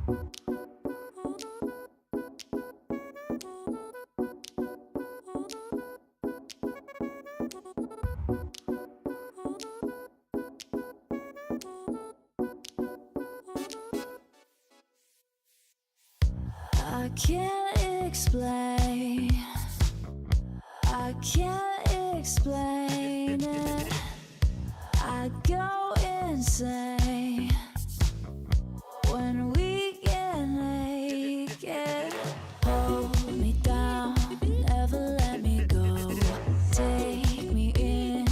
I can't explain, I can't explain it. I go insane when we get naked. Hold me down, never let me go. Take me in,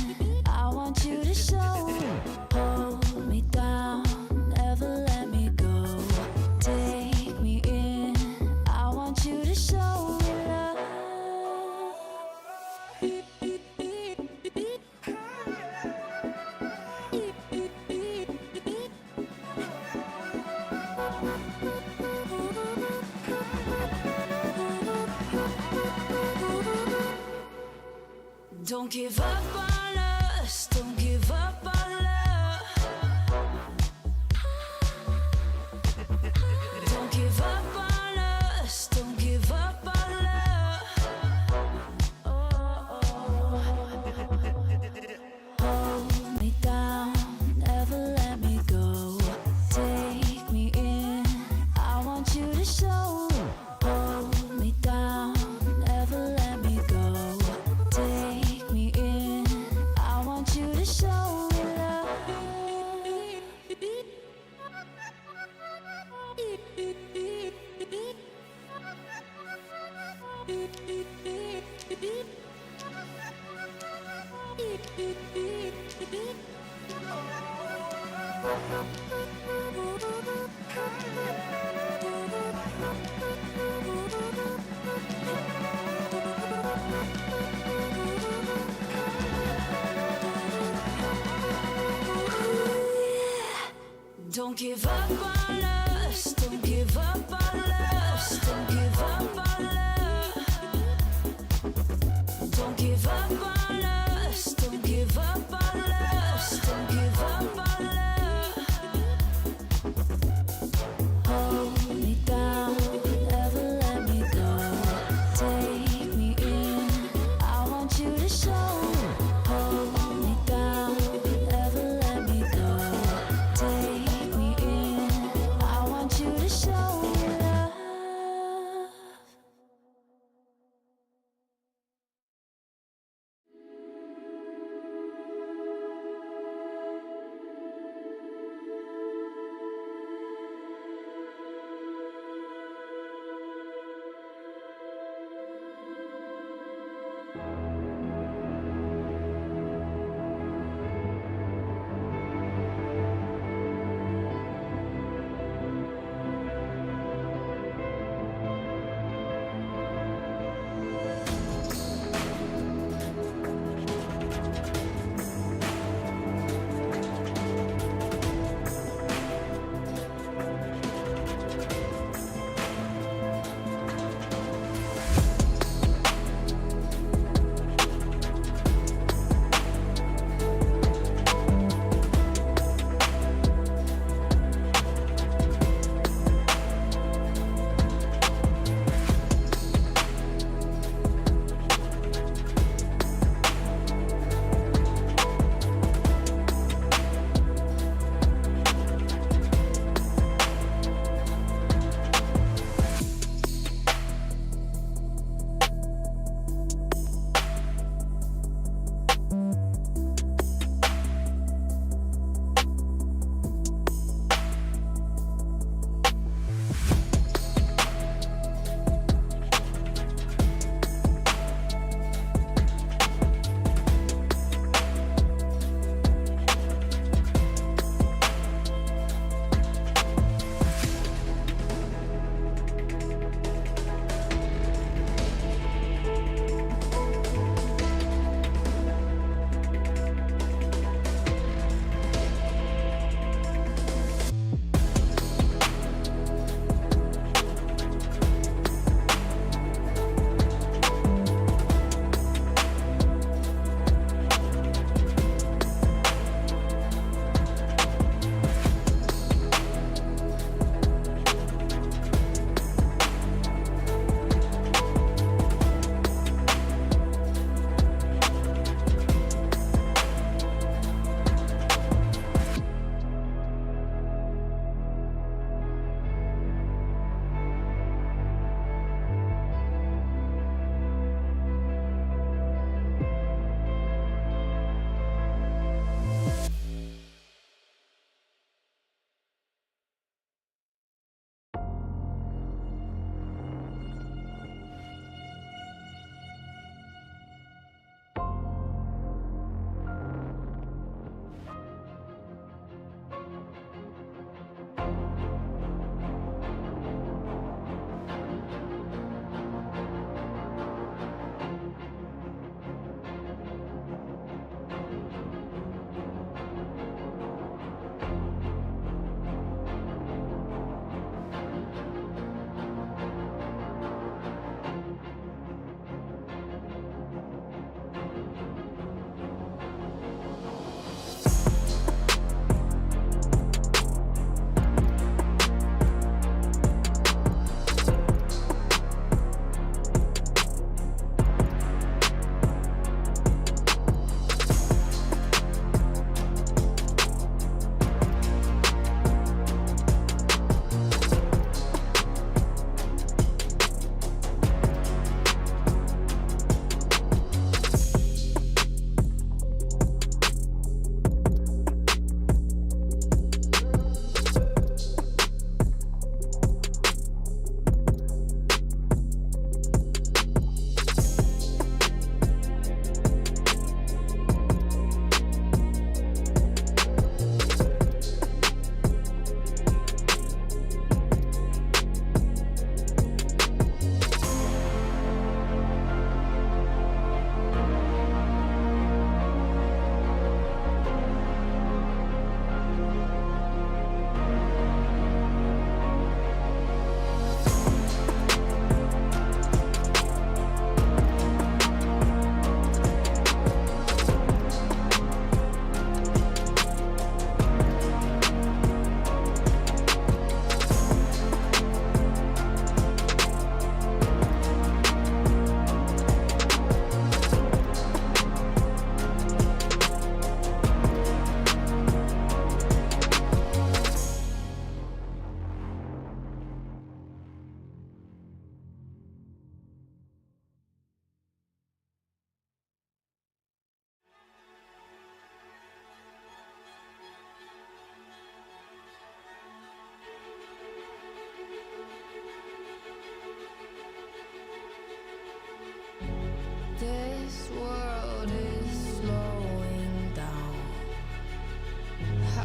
I want you to show. Hold me down, never let me go. Take me in, I want you to show me love. Don't give up on us, don't give up on love. Don't give up on us, don't give up on love. Hold me down, never let me go. Take me in, I want you to show. Hold me down, never let me go. Take me in, I want you to show me love. Don't give up on us, don't give up on us, don't give up on love. Don't give up on us, don't give up on us, don't give up on love. Hold me down, never let me go. Take me in, I want you to show. Hold me down, never let me go. Take me in, I want you to show me love.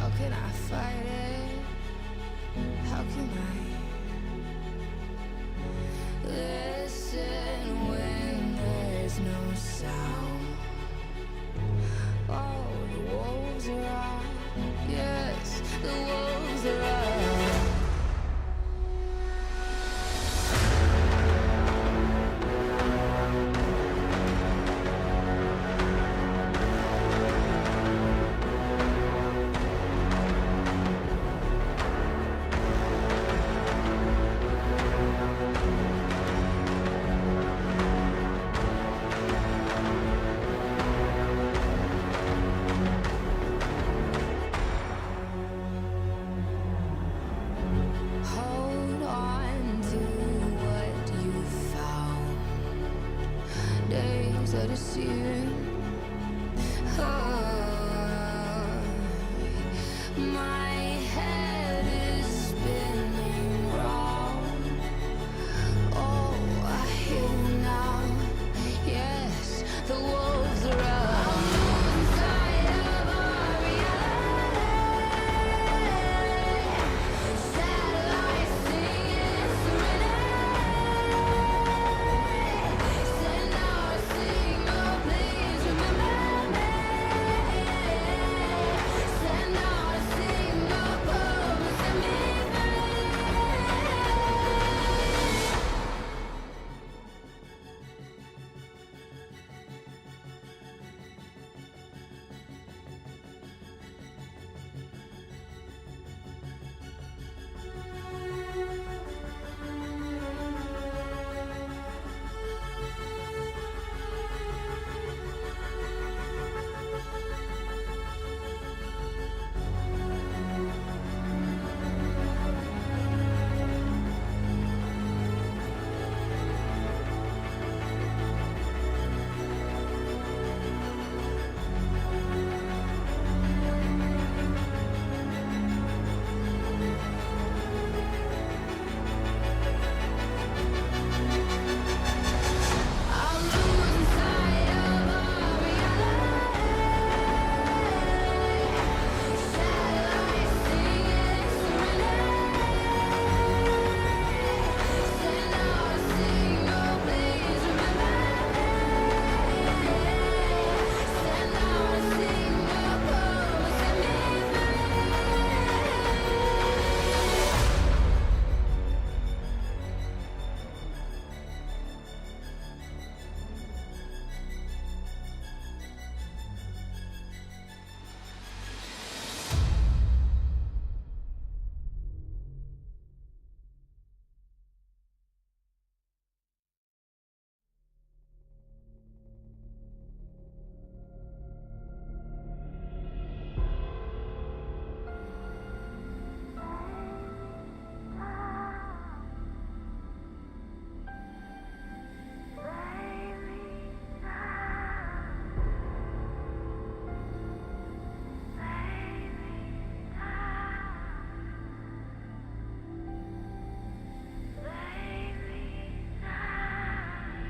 How can I fight it? How can I listen when there's no sound? Oh, the wolves are out. Yes, the wolves are out. Hold on to what you found. Days are deceiving. My head is spinning round. Oh, I hear now. Yes, the wolves are out. I'm losing sight of our reality. Satellites singing serenade. Send out a signal, please remember me. Send out a signal, promise me I'm losing sight of our reality. Satellites singing serenade. Send out a signal, please remember me. Send out a signal, promise me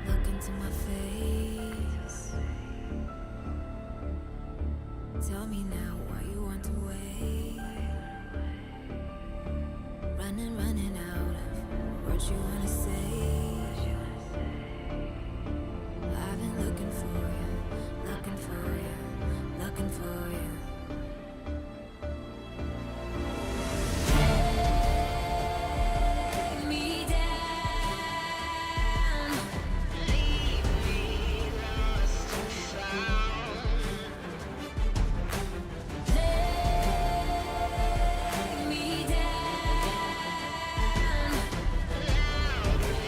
look into my face. Tell me now why you want to wait. Running out of words you wanna say. I've been looking for you, looking for you, looking for you. Take me down, leave me lost and found. Take me down, loud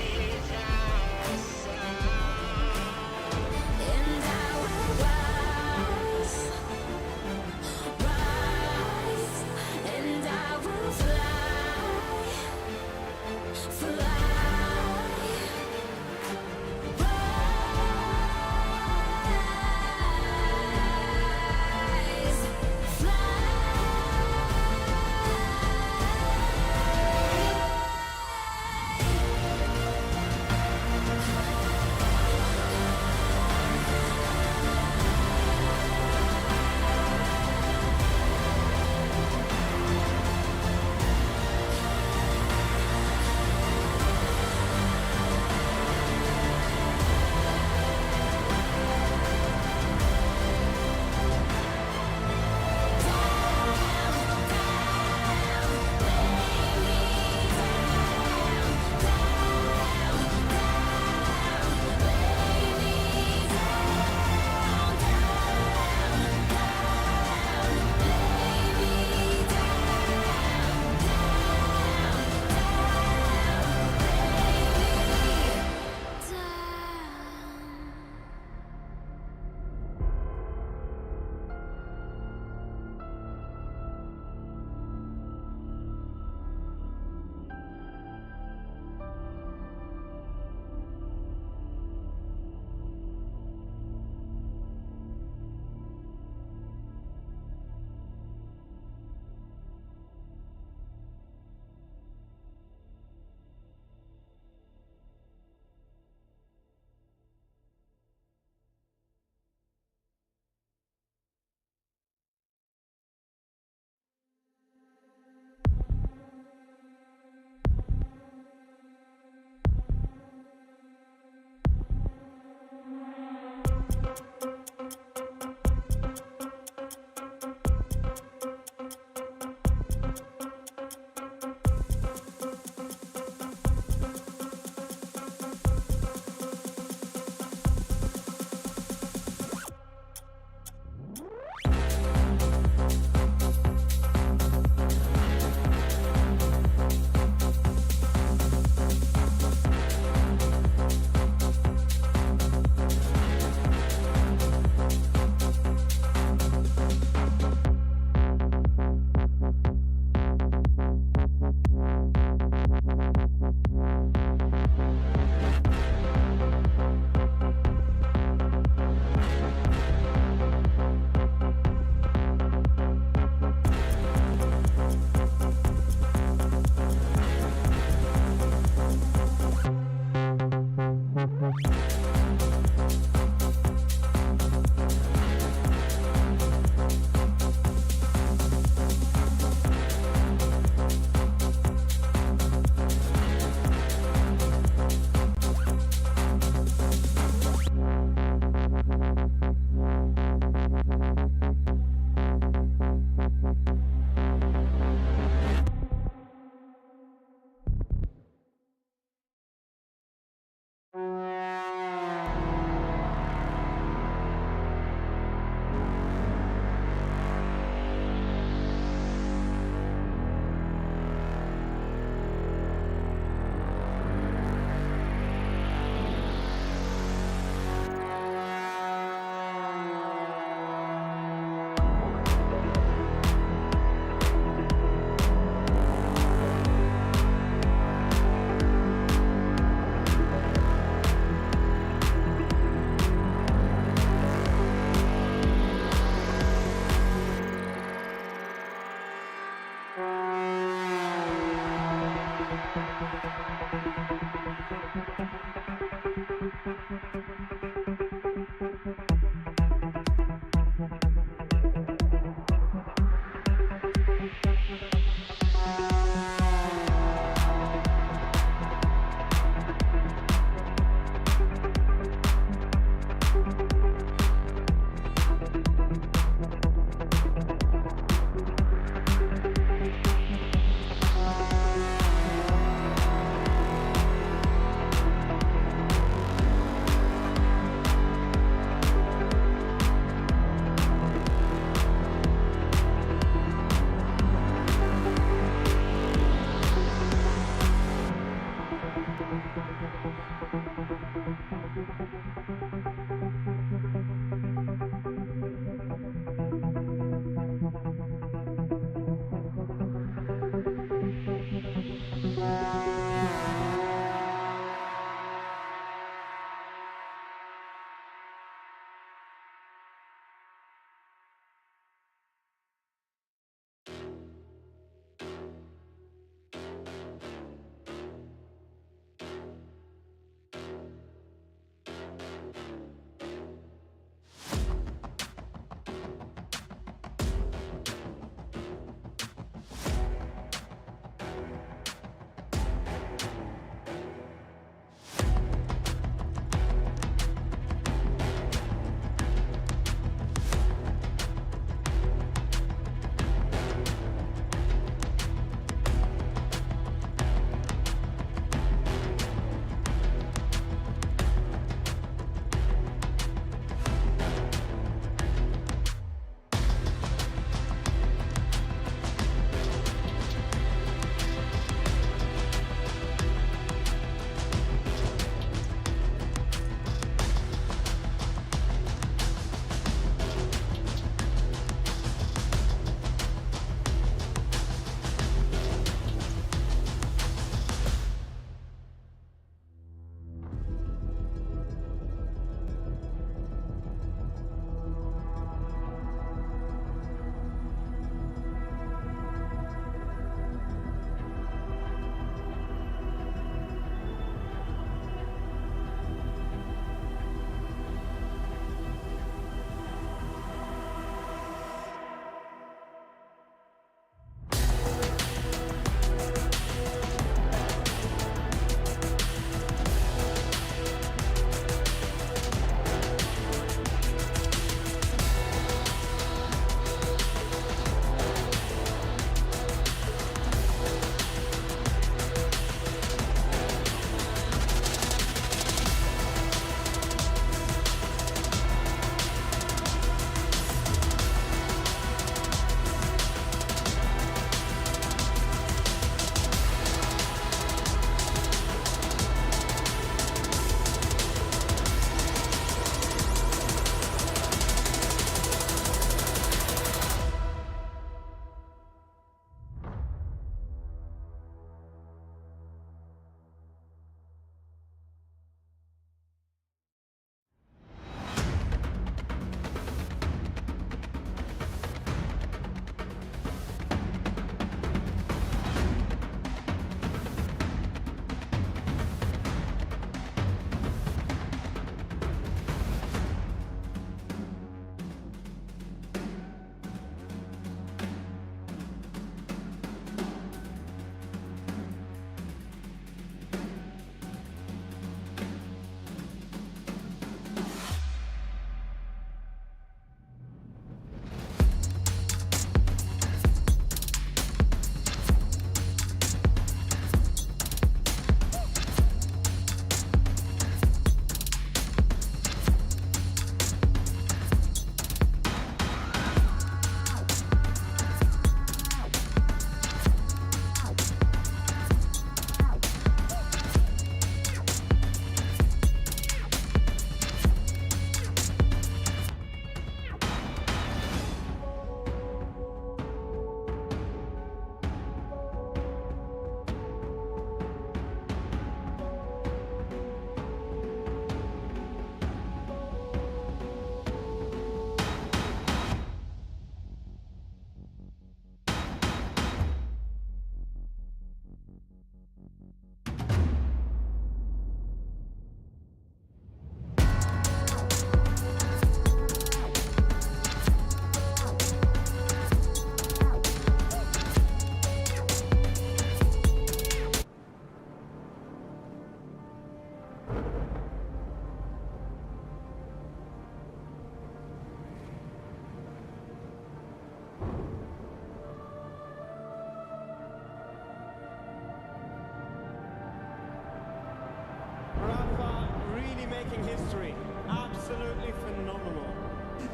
history. Absolutely phenomenal.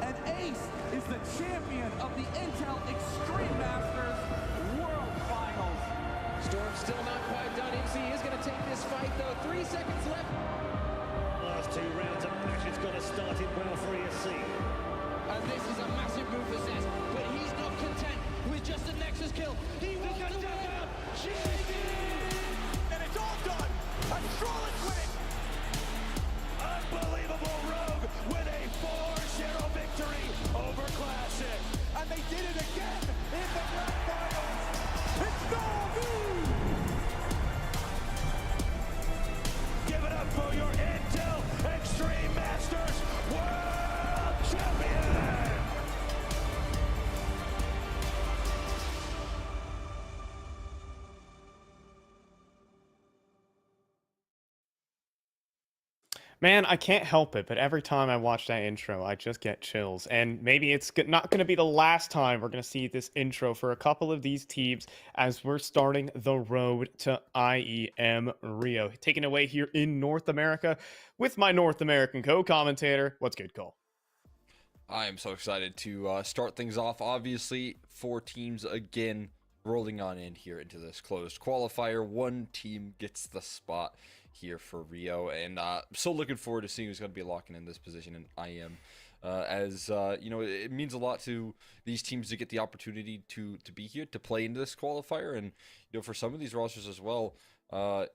And Ace is the champion of the Intel Extreme Masters World Finals. Storm still not quite done. MC is going to take this fight, though. 3 seconds left. Last 2 rounds of action's got to start it well for ESC. And this is a massive move for Zez, but he's not content with just a Nexus kill. He wants to win. And it's all done. And Strollick's winning. Unbelievable Rogue with a 4-0 victory over Classic. And they did it again in the grand finals. It's Goldie! Give it up for your Intel Extreme Masters World Champion! Man, I can't help it, but every time I watch that intro, I just get chills. And maybe it's not going to be the last time we're going to see this intro for a couple of these teams as we're starting the road to IEM Rio. Taken away here in North America with my North American co-commentator. What's good, Cole? I am so excited to start things off. Obviously, 4 teams again rolling on in here into this closed qualifier. 1 team gets the spot here for Rio, and so looking forward to seeing who's going to be locking in this position in IEM. As you know, it means a lot to these teams to get the opportunity to be here, to play into this qualifier, and you know, for some of these rosters as well,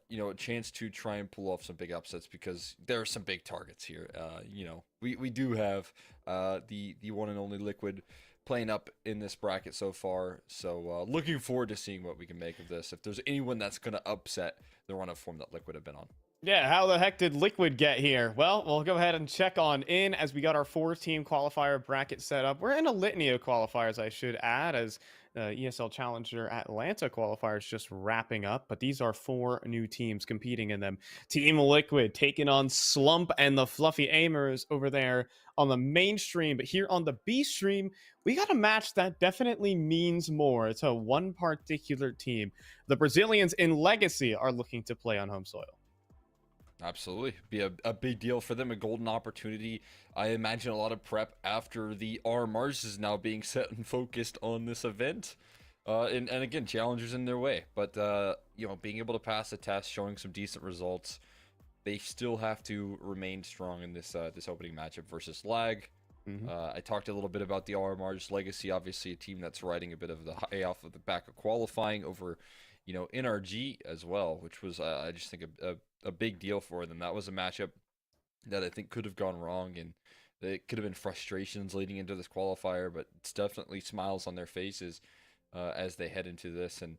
you know, a chance to try and pull off some big upsets, because there are some big targets here. You know, we do have the one and only Liquid playing up in this bracket so far, so looking forward to seeing what we can make of this. If there's anyone that's going to upset the run of form that Liquid have been on. Yeah, how the heck did Liquid get here? Well, we'll go ahead and check on in as we got our 4-team qualifier bracket set up. We're in a litany of qualifiers, I should add, as ESL Challenger Atlanta qualifiers just wrapping up. But these are 4 new teams competing in them. Team Liquid taking on Slump and the Fluffy Aimers over there on the main stream. But here on the B stream, we got a match that definitely means more. It's a one particular team. The Brazilians in Legacy are looking to play on home soil. Absolutely. Be a big deal for them, a golden opportunity. I imagine a lot of prep after the RMRs is now being set and focused on this event. And again, challengers in their way. But, you know, being able to pass the test, showing some decent results, they still have to remain strong in this this opening matchup versus Lag. I talked a little bit about the RMRs Legacy, obviously a team that's riding a bit of the high off of the back of qualifying over, you know, NRG as well, which was, I just think, a big deal for them. That was a matchup that I think could have gone wrong, and it could have been frustrations leading into this qualifier, but it's definitely smiles on their faces as they head into this and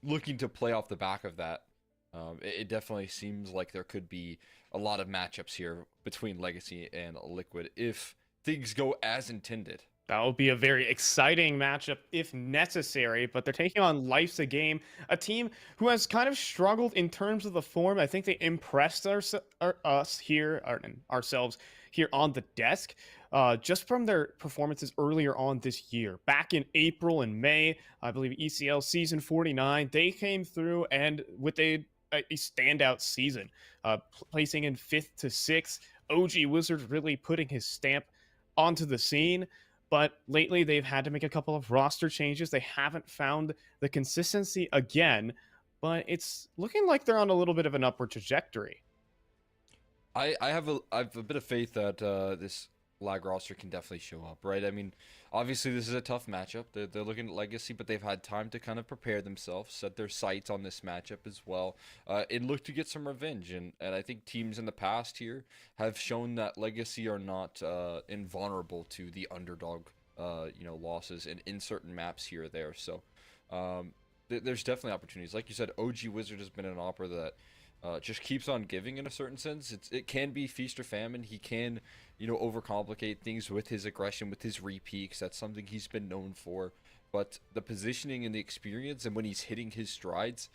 looking to play off the back of that. It definitely seems like there could be a lot of matchups here between Legacy and Liquid if things go as intended. That would be a very exciting matchup if necessary, but they're taking on Life's a Game, a team who has kind of struggled in terms of the form. I think they impressed us here, ourselves here on the desk, just from their performances earlier on this year. Back in April and May, I believe ECL Season 49, they came through and with a standout season, placing in 5th to 6th. OG Wizards really putting his stamp onto the scene. But lately, they've had to make a couple of roster changes. They haven't found the consistency again, but it's looking like they're on a little bit of an upward trajectory. I have a bit of faith that this Lag roster can definitely show up, right? I mean, obviously this is a tough matchup. They're looking at Legacy, but they've had time to kind of prepare themselves, set their sights on this matchup as well, and look to get some revenge. And I think teams in the past here have shown that Legacy are not invulnerable to the underdog, you know, losses in certain maps here or there. So there's definitely opportunities. Like you said, OG Wizard has been an opera that just keeps on giving in a certain sense. It can be feast or famine. He can, you know, overcomplicate things with his aggression, with his repeaks. That's something he's been known for. But the positioning and the experience, and when he's hitting his strides,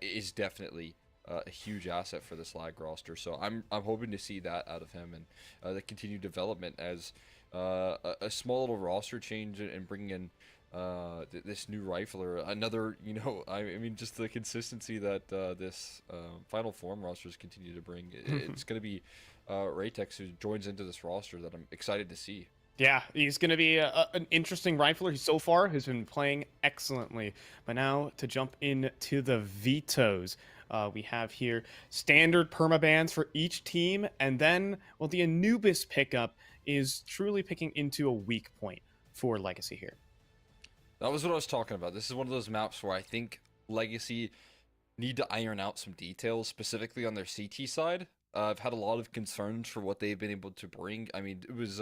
is definitely a huge asset for this Lag roster. So I'm hoping to see that out of him, and the continued development as a small little roster change and bringing in this new rifler, another, you know, I mean, just the consistency that this Final Form rosters continue to bring. It's going to be Raytex who joins into this roster that I'm excited to see. Yeah, he's going to be an interesting rifler. He so far has been playing excellently. But now to jump into the vetoes, we have here standard permabans for each team. And then, well, the Anubis pickup is truly picking into a weak point for Legacy here. That was what I was talking about. This is one of those maps where I think Legacy need to iron out some details, specifically on their CT side. I've had a lot of concerns for what they've been able to bring. I mean, it was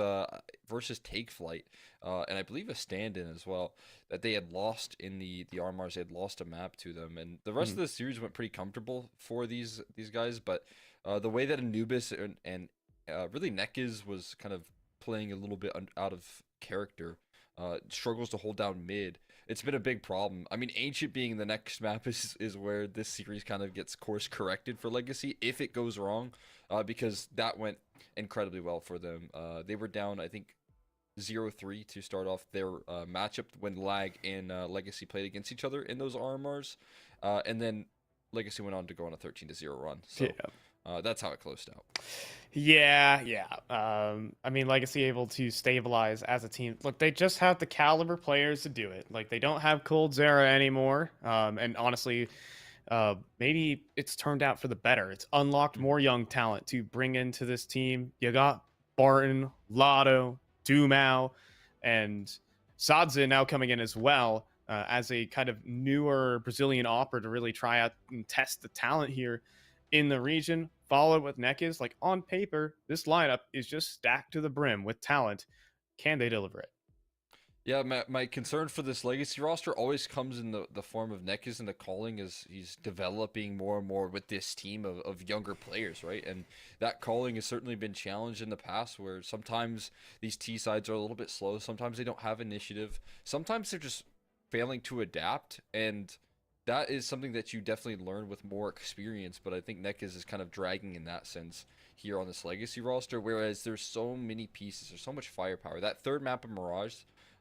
versus Take Flight, and I believe a stand-in as well, that they had lost in the RMRs. They had lost a map to them, and the rest of the series went pretty comfortable for these guys. But the way that Anubis and really Nekiz was kind of playing a little bit out of character, struggles to hold down mid. It's been a big problem. I mean, Ancient being the next map is where this series kind of gets course corrected for Legacy if it goes wrong, because that went incredibly well for them. They were down, I think, 0-3 to start off their matchup when Lag and Legacy played against each other in those RMRs, and then Legacy went on to go on a 13-0 run. So that's how it closed out. Yeah. I mean, Legacy able to stabilize as a team. Look, they just have the caliber players to do it. Like, they don't have Cold Zera anymore. And honestly, maybe it's turned out for the better. It's unlocked more young talent to bring into this team. You got Barton, Lotto, Dumao, and Sadza now coming in as well, as a kind of newer Brazilian opera to really try out and test the talent here in the region. Followed with Nekiz. Like, on paper, this lineup is just stacked to the brim with talent. Can they deliver it? Yeah, my concern for this Legacy roster always comes in the form of Nekiz and the calling, as he's developing more and more with this team of younger players, right? And that calling has certainly been challenged in the past, where sometimes these T sides are a little bit slow, sometimes they don't have initiative, sometimes they're just failing to adapt, and that is something that you definitely learn with more experience. But I think Nekiz is kind of dragging in that sense here on this Legacy roster, whereas there's so many pieces, there's so much firepower. That third map of Mirage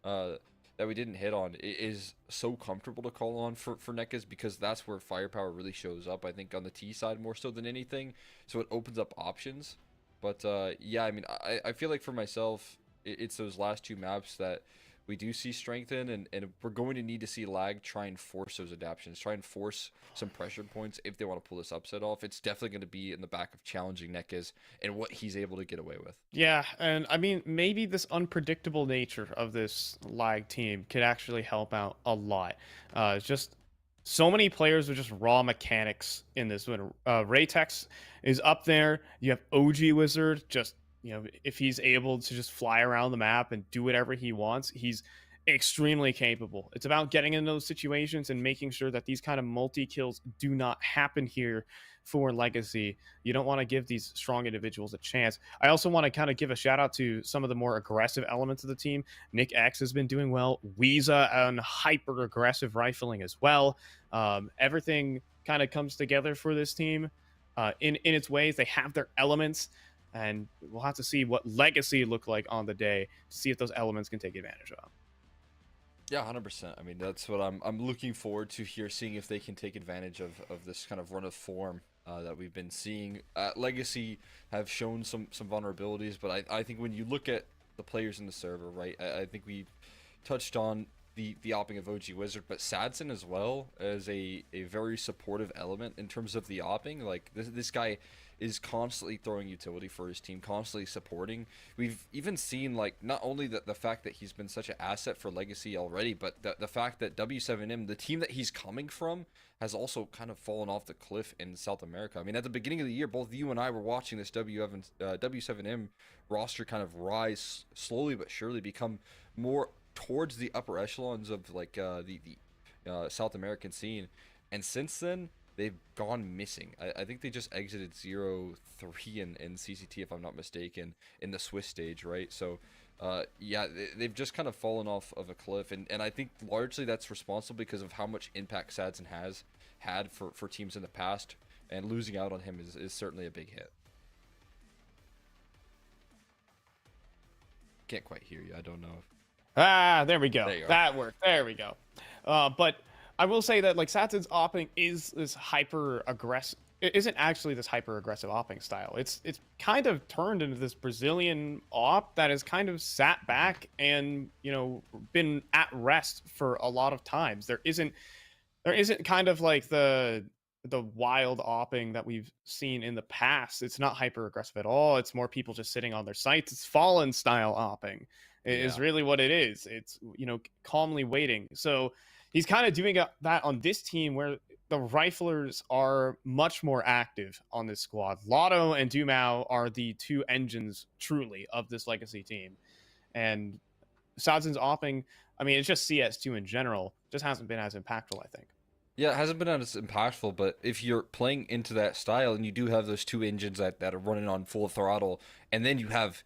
that we didn't hit on is so comfortable to call on for Nekiz, because that's where firepower really shows up, I think, on the T side more so than anything. So it opens up options. But yeah, I mean, I feel like for myself, it's those last two maps that we do see strength in, and we're going to need to see Lag try and force those adaptions, try and force some pressure points if they want to pull this upset off. It's definitely going to be in the back of challenging Nekiz and what he's able to get away with. Yeah, and I mean, maybe this unpredictable nature of this Lag team could actually help out a lot. It's just so many players with just raw mechanics in this one. Raytex is up there. You have OG Wizard, just, you know, if he's able to just fly around the map and do whatever he wants, he's extremely capable. It's about getting in those situations and making sure that these kind of multi-kills do not happen here for Legacy. You don't want to give these strong individuals a chance. I also want to kind of give a shout out to some of the more aggressive elements of the team. Nick X has been doing well. Weeza on hyper aggressive rifling as well. Everything kind of comes together for this team in its ways. They have their elements, and we'll have to see what Legacy look like on the day to see if those elements can take advantage of. Yeah, 100%. I mean, that's what I'm looking forward to here, seeing if they can take advantage of this kind of run of form that we've been seeing. Legacy have shown some vulnerabilities, but I think when you look at the players in the server, right, I think we touched on the opping of OG Wizard, but Sadson as well as a very supportive element in terms of the opping. Like, this guy is constantly throwing utility for his team, constantly supporting. We've even seen, like, not only the fact that he's been such an asset for Legacy already, but the fact that W7M, the team that he's coming from, has also kind of fallen off the cliff in South America. I mean, at the beginning of the year, both you and I were watching this W7M roster kind of rise slowly but surely, become more towards the upper echelons of, like, the South American scene. And since then, they've gone missing. I think they just exited 0-3 in CCT, if I'm not mistaken, in the Swiss stage, right? So, yeah, they've just kind of fallen off of a cliff. And I think largely that's responsible because of how much impact Sadson has had for teams in the past. And losing out on him is certainly a big hit. Can't quite hear you. I don't know. There we go. There you are. That worked. There we go. But I will say that like Satsin's opping is this hyper aggressive. It isn't actually this hyper aggressive opping style. It's kind of turned into this Brazilian op that has kind of sat back and been at rest for a lot of times. There isn't kind of like the wild opping that we've seen in the past. It's not hyper aggressive at all. It's more people just sitting on their sites. It's fallen style opping is really what it is. It's calmly waiting. So he's kind of doing that on this team where the riflers are much more active on this squad. Lotto and Dumao are the two engines truly of this legacy team. And Sadzin's opping, I mean, it's just CS2 in general, just hasn't been as impactful, I think. Yeah, it hasn't been as impactful, but if you're playing into that style and you do have those two engines that are running on full throttle, and then you have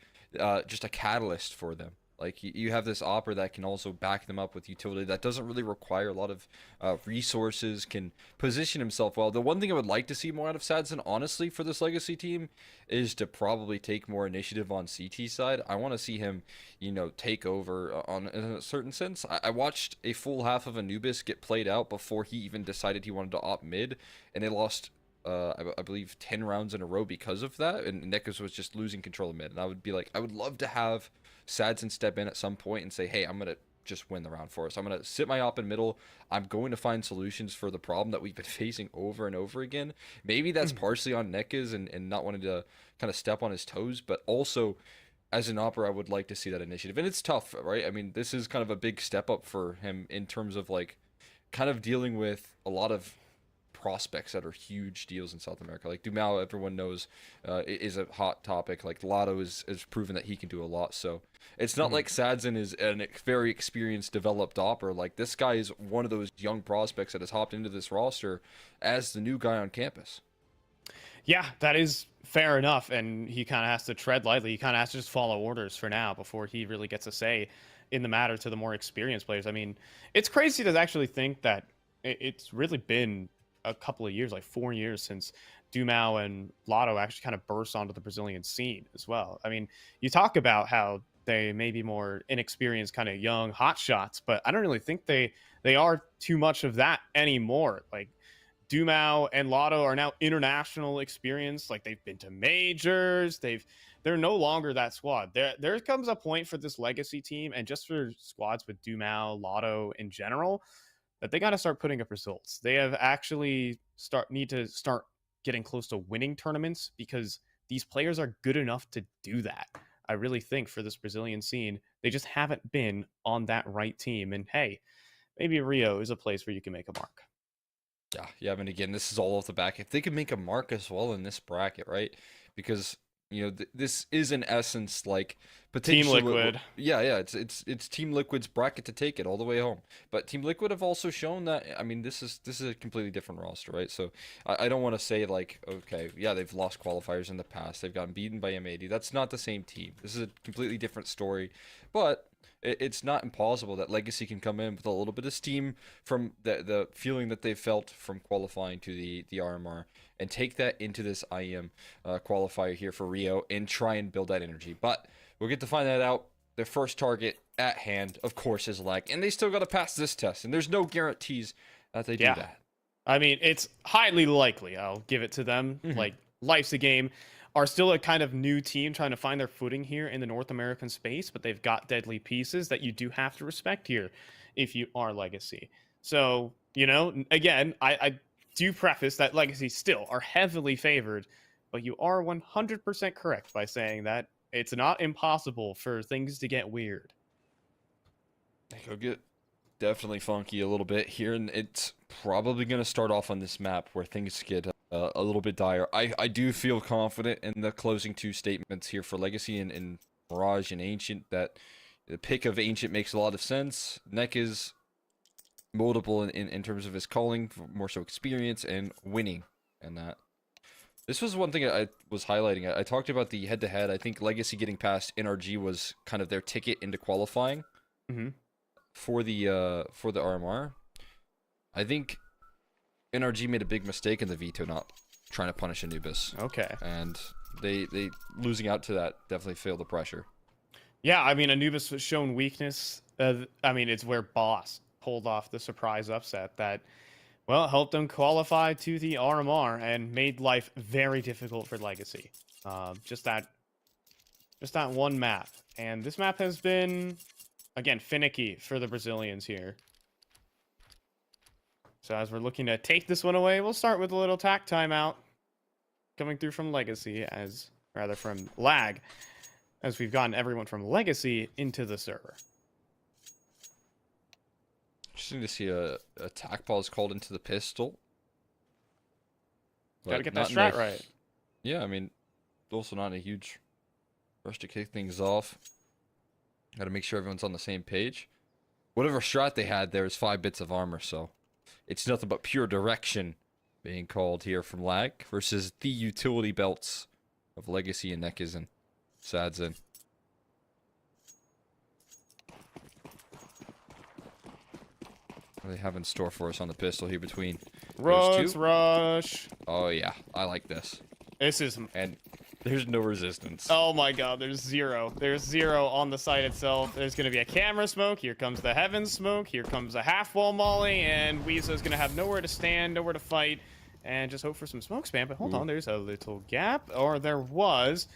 just a catalyst for them. Like, you have this opera that can also back them up with utility that doesn't really require a lot of resources, can position himself well. The one thing I would like to see more out of Sadson, honestly, for this legacy team is to probably take more initiative on CT side. I want to see him, take over in a certain sense. I watched a full half of Anubis get played out before he even decided he wanted to opt mid, and they lost I believe 10 rounds in a row because of that, and Nekus was just losing control of mid. And I would love to have Sadson step in at some point and say, hey, I'm going to just win the round for us. I'm going to sit my op in middle. I'm going to find solutions for the problem that we've been facing over and over again. Maybe that's partially on Nekus and not wanting to kind of step on his toes, but also as an opera, I would like to see that initiative. And it's tough, right? I mean, this is kind of a big step up for him in terms of like kind of dealing with a lot of prospects that are huge deals in South America. Like Dumao, everyone knows, is a hot topic. Like Lotto is proven that he can do a lot. So it's not like Sadson is a very experienced, developed opera. Like this guy is one of those young prospects that has hopped into this roster as the new guy on campus. Yeah, that is fair enough. And he kind of has to tread lightly. He kind of has to just follow orders for now before he really gets a say in the matter to the more experienced players. I mean, it's crazy to actually think that it's really been a couple of years, like 4 years, since Dumao and Lotto actually kind of burst onto the Brazilian scene as well. I mean, you talk about how they may be more inexperienced, kind of young hot shots, but I don't really think they are too much of that anymore. Like Dumao and Lotto are now international experience. Like they've been to majors. They're no longer that squad. There comes a point for this legacy team, and just for squads with Dumao, Lotto in general, that they got to start putting up results. They have actually need to start getting close to winning tournaments because these players are good enough to do that. I really think for this Brazilian scene, they just haven't been on that right team. And hey, maybe Rio is a place where you can make a mark. Yeah, I mean, again, this is all off the back. If they could make a mark as well in this bracket, right? Because this is in essence like potentially Team Liquid. It's Team Liquid's bracket to take it all the way home. But Team Liquid have also shown that, I mean, this is a completely different roster, right? So I don't want to say like, okay, yeah, they've lost qualifiers in the past, they've gotten beaten by M80. That's not the same team. This is a completely different story. But it's not impossible that Legacy can come in with a little bit of steam from the feeling that they felt from qualifying to the RMR and take that into this IEM qualifier here for Rio and try and build that energy. But we'll get to find that out. Their first target at hand, of course, is lag, and they still got to pass this test, and there's no guarantees that they do that. I mean, it's highly likely. I'll give it to them. Like, life's a game. Are still a kind of new team trying to find their footing here in the North American space, but they've got deadly pieces that you do have to respect here if you are Legacy. So, again, I do preface that Legacy still are heavily favored, but you are 100% correct by saying that it's not impossible for things to get weird. They could get definitely funky a little bit here, and it's probably going to start off on this map where things get a little bit dire. I do feel confident in the closing two statements here for Legacy and Mirage and Ancient, that the pick of Ancient makes a lot of sense. Neck is multiple in terms of his calling, more so experience and winning, and that. This was one thing I was highlighting. I talked about the head-to-head. I think Legacy getting past NRG was kind of their ticket into qualifying for the RMR. I think NRG made a big mistake in the veto, not trying to punish Anubis. Okay. And they losing out to that definitely failed the pressure. Yeah, I mean, Anubis was shown weakness. I mean, it's where Boss pulled off the surprise upset that, well, helped them qualify to the RMR and made life very difficult for Legacy. Just that one map. And this map has been, again, finicky for the Brazilians here. So as we're looking to take this one away, we'll start with a little tack timeout coming through from Legacy, rather from Lag, as we've gotten everyone from Legacy into the server. Interesting to see a attack ball is called into the pistol. Gotta But get that not in strat a- right. Yeah, I mean, also not a huge rush to kick things off. Gotta make sure everyone's on the same page. Whatever strat they had there is 5 bits of armor, so it's nothing but pure direction being called here from Lag versus the utility belts of Legacy and Nekizin. Sadzin. What do they have in store for us on the pistol here between those Rush, two? rush. Oh yeah, I like this. This is... And there's no resistance. Oh my god, there's 0. There's 0 on the site itself. There's going to be a camera smoke. Here comes the heaven smoke. Here comes a half-wall molly. And Weeza's going to have nowhere to stand, nowhere to fight. And just hope for some smoke spam. But hold on, there's a little gap. Or there was.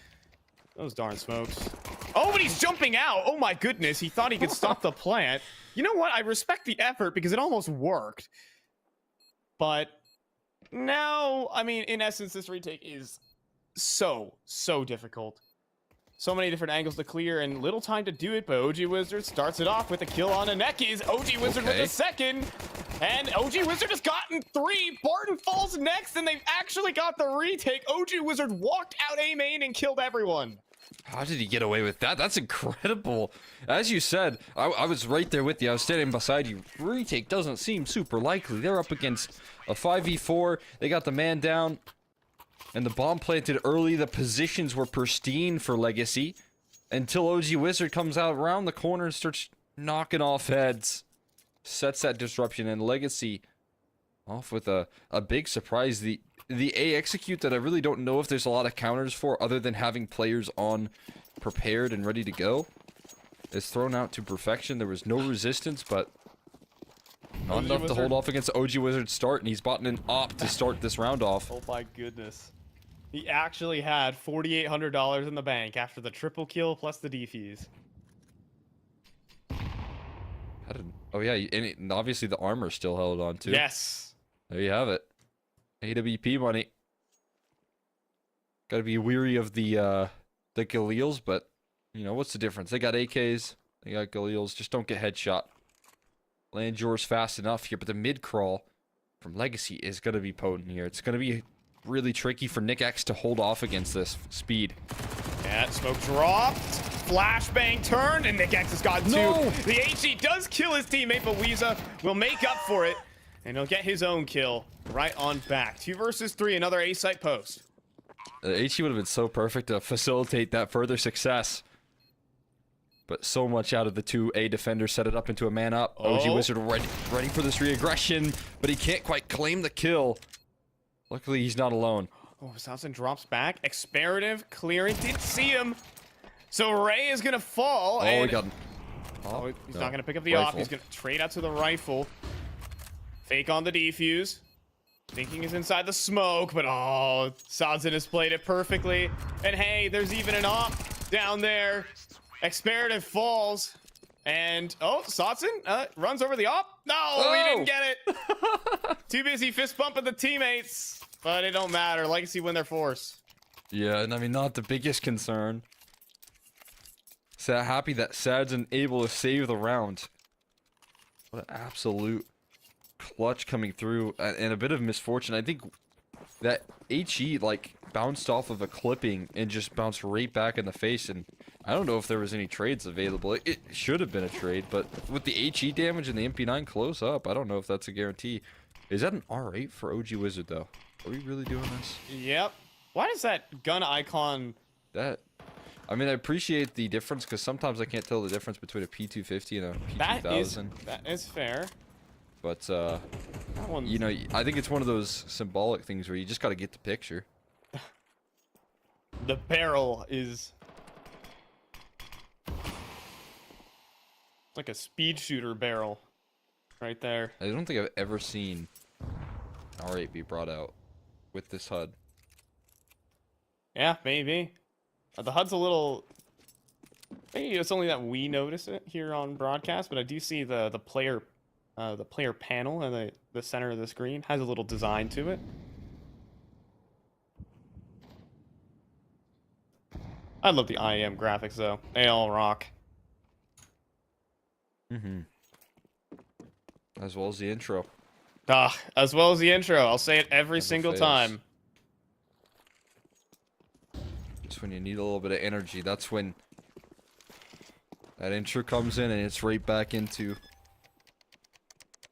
Those darn smokes. Oh, but he's jumping out. Oh my goodness. He thought he could stop the plant. You know what? I respect the effort because it almost worked. But now, I mean, in essence, this retake is so difficult. So many different angles to clear and little time to do it, but OG Wizard starts it off with a kill on Aneki's. OG Wizard with the second. And OG Wizard has gotten 3. Barton falls next, and they've actually got the retake. OG Wizard walked out A main and killed everyone. How did he get away with that? That's incredible. As you said, I was right there with you. I was standing beside you. Retake doesn't seem super likely. They're up against a 5v4. They got the man down. And the bomb planted early. The positions were pristine for Legacy. Until OG Wizard comes out around the corner and starts knocking off heads. Sets that disruption. And Legacy off with a big surprise. The A execute that I really don't know if there's a lot of counters for other than having players on prepared and ready to go is thrown out to perfection. There was no resistance, but not enough to hold off against OG Wizard's start, and he's bought an op to start this round off. Oh my goodness. He actually had $4,800 in the bank after the triple kill plus the defuse. Oh yeah, and obviously the armor still held on too. Yes. There you have it. AWP money. Gotta be weary of the Galeals, but you know, what's the difference? They got AKs, they got Galeals, just don't get headshot. Land yours fast enough here, but the mid crawl from Legacy is gonna be potent here. It's gonna be really tricky for Nick X to hold off against this speed. Yeah, smoke dropped. Flashbang turned, and Nick X has got 2. The HE does kill his teammate, but Weeza will make up for it. And he'll get his own kill right on back. 2 versus 3, another A-site post. The HE would have been so perfect to facilitate that further success. But so much out of the 2 A defenders set it up into a man up. OG Wizard ready for this re-aggression, but he can't quite claim the kill. Luckily, he's not alone. Oh, Samson drops back. Experative clearing. Didn't see him. So Ray is going to fall. Oh, and... he got him. Oh, he's not going to pick up the Rifle. op. He's going to trade out to the rifle. Fake on the defuse. Thinking he's inside the smoke, but oh, Sadzin has played it perfectly. And hey, there's even an op down there. Experative falls. And, oh, Sadzin runs over the op. No, he didn't get it. Too busy fist bumping the teammates. But it don't matter. Legacy win their force. Yeah, and I mean, not the biggest concern. So happy that Sadzin able to save the round. What an absolute clutch coming through, and a bit of misfortune. I think that HE like bounced off of a clipping and just bounced right back in the face, and I don't know if there was any trades available. It should have been a trade, but with the HE damage and the MP9 close up, I don't know if that's a guarantee. Is that an R8 for OG Wizard though? Are we really doing this? Yep. Why does that gun icon... That... I mean, I appreciate the difference because sometimes I can't tell the difference between a P250 and a P2000. That is fair. But, That one's... you know, I think it's one of those symbolic things where you just got to get the picture. The barrel is... It's like a speed shooter barrel right there. I don't think I've ever seen an R8 be brought out with this HUD. Yeah, maybe. The HUD's a little... Maybe it's only that we notice it here on broadcast, but I do see the player panel in the center of the screen has a little design to it. I love the IEM graphics though. They all rock. As well as the intro. As well as the intro. I'll say it every single fails. time. Just when you need a little bit of energy, that's when that intro comes in and it's right back into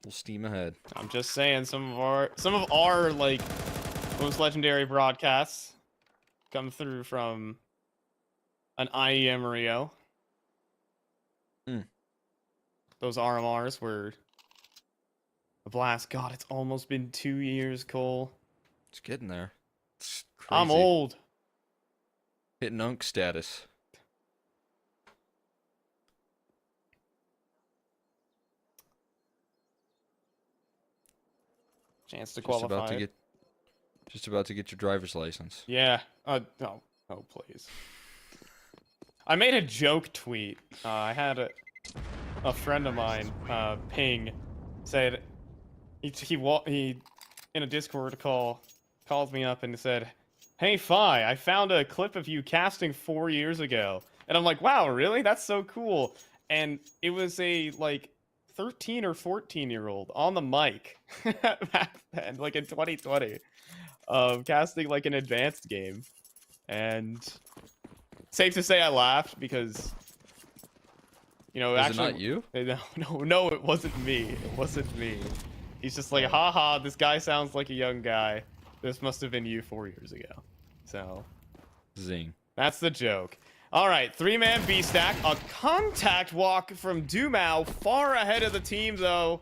full steam ahead. I'm just saying some of our like most legendary broadcasts come through from an IEM Rio. Those RMRs were a blast. God, it's almost been 2 years, Cole. It's getting there. It's crazy. I'm old. Hitting Unk status. Chance to Just qualify. about to get your driver's license. Yeah. No. Oh, please. I made a joke tweet. I had a friend of mine, Ping, said he in a Discord call called me up and said, "Hey Fi, I found a clip of you casting 4 years ago." And I'm like, "Wow, really? That's so cool." And it was a like 13 or 14-year-old on the mic back then, like in 2020, casting like an advanced game. And safe to say I laughed because, you know, Was actually, it not you? No, it wasn't me. It wasn't me. He's just like, haha, this guy sounds like a young guy. This must have been you 4 years ago. So, Zing. that's the joke. All right, 3-man B stack. A contact walk from Dumao, far ahead of the team though.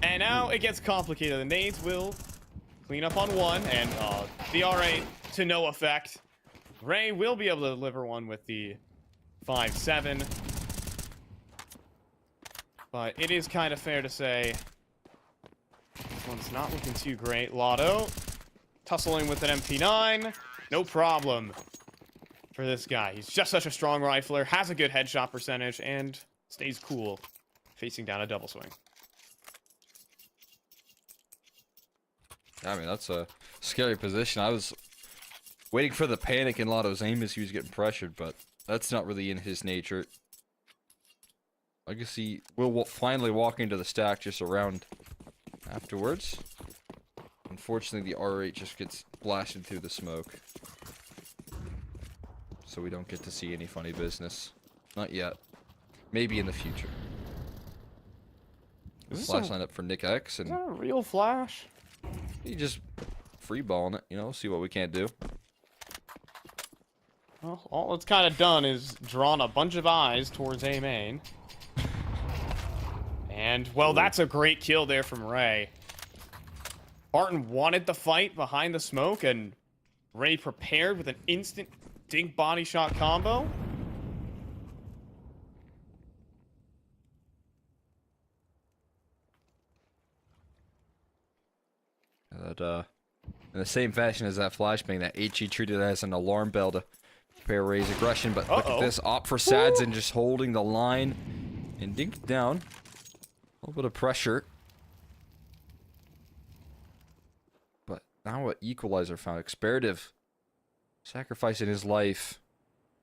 And now it gets complicated. The nades will clean up on one, and the R8 to no effect. Ray will be able to deliver one with the 5-7. But it is kind of fair to say this one's not looking too great. Lotto tussling with an MP9. No problem for this guy. He's just such a strong rifler, has a good headshot percentage, and stays cool facing down a double swing. I mean, that's a scary position. I was waiting for the panic in Lotto's aim as he was getting pressured, but that's not really in his nature. I guess he will finally walk into the stack just around afterwards. Unfortunately, the R8 just gets blasted through the smoke. So we don't get to see any funny business. Not yet. Maybe in the future. Flash lineup for Nick X, Is and that a real flash? he just freeballing it, you know, see what we can't do. Well, all it's kind of done is drawn a bunch of eyes towards A main. And, well, that's a great kill there from Ray. Barton wanted the fight behind the smoke, and Ray prepared with an instant dink body shot combo. That, in the same fashion as that flashbang, that HE treated it as an alarm bell to prepare Ray's aggression, but look at this, opt for Sads and just holding the line and dinked down. A little bit of pressure. But now what Equalizer found, Experative sacrificing his life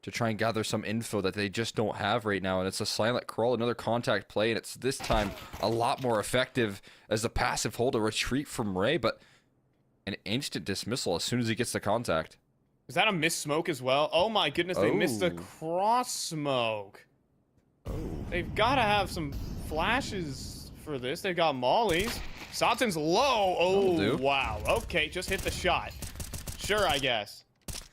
to try and gather some info that they just don't have right now, and it's a silent crawl, another contact play, and it's this time a lot more effective as a passive hold, a retreat from Ray, but an instant dismissal as soon as he gets the contact. Is that a missed smoke as well? Oh my goodness, they missed a cross smoke. They've got to have some flashes for this. They've got mollies. Sotin's low. Oh, wow. Okay, just hit the shot. Sure, I guess.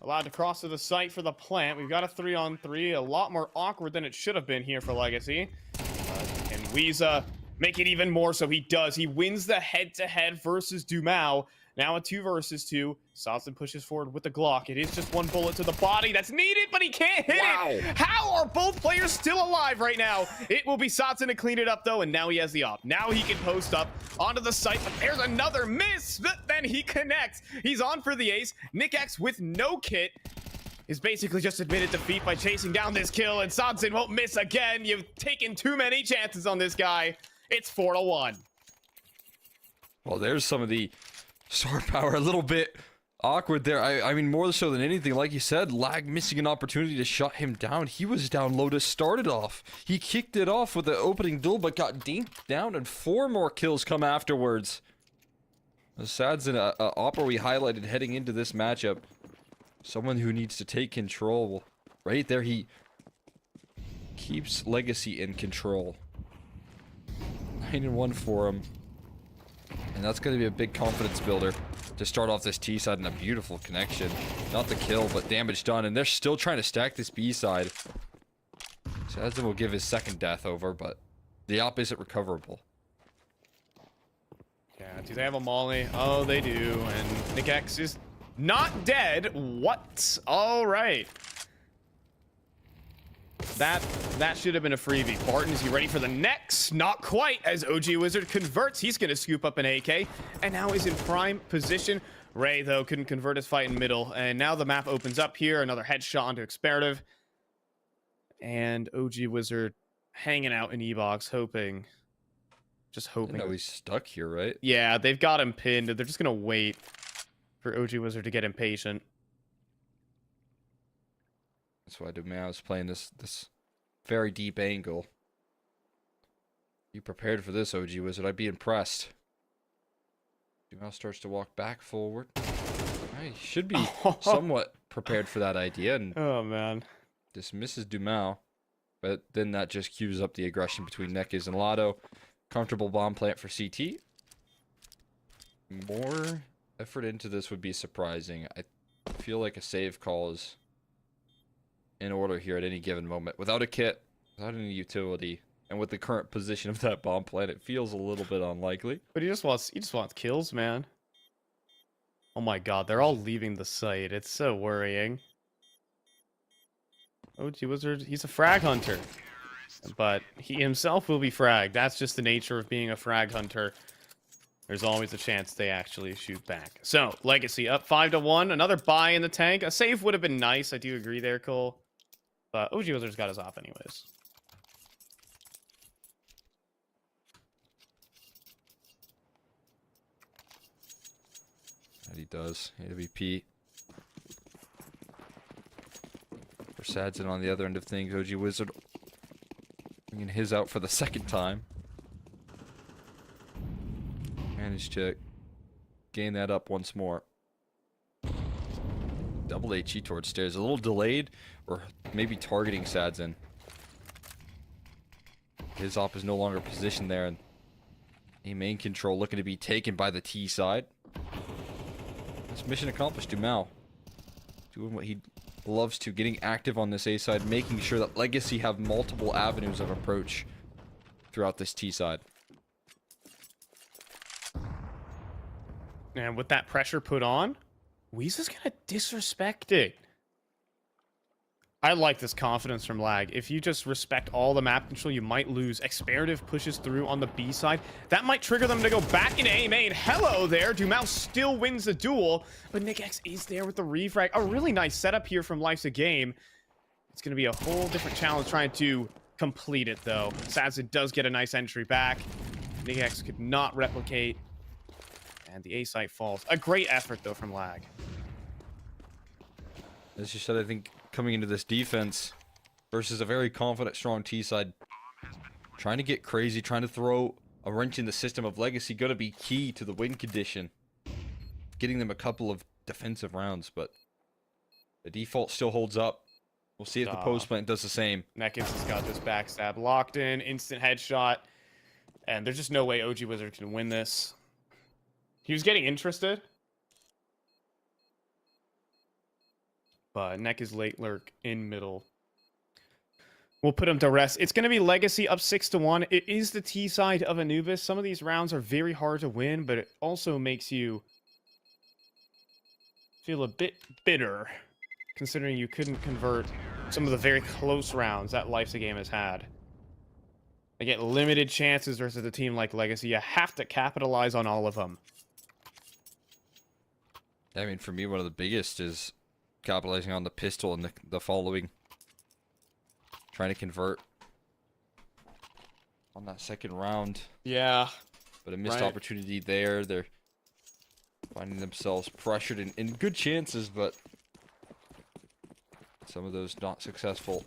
Allowed to cross to the site for the plant. We've got a 3-on-3. A lot more awkward than it should have been here for Legacy. And Weeza make it even more so. He does. He wins the head-to-head versus Dumao. Now a 2 versus 2. Sotson pushes forward with the Glock. It is just one bullet to the body that's needed, but he can't hit it. How are both players still alive right now? It will be Sotson to clean it up, though, and now he has the op. Now he can post up onto the site, but there's another miss, but then he connects. He's on for the ace. Nick X with no kit is basically just admitted defeat by chasing down this kill, and Sotson won't miss again. You've taken too many chances on this guy. It's 4-1. Well, there's some of the sword power. A little bit awkward there. I mean, more so than anything, like you said, Lag missing an opportunity to shut him down. He was down low to start it off. He kicked it off with the opening duel, but got dinked down, and 4 more kills come afterwards. Sad's an opera we highlighted heading into this matchup. Someone who needs to take control. Right there, he keeps Legacy in control. 9-1 for him. And that's going to be a big confidence builder to start off this T side, and a beautiful connection. Not the kill, but damage done. And they're still trying to stack this B side. Sadzin will give his second death over, but the op isn't recoverable. Yeah, do they have a molly? Oh, they do. And Nick X is not dead. What? All right. That should have been a freebie. Barton, is he ready for the next? Not quite, as OG Wizard converts. He's going to scoop up an AK, and now is in prime position. Ray, though, couldn't convert his fight in middle, and now the map opens up here. Another headshot onto Experative. And OG Wizard hanging out in E-Box, hoping. Just hoping. No, he's stuck here, right? Yeah, they've got him pinned. They're just going to wait for OG Wizard to get impatient. That's why Dumao is playing this very deep angle. You prepared for this, OG Wizard. I'd be impressed. Dumao starts to walk back forward. He should be somewhat prepared for that idea, and oh man, dismisses Dumao. But then that just cues up the aggression between Nekis and Lotto. Comfortable bomb plant for CT. More effort into this would be surprising. I feel like a save call is in order here at any given moment. Without a kit, without any utility, and with the current position of that bomb plant, it feels a little bit unlikely. But he just wants kills, man. Oh my god, they're all leaving the site. It's so worrying. OG Wizard, he's a frag hunter. But he himself will be fragged. That's just the nature of being a frag hunter. There's always a chance they actually shoot back. So, Legacy up 5-1. Another buy in the tank. A save would have been nice. I do agree there, Cole. But OG Wizard's got his op anyways. That he does. AWP. For Sadzin on the other end of things. OG Wizard bringing his out for the second time. Managed to gain that up once more. Double HE towards stairs. A little delayed, or maybe targeting Sadzin. His op is no longer positioned there, and a main control looking to be taken by the T side. That's mission accomplished. Dumao doing what he loves to, getting active on this A side, making sure that Legacy have multiple avenues of approach throughout this T side. And with that pressure put on, Weeza's gonna disrespect it. I like this confidence from Lag. If you just respect all the map control, you might lose. Experative pushes through on the B side. That might trigger them to go back into A main. Hello there. Dumao still wins the duel, but Nick X is there with the refrag. A really nice setup here from Life's a Game. It's going to be a whole different challenge trying to complete it, though. Sadzin does get a nice entry back. Nick X could not replicate, and the A site falls. A great effort, though, from Lag. As you said, I think coming into this defense versus a very confident, strong T side, trying to get crazy, trying to throw a wrench in the system of Legacy, going to be key to the win condition. Getting them a couple of defensive rounds, but the default still holds up. We'll see if the post plant does the same. Nekis has got this backstab locked in, instant headshot, and there's just no way OG Wizard can win this. He was getting interested, but Neck is late lurk in middle. We'll put him to rest. It's going to be Legacy up 6-1. It is the T side of Anubis. Some of these rounds are very hard to win, but it also makes you feel a bit bitter, considering you couldn't convert some of the very close rounds that Life's a Game has had. They get limited chances versus a team like Legacy. You have to capitalize on all of them. I mean, for me, one of the biggest is capitalizing on the pistol and the following. Trying to convert on that second round. Yeah. But a missed opportunity there. They're finding themselves pressured in good chances, but some of those not successful.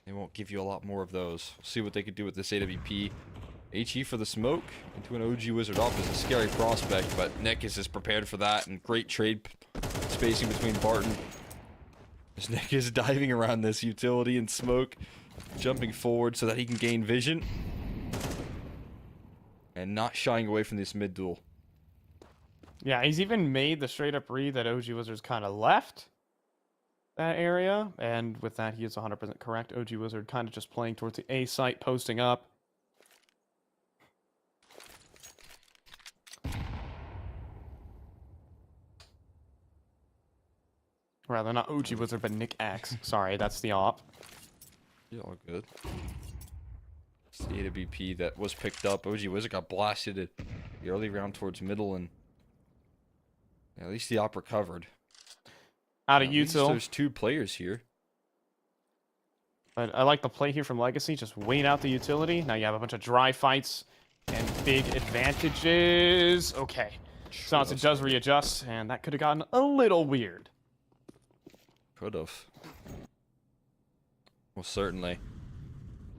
They won't give you a lot more of those. We'll see what they can do with this AWP. HE for the smoke into an OG Wizard off is a scary prospect, but Nick is just prepared for that, and great trade spacing between Barton. As Nick is diving around this utility and smoke, jumping forward so that he can gain vision. And not shying away from this mid duel. Yeah, he's even made the straight up read that OG Wizards kind of left that area. And with that, he is 100% correct. OG Wizard kind of just playing towards the A site, posting up. Rather, not OG Wizard, but Nick X. Sorry, that's the op. Yeah, all good. It's the AWP that was picked up. OG Wizard got blasted at the early round towards middle, and yeah, at least the op recovered. Out of util. There's two players here. But I like the play here from Legacy. Just wait out the utility. Now you have a bunch of dry fights and big advantages. Okay. Sounds it does readjust, and that could have gotten a little weird. Could have. Well, certainly.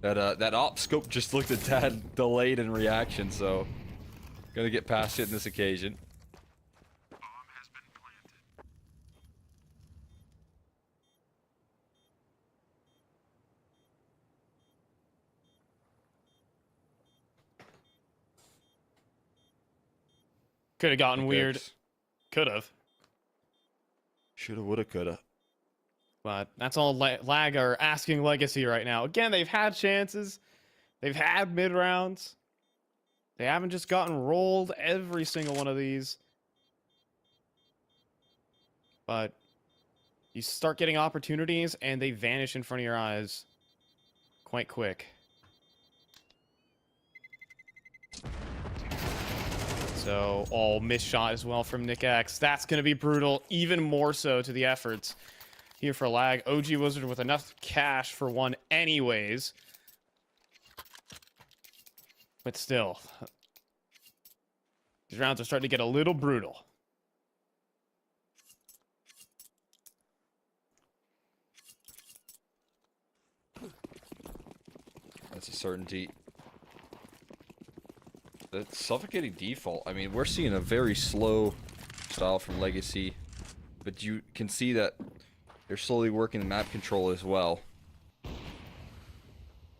That op scope just looked a tad delayed in reaction, so gonna get past it in this occasion. Could have gotten weird. Could have. Shoulda, woulda, coulda. But that's all Lag are asking Legacy right now. Again, they've had chances. They've had mid-rounds. They haven't just gotten rolled every single one of these. But you start getting opportunities, and they vanish in front of your eyes quite quick. So, all missed shot as well from Nick X. That's going to be brutal, even more so to the efforts here for Lag. OG Wizard with enough cash for one anyways. But still, these rounds are starting to get a little brutal. That's a certainty. The suffocating default. I mean, we're seeing a very slow style from Legacy, but you can see that they're slowly working the map control as well.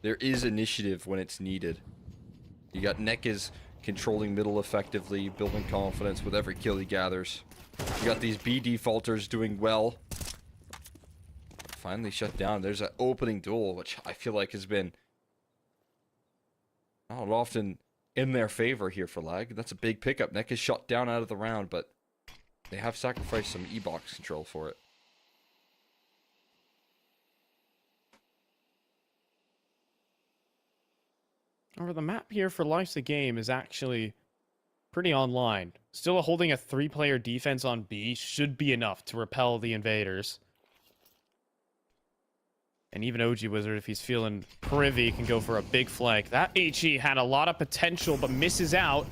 There is initiative when it's needed. You got Nekaz controlling middle effectively, building confidence with every kill he gathers. You got these B defaulters doing well. Finally shut down. There's an opening duel, which I feel like has been not often in their favor here for Lag. That's a big pickup. Nekaz shut down out of the round, but they have sacrificed some E-box control for it. However, the map here for Life's a Game is actually pretty online. Still holding a 3-player defense on B should be enough to repel the invaders. And even OG Wizard, if he's feeling privy, can go for a big flank. That HE had a lot of potential, but misses out.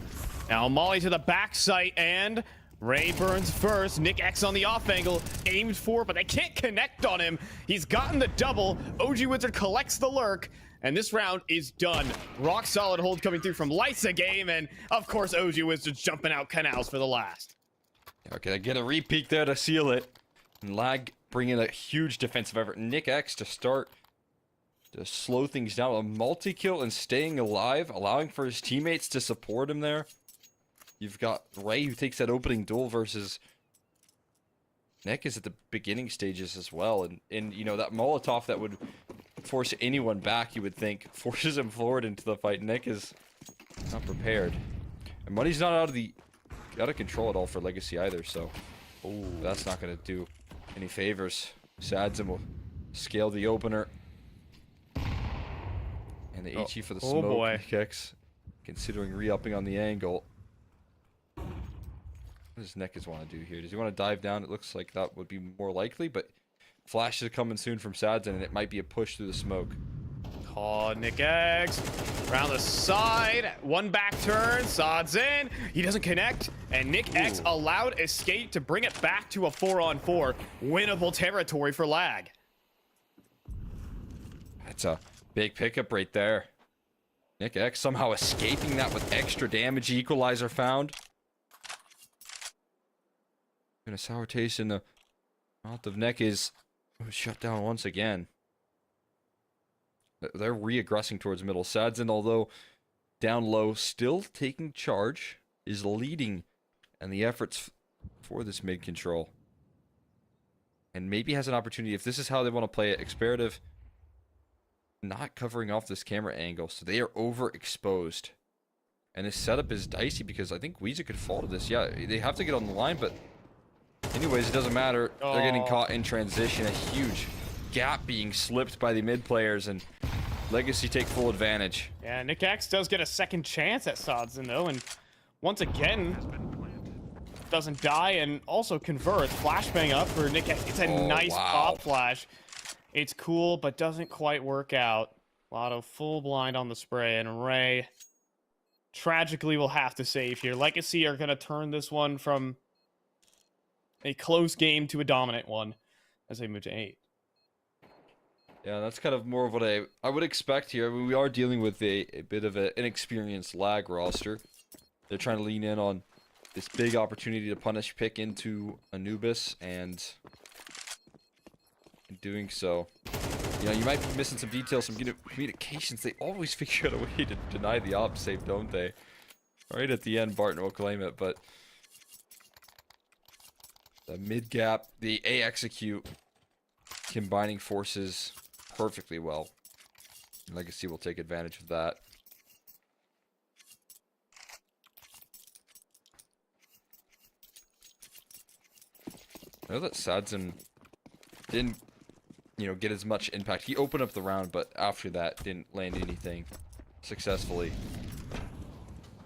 Now Molly to the back site, and Ray burns first. Nick X on the off angle, aimed for, but they can't connect on him. He's gotten the double. OG Wizard collects the lurk, and this round is done. Rock solid hold coming through from Life's a Game, and of course OG Wizard's jumping out canals for the last. Okay, I get a repeat there to seal it. And Lag bringing a huge defensive effort. Nick X to start to slow things down. A multi-kill and staying alive, allowing for his teammates to support him there. You've got Ray who takes that opening duel versus Nick is at the beginning stages as well, and you know, that Molotov that would force anyone back, you would think, forces him forward into the fight. Nick is not prepared, and money's not out of control at all for Legacy either, so that's not going to do any favors. Sadzin will scale the opener, and the HE for the smoke. Boy. Kicks, considering re-upping on the angle. What does Neckers want to do here? Does he want to dive down? It looks like that would be more likely, but flashes are coming soon from Sadzin, and it might be a push through the smoke. Oh, Nick X around the side, one back turn, Sadzin, he doesn't connect, and Nick X allowed escape to bring it back to a 4-on-4, winnable territory for Lag. That's a big pickup right there. Nick X somehow escaping that with extra damage. Equalizer found. And a sour taste in the mouth of Nick is shut down once again. They're re-aggressing towards middle. Sadzin, although down low, still taking charge, is leading and the efforts for this mid control. And maybe has an opportunity, if this is how they want to play it, Experative not covering off this camera angle, so they are overexposed. And this setup is dicey because I think Weezer could fall to this. Yeah, they have to get on the line, but anyways, it doesn't matter. They're getting caught in transition. A huge gap being slipped by the mid players, and Legacy take full advantage. Yeah, Nick X does get a second chance at Sadzin though, and once again doesn't die and also converts. Flashbang up for Nick X. It's a nice pop flash. It's cool, but doesn't quite work out. Lotto full blind on the spray, and Ray tragically will have to save here. Legacy are going to turn this one from a close game to a dominant one as they move to 8. Yeah, that's kind of more of what I would expect here. I mean, we are dealing with a bit of an inexperienced Lag roster. They're trying to lean in on this big opportunity to punish pick into Anubis, and in doing so, you know, you might be missing some details, some communications. They always figure out a way to deny the op save, don't they? Right at the end, Barton will claim it, but the mid gap, the A execute, combining forces perfectly well. Legacy will take advantage of that. I know that Sadzin didn't, you know, get as much impact. He opened up the round, but after that didn't land anything successfully.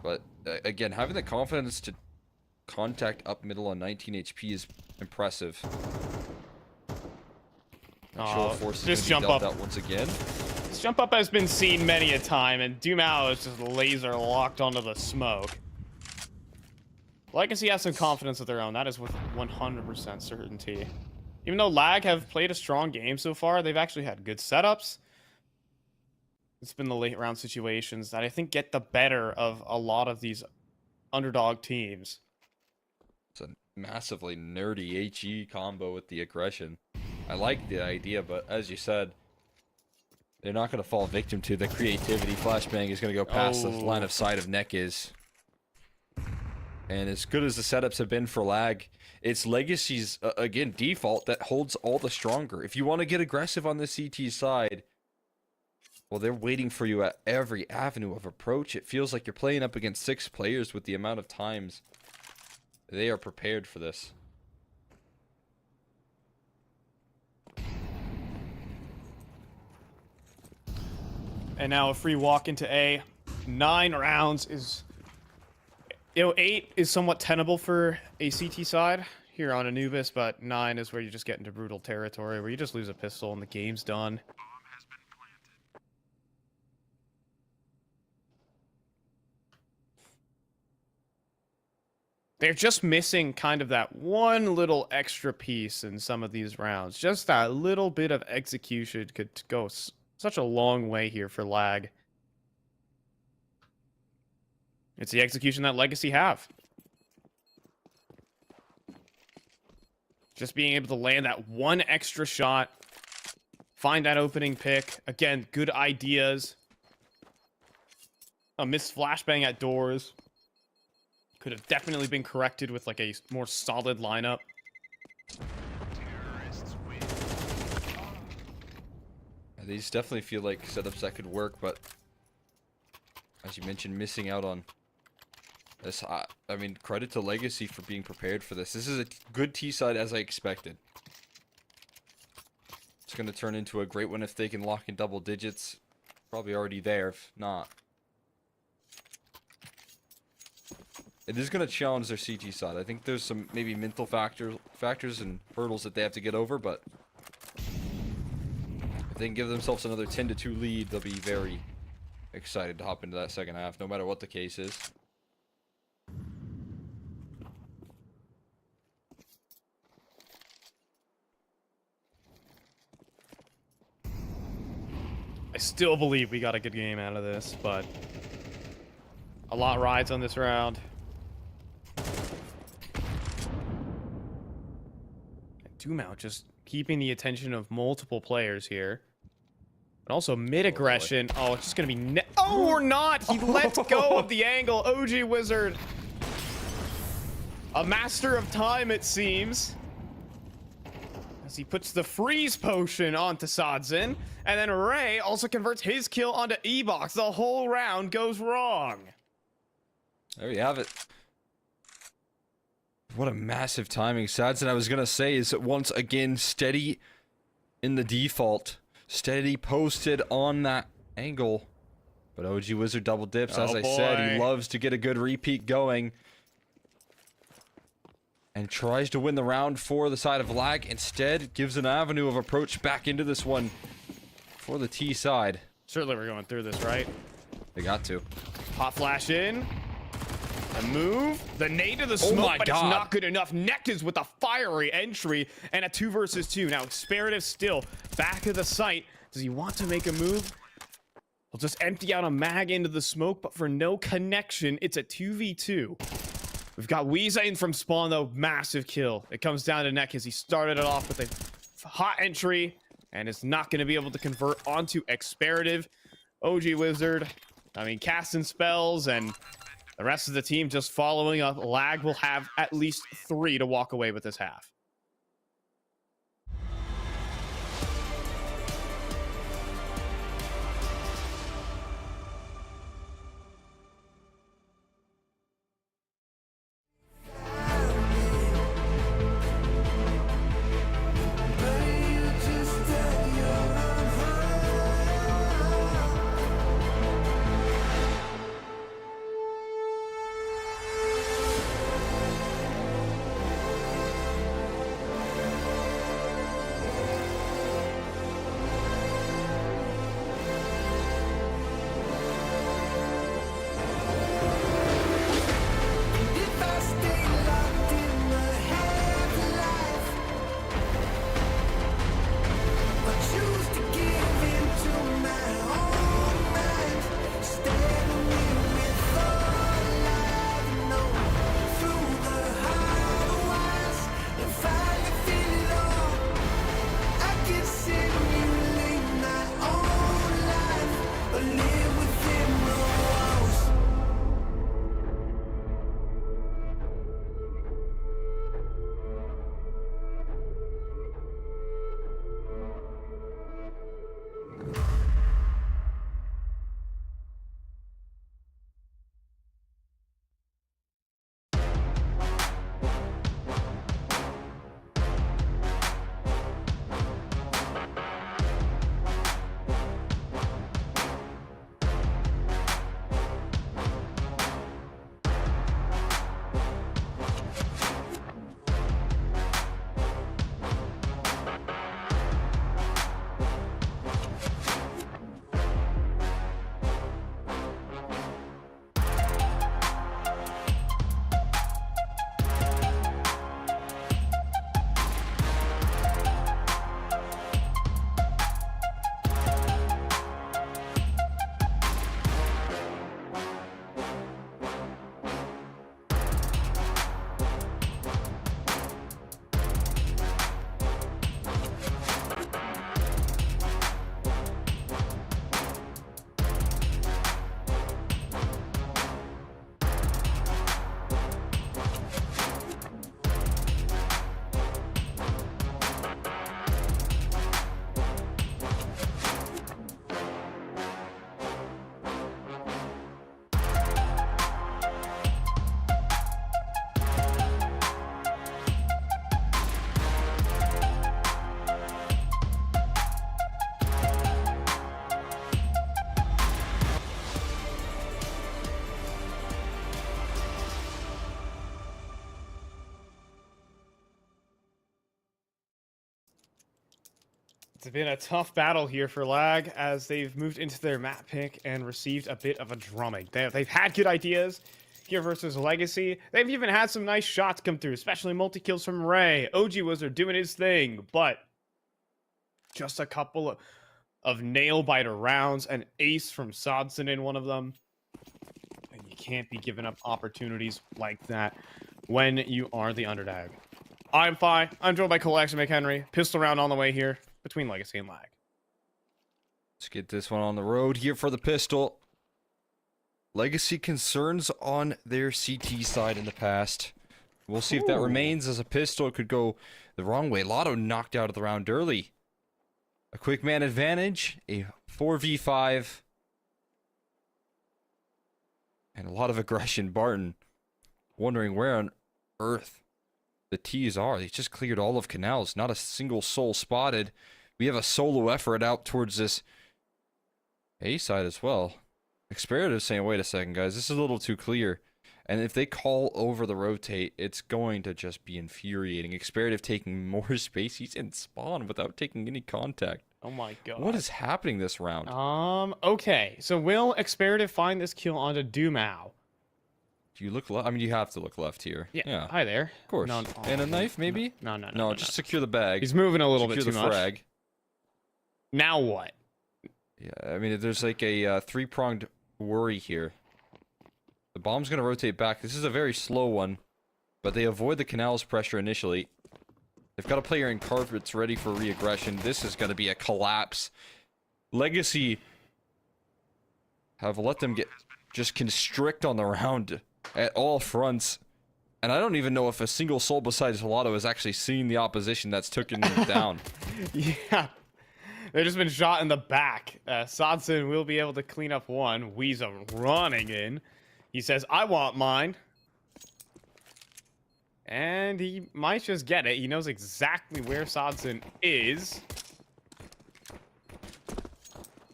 But again, having the confidence to contact up middle on 19 HP is impressive. This jump up once again. This jump up has been seen many a time, and Dumao is just laser locked onto the smoke. Legacy has some confidence of their own. That is with 100% certainty. Even though Lag have played a strong game so far, they've actually had good setups. It's been the late round situations that I think get the better of a lot of these underdog teams. It's a massively nerdy HE combo with the aggression. I like the idea, but as you said, they're not going to fall victim to the creativity. Flashbang is going to go past the line of sight of Neck is. And as good as the setups have been for Lag, it's Legacy's, again, default that holds all the stronger. If you want to get aggressive on the CT side, well, they're waiting for you at every avenue of approach. It feels like you're playing up against 6 players with the amount of times they are prepared for this. And now a free walk into A. 9 rounds is... You know, 8 is somewhat tenable for a CT side here on Anubis, but 9 is where you just get into brutal territory, where you just lose a pistol and the game's done. They're just missing kind of that one little extra piece in some of these rounds. Just that little bit of execution could go such a long way here for Lag. It's the execution that Legacy have. Just being able to land that one extra shot. Find that opening pick. Again, good ideas. A missed flashbang at doors. Could have definitely been corrected with like a more solid lineup. These definitely feel like setups that could work, but as you mentioned, missing out on this. I mean, credit to Legacy for being prepared for this. This is a good T side as I expected. It's going to turn into a great one if they can lock in double digits. Probably already there, if not. It is going to challenge their CT side. I think there's some maybe mental factors and hurdles that they have to get over, but if they can give themselves another 10-2 lead, they'll be very excited to hop into that second half, no matter what the case is. I still believe we got a good game out of this, but a lot rides on this round. Doom-out just keeping the attention of multiple players here. And also mid-aggression. Oh, it's just going to be... Oh, or not! He let go of the angle. OG Wizard. A master of time, it seems. As he puts the freeze potion onto Sadzin. And then Ray also converts his kill onto E-Box. The whole round goes wrong. There you have it. What a massive timing. Sadzin, I was going to say, is once again steady in the default. Steady posted on that angle. But OG Wizard double dips. As I said, he loves to get a good repeat going. And tries to win the round for the side of Lag. Instead, gives an avenue of approach back into this one for the T side. Certainly we're going through this, right? They got to. Hot flash in. A move. The nade to the smoke, but it's not good enough. Nektas with a fiery entry and a 2 versus 2. Now, Experative still back of the site. Does he want to make a move? He'll just empty out a mag into the smoke, but for no connection, it's a 2v2. We've got Weeza in from spawn, though. Massive kill. It comes down to Neck as he started it off with a hot entry and is not going to be able to convert onto Experative. OG Wizard, I mean, casting spells and the rest of the team just following up. Lag will have at least 3 to walk away with this half. It's been a tough battle here for Lag as they've moved into their map pick and received a bit of a drumming. They've had good ideas here versus Legacy. They've even had some nice shots come through, especially multi-kills from Ray. OG Wizard doing his thing, but just a couple of nail-biter rounds, an ace from Sodson in one of them. And you can't be giving up opportunities like that when you are the underdog. I'm Phi. I'm joined by Collection McHenry. Pistol round on the way here between Legacy and Lag. Let's get this one on the road here for the pistol. Legacy concerns on their CT side in the past. We'll see if that remains, as a pistol could go the wrong way. Lotto knocked out of the round early. A quick man advantage, a 4v5, and a lot of aggression. Barton wondering where on earth the T's are. They just cleared all of Canals. Not a single soul spotted. We have a solo effort out towards this A side as well. Experative saying, wait a second, guys, this is a little too clear. And if they call over the rotate, it's going to just be infuriating. Experative taking more space. He's in spawn without taking any contact. Oh my god. What is happening this round? Okay. So will Experative find this kill onto Dumao? Do you look left? I mean, you have to look left here. Yeah. Hi there. Of course. No, And a knife, maybe? No, Just secure the bag. He's moving a little secure bit too the much. frag. Now what? Yeah, I mean, there's like a three-pronged worry here. The bomb's going to rotate back. This is a very slow one, but they avoid the Canals pressure initially. They've got a player in carpets ready for re-aggression. This is going to be a collapse. Legacy have let them get just constrict on the round at all fronts. And I don't even know if a single soul besides Lotto has actually seen the opposition that's taken them down. Yeah. They've just been shot in the back. Sodson will be able to clean up one. Weeza running in. He says, I want mine. And he might just get it. He knows exactly where Sodson is.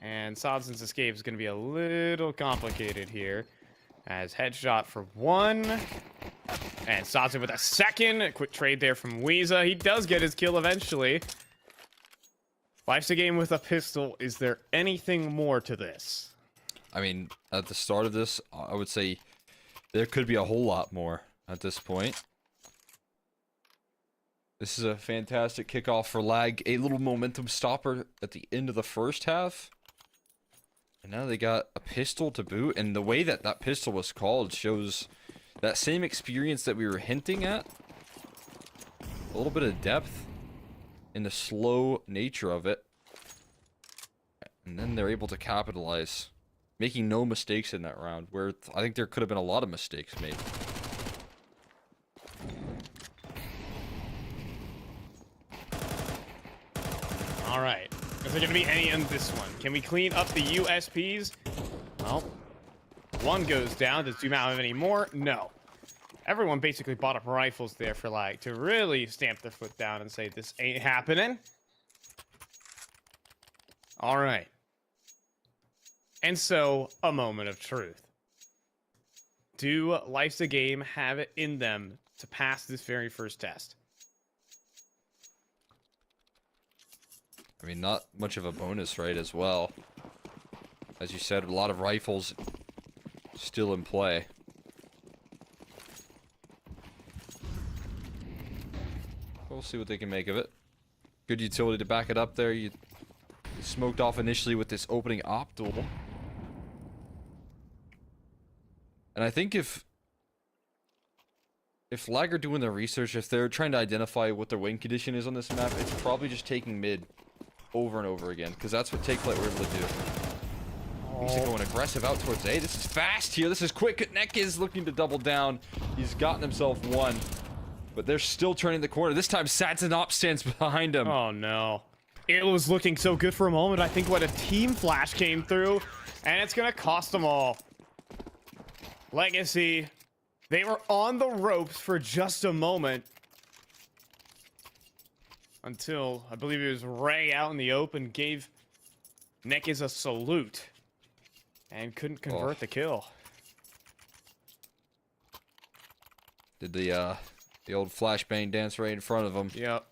And Sodson's escape is going to be a little complicated here. As headshot for one. And Sodson with a second. A quick trade there from Weeza. He does get his kill eventually. Life's a game with a pistol. Is there anything more to this? I mean, at the start of this, I would say there could be a whole lot more at this point. This is a fantastic kickoff for Lag. A little momentum stopper at the end of the first half. And now they got a pistol to boot. And the way that that pistol was called shows that same experience that we were hinting at. A little bit of depth in the slow nature of it. And then they're able to capitalize, making no mistakes in that round, where I think there could have been a lot of mistakes made. All right. Is there going to be any in this one? Can we clean up the USPs? Well, one goes down. Does Dumao have any more? No. Everyone basically bought up rifles there for like to really stamp their foot down and say this ain't happening. All right. And so, a moment of truth. Do Life's a Game have it in them to pass this very first test? I mean, not much of a bonus, right, as well. As you said, a lot of rifles still in play. We'll see what they can make of it. Good utility to back it up there. You smoked off initially with this opening op duel. And I think if Lag are doing their research, if they're trying to identify what their win condition is on this map, it's probably just taking mid over and over again, because that's what Take Flight were able to do. He's going aggressive out towards A. This is fast here. This is quick. Neck is looking to double down. He's gotten himself one. But they're still turning the corner. This time, Satsanop stands behind him. Oh, no. It was looking so good for a moment. I think what a team flash came through, and it's going to cost them all. Legacy, they were on the ropes for just a moment. Until, I believe it was Ray out in the open, gave Nekis a salute. And couldn't convert the kill. Did the old flashbang dance right in front of him. Yep.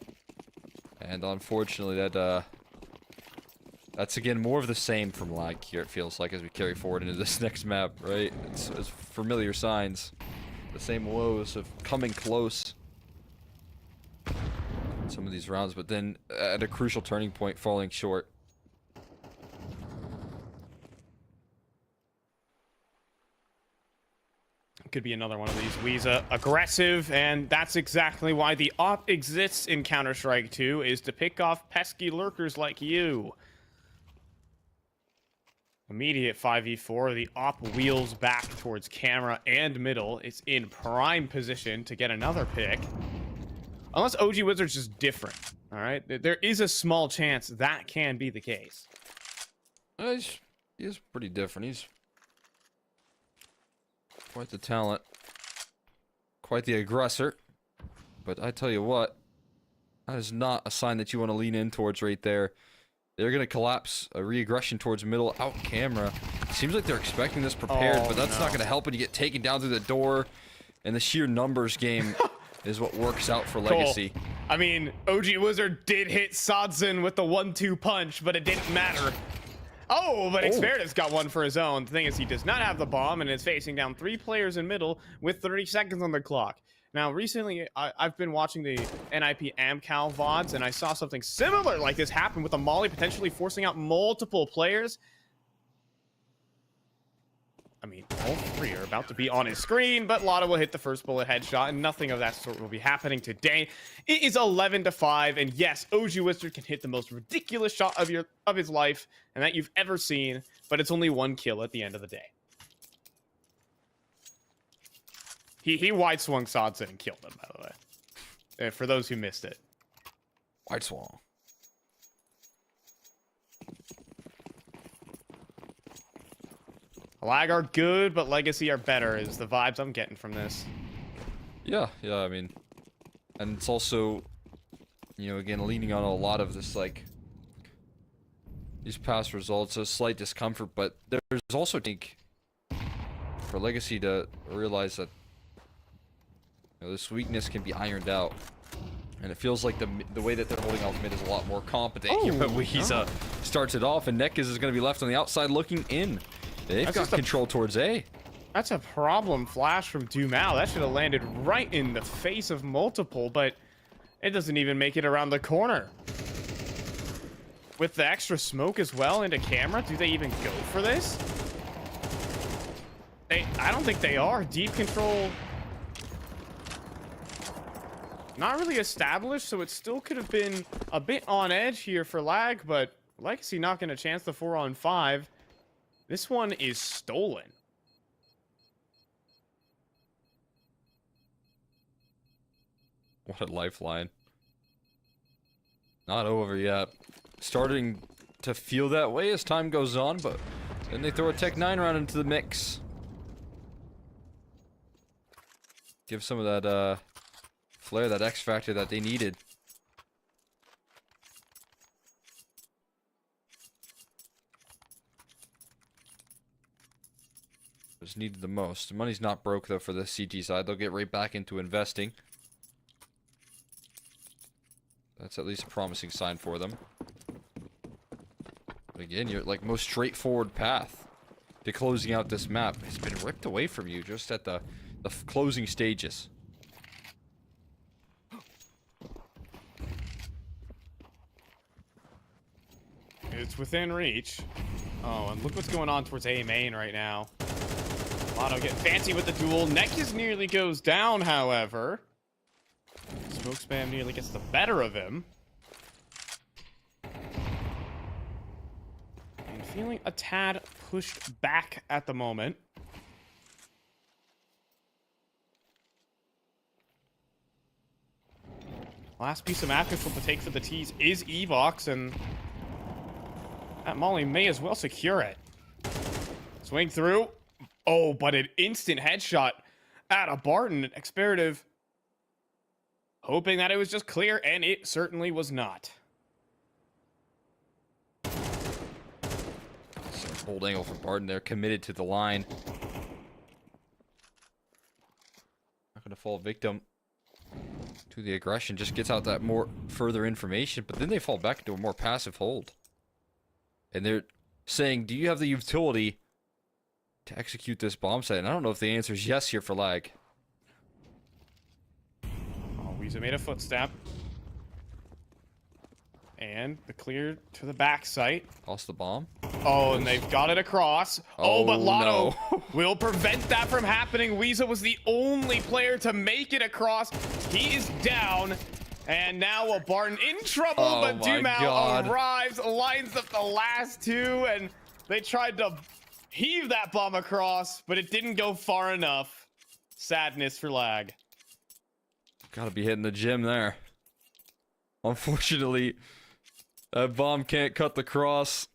And unfortunately, that That's again more of the same from lag here, it feels like, as we carry forward into this next map, right? It's familiar signs. The same woes of coming close in some of these rounds, but then at a crucial turning point, falling short. Could be another one of these. Weeza aggressive, and that's exactly why the op exists in Counter-Strike 2, is to pick off pesky lurkers like you. Immediate 5v4, the op wheels back towards camera and middle. It's in prime position to get another pick. Unless OG Wizard's just different, all right? There is a small chance that can be the case. He is pretty different. He's quite the talent. Quite the aggressor. But I tell you what, that is not a sign that you want to lean in towards right there. They're going to collapse a re-aggression towards middle, out camera. Seems like they're expecting this prepared, but that's not going to help when you get taken down through the door. And the sheer numbers game is what works out for Legacy. I mean, OG Wizard did hit Sodzin with the 1-2 punch, but it didn't matter. Oh, but Expertus got one for his own. The thing is, he does not have the bomb and is facing down 3 players in middle with 30 seconds on the clock. Now, recently, I've been watching the NIP AmCal VODs, and I saw something similar like this happen with a Molly potentially forcing out multiple players. I mean, all 3 are about to be on his screen, but Lotta will hit the first bullet headshot, and nothing of that sort will be happening today. It is 11-5, and yes, OG Wizard can hit the most ridiculous shot of his life, and that you've ever seen, but it's only 1 kill at the end of the day. He wide swung Sodzin and killed him, by the way. For those who missed it. Wide swung. Lag are good, but Legacy are better, is the vibes I'm getting from this. Yeah, I mean, and it's also, you know, again, leaning on a lot of this, like, these past results, a slight discomfort, but there's also, I think, for Legacy to realize that, you know, this weakness can be ironed out. And it feels like the way that they're holding off mid is a lot more competent here, but Weeza starts it off, and Nekiz is going to be left on the outside looking in. They've got control towards A. That's a problem flash from Dumal. That should have landed right in the face of multiple, but it doesn't even make it around the corner. With the extra smoke as well into camera, do they even go for this? I don't think they are. Deep control not really established, so it still could have been a bit on edge here for lag, but Legacy not getting a chance to 4-on-5. This one is stolen. What a lifeline. Not over yet. Starting to feel that way as time goes on, but then they throw a Tech 9 round into the mix. Give some of that flair, that X factor that they needed. Was needed the most. The money's not broke though for the CG side. They'll get right back into investing. That's at least a promising sign for them. But again, your like most straightforward path to closing out this map has been ripped away from you just at the closing stages. It's within reach. Oh, and look what's going on towards A main right now. Lotto getting fancy with the duel. Nekiz nearly goes down, however. Smoke spam nearly gets the better of him. And feeling a tad pushed back at the moment. Last piece of map control to take for the T's is Evox, and that Molly may as well secure it. Swing through. Oh, but an instant headshot out of Barton. Experative hoping that it was just clear, and it certainly was not. Hold angle from Barton there, committed to the line. Not going to fall victim to the aggression, just gets out that more further information, but then they fall back into a more passive hold. and they're saying, do you have the utility to execute this bomb site? And I don't know if the answer is yes here for lag. Oh, Weezer made a footstep. And the clear to the back site. Lost the bomb. Oh, and they've got it across. Oh, but Lotto no. will prevent that from happening. Weezer was the only player to make it across. He is down. And now a Barton in trouble, Oh but my Dumau God. arrives, lines up the last two, and they tried to heave that bomb across, but it didn't go far enough. Sadness for lag. Gotta be hitting the gym there. Unfortunately, that bomb can't cut the cross.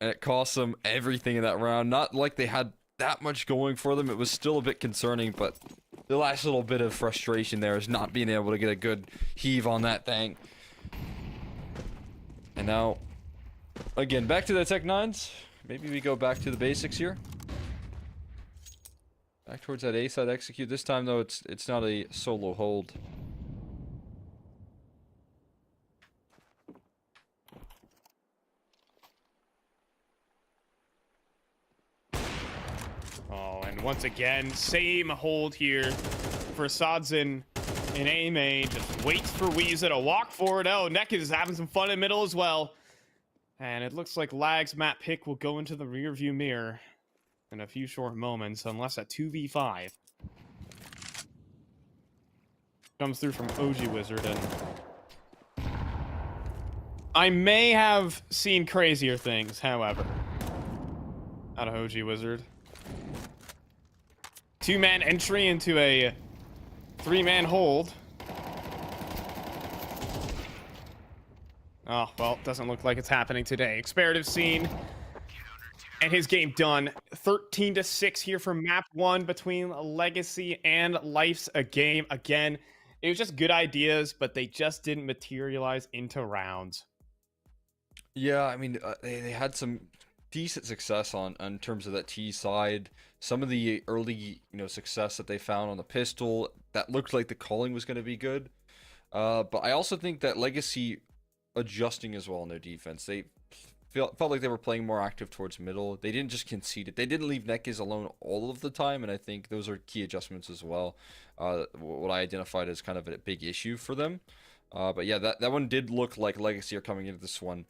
And it cost them everything in that round. Not like they had that much going for them. It was still a bit concerning, but the last little bit of frustration there is not being able to get a good heave on that thing. And now, again, back to the Tech 9s. Maybe we go back to the basics here. Back towards that A side execute. This time, though, it's not a solo hold. Oh, and once again, same hold here for Sadzin in A main. Just waits for Weezer to walk forward. Oh, Neck is having some fun in middle as well. And it looks like Lag's map pick will go into the rearview mirror in a few short moments, unless a 2v5 comes through from OG Wizard. And I may have seen crazier things, however, out of OG Wizard. 2-man entry into a 3-man hold. Oh, well, doesn't look like it's happening today. Experative scene. And his game done. 13-6 here for map 1 between Legacy and Life's a game. Again, it was just good ideas, but they just didn't materialize into rounds. Yeah, I mean, they had some decent success on in terms of that T side. Some of the early, success that they found on the pistol, that looked like the calling was going to be good. But I also think that Legacy adjusting as well in their defense. They felt like they were playing more active towards middle. They didn't just concede it. They didn't leave Neckes alone all of the time, and I think those are key adjustments as well. What I identified as kind of a big issue for them. But yeah, that one did look like Legacy are coming into this one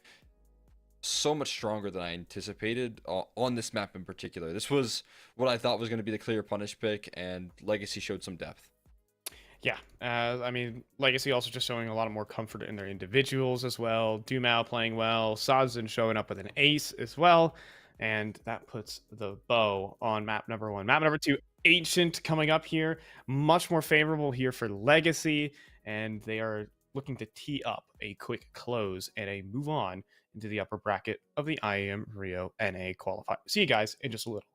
so much stronger than I anticipated on this map in particular. This was what I thought was going to be the clear punish pick, and Legacy showed some depth. Yeah, I mean, Legacy also just showing a lot of more comfort in their individuals as well. Dumau playing well, Sazin showing up with an ace as well, and that puts the bow on map number 1. Map number 2, Ancient coming up here, much more favorable here for Legacy, and they are looking to tee up a quick close and a move on into the upper bracket of the IEM Rio NA qualifier. See you guys in just a little.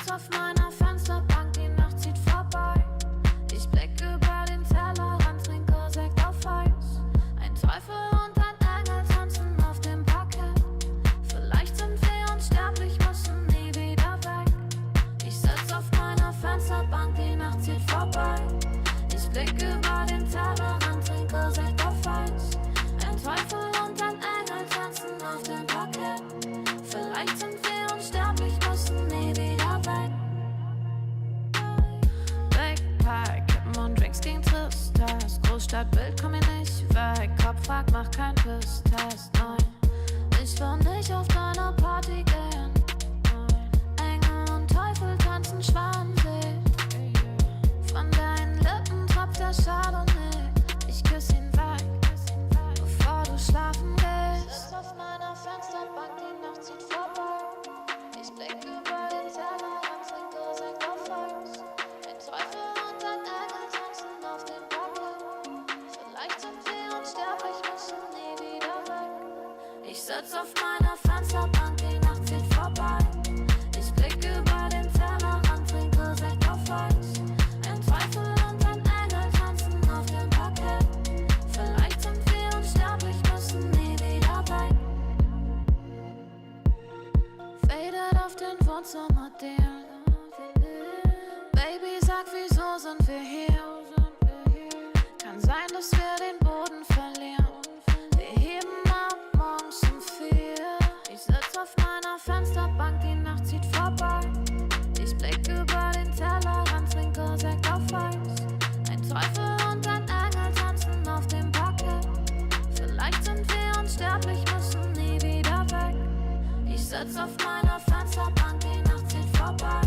sitz auf meiner Fensterbank, die Nacht zieht vorbei. Ich blick über den Tellerrand, trinke Sekt auf Eis. Ein Teufel und ein Engel tanzen auf dem Parkett. Vielleicht sind wir unsterblich, müssen nie wieder weg. Ich sitz auf meiner Fensterbank, die Nacht zieht vorbei. Ich blick über den Tellerrand, trinke Sekt auf Eis. Ein Teufel und ein Engel tanzen auf dem Parkett. Vielleicht sind wir unsterblich, müssen nie wieder weg. Backpack, Kippen und Drinks gegen Tristesse. Großstadtbild, komm mir nicht weg. Kopf fragt, mach kein Pisstest, nein. Ich will nicht auf deine Party gehen. Engel und Teufel tanzen schwansee. Von deinen Lippen tropft der Chardonnay. Ich küss ihn weg, bevor du schlafen gehst. Sitz auf meiner Fensterbank, die Nacht zieht vorbei. Ich blick über den Tellerrand, trinke Sekt auf Eis. Ein Teufel und ein Engel tanzen auf dem Parkett. Vielleicht sind wir unsterblich, müssen nie wieder weg. Ich sitz auf meiner Fensterbank, die Nacht zieht vorbei. Ich blick über den Tellerrand, trinke Sekt auf Eis. Ein Teufel und ein Engel tanzen auf dem Parkett. Vielleicht sind wir unsterblich, müssen nie wieder weg. Faded auf den Wohnzimmerdielen. Baby, sag, wieso sind wir hier? Kann sein, dass wir den Boden verlieren. Wir heben ab morgens um 4. Ich sitz auf meiner Fensterbank, die Nacht zieht vorbei. Ich blick über den Tellerrand, trinke Sekt auf Eis. Ein Teufel und ein Engel tanzen auf dem Parkett. Vielleicht sind wir unsterblich, müssen nie wieder weg. Ich sitz auf meiner Fensterbank, die Nacht zieht vorbei.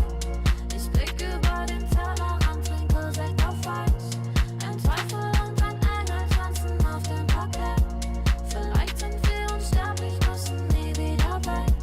Ich blick über den Tellerrand, trinke Sekt auf Eis. Ein Teufel und ein Engel tanzen auf dem Parkett. Vielleicht sind wir unsterblich, müssen nie wieder weg.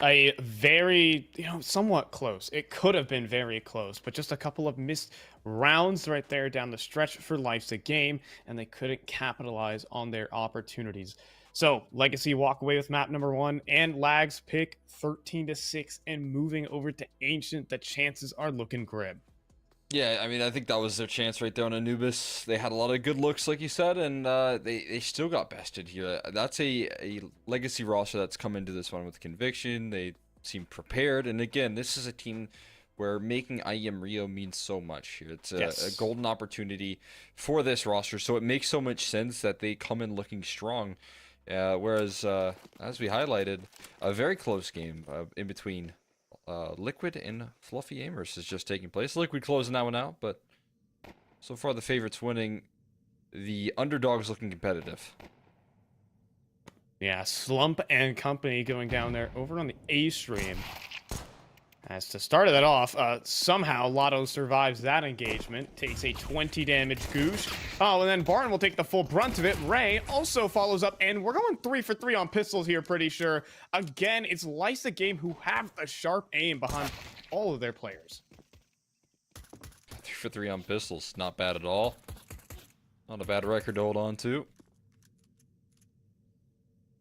a very, somewhat close. It could have been very close, but just a couple of missed rounds right there down the stretch for Life's a Game, and they couldn't capitalize on their opportunities. So, Legacy walk away with map number 1, and Lags pick 13-6, and moving over to Ancient, the chances are looking grim. Yeah, I mean, I think that was their chance right there on Anubis. They had a lot of good looks, like you said, and they still got bested here. That's a Legacy roster that's come into this one with conviction. They seem prepared, and again, this is a team where making IEM Rio means so much here. It's a golden opportunity for this roster, so it makes so much sense that they come in looking strong. Whereas, as we highlighted, a very close game in between Liquid and Fluffy Amers is just taking place. Liquid closing that one out, but so far the favorites winning. The underdogs looking competitive. Yeah, Slump and company going down there over on the A stream. As to start that off, somehow Lotto survives that engagement, takes a 20 damage goosh. Oh, and then Barn will take the full brunt of it. Ray also follows up, and we're going 3 for 3 on pistols here, pretty sure. Again, it's Life's a Game who have the sharp aim behind all of their players. 3 for 3 on pistols, not bad at all. Not a bad record to hold on to.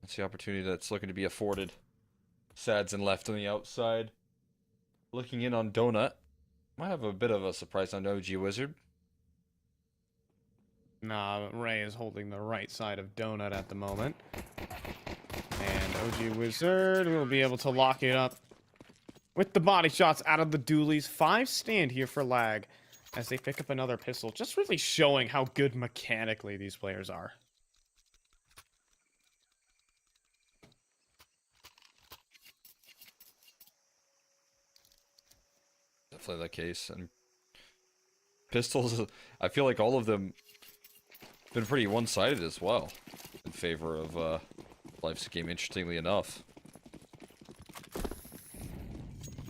That's the opportunity that's looking to be afforded. Sads and left on the outside. Looking in on Donut. Might have a bit of a surprise on OG Wizard. Nah, Ray is holding the right side of Donut at the moment. And OG Wizard will be able to lock it up with the body shots out of the dualies. 5 stand here for Lag as they pick up another pistol. Just really showing how good mechanically these players are. Definitely the case. And pistols, I feel like all of them been pretty one-sided as well in favor of Life's a Game, interestingly enough.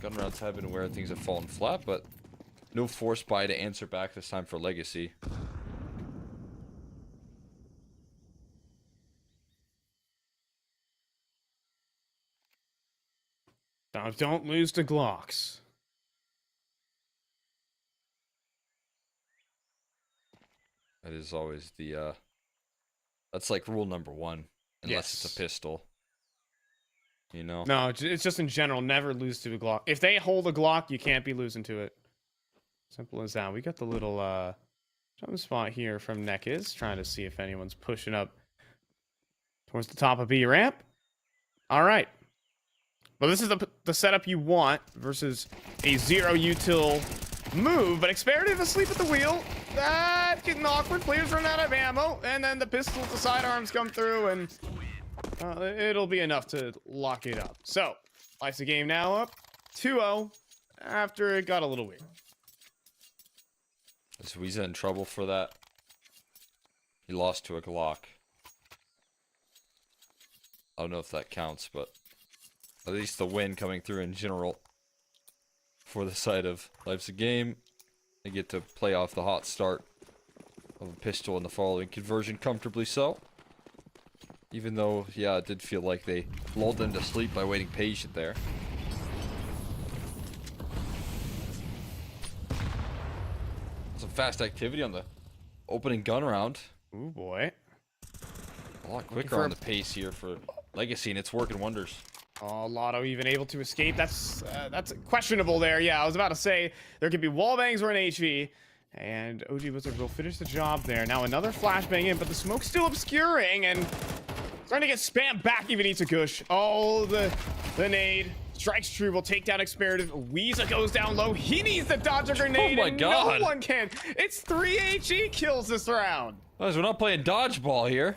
Gun rounds have been where things have fallen flat, but no force buy to answer back this time for Legacy. Now, don't lose to Glocks. That is always the, that's like rule number 1, unless it's a pistol. You know? No, it's just in general, never lose to a Glock. If they hold a Glock, you can't be losing to it. Simple as that. We got the little, jump spot here from Nekiz, trying to see if anyone's pushing up towards the top of B ramp. All right. Well, this is the setup you want versus a 0 util move, but Experative asleep at the wheel. That getting awkward. Players run out of ammo, and then the pistols, the sidearms come through, and it'll be enough to lock it up. So, Life's a Game now up 2-0 after it got a little weird. Is Weezer in trouble for that? He lost to a Glock. I don't know if that counts, but at least the win coming through in general for the side of Life's a Game. They get to play off the hot start of a pistol in the following conversion comfortably so. Even though, yeah, it did feel like they lulled them to sleep by waiting patient there. Some fast activity on the opening gun round. Ooh, boy. A lot quicker on the pace here for Legacy, and it's working wonders. Oh, Lotto even able to escape. That's questionable there. Yeah, I was about to say there could be wall bangs or an HV. And OG Wizard will finish the job there. Now another flashbang in, but the smoke's still obscuring and trying to get spammed back. Even eats a gush. Oh, the nade. Strikes true, will take down Experative. Weezer goes down low. He needs to dodge a grenade. Oh my God. No one can. It's 3 HE kills this round. Guys, we're not playing dodgeball here.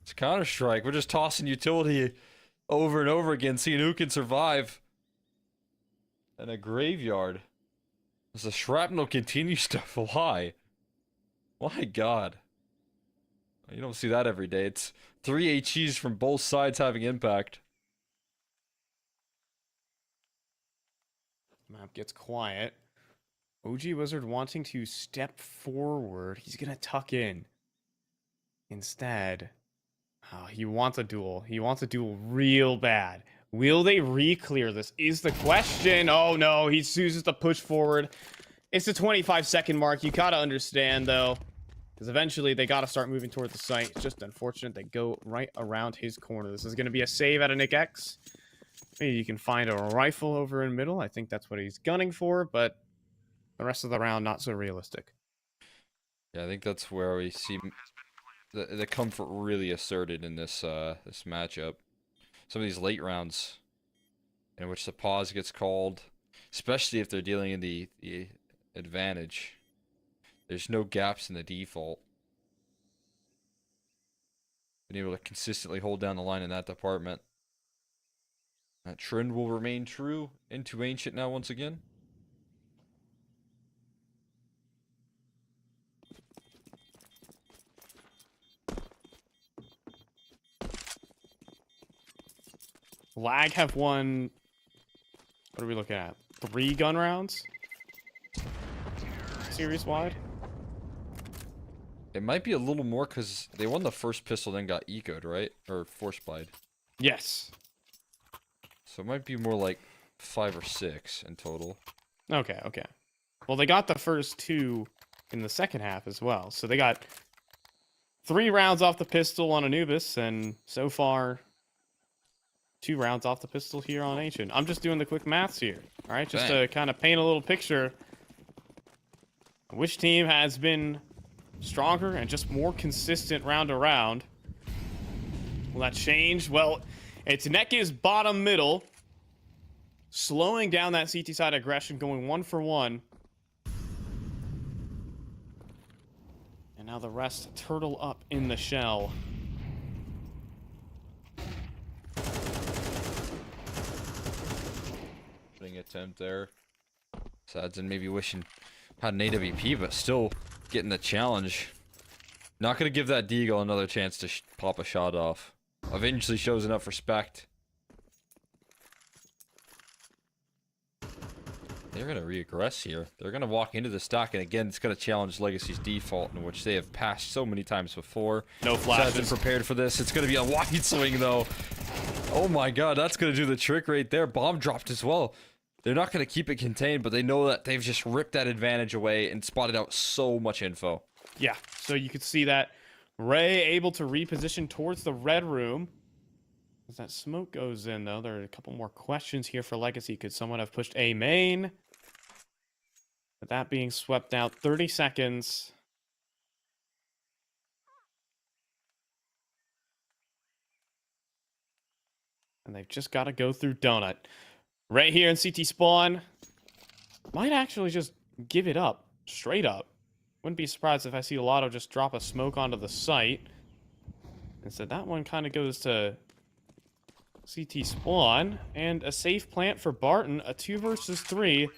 It's Counter-Strike. We're just tossing utility over and over again, seeing who can survive. And a graveyard. As the shrapnel continues to fly. My God. You don't see that every day. It's 3 HEs from both sides having impact. Map gets quiet. OG Wizard wanting to step forward. He's going to tuck in. Instead, he wants a duel. He wants a duel real bad. Will they re-clear this is the question. Oh no, he chooses to push forward. It's the 25-second mark. You gotta understand though, because eventually they gotta start moving toward the site. It's just unfortunate they go right around his corner. This is gonna be a save out of Nick X. Maybe you can find a rifle over in middle. I think that's what he's gunning for, but the rest of the round not so realistic. Yeah, I think that's where we see the comfort really asserted in this this matchup. Some of these late rounds in which the pause gets called, especially if they're dealing in the advantage. There's no gaps in the default. Been able to consistently hold down the line in that department. That trend will remain true into Ancient now once again. Lag have won, what are we looking at? 3 gun rounds? Series wide? It might be a little more because they won the first pistol, then got ecoed, right? Or force spied. Yes. So it might be more like 5 or 6 in total. Okay, okay. Well, they got the first 2 in the second half as well. So they got 3 rounds off the pistol on Anubis, and so far 2 rounds off the pistol here on Ancient. I'm just doing the quick maths here, all right? Just to kind of paint a little picture. Which team has been stronger and just more consistent round to round? Will that change? Well, it's Nekka's bottom middle, slowing down that CT side aggression, going 1 for 1. And now the rest turtle up in the shell. Attempt there. Sadson maybe wishing had an AWP, but still getting the challenge. Not gonna give that Deagle another chance to pop a shot off. Eventually shows enough respect. They're gonna reaggress here. They're gonna walk into the stack, and again, it's gonna challenge Legacy's default, in which they have passed so many times before. No flashes. Sadson prepared for this. It's gonna be a wide swing though. Oh my god, that's gonna do the trick right there. Bomb dropped as well. They're not going to keep it contained, but they know that they've just ripped that advantage away and spotted out so much info. Yeah, so you could see that Ray able to reposition towards the red room. As that smoke goes in, though, there are a couple more questions here for Legacy. Could someone have pushed A main? With that being swept out, 30 seconds. And they've just got to go through Donut. Right here in CT spawn, might actually just give it up, straight up. Wouldn't be surprised if I see Lotto just drop a smoke onto the site. Instead, that one kind of goes to CT spawn, and a safe plant for Barton, a 2 versus 3,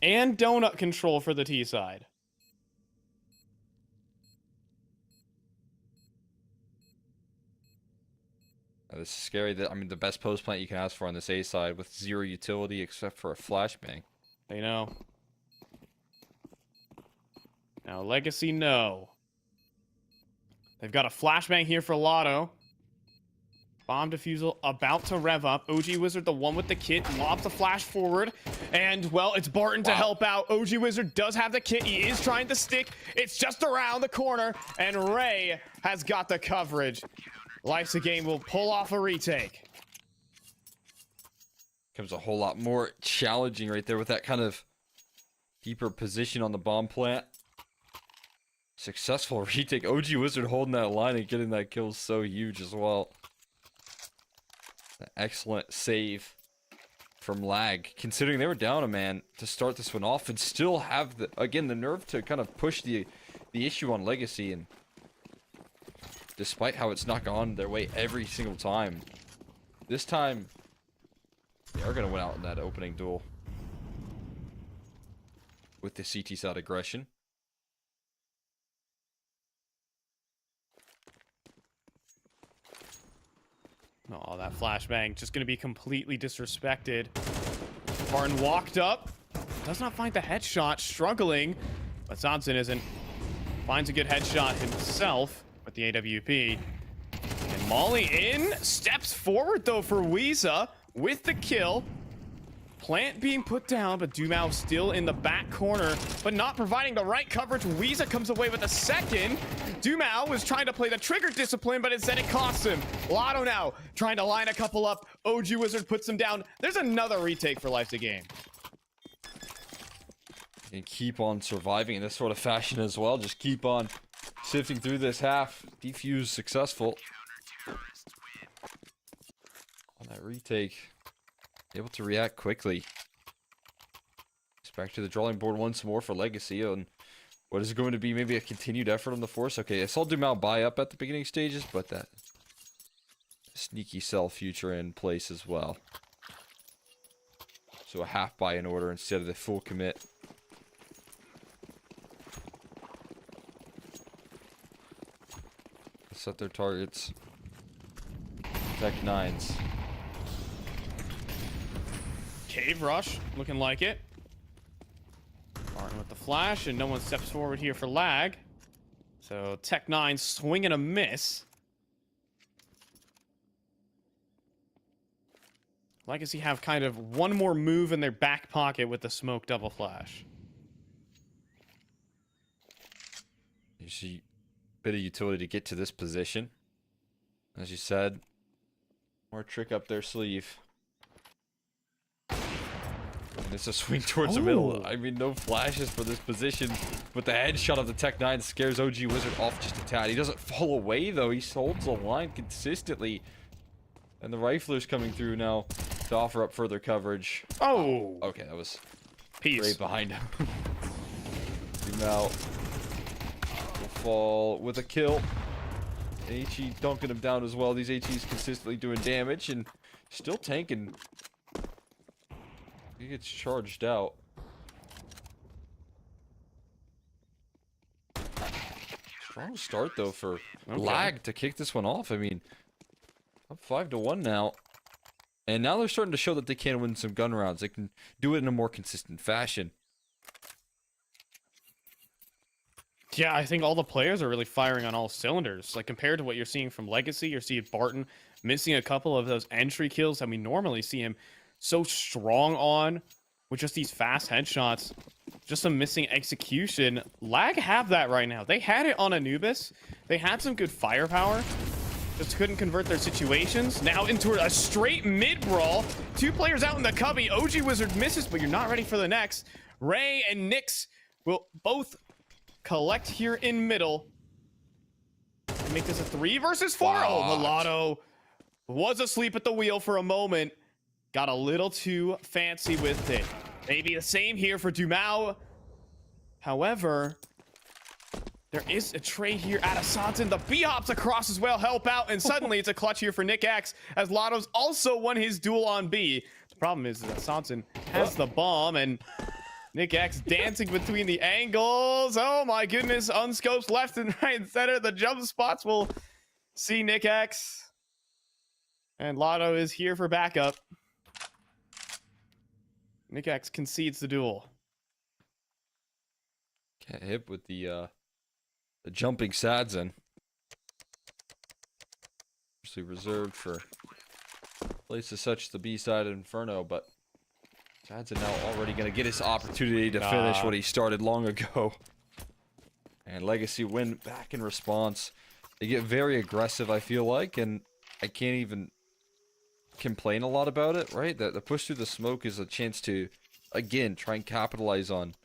and donut control for the T side. This is scary. I mean, the best post plant you can ask for on this A side with 0 utility except for a flashbang. They know. Now, Legacy, no. They've got a flashbang here for Lotto. Bomb defusal about to rev up. OG Wizard, the one with the kit, lobs the flash forward. And, well, it's Barton to help out. OG Wizard does have the kit. He is trying to stick. It's just around the corner. And Ray has got the coverage. Life's a Game will pull off a retake. Becomes a whole lot more challenging right there with that kind of deeper position on the bomb plant. Successful retake. OG Wizard holding that line and getting that kill is so huge as well. An excellent save from Lag, considering they were down a man to start this one off and still have the nerve to kind of push the issue on Legacy, and despite how it's not gone their way every single time, this time they are going to win out in that opening duel with the CT side aggression. Oh, that flashbang just going to be completely disrespected. Barton walked up. Does not find the headshot. Struggling. But Sanson isn't. Finds a good headshot himself with the AWP. And Molly in. Steps forward, though, for Weeza. with the kill. Plant being put down, but Dumao still in the back corner, but not providing the right coverage. Weeza comes away with a second. Dumao was trying to play the trigger discipline, but instead it costs him. Lotto now trying to line a couple up. OG Wizard puts him down. There's another retake for Life's a Game. And keep on surviving in this sort of fashion as well. Just keep on sifting through this half. Defuse successful. On that retake. Able to react quickly. It's back to the drawing board once more for Legacy on what is going to be maybe a continued effort on the Force. Okay, I saw Dumao buy up at the beginning stages, but that sneaky sell future in place as well. So a half buy in order instead of the full commit. Set their targets. Tech 9s. Cave rush, looking like it. Martin with the flash, and no one steps forward here for lag. So Tech 9 swing and a miss. Legacy have kind of one more move in their back pocket with the smoke double flash. You see a bit of utility to get to this position. As you said, more trick up their sleeve. And it's a swing towards the middle. I mean, no flashes for this position, but the headshot of the Tech 9 scares OG Wizard off just a tad. He doesn't fall away, though. He holds the line consistently. And the rifler's coming through now to offer up further coverage. Oh! Okay, that was Peace. right behind him. Now will fall with a kill. HE dunking him down as well. These HEs consistently doing damage and still tanking. He gets charged out. Strong start though for lag to kick this one off. I mean, up 5-1 now. And now they're starting to show that they can win some gun rounds. They can do it in a more consistent fashion. Yeah, I think all the players are really firing on all cylinders. Like, compared to what you're seeing from Legacy, you're seeing Barton missing a couple of those entry kills that we normally see him so strong on with just these fast headshots. Just some missing execution. Lag have that right now. They had it on Anubis. They had some good firepower. Just couldn't convert their situations. Now into a straight mid-brawl. Two players out in the cubby. OG Wizard misses, but you're not ready for the next. Ray and Nyx will both collect here in middle. Make this a 3 versus 4. Wow. Oh, Mulatto was asleep at the wheel for a moment. Got a little too fancy with it. Maybe the same here for Dumao. However, there is a trade here out of Sanson. The B hops across as well, help out, and suddenly it's a clutch here for Nick X as Lotto's also won his duel on B. The problem is that Sanson has the bomb, and Nick X dancing between the angles. Oh my goodness, unscopes left and right and center. The jump spots will see Nick X. And Lotto is here for backup. Nick X concedes the duel. Can't hit with the jumping Sadzin. Usually reserved for places such as the B-side of Inferno, but Sadzin now already going to get his opportunity to finish what he started long ago. And Legacy win back in response. They get very aggressive, I feel like, and I can't even complain a lot about it, right? The push through the smoke is a chance to, again, try and capitalize on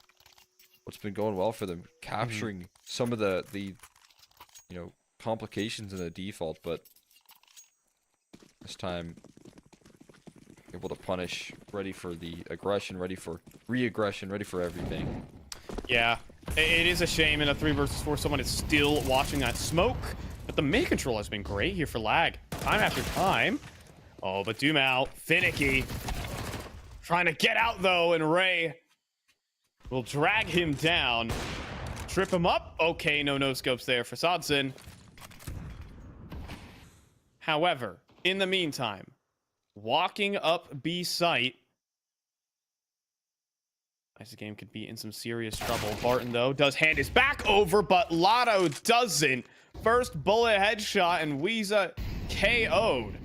what's been going well for them, capturing some of the you know, complications in the default, but this time able to punish, ready for the aggression, ready for re-aggression, ready for everything. Yeah, it is a shame in a 3 versus 4 someone is still watching that smoke, but the mid control has been great here for lag, time after time. Oh, but Dumao, finicky. Trying to get out, though, and Ray will drag him down. Trip him up. Okay, no scopes there for Sodson. However, in the meantime, walking up B site. This game could be in some serious trouble. Barton, though, does hand his back over, but Lotto doesn't. First bullet headshot, and Weeza KO'd.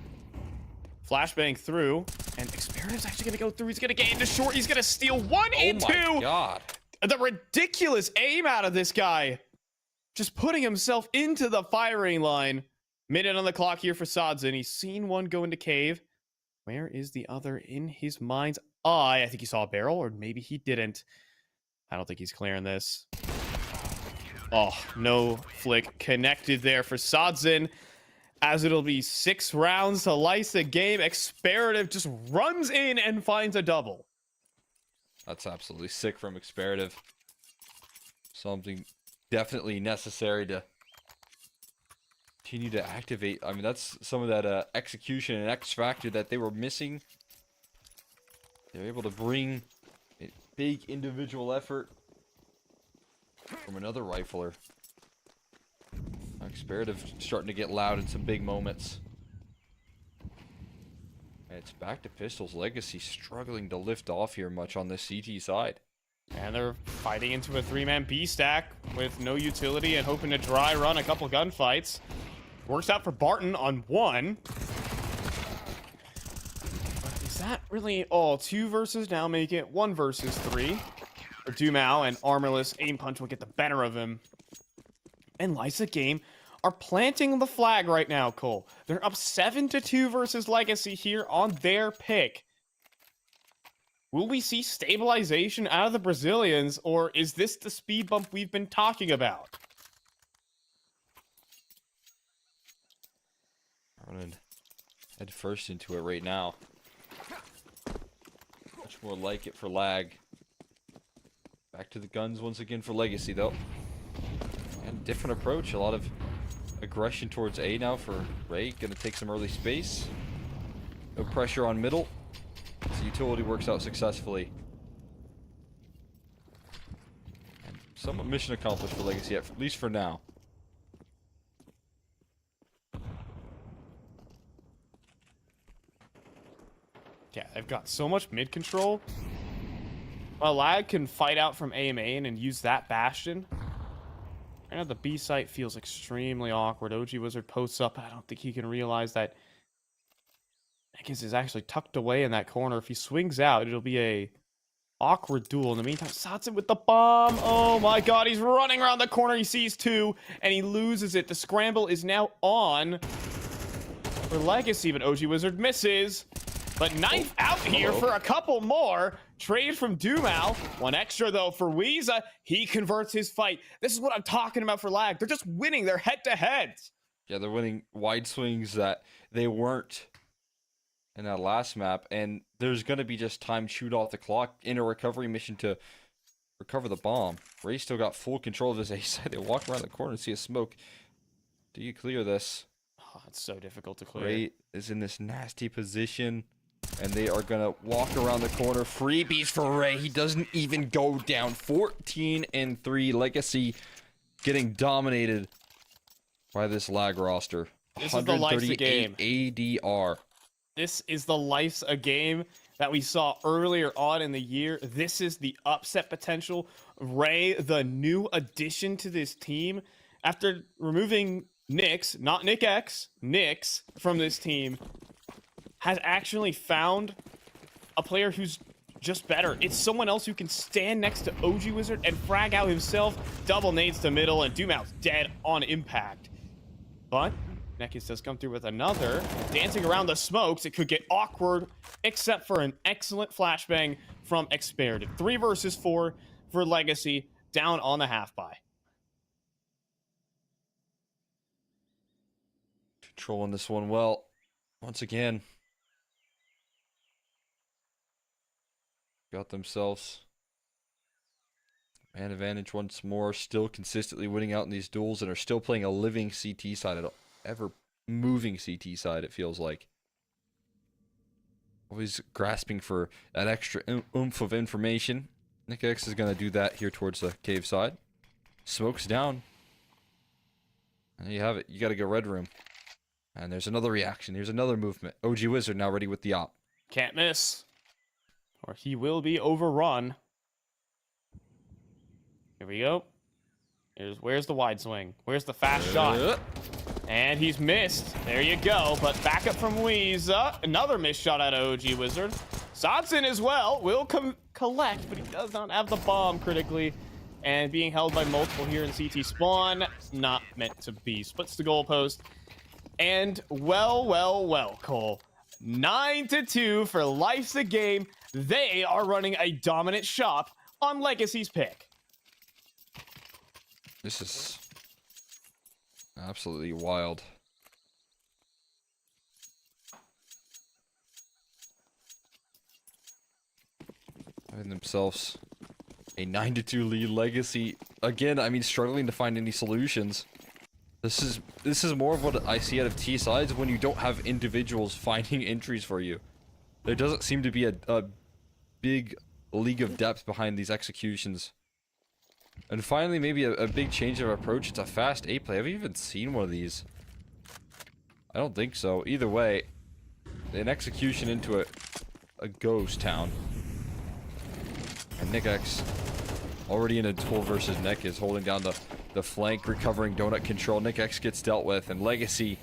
Flashbang through. And Experitive's actually going to go through. He's going to get into short. He's going to steal one into. Oh my god. The ridiculous aim out of this guy. Just putting himself into the firing line. Minute on the clock here for Sodzin. He's seen one go into cave. Where is the other in his mind's eye? I think he saw a barrel, or maybe he didn't. I don't think he's clearing this. Oh, no flick connected there for Sodzin. As it'll be 6 rounds to lice the game. Experative just runs in and finds a double. That's absolutely sick from Experative. Something definitely necessary to continue to activate. I mean, that's some of that execution and X factor that they were missing. They were able to bring a big individual effort from another rifler. Experative starting to get loud in some big moments. And it's back to Pistols. Legacy struggling to lift off here much on the CT side. And they're fighting into a 3-man B stack with no utility and hoping to dry run a couple gunfights. Works out for Barton on 1. But is that really all? 2 versus now make it 1 versus 3. Or Dumao and Armorless Aim Punch will get the better of him. And Lysa Game are planting the flag right now, Cole. They're up 7-2 versus Legacy here on their pick. Will we see stabilization out of the Brazilians, or is this the speed bump we've been talking about? I'm gonna head first into it right now. Much more like it for Lag. Back to the guns once again for Legacy, though. And different approach. A lot of aggression towards A now for Ray. Gonna take some early space. No pressure on middle. So utility works out successfully. And somewhat mission accomplished for Legacy, at least for now. Yeah, they've got so much mid control. Well, Lag can fight out from A main and use that bastion. Right now, the B site feels extremely awkward. OG Wizard posts up. I don't think he can realize that Neckens is actually tucked away in that corner. If he swings out, it'll be a awkward duel. In the meantime, Satsu with the bomb. Oh my god, he's running around the corner. He sees 2, and he loses it. The scramble is now on for Legacy, but OG Wizard misses. But knife out here for a couple more. Trade from Dumao. 1 extra, though, for Weeza. He converts his fight. This is what I'm talking about for Lag. They're just winning their head-to-heads. Yeah, they're winning wide swings that they weren't in that last map. And there's going to be just time shoot off the clock in a recovery mission to recover the bomb. Ray still got full control of his A side. They walk around the corner and see a smoke. Do you clear this? Oh, it's so difficult to clear. Ray is in this nasty position. And they are going to walk around the corner. Freebies for Ray. He doesn't even go down. 14-3. Legacy getting dominated by this Lag roster. This is the life's a game. ADR. This is the life's a game that we saw earlier on in the year. This is the upset potential. Ray, the new addition to this team. After removing Nyx, not Nick X, Nyx from this team, has actually found a player who's just better. It's someone else who can stand next to OG Wizard and frag out himself. Double nades to middle, and Dumao's dead on impact. But Neckens does come through with another. Dancing around the smokes, it could get awkward, except for an excellent flashbang from Experative. 3 versus 4 for Legacy, down on the half buy. Controlling this one well. Once again. Got themselves man advantage once more, still consistently winning out in these duels, and are still playing a living CT side, an ever moving CT side, it feels like. Always grasping for that extra oomph of information. Nick X is going to do that here towards the cave side. Smokes down. And there you have it. You got to go red room. And there's another reaction. Here's another movement. OG Wizard now ready with the op. Can't miss. Or he will be overrun. Here we go. Where's the wide swing? Where's the fast shot? And he's missed. There you go. But back up from Weeza. Another missed shot out of OG Wizard. Sotson as well will collect, but he does not have the bomb critically. And being held by multiple here in CT spawn. Not meant to be. Splits the goalpost. And well, Cole. 9-2 for Life's a Game. They are running a dominant shop on Legacy's pick. This is absolutely wild. Having themselves a 9-2 lead. Legacy again. I mean, struggling to find any solutions. This is more of what I see out of T sides when you don't have individuals finding entries for you. There doesn't seem to be a big league of depth behind these executions. And finally, maybe a big change of approach. It's a fast A play. Have you even seen one of these? I don't think so. Either way, an execution into a ghost town. And Nick X, already in a duel versus Nick, is holding down the flank, recovering donut control. Nick X gets dealt with, and Legacy,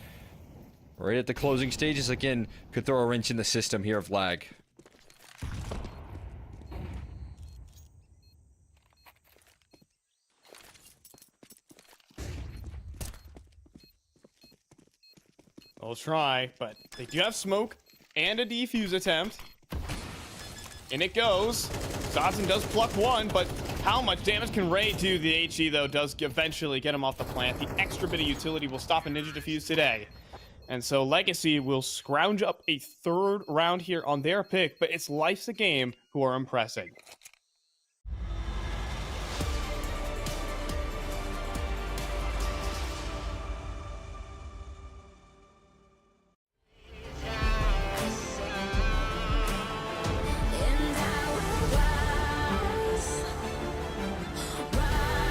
right at the closing stages again, could throw a wrench in the system here of lag. They'll try, but they do have smoke and a defuse attempt. In it goes. Dodson does pluck one, but how much damage can Ray do? The HE, though, does eventually get him off the plant. The extra bit of utility will stop a Ninja Defuse today. And so Legacy will scrounge up a third round here on their pick, but it's Life's a Game who are impressing. And I will rise, rise,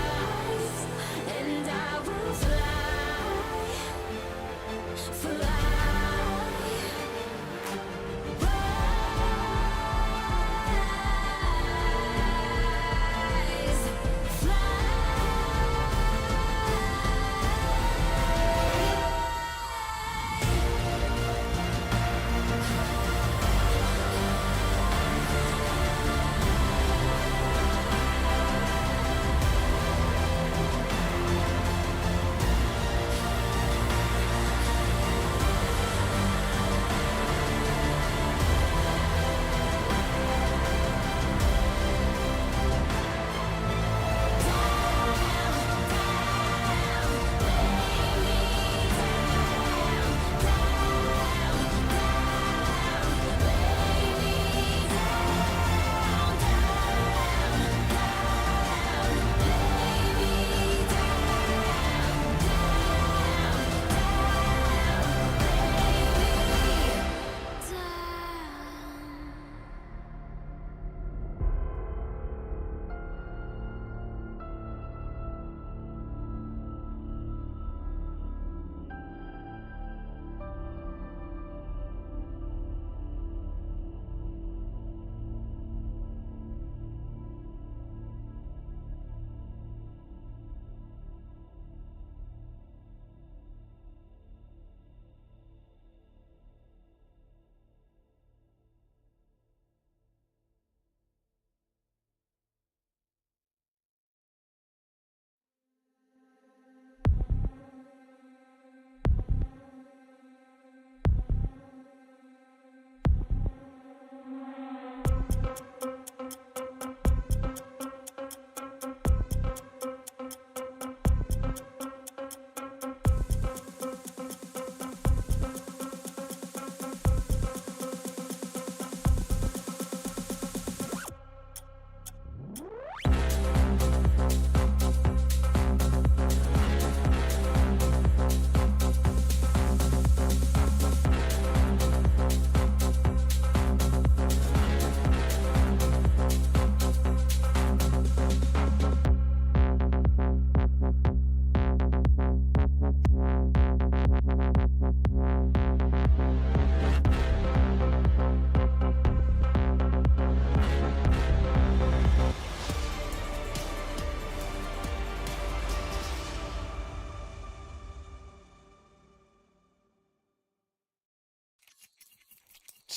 and I will fly, fly.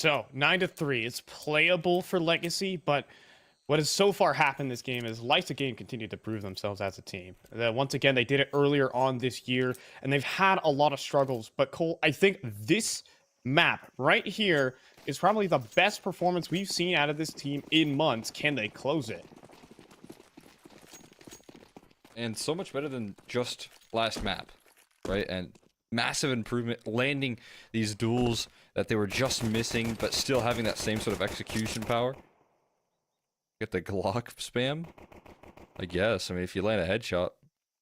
So 9-3. It's playable for Legacy, but what has so far happened this game is Life's a Game continued to prove themselves as a team. Once again, they did it earlier on this year, and they've had a lot of struggles. But Cole, I think this map right here is probably the best performance we've seen out of this team in months. Can they close it? And so much better than just last map, right? And massive improvement, landing these duels that they were just missing, but still having that same sort of execution power. Get the Glock spam, I guess. I mean, if you land a headshot,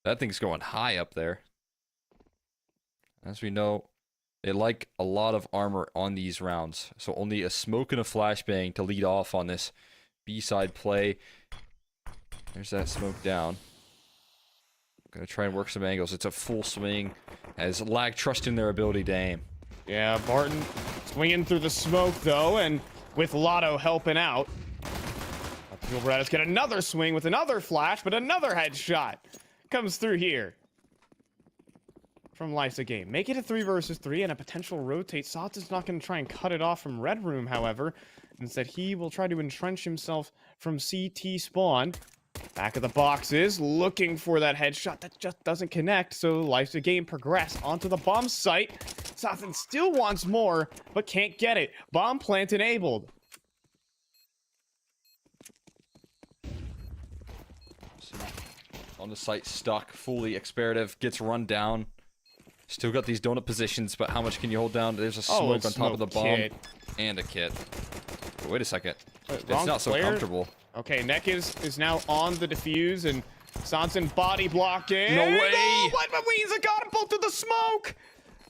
that thing's going high up there. As we know, they like a lot of armor on these rounds, so only a smoke and a flashbang to lead off on this B-side play. There's that smoke down. Gonna try and work some angles. It's a full swing as Lag trusting their ability to aim. Yeah, Barton swinging through the smoke, though, and with Lotto helping out. Let's get another swing with another flash, but another headshot comes through here from Life's a Game. Make it a 3 versus 3 and a potential rotate. Sots is not going to try and cut it off from Red Room, however. Instead, he will try to entrench himself from CT spawn. Back of the boxes, looking for that headshot that just doesn't connect, so Life's a Game progress onto the bomb site. Sothen still wants more, but can't get it. Bomb plant enabled. On the site, stuck, fully experative, gets run down. Still got these donut positions, but how much can you hold down? There's a smoke on top of the bomb. Kit. And a kit. But wait a second. Wait, It's not so player? comfortable. Okay, Neck is now on the defuse, and Sanson body blocking. No way! Oh, what? Weezer got him both to the smoke!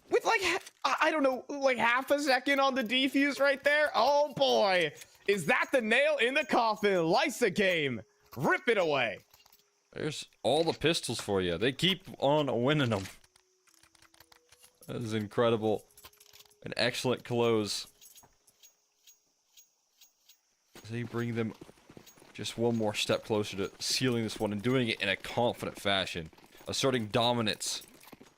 With like, I don't know, like half a second on the defuse right there? Oh boy! Is that the nail in the coffin? Life's a Game. Rip it away. There's all the pistols for you. They keep on winning them. That is incredible. An excellent close. They bring them just one more step closer to sealing this one and doing it in a confident fashion. Asserting dominance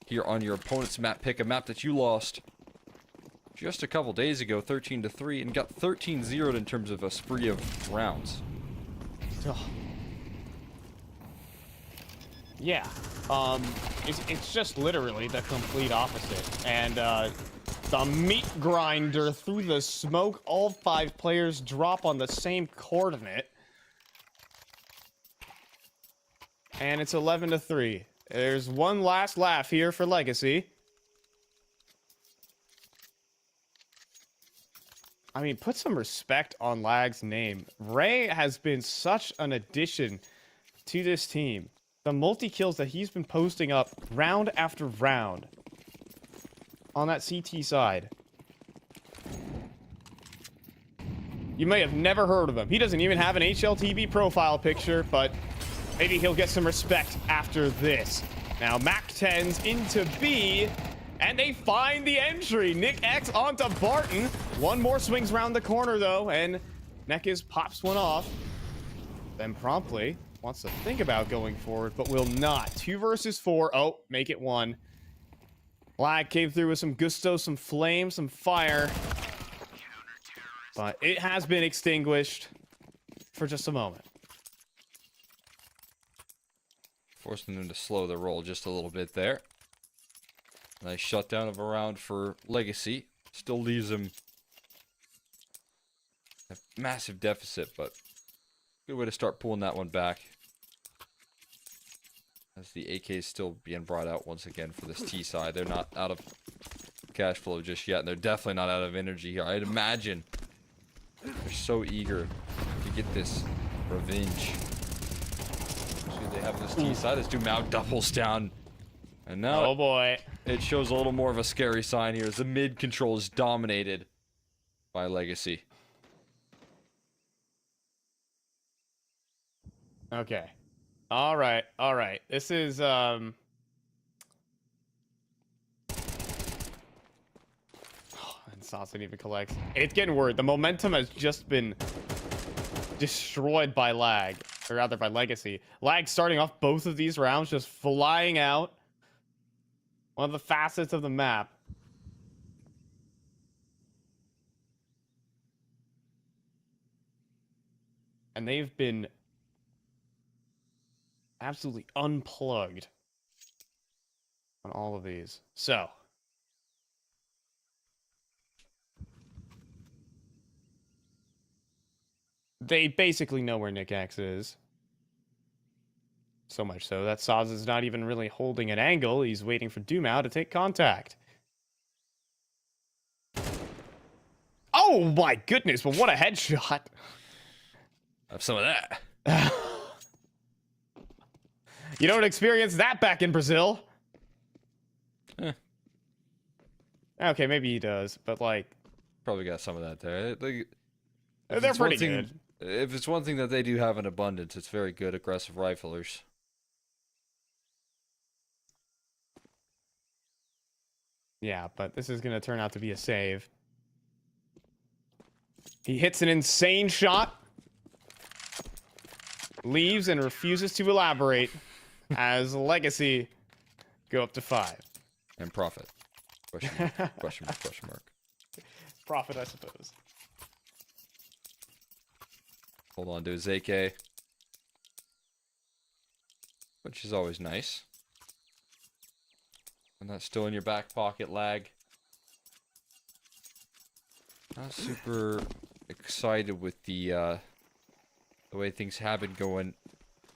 here on your opponent's map pick, a map that you lost just a couple days ago, 13-3, and got 13-0'd in terms of a spree of rounds. Ugh. Yeah, it's just literally the complete opposite. And the meat grinder through the smoke. All 5 players drop on the same coordinate. And it's 11-3. There's one last laugh here for Legacy. I mean, put some respect on Lag's name. Ray has been such an addition to this team. The multi-kills that he's been posting up round after round on that CT side. You may have never heard of him. He doesn't even have an HLTV profile picture, but maybe he'll get some respect after this. Now, Mac-10's into B, and they find the entry. Nick X onto Barton. One more swings around the corner, though, and Nekis pops one off. Then promptly wants to think about going forward, but will not. 2 versus 4. Oh, make it 1. Lag came through with some gusto, some flame, some fire. But it has been extinguished for just a moment. Forcing them to slow the roll just a little bit there. Nice shutdown of a round for Legacy. Still leaves them a massive deficit, but good way to start pulling that one back. As the AK is still being brought out once again for this T side. They're not out of cash flow just yet, and they're definitely not out of energy here. I'd imagine they're so eager to get this revenge. Actually, they have this T side. This dude now doubles down. And now Oh boy. it shows a little more of a scary sign here as the mid control is dominated by Legacy. Okay. All right. All right. This is and Sauce didn't even collect. It's getting worried. The momentum has just been destroyed by Lag, or rather by Legacy. Lag starting off both of these rounds just flying out. One of the facets of the map. And they've been absolutely unplugged on all of these. So they basically know where Nick X is. So much so that Saz is not even really holding an angle. He's waiting for Dumao to take contact. Oh my goodness, but what a headshot. Have some of that. You don't experience that back in Brazil. Okay, maybe he does, but like... Probably got some of that there. They're pretty good. If it's one thing that they do have in abundance, it's very good aggressive riflers. Yeah, but this is going to turn out to be a save. He hits an insane shot. Leaves and refuses to elaborate as Legacy go up to 5. And profit. Question mark, question mark, question mark. Profit, I suppose. Hold on to his AK. Which is always nice. And that's still in your back pocket, lag. Not super excited with the way things have been going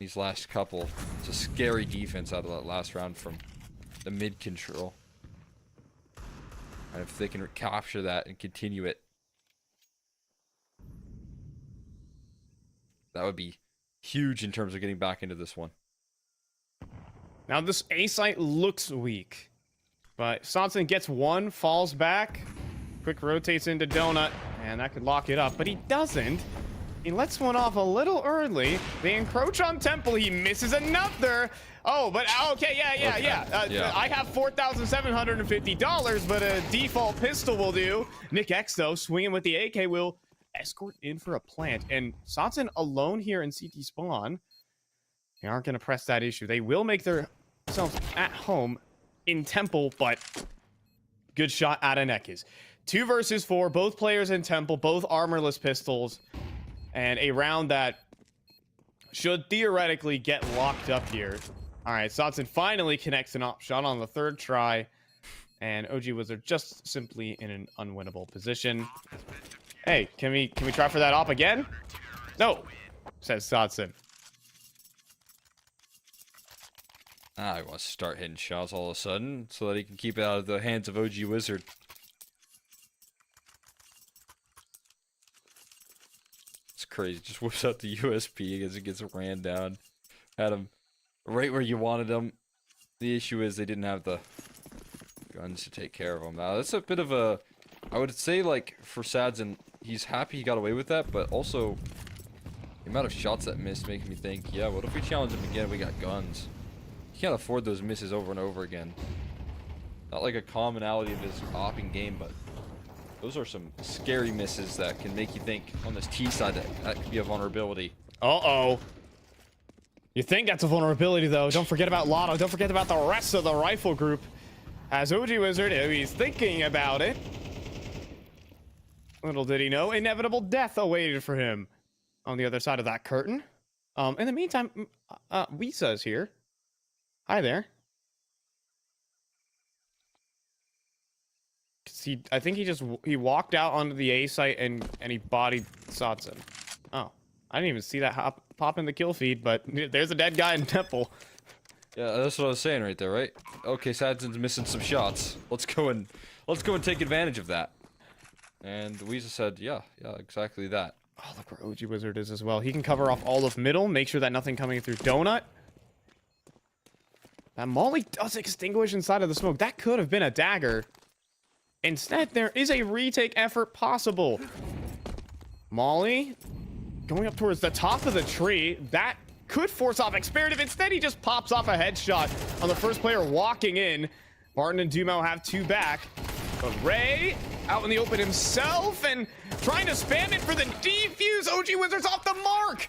these last couple. It's a scary defense out of that last round from the mid control. And if they can capture that and continue it, that would be huge in terms of getting back into this one. Now this A site looks weak, but Sonson gets one, falls back, quick rotates into Donut, and that could lock it up, but he doesn't. He lets one off a little early. They encroach on Temple. He misses another. Oh, but okay, yeah. I have $4,750, but a default pistol will do. Nick X, though, swinging with the AK, will escort in for a plant. And Sonson alone here in CT spawn. They aren't going to press that issue. They will make themselves at home in Temple, but good shot out of Nekis. 2 versus 4, both players in Temple, both armorless pistols, and a round that should theoretically get locked up here. All right, Sonson finally connects an op shot on the 3rd try, and OG Wizard just simply in an unwinnable position. Hey, can we try for that op again? No, says Sonson. I want to start hitting shots all of a sudden so that he can keep it out of the hands of OG Wizard. It's crazy. Just whips out the USP as it gets ran down. Had him right where you wanted him. The issue is they didn't have the guns to take care of him. Now, that's a bit of a... I would say, like, for Sadson, he's happy he got away with that, but also the amount of shots that missed making me think, yeah, what if we challenge him again? We got guns. You can't afford those misses over and over again. Not like a commonality of his opping game, but those are some scary misses that can make you think on this T side that could be a vulnerability. Uh-oh. You think that's a vulnerability, though. Don't forget about Lotto. Don't forget about the rest of the rifle group. As OG Wizard, he's thinking about it. Little did he know, inevitable death awaited for him on the other side of that curtain. In the meantime, Lisa's here. Hi there. I think he walked out onto the A site and he bodied Sonson. Oh, I didn't even see that pop in the kill feed, but there's a dead guy in Temple. Yeah, that's what I was saying right there, right? Okay, Sadson's missing some shots. Let's go and take advantage of that. And Louisa said, yeah, exactly that. Oh, look where OG Wizard is as well. He can cover off all of middle, make sure that nothing coming through Donut. That Molly does extinguish inside of the smoke. That could have been a dagger. Instead, there is a retake effort possible. Molly going up towards the top of the tree. That could force off Experative. Instead, he just pops off a headshot on the first player walking in. Martin and Dumao have 2 back. But Ray out in the open himself and trying to spam it for the defuse. OG Wizard's off the mark.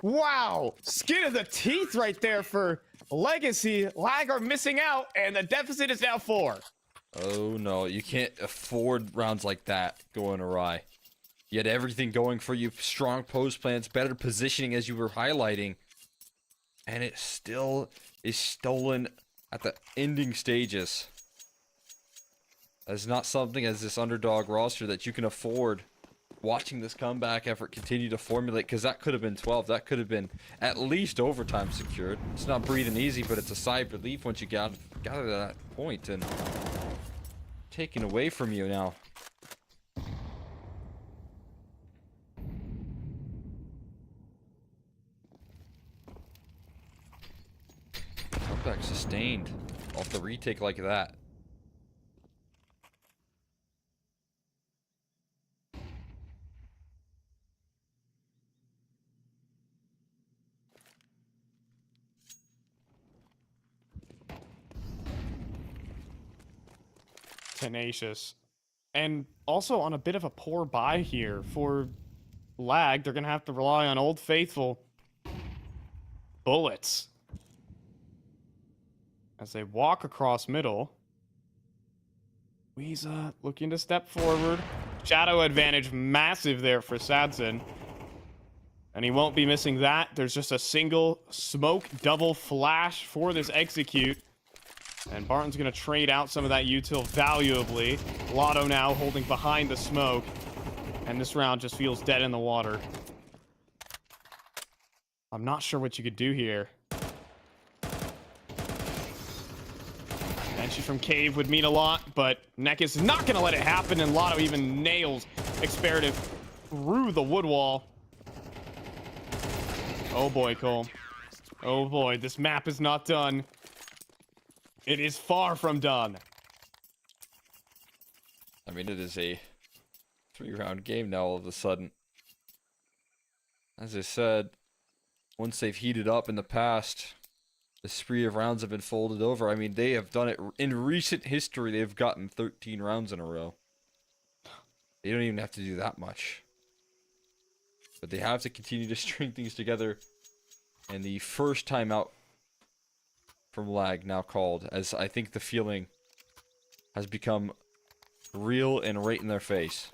Wow. Skin of the teeth right there for Legacy. Lag are missing out, and the deficit is now 4. Oh no, you can't afford rounds like that going awry. You had everything going for you, strong post plans, better positioning as you were highlighting. And it still is stolen at the ending stages. That's not something as this underdog roster that you can afford. Watching this comeback effort continue to formulate, because that could have been 12. That could have been at least overtime secured. It's not breathing easy, but it's a sigh of relief once you got to that point, and taken away from you now. Comeback sustained off the retake like that. Tenacious. And also on a bit of a poor buy here for lag. They're going to have to rely on Old Faithful bullets as they walk across middle. Weeza looking to step forward. Shadow advantage massive there for Sadson. And he won't be missing that. There's just a single smoke double flash for this execute. And Barton's going to trade out some of that util valuably. Lotto now holding behind the smoke. And this round just feels dead in the water. I'm not sure what you could do here. Entry from Cave would mean a lot, but Nekis is not going to let it happen, and Lotto even nails Experative through the wood wall. Oh boy, Cole. Oh boy, this map is not done. It is far from done. I mean, it is a 3-round game now all of a sudden. As I said, once they've heated up in the past, the spree of rounds have been folded over. I mean, they have done it in recent history. They've gotten 13 rounds in a row. They don't even have to do that much. But they have to continue to string things together. And the first timeout from lag now called, as I think the feeling has become real and right in their face.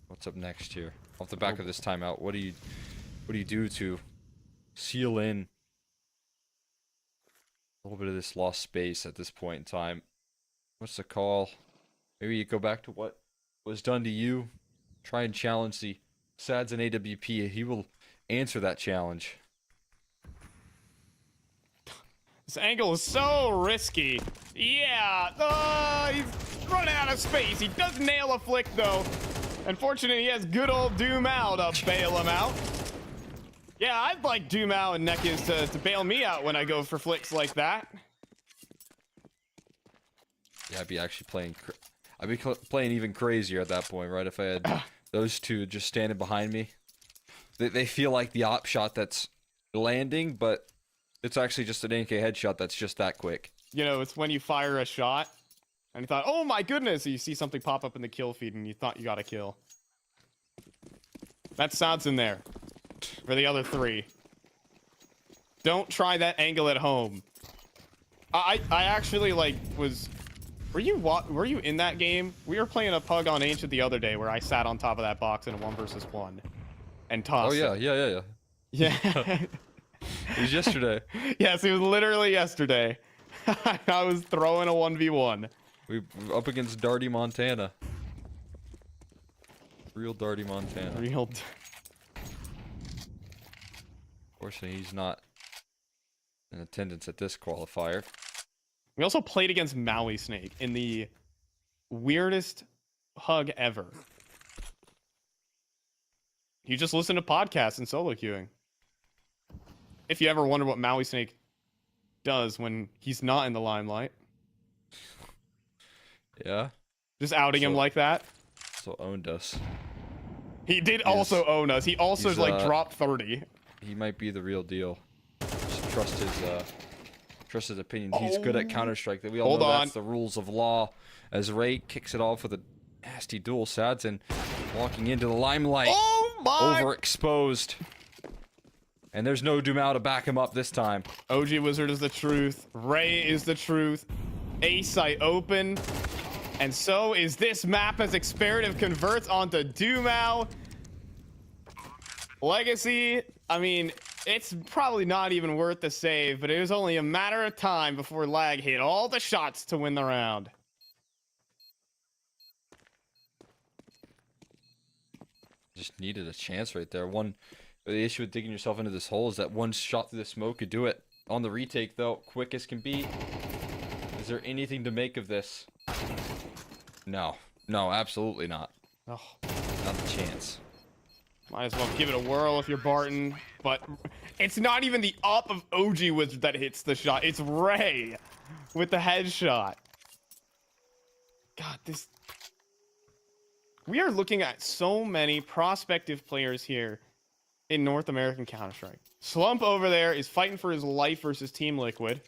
What's up next here? Off the back of this timeout, what do you do to seal in a little bit of this lost space at this point in time? What's the call? Maybe you go back to what was done to you. Try and challenge the Sads and AWP. He will answer that challenge. This angle is so risky. Yeah, he's running out of space. He does nail a flick though. Unfortunately, he has good old Doomao to bail him out. Yeah, I'd like Doomao and Nekis to bail me out when I go for flicks like that. Yeah, I'd be actually playing. I'd be playing even crazier at that point, right? If I had those two just standing behind me. They feel like the op shot that's landing, but it's actually just an NK headshot that's just that quick. You know, it's when you fire a shot and you thought, oh my goodness, you see something pop up in the kill feed and you thought you got a kill. That sounds in there for the other three. Don't try that angle at home. I actually was. Were you in that game? We were playing a pug on Ancient the other day where I sat on top of that box in a 1v1 and tossed. Oh Yeah. It was yesterday. Yes, it was literally yesterday. I was throwing a 1v1. We were up against Darty Montana. Real Darty Montana. Fortunately, he's not in attendance at this qualifier. We also played against Maui Snake in the weirdest hug ever. You just listen to podcasts and solo queuing. If you ever wonder what Maui Snake does when he's not in the limelight. Yeah. Just outing him like that. So owned us. He did also own us. He also dropped 30. He might be the real deal. trust his opinion. He's good at Counter-Strike. That we all Hold know on. that's the rules of law. As Ray kicks it off with a nasty duel, Sadson walking into the limelight. Oh my! Overexposed. And there's no Dumao to back him up this time. OG Wizard is the truth. Ray is the truth. A site open. And so is this map as Experative converts onto Dumao. Legacy, I mean, it's probably not even worth the save, but it was only a matter of time before Lag hit all the shots to win the round. Just needed a chance right there. The issue with digging yourself into this hole is that one shot through the smoke could do it. On the retake, though, quick as can be. Is there anything to make of this? No. No, absolutely not. Oh, Not a chance. might as well give it a whirl if you're Barton, but it's not even the up of OG Wizard that hits the shot. It's Ray with the headshot. God, this... We are looking at so many prospective players here in North American Counter-Strike. Slump over there is fighting for his life versus Team Liquid.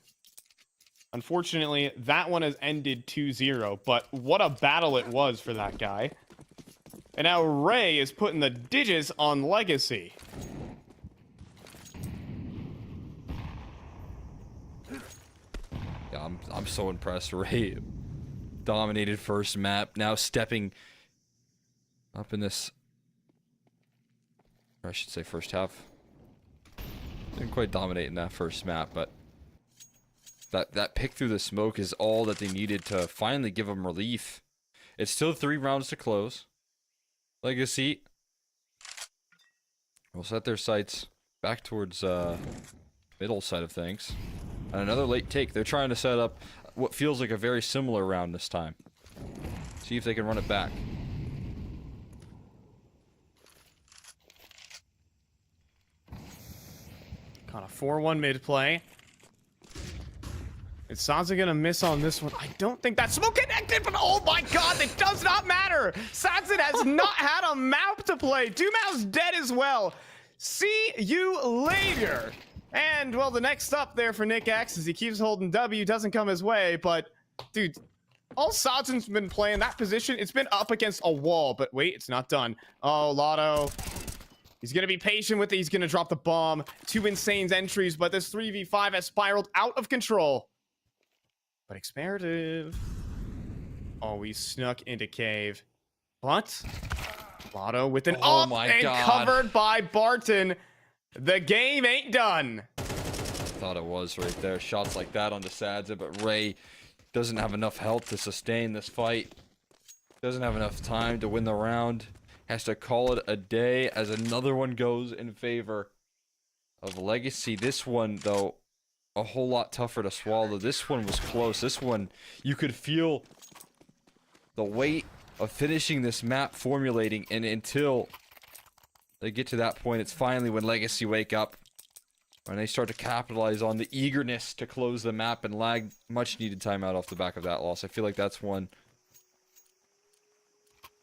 Unfortunately, that one has ended 2-0, but what a battle it was for that guy. And now Ray is putting the digits on Legacy. Yeah, I'm so impressed. Ray dominated first map, now stepping up in this, or I should say first half. Didn't quite dominate in that first map, but that pick through the smoke is all that they needed to finally give them relief. It's still 3 rounds to close. Legacy will set their sights back towards middle side of things. And another late take. They're trying to set up what feels like a very similar round this time. See if they can run it back. Kind of 4-1 mid play. Is Sansa gonna miss on this one? I don't think that smoke connected, but oh my god, it does not matter. Sansa has not had a map to play. Dumao's dead as well. See you later. And well, the next up there for Nick X is he keeps holding W, doesn't come his way, but dude, all Sansa's been playing that position, it's been up against a wall, but wait, it's not done. Oh, Lotto. He's going to be patient with it. He's going to drop the bomb. 2 insane entries, but this 3v5 has spiraled out of control. But Experative. Oh, he snuck into cave. But Lotto with an Oh up my and God. covered by Barton. The game ain't done. Thought it was right there. Shots like that onto Sadza, but Ray doesn't have enough health to sustain this fight. Doesn't have enough time to win the round. Has to call it a day as another one goes in favor of Legacy. This one, though, a whole lot tougher to swallow. This one was close. This one, you could feel the weight of finishing this map formulating, and until they get to that point, it's finally when Legacy wake up, when they start to capitalize on the eagerness to close the map and Lag much needed timeout off the back of that loss. I feel like that's one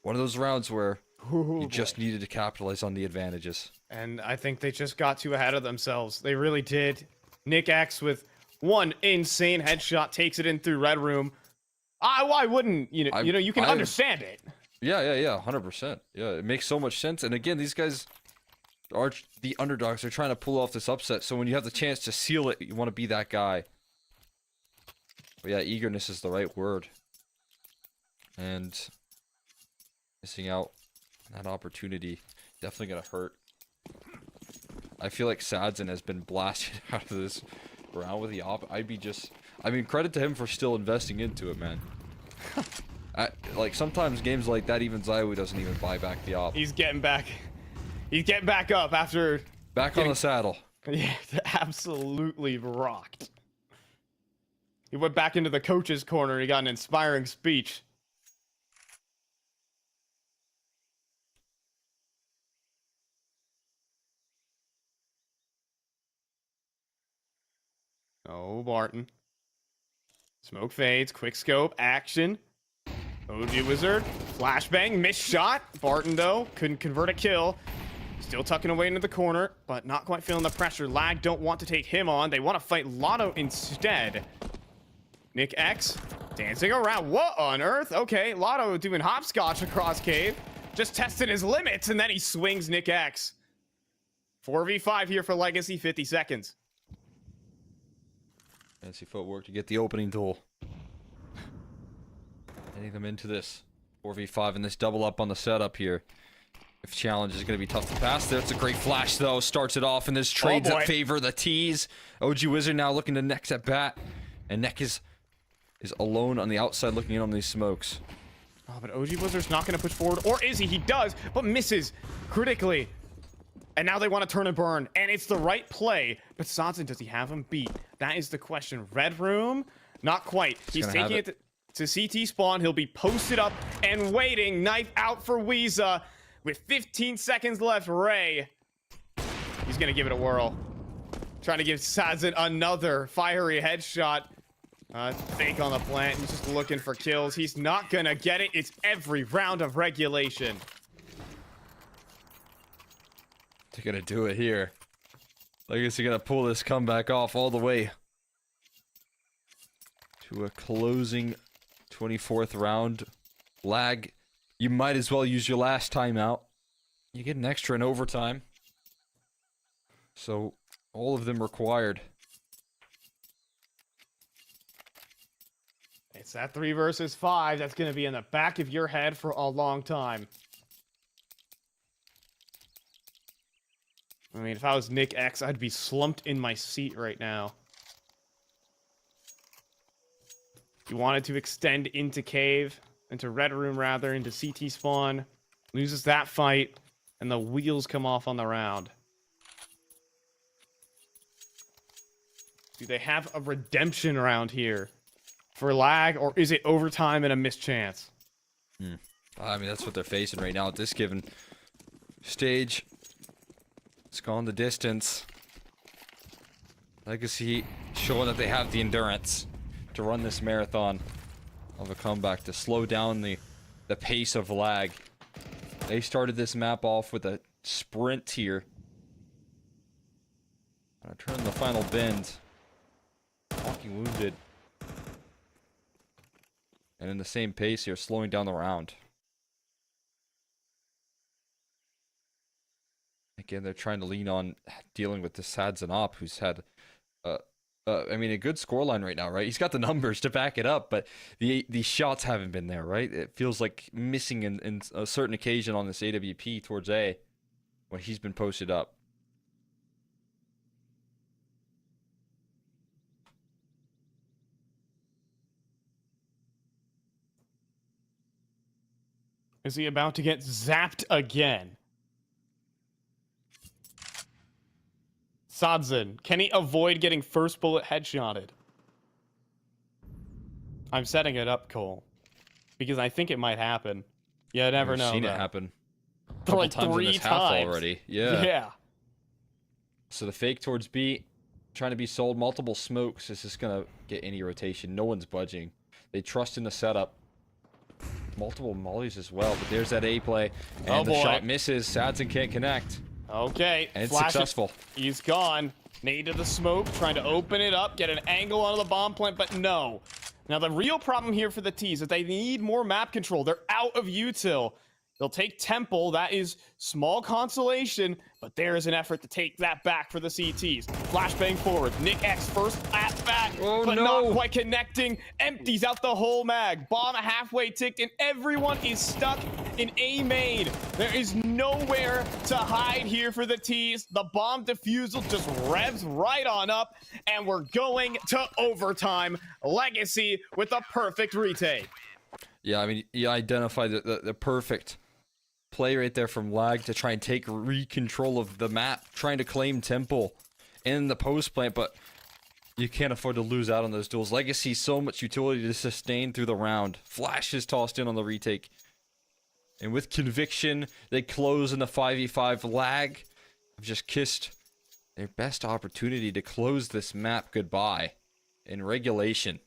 of those rounds where you just needed to capitalize on the advantages. And I think they just got too ahead of themselves. They really did. Nick X with one insane headshot takes it in through Red Room. Why wouldn't you know? You can understand it. Yeah, 100%. Yeah, it makes so much sense. And again, these guys are the underdogs. They're trying to pull off this upset. So when you have the chance to seal it, you want to be that guy. But yeah, eagerness is the right word. And missing out on that opportunity definitely gonna hurt. I feel like Sadson has been blasted out of this round with the op. I mean, credit to him for still investing into it, man. Like, sometimes games like that, even Zaiwu doesn't even buy back the op. He's getting back. He's getting back up after Back on the saddle. yeah, absolutely rocked. He went back into the coach's corner. He got an inspiring speech. Oh, Barton. Smoke fades, quick scope, action. OG Wizard, flashbang, missed shot. Barton, though, couldn't convert a kill. Still tucking away into the corner, but not quite feeling the pressure. Lag don't want to take him on. They want to fight Lotto instead. Nick X dancing around. What on earth? Okay, Lotto doing hopscotch across cave. Just testing his limits, and then he swings Nick X. 4v5 here for Legacy, 50 seconds. Fancy footwork to get the opening tool. Getting them into this 4v5 and this double up on the setup here. If challenge is going to be tough to pass there. It's a great flash though. Starts it off and there's trades that favor the T's. OG Wizard now looking to Nex at bat. And Neck is alone on the outside looking in on these smokes. Oh, but OG Wizard's not going to push forward. Or is he? He does, but misses critically. And now they want to turn and burn. And it's the right play. But Sodson, does he have him beat? That is the question. Red Room? Not quite. He's taking it to CT spawn. He'll be posted up and waiting. Knife out for Weeza. With 15 seconds left, Ray. He's going to give it a whirl. Trying to give Sazin another fiery headshot. Fake on the plant. He's just looking for kills. He's not going to get it. It's every round of regulation. They're going to do it here. Legacy going to pull this comeback off all the way to a closing 24th round. Lag. You might as well use your last timeout. You get an extra in overtime. So, all of them required. It's that 3 versus 5 that's going to be in the back of your head for a long time. I mean, if I was Nick X, I'd be slumped in my seat right now. He wanted to extend into cave. Into Red Room, rather, into CT spawn. Loses that fight, and the wheels come off on the round. Do they have a redemption round here for Lag, or is it overtime and a missed chance? I mean, that's what they're facing right now at this given stage. It's gone the distance. Legacy showing that they have the endurance to run this marathon of a comeback, to slow down the pace of Lag. They started this map off with a sprint here. Gonna turn the final bend. Walking wounded. And in the same pace here, slowing down the round. Again, they're trying to lean on dealing with the Sadzan Op, who's had I mean, a good scoreline right now, right? He's got the numbers to back it up, but the shots haven't been there, right? It feels like missing in a certain occasion on this AWP towards A when he's been posted up. Is he about to get zapped again? Sadzin, can he avoid getting first bullet headshotted? I'm setting it up, Cole, because I think it might happen. You never know. I've seen though. it happen. Like times in 3 this half times already. Yeah. Yeah. So the fake towards B, trying to be sold multiple smokes. Is just gonna get any rotation. No one's budging. They trust in the setup. Multiple mollies as well, but there's that A play, and the shot misses. Sadzin can't connect. Okay, And it's flash successful. He's gone. Nade to the smoke, trying to open it up, get an angle onto the bomb plant, but no. Now the real problem here for the T's is they need more map control. They're out of util. They'll take Temple. That is small consolation, but there is an effort to take that back for the CTs. Flashbang forward. Nick X first at bat, but not quite connecting. Empties out the whole mag. Bomb halfway ticked, and everyone is stuck in A main. There is nowhere to hide here for the T's. The bomb defusal just revs right on up, and we're going to overtime. Legacy with a perfect retake. Yeah, I mean, you identified the perfect play right there from Lag to try and take control of the map, trying to claim Temple in the post plant, but you can't afford to lose out on those duels. Legacy, so much utility to sustain through the round. Flash is tossed in on the retake. And with conviction, they close in the 5v5. Lag have just kissed their best opportunity to close this map goodbye in regulation.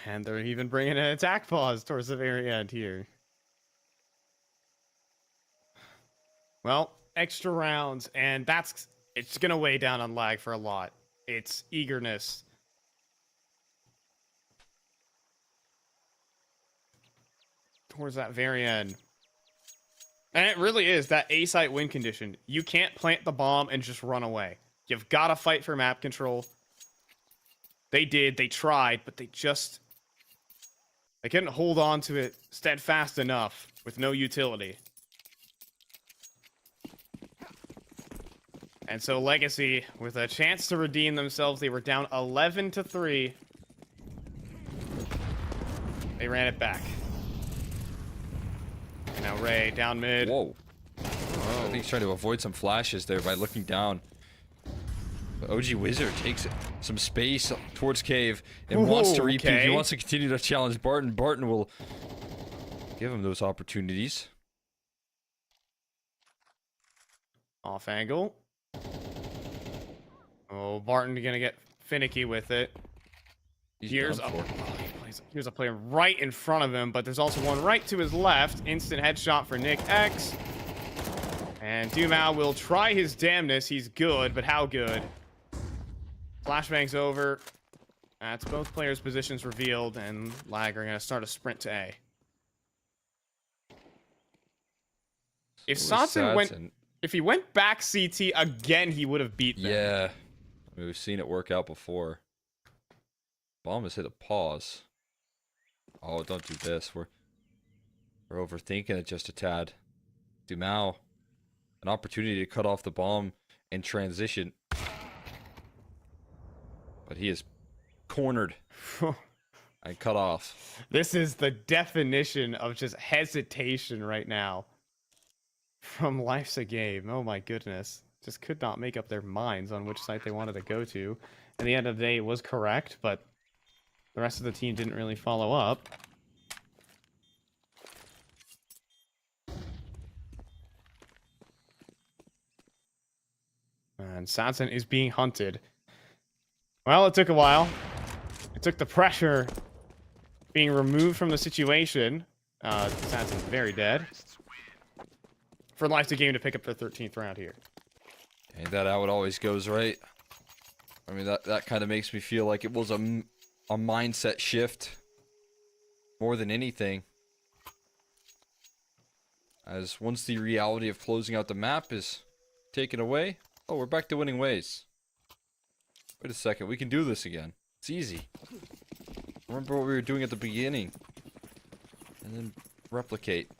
And they're even bringing an attack pause towards the very end here. Well, extra rounds, and it's going to weigh down on lag for a lot. It's eagerness. Towards that very end. And it really is that A-site win condition. You can't plant the bomb and just run away. You've got to fight for map control. They did. They tried, but they couldn't hold on to it steadfast enough with no utility. And so Legacy, with a chance to redeem themselves, they were down 11-3. They ran it back. And now Ray down mid. Whoa. I think he's trying to avoid some flashes there by looking down. But OG Wizard takes some space towards Cave and wants to repeat. Okay. He wants to continue to challenge Barton. Barton will give him those opportunities. Off angle. Oh, Barton gonna get finicky with it. Here's a player right in front of him, but there's also one right to his left. Instant headshot for Nick X. And Dumao will try his damnness. He's good, but how good? Flashbang's over. That's both players' positions revealed, and Lag are going to start a sprint to A. If if he went back CT again, he would have beat them. Yeah. I mean, we've seen it work out before. Bomb has hit a pause. Oh, don't do this. We're overthinking it just a tad. Dumao, an opportunity to cut off the bomb and transition. But he is cornered and cut off. This is the definition of just hesitation right now. From Life's a Game. Oh my goodness. Just could not make up their minds on which site they wanted to go to. At the end of the day, it was correct, but the rest of the team didn't really follow up. And Sanson is being hunted. Well, it took a while. It took the pressure being removed from the situation. Sanson's very dead. For Life's a Game to pick up their 13th round here. Ain't that how it always goes, right? I mean, that kind of makes me feel like it was a mindset shift more than anything. As once the reality of closing out the map is taken away, oh, we're back to winning ways. Wait a second, we can do this again. It's easy. Remember what we were doing at the beginning. And then replicate.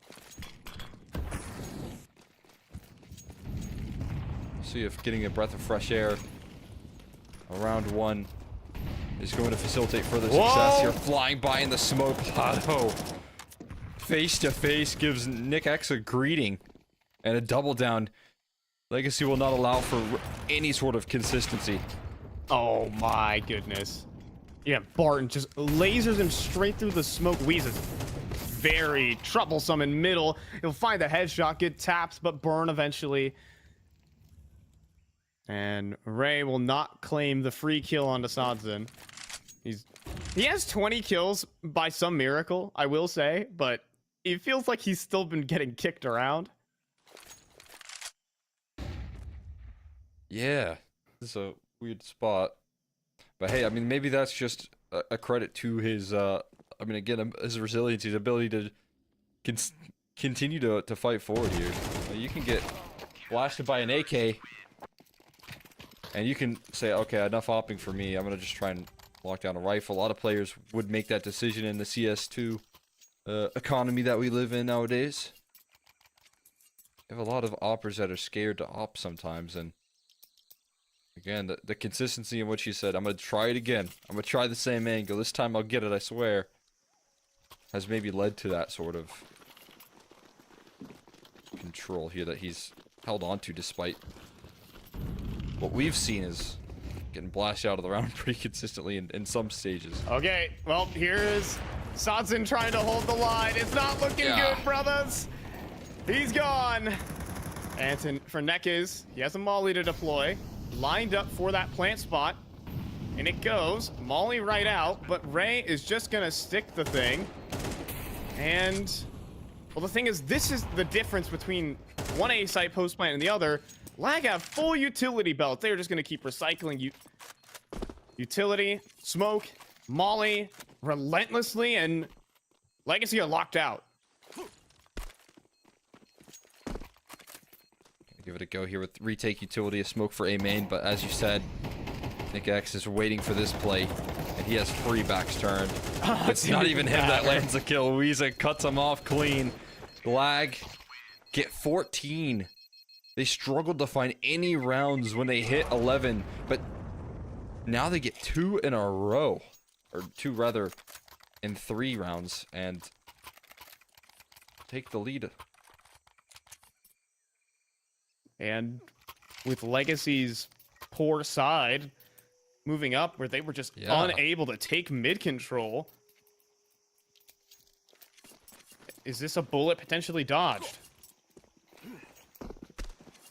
See if getting a breath of fresh air around one is going to facilitate further success here. Flying by in the smoke. Lotto. Face to face gives Nick X a greeting and a double down. Legacy will not allow for any sort of consistency. Oh my goodness. Yeah, Barton just lasers him straight through the smoke. Weez is very troublesome in middle. He'll find the headshot, get taps, but burn eventually. And Ray will not claim the free kill onto Sadzin. He has 20 kills by some miracle, I will say, but it feels like he's still been getting kicked around. Yeah, this is a weird spot. But hey, I mean, maybe that's just a credit to his, I mean, again, his resilience, his ability to continue to fight forward here. You can get blasted by an AK, and you can say, okay, enough hopping for me. I'm going to just try and lock down a rifle. A lot of players would make that decision in the CS2 economy that we live in nowadays. You have a lot of oppers that are scared to op sometimes, and again, the consistency in what she said, I'm going to try it again. I'm going to try the same angle. This time I'll get it, I swear. Has maybe led to that sort of control here that he's held on to despite what we've seen is getting blasted out of the round pretty consistently in some stages. Okay, well, here is Sadzin trying to hold the line. It's not looking good, brothers. He's gone. And for Nekis, he has a molly to deploy. Lined up for that plant spot. And it goes. Molly right out, but Ray is just gonna stick the thing. And, well, the thing is, this is the difference between one A site post plant and the other. Lag have full utility belts. They're just gonna keep recycling utility, smoke, Molly, relentlessly, and Legacy are locked out. Give it a go here with retake utility, a smoke for A main, but as you said, Nick X is waiting for this play, and he has free backs turned. It's not even him that lands a kill. Weeza cuts him off clean. Lag get 14. They struggled to find any rounds when they hit 11, but now they get 2 in a row, or 2 rather, in 3 rounds, and take the lead. And with Legacy's poor side moving up, where they were just unable to take mid control. Is this a bullet potentially dodged?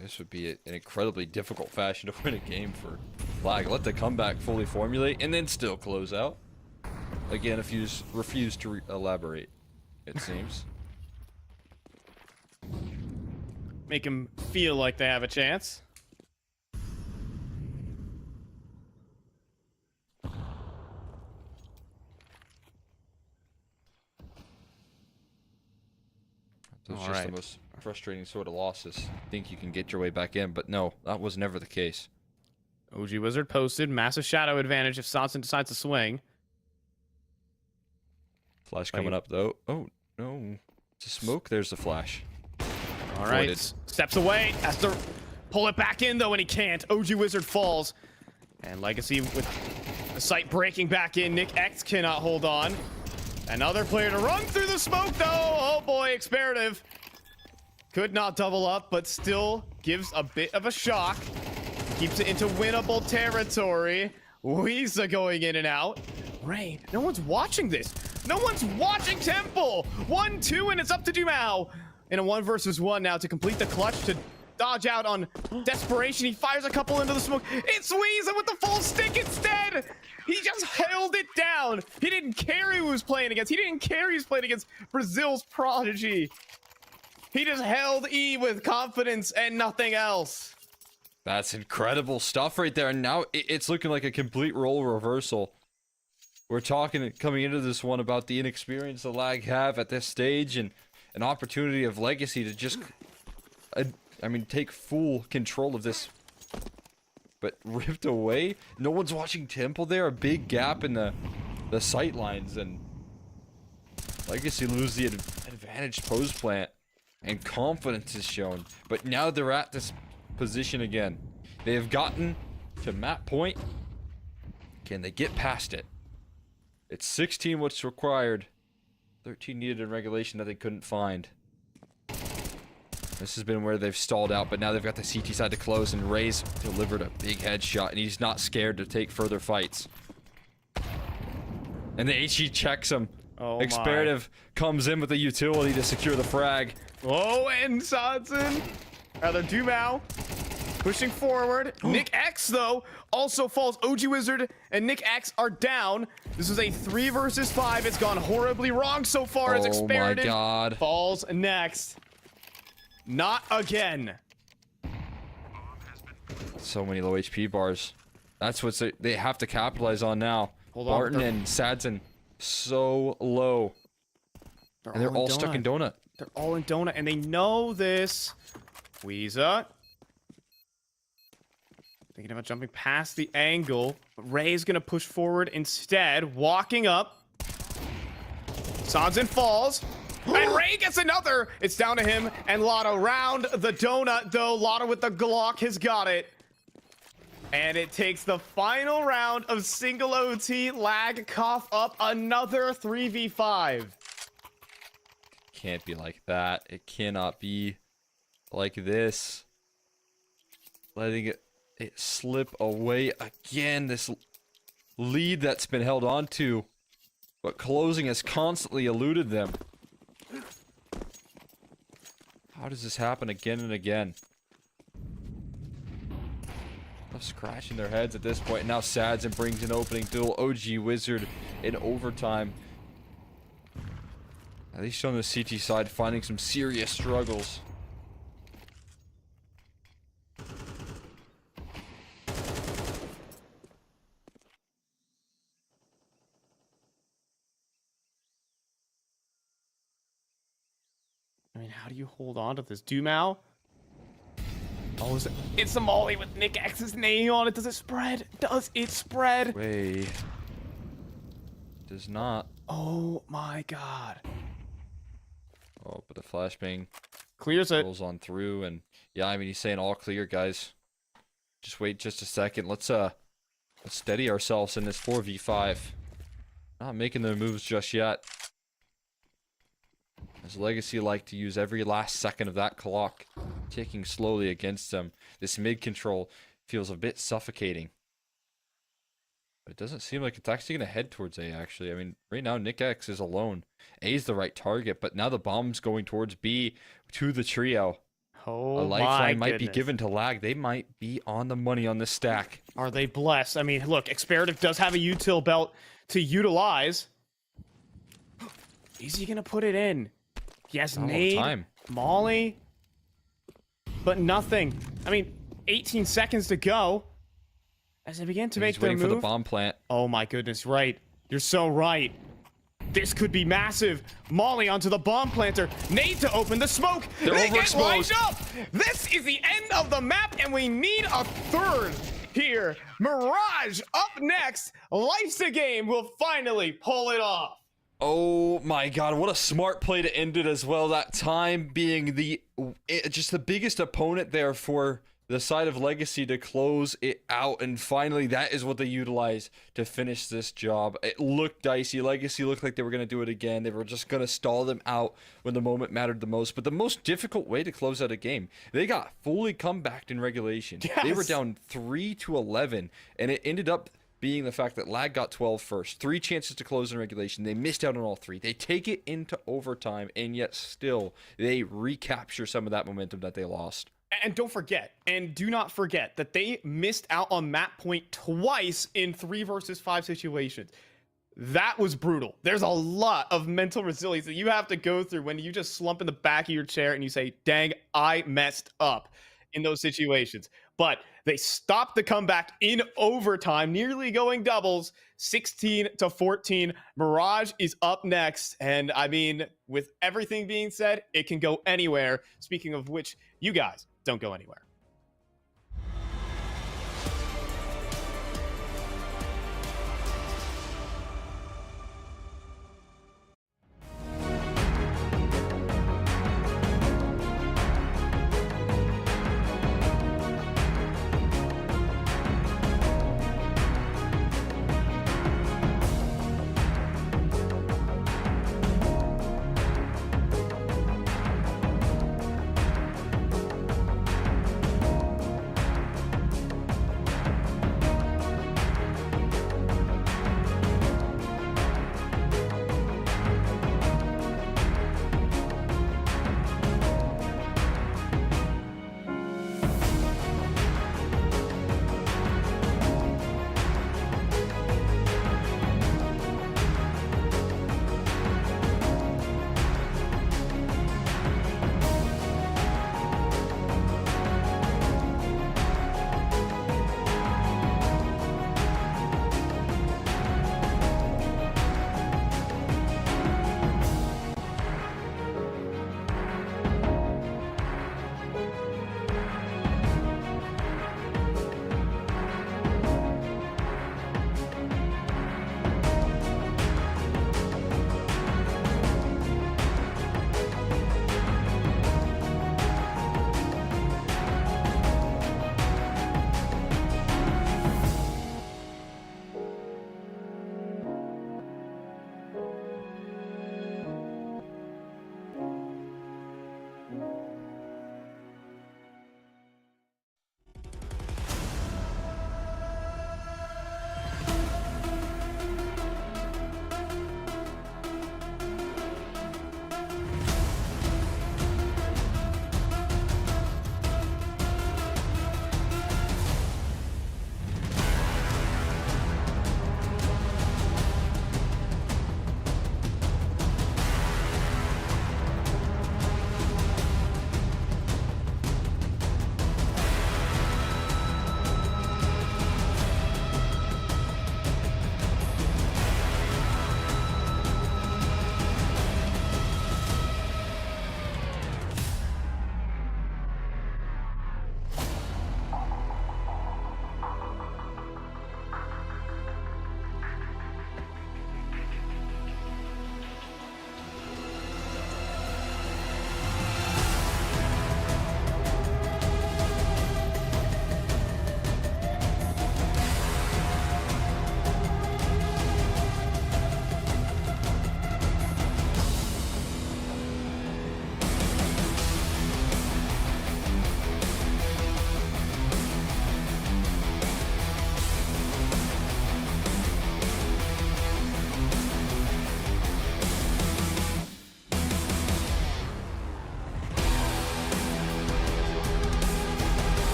This would be an incredibly difficult fashion to win a game for Lag. Let the comeback fully formulate and then still close out. Again, if you just refuse to elaborate, it seems. Make them feel like they have a chance. Those are just the most frustrating sort of losses. Think you can get your way back in, but no, that was never the case. OG Wizard posted massive shadow advantage if Sanson decides to swing. Flash coming up though. Oh no, it's a smoke. There's the flash. All right, steps away, has to pull it back in though, and he can't. OG Wizard falls, and Legacy with the sight breaking back in. Nick X cannot hold on. Another player to run through the smoke though. Oh boy, Experative could not double up, but still gives a bit of a shock. Keeps it into winnable territory. Weeza going in and out. Ray, no one's watching this. No one's watching Temple. 1-2, and it's up to Dumao. In a 1 versus 1 now to complete the clutch to dodge out on desperation. He fires a couple into the smoke. It's Weeza with the full stick instead. He just held it down. He didn't care who he was playing against. He didn't care he was playing against Brazil's prodigy. He just held E with confidence and nothing else. That's incredible stuff right there. And now it's looking like a complete role reversal. We're talking coming into this one about the inexperience the Lag have at this stage and an opportunity of Legacy to just, I mean, take full control of this. But ripped away. No one's watching Temple there. A big gap in the sight lines, and Legacy lose the advantaged post plant, and confidence is shown. But now they're at this position again. They have gotten to map point. Can they get past it? It's 16 what's required. 13 needed in regulation that they couldn't find. This has been where they've stalled out, but now they've got the CT side to close, and Ray's delivered a big headshot, and he's not scared to take further fights. And the HE checks him. Oh, Experative comes in with the utility to secure the frag. Oh, and Sanson, rather Dumao, pushing forward. Nick X, though, also falls. OG Wizard and Nick X are down. This is a 3 versus 5. It's gone horribly wrong so far as Experative my God. falls next. Not again. So many low HP bars. That's what they have to capitalize on now. Hold on, Barton and Sadson so low. And they're all stuck in donut. They're all in donut, and they know this. Weeza. Thinking about jumping past the angle. But Ray's gonna push forward instead. Walking up. Sanson falls. And Ray gets another. It's down to him and Lotto. Round the donut, though. Lotto with the Glock has got it. And it takes the final round of single OT. Lag cough up another 3v5. Can't be like that. It cannot be like this. Letting it slip away again. This lead that's been held on to. But closing has constantly eluded them. How does this happen again and again? scratching their heads at this point. Now Sadson brings an opening duel. OG Wizard in overtime. At least on the CT side, finding some serious struggles. I mean, how do you hold on to this? Dumao? Oh, it's a molly with Nick X's name on it. Does it spread? Does it spread? Way. Does not. Oh my god. Oh, but the flashbang Clears it. rolls on through, and yeah, I mean, he's saying all clear, guys. Just wait just a second. Let's steady ourselves in this 4v5. Not making their moves just yet. As Legacy like to use every last second of that clock, ticking slowly against them. This mid control feels a bit suffocating. But it doesn't seem like it's actually going to head towards A, actually. I mean, right now, Nick X is alone. A is the right target, but now the bomb's going towards B to the trio. Oh, A lifeline might be goodness. given to Lag. They might be on the money on this stack. Are they blessed? I mean, look, Experative does have a util belt to utilize. Is he going to put it in? He has Not a lot of nade, time. molly, but nothing. I mean, 18 seconds to go. As they begin to make He's their waiting move. for the bomb plant. Oh my goodness, right. You're so right. This could be massive. Molly onto the bomb planter. Nade to open the smoke. They're They get lined overexposed. up. This is the end of the map, and we need a third here. Mirage up next. Life's a Game will finally pull it off. Oh my god, what a smart play to end it as well. That time being just the biggest opponent there for the side of Legacy to close it out, and finally that is what they utilized to finish this job. It looked dicey. Legacy looked like they were going to do it again. They were just going to stall them out when the moment mattered the most. But the most difficult way to close out a game, they got fully comebacked in regulation. They were Yes. down 3-11, and it ended up being the fact that Lag got 12 first. 3 chances to close in regulation. They missed out on all 3. They take it into overtime, and yet still they recapture some of that momentum that they lost. And don't forget, and do not forget, that they missed out on map point twice in 3 versus 5 situations. That was brutal. There's a lot of mental resilience that you have to go through when you just slump in the back of your chair and you say, dang, I messed up in those situations. But they stopped the comeback in overtime, nearly going doubles, 16-14. Mirage is up next. And I mean, with everything being said, it can go anywhere. Speaking of which, you guys don't go anywhere.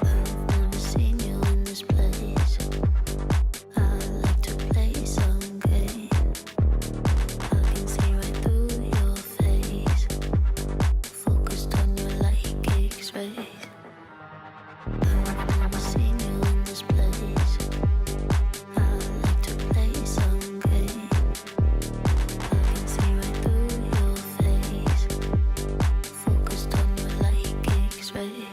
I've never seen you in this place. I like to play some game. I can see right through your face, focused on you like X-rays. I've never seen you in this place. I like to play some game. I can see right through your face, focused on you like X-rays.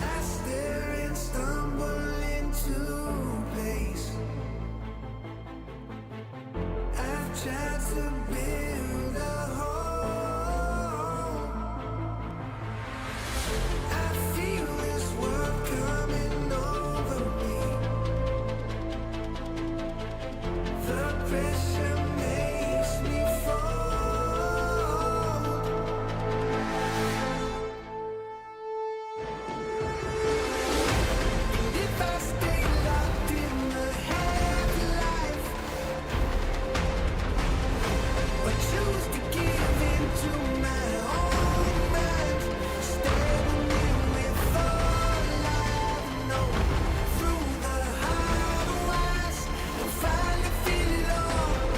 I stare and stumble into place. I've tried to build a home. I feel this world coming over me. The pressure makes me fall. If I stay locked in the headlights, but choose to give into my own mind, staring in with all I know, through the hard wires, and finally feel it all.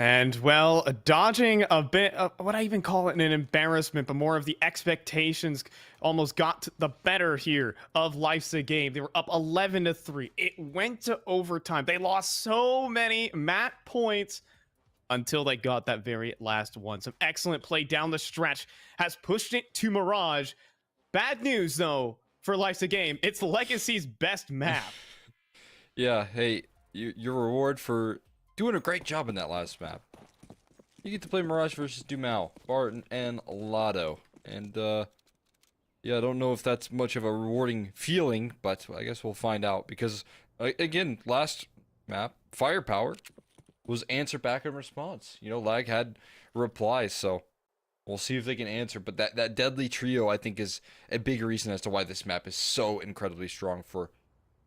And, well, dodging a bit of what I even call it an embarrassment, but more of the expectations almost got the better here of Life's a Game. They were up 11-3. It went to overtime. They lost so many mat points until they got that very last one. Some excellent play down the stretch has pushed it to Mirage. Bad news, though, for Life's a Game. It's Legacy's best map. Yeah, hey, your reward for doing a great job in that last map. You get to play Mirage versus Dumao, Barton, and Lotto. And, yeah, I don't know if that's much of a rewarding feeling, but I guess we'll find out. Because, again, last map, Firepower was answer back in response. You know, Lag had replies, so we'll see if they can answer. But that deadly trio, I think, is a big reason as to why this map is so incredibly strong for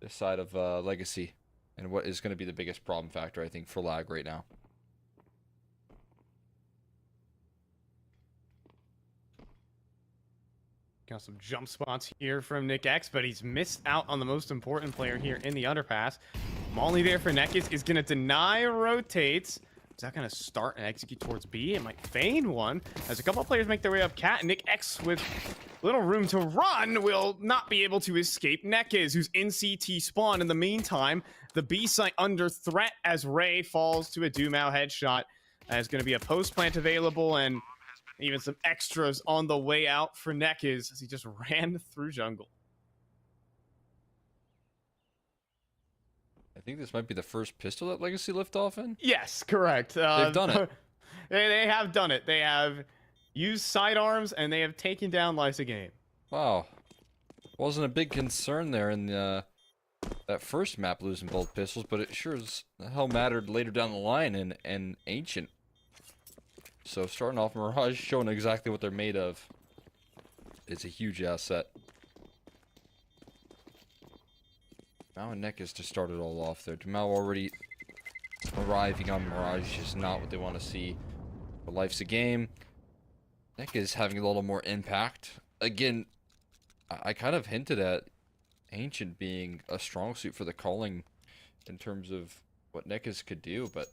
this side of Legacy. And what is going to be the biggest problem factor, I think, for Lag right now. Got some jump spots here from Nick X, but he's missed out on the most important player here in the underpass. Molly there for Nekis is going to deny rotates. Is that going to start and execute towards B? It might feign one. As a couple of players make their way up Cat, Nick X with little room to run will not be able to escape Nekis, who's in CT spawn. In the meantime, the B site under threat as Ray falls to a Dumao headshot. There's going to be a post plant available and even some extras on the way out for Nekis as he just ran through jungle. I think this might be the first pistol that Legacy lift off in. Yes, correct. They've done it. They have done it. They have used sidearms and they have taken down Life's a Game. Wow. Wasn't a big concern there in that first map losing both pistols, but it sure as hell mattered later down the line in Ancient. So starting off Mirage, showing exactly what they're made of. It's a huge asset. Now and Neck is to start it all off there. Dumao already arriving on Mirage is not what they want to see. But Life's a Game. Neck is having a little more impact. Again, I kind of hinted at Ancient being a strong suit for the calling in terms of what Neckis could do, but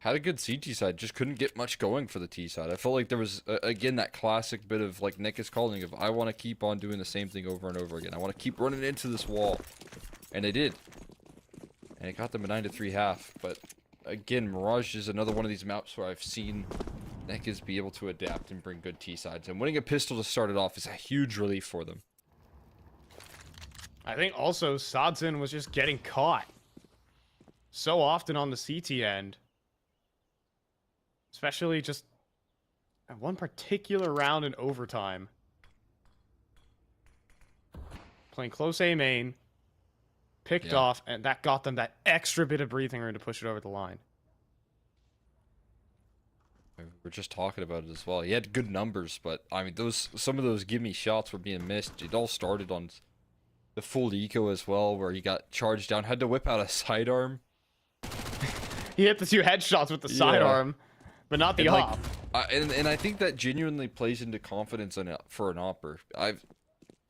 had a good CT side, just couldn't get much going for the T side. I felt like there was, again, that classic bit of, like, Neckis calling of, I want to keep on doing the same thing over and over again. I want to keep running into this wall. And they did. And it got them a 9-3 half. But, again, Mirage is another one of these maps where I've seen Neckis be able to adapt and bring good T sides. And winning a pistol to start it off is a huge relief for them. I think also Sadzin was just getting caught so often on the CT end. Especially just at one particular round in overtime. Playing close A main. Picked off, and that got them that extra bit of breathing room to push it over the line. We were just talking about it as well. He had good numbers, but I mean, some of those gimme shots were being missed. It all started on the full eco as well, where he got charged down, had to whip out a sidearm. He hit the two headshots with the sidearm, but not the op. And I think that genuinely plays into confidence for an opper. I've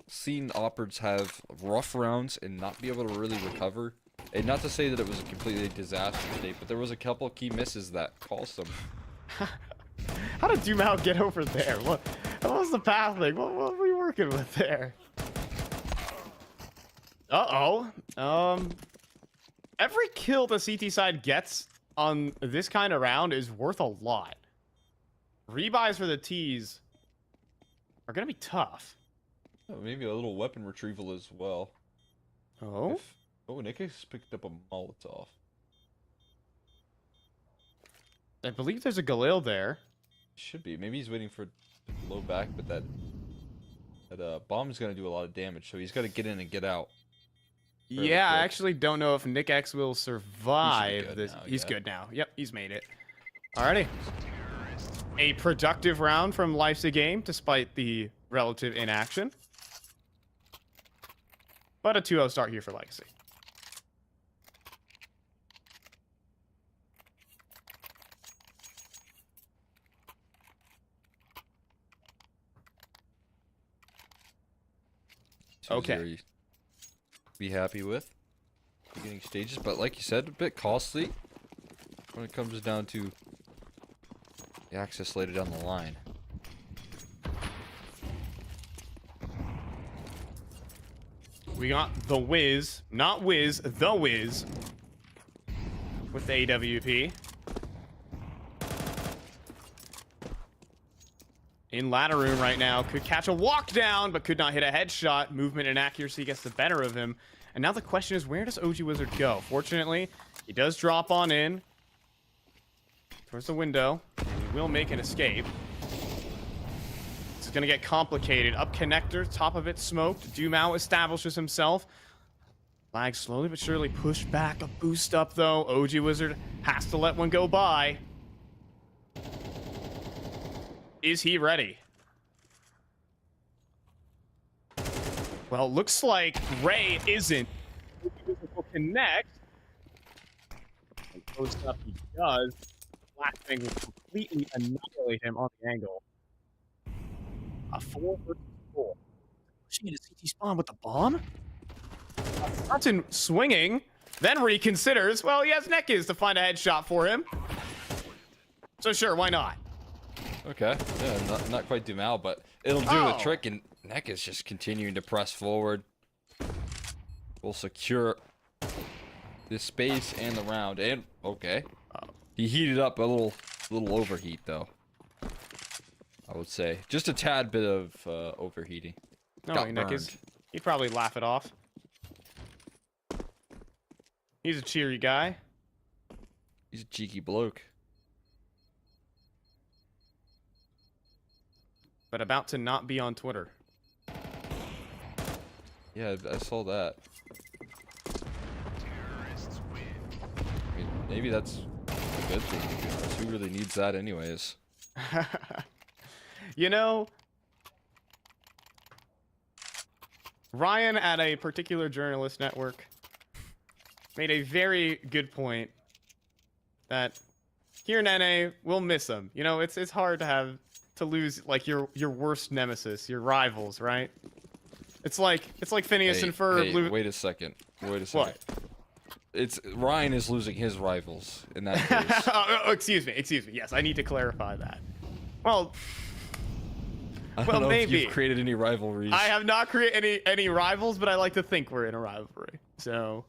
seen oppers have rough rounds and not be able to really recover. And not to say that it was a completely disaster state, but there was a couple key misses that cost them. How did Dumao get over there? What was the pathing? What were we working with there? Every kill the CT side gets on this kind of round is worth a lot. Rebuys for the T's are gonna be tough. Oh, maybe a little weapon retrieval as well. Oh? Nick has picked up a Molotov. I believe there's a Galil there. Should be. Maybe he's waiting for it to blow back, but that bomb's gonna do a lot of damage, so he's got to get in and get out. Yeah, I actually don't know if Nick X will survive this. He's good now. Yep, he's made it. Alrighty. A productive round from Life's a Game, despite the relative inaction. But a 2-0 start here for Legacy. Okay. Be happy with beginning stages, but like you said, a bit costly. when it comes down to the access later down the line. We got the Wiz, not Wiz, the Wiz, with the AWP. In ladder room right now, could catch a walk down, but could not hit a headshot. Movement and accuracy gets the better of him. And now the question is, where does OG Wizard go? Fortunately, he does drop on in towards the window, and he will make an escape. It's going to get complicated. Up connector, top of it smoked. Dumao establishes himself. Flag slowly but surely pushed back. A boost up, though. OG Wizard has to let one go by. Is he ready? Well, looks like Ray isn't. OG Wizard will connect. And post up he does. Flashbang will completely annihilate him on the angle. A 4 versus 4. Pushing into CT spawn with the bomb? Johnson swinging, then reconsiders. Well, he has Nekiz to find a headshot for him. So sure, why not? Okay, yeah, not quite Dumao, but it'll do the trick, and Nekiz just continuing to press forward. Will secure this space and the round, and okay. He heated up a little overheat, though. I would say. Just a tad bit of overheating. No, Got Nekiz. burned. He'd probably laugh it off. He's a cheery guy. He's a cheeky bloke. But about to not be on Twitter. Yeah, I saw that. I mean, maybe that's a good thing, to be honest. Who really needs that anyways? You know, Ryan at a particular journalist network made a very good point that here in NA, we'll miss him. You know, it's hard to lose like your worst nemesis, your rivals, right? It's like Phineas and Ferb. Hey, wait a second. What? It's Ryan is losing his rivals in that case. Oh, excuse me. Yes, I need to clarify that. Well, I don't know maybe. if you've created any rivalries. I have not created any rivals, but I like to think we're in a rivalry. So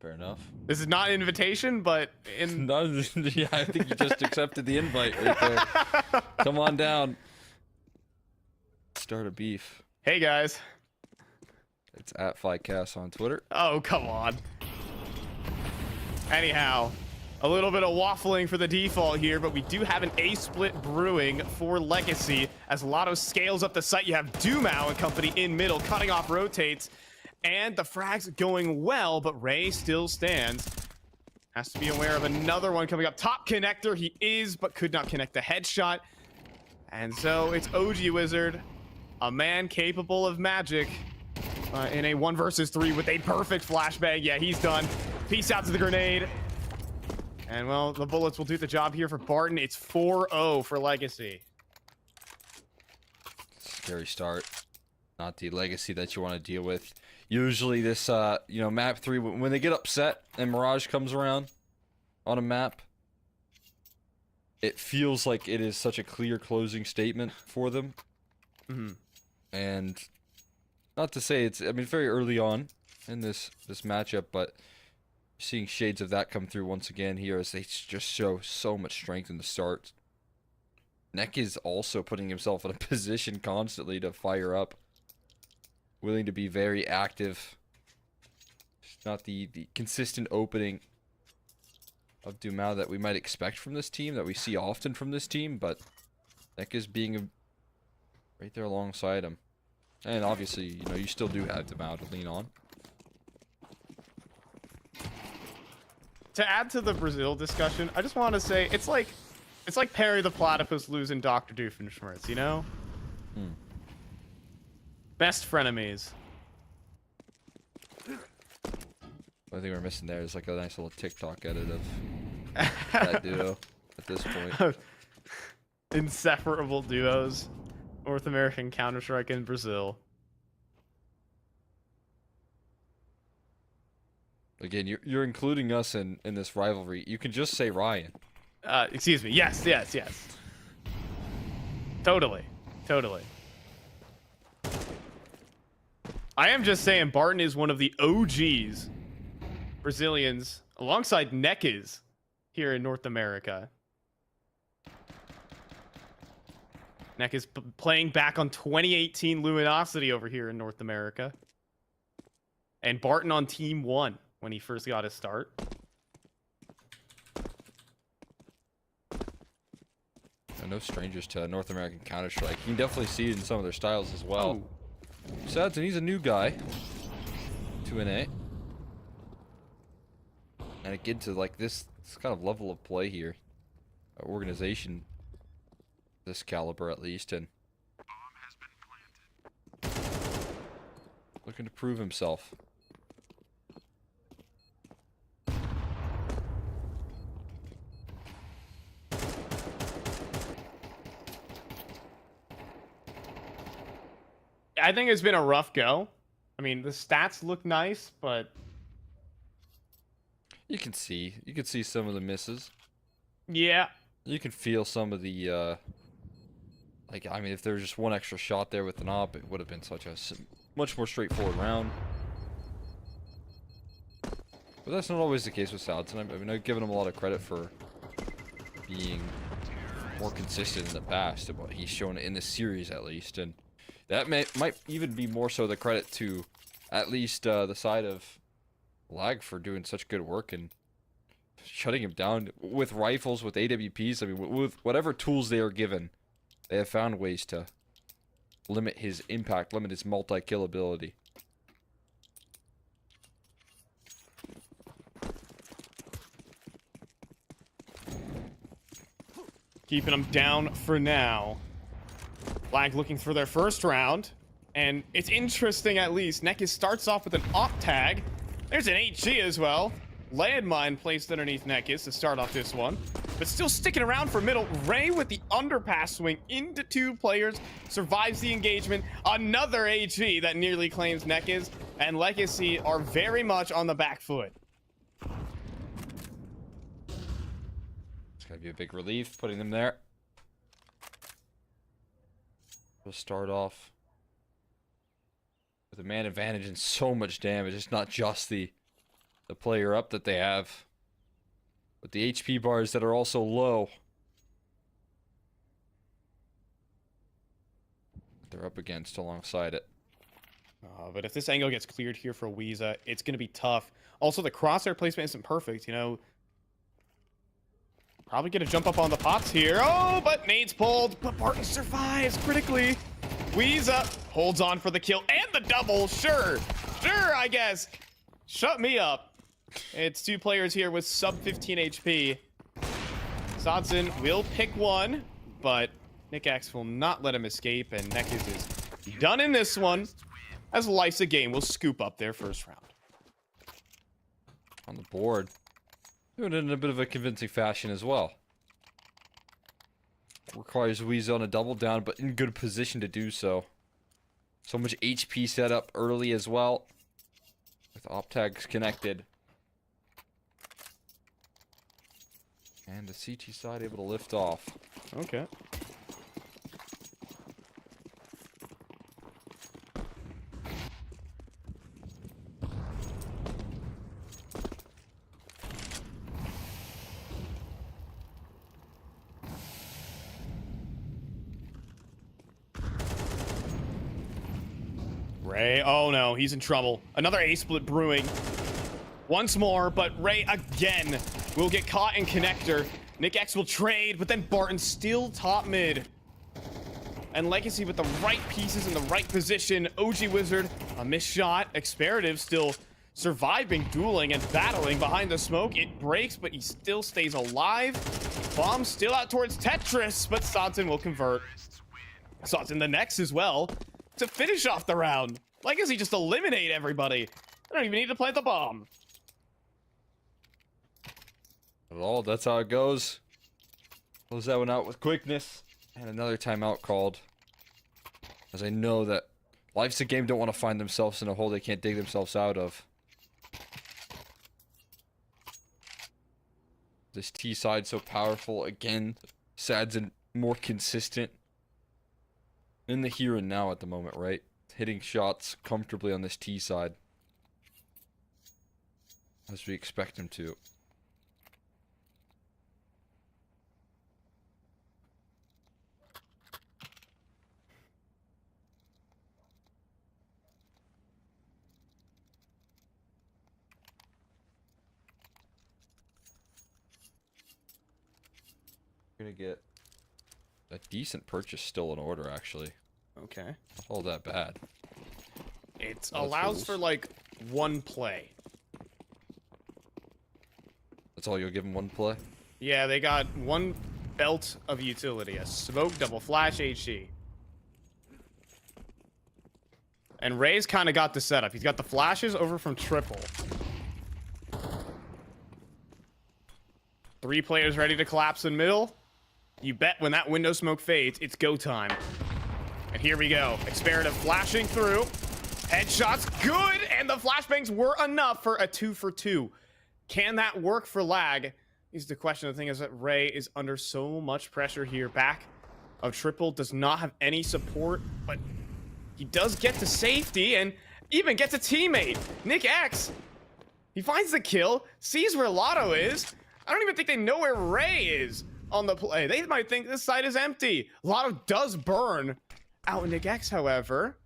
Fair enough. this is not an invitation, but in No, yeah, I think you just accepted the invite right there. Come on down. Start a beef. Hey guys. It's at FlyCast on Twitter. Oh, come on. Anyhow, a little bit of waffling for the default here, but we do have an A split brewing for Legacy. As Lotto scales up the site, you have Dumao and company in middle, cutting off rotates. And the frags going well, but Ray still stands. Has to be aware of another one coming up. Top connector, he is, but could not connect the headshot. And so it's OG Wizard, a man capable of magic, in a 1 versus 3 with a perfect flashbang. Yeah, he's done. Peace out to the grenade. And well, the bullets will do the job here for Barton. It's 4-0 for Legacy. Scary start. Not the Legacy that you want to deal with. Usually this, map 3, when they get upset and Mirage comes around on a map, it feels like it is such a clear closing statement for them. And not to say it's, very early on in this matchup, but seeing shades of that come through once again here as they just show so much strength in the start. Neck is also putting himself in a position constantly to fire up. Willing to be very active. It's not the consistent opening of Dumao that we might expect from this team, that we see often from this team, but Neck is being right there alongside him. And obviously, you still do have Dumao to lean on. To add to the Brazil discussion, I just want to say it's like Perry the Platypus losing Dr. Doofenshmirtz, you know? Best frenemies. I think we're missing there is like a nice little TikTok edit of that duo at this point. Inseparable duos. North American Counter-Strike in Brazil. Again, you're including us in this rivalry. You can just say Ryan. Excuse me. Yes. Totally. I am just saying Barton is one of the OGs Brazilians alongside Nekis here in North America. Nekis playing back on 2018 Luminosity over here in North America. And Barton on Team 1 when he first got his start. No strangers to North American Counter-Strike. You can definitely see it in some of their styles as well. Sadson, he's a new guy. 2-8. And again, to like this kind of level of play here. Organization. This caliber at least. And looking to prove himself. I think it's been a rough go. I mean, the stats look nice, but you can see some of the misses. Yeah. You can feel some of the like, I mean, if there was just one extra shot there with an op, it would have been such a much more straightforward round. But that's not always the case with Sadson. I mean, I've given him a lot of credit for being more consistent in the past than what he's shown in this series, at least. And that might even be more so the credit to at least the side of Lag for doing such good work and shutting him down with rifles, with AWPs. I mean, with whatever tools they are given, they have found ways to limit his impact, limit his multi-kill ability. keeping him down for now. Lag looking for their first round. And it's interesting, at least. Nekis starts off with an op tag. There's an HG as well. Landmine placed underneath Nekis to start off this one. But still sticking around for middle. Ray with the underpass swing into two players. Survives the engagement. Another HG that nearly claims Nekis. And Legacy are very much on the back foot. It's going to be a big relief putting them there. We'll start off with a man advantage and so much damage. It's not just the player up that they have, but the HP bars that are also low. They're up against alongside it. But if this angle gets cleared here for Weeza, it's going to be tough. Also, the crosshair placement isn't perfect, you know. Probably going to jump up on the pots here. Oh, but nades pulled. But Barton survives critically. Weeza holds on for the kill and the double. Sure, I guess. Shut me up. It's two players here with sub 15 HP. Sadson will pick one, but Nick-X will not let him escape, and Nekis is done in this one, as Life's a Game will scoop up their first round. On the board. Doing it in a bit of a convincing fashion as well. Requires Weeza on a double down, but in good position to do so. So much HP set up early as well. With op tags connected. And the CT side able to lift off. Okay. Ray, oh no, he's in trouble. Another A-split brewing. Once more, but Ray again will get caught in connector. Nick-X will trade, but then Barton still top mid. And Legacy with the right pieces in the right position. OG Wizard, a missed shot. Experative still surviving, dueling, and battling behind the smoke. It breaks, but he still stays alive. Bomb still out towards Tetris, but Sadson will convert. Sadson the next as well to finish off the round. Legacy just eliminate everybody. I don't even need to plant the bomb. Not at all, that's how it goes. Close that one out with quickness. And another timeout called. As I know that Life's a Game don't want to find themselves in a hole they can't dig themselves out of. This T side so powerful. Again, Sad's more consistent in the here and now at the moment, right? Hitting shots comfortably on this T side. As we expect him to. Gonna get a decent purchase still in order, actually. Okay. Not all that bad. It Well, allows fools. for like one play. That's all you'll give him, one play? Yeah, they got one belt of utility, a smoke double flash HE. And Ray's kind of got the setup. He's got the flashes over from triple. 3 players ready to collapse in middle. You bet when that window smoke fades, it's go time. And here we go. Experative flashing through. Headshots, good! And the flashbangs were enough for a 2 for 2. Can that work for lag? Is the question. The thing is that Ray is under so much pressure here. Back of triple, does not have any support, but he does get to safety and even gets a teammate. Nick X, he finds the kill, sees where Lotto is. I don't even think they know where Ray is on the play. They might think this site is empty. Lotto does burn out Nick X, however.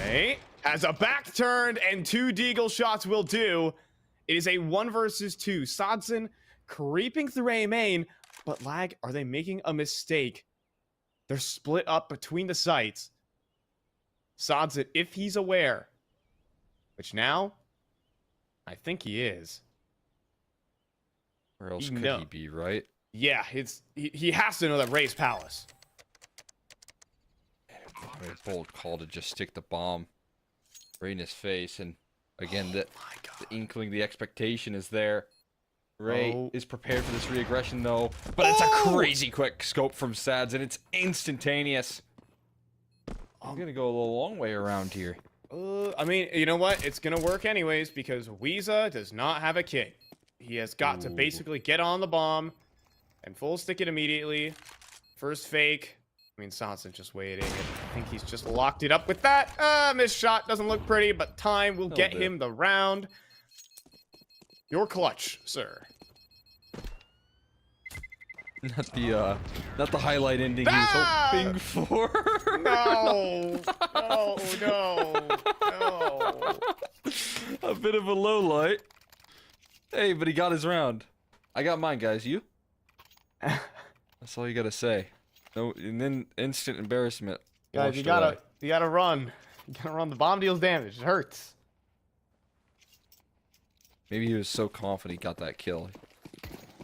Ray has a back turned and 2 deagle shots will do. It is a 1 versus 2. Sodson creeping through A main, but lag, are they making a mistake? They're split up between the sites. Sodson, if he's aware, which now, I think he is. Where else You could know. he be, right? Yeah, he has to know that Ray's Palace. Very bold call to just stick the bomb right in his face. And again, the inkling, the expectation is there. Ray is prepared for this reaggression, though. But it's a crazy quick scope from Sads, and it's instantaneous. I'm going to go a little long way around here. I mean, you know what? It's going to work anyways because Weeza does not have a kit. He has got to basically get on the bomb and full stick it immediately. First fake. I mean, Sonson's just waiting. I think he's just locked it up with that. Missed shot. Doesn't look pretty, but time will get him the round. Your clutch, sir. Not the highlight ending he was hoping for. No. No. A bit of a low light. Hey, but he got his round. I got mine, guys. You? That's all you gotta say. No, and then instant embarrassment. Guys, you gotta run. You gotta run. The bomb deals damage. It hurts. Maybe he was so confident he got that kill.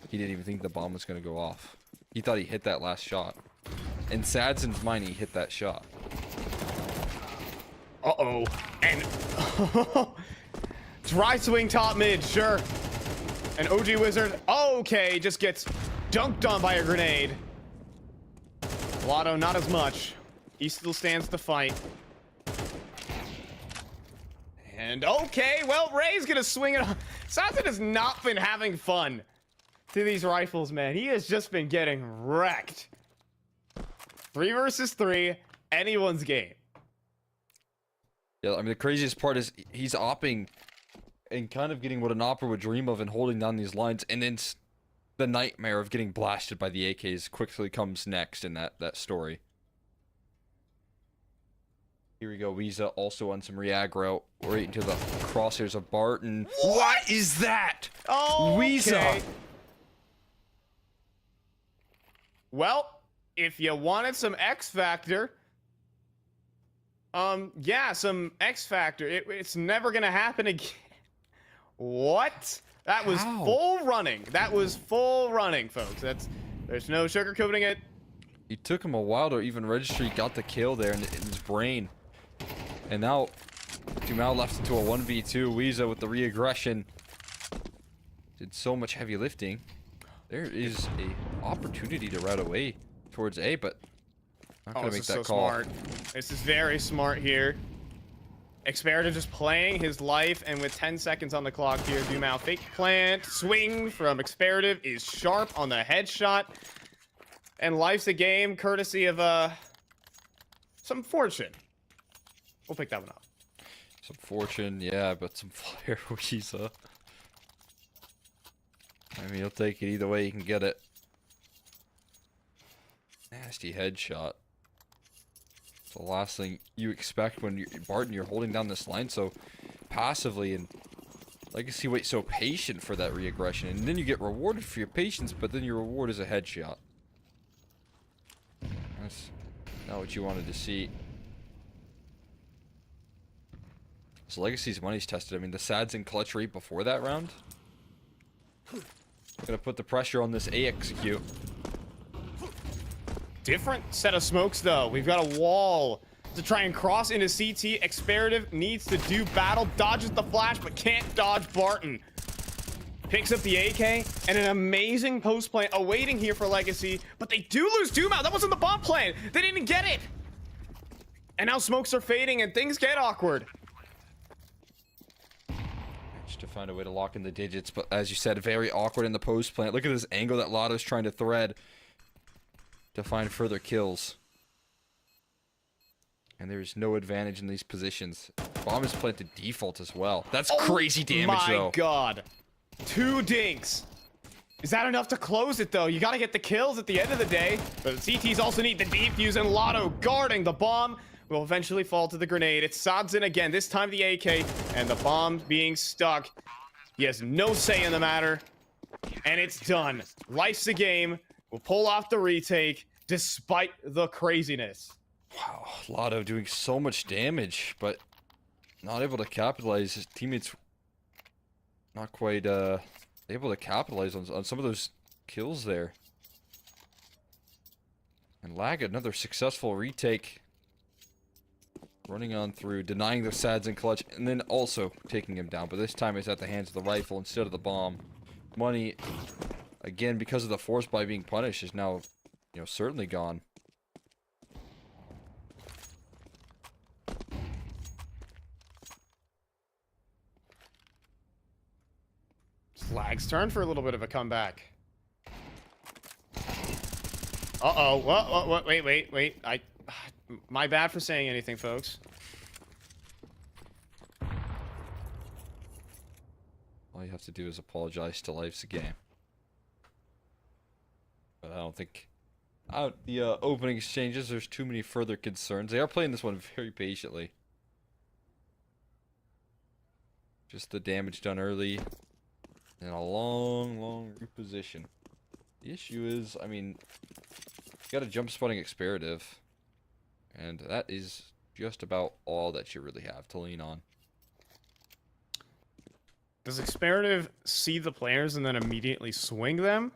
He didn't even think the bomb was gonna go off. He thought he hit that last shot. In Sadson's mind, he hit that shot. Uh-oh. And dry swing top mid, sure. And OG Wizard, okay, just gets dunked on by a grenade. Lotto, not as much. He still stands to fight. And okay, well, Ray's gonna swing it on. Sasson has not been having fun to these rifles, man. He has just been getting wrecked. 3 versus 3, anyone's game. Yeah, I mean, the craziest part is he's opping and kind of getting what an opper would dream of and holding down these lines, and then the nightmare of getting blasted by the AKs quickly comes next in that story. Here we go, Weeza also on some re-aggro right into the crosshairs of Barton. What is that? Oh, Weeza! okay. Well, if you wanted some X Factor, yeah, some X Factor. It's never gonna happen again. What? That was full running. That was full running, folks. There's no sugarcoating it. It took him a while to even register he got the kill there in his brain. And now, Dumal left into a 1v2. Weeza with the re-aggression. Did so much heavy lifting. There is a opportunity to route away towards A, but not gonna make This that is so call. smart. This is very smart here. Experative just playing his life, and with 10 seconds on the clock here, Dumao fake plant, swing from Experative is sharp on the headshot, and life's a game courtesy of some fortune. We'll pick that one up. Some fortune, yeah, but some fire visa. I mean, you'll take it either way you can get it. Nasty headshot. It's the last thing you expect when you're Barton. You're holding down this line so passively, and Legacy wait so patient for that reaggression, and then you get rewarded for your patience, but then your reward is a headshot. That's not what you wanted to see. So Legacy's money's tested. I mean, the Sads in clutch rate before that round. Gonna put the pressure on this A execute. Different set of smokes, though. We've got a wall to try and cross into CT. Experative needs to do battle, dodges the flash, but can't dodge Barton. Picks up the AK, and an amazing post plant awaiting here for Legacy, but they do lose Dumao. That wasn't the bomb plant. They didn't get it. And now smokes are fading, and things get awkward. To find a way to lock in the digits, but as you said, very awkward in the post plant. Look at this angle that Lotto's trying to thread to find further kills. And there's no advantage in these positions. Bomb is planted default as well. That's crazy damage, though. My god. 2 dinks. Is that enough to close it, though? You gotta get the kills at the end of the day. But the CTs also need the defuse, and Lotto guarding the bomb will eventually fall to the grenade. It's Sods in again, this time the AK, and the bomb being stuck. He has no say in the matter, and it's done. Life's a game. We'll pull off the retake, despite the craziness. Wow, Lotto doing so much damage, but not able to capitalize. His teammates not quite able to capitalize on some of those kills there. And Lag, another successful retake. Running on through, denying the Sads in clutch, and then also taking him down. But this time it's at the hands of the rifle instead of the bomb. Money, again, because of the force by being punished, is now, you know, certainly gone. It's Lag's turn for a little bit of a comeback. Uh-oh. What? Wait. My bad for saying anything, folks. All you have to do is apologize to Life's a game. But I don't think... the opening exchanges, there's too many further concerns. They are playing this one very patiently. Just the damage done early. And a long reposition. The issue is, I mean... You got a jump spotting Experative. And that is just about all that you really have to lean on. Does Experative see the players and then immediately swing them?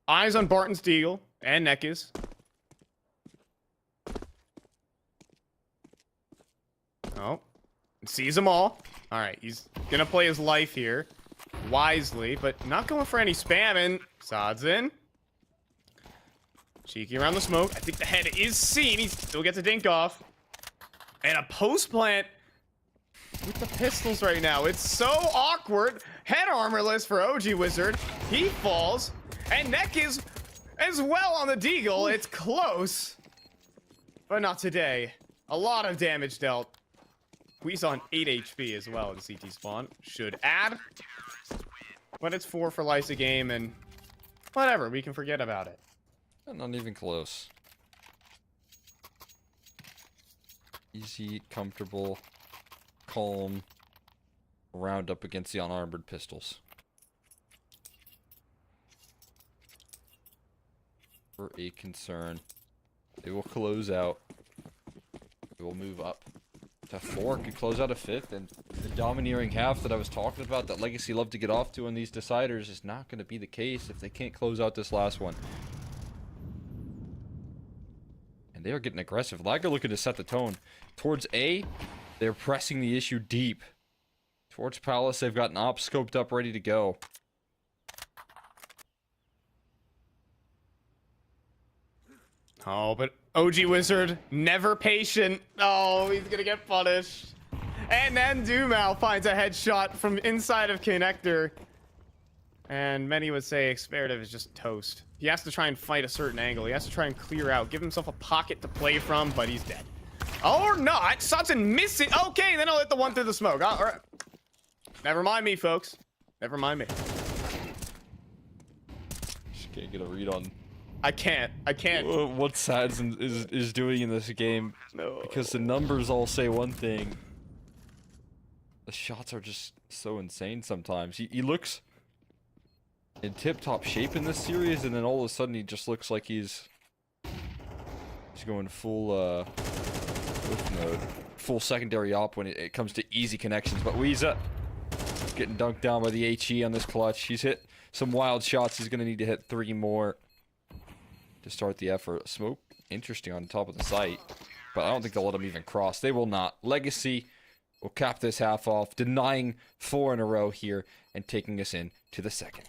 Eyes on Barton's Deagle and Nekis. Oh. Sees them all. Alright, he's gonna play his life here. Wisely, but not going for any spam, and Sods in. Cheeky around the smoke. I think the head is seen. He still gets a dink off. And a post plant with the pistols right now. It's so awkward. Head armorless for OG Wizard. He falls. And Neck is as well on the Deagle. It's close. But not today. A lot of damage dealt. He's on 8 HP as well in CT spawn. Should add. But it's 4 for Lysa game, and whatever. We can forget about it. Not even close. Easy, comfortable, calm round up against the unarmored pistols. For a concern. They will close out. They will move up to 4. Could close out a 5th, and the domineering half that I was talking about that Legacy love to get off to in these deciders is not going to be the case if they can't close out this last one. They are getting aggressive. Lag are looking to set the tone. Towards A, they're pressing the issue deep. Towards Palace, they've got an op scoped up, ready to go. Oh, but OG Wizard, never patient. Oh, he's gonna get punished. And then Dumal finds a headshot from inside of Connector. And many would say Experative is just toast. He has to try and fight a certain angle. He has to try and clear out, give himself a pocket to play from, but he's dead. Or not. Sutton miss it. Okay, then I'll hit the one through the smoke. All right. Never mind me, folks. Never mind me. Just can't get a read on I can't. what Sads is doing in this game. No. Because the numbers all say one thing. The shots are just so insane sometimes. He looks in tip-top shape in this series, and then all of a sudden he just looks like he's going full whiff mode, full secondary op when it comes to easy connections. But Weeza getting dunked down by the HE on this clutch. He's hit some wild shots. He's gonna need to hit 3 more to start the effort. Smoke, interesting on top of the site, but I don't think they'll let him even cross. They will not. Legacy will cap this half off, denying 4 in a row here and taking us in to the second.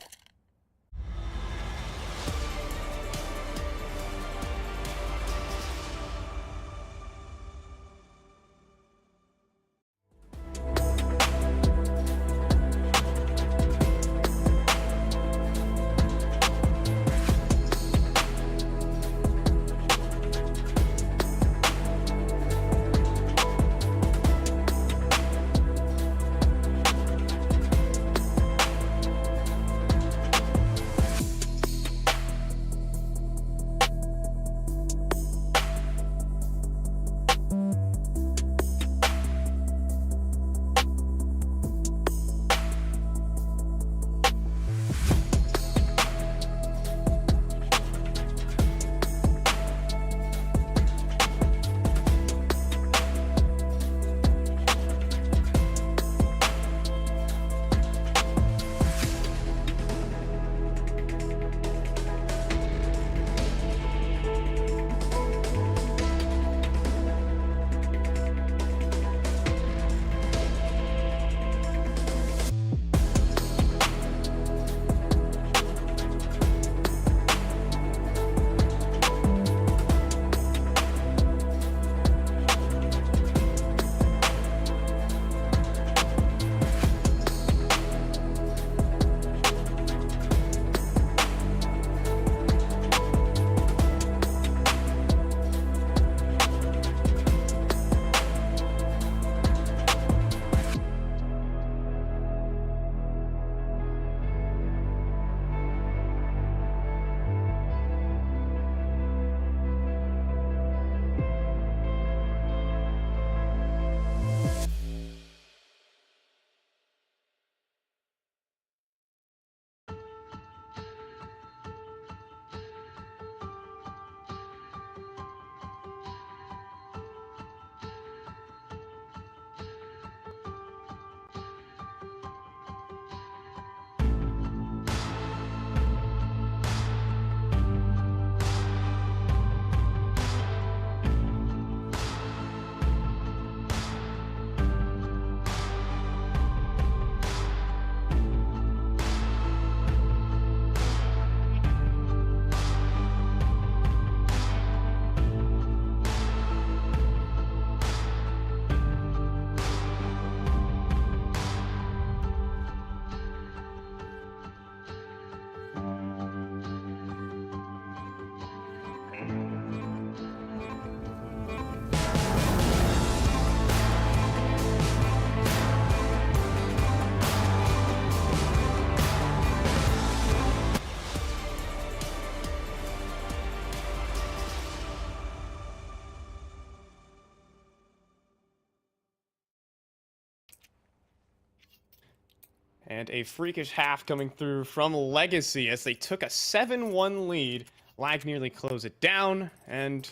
And a freakish half coming through from Legacy as they took a 7-1 lead. Lag nearly closed it down, and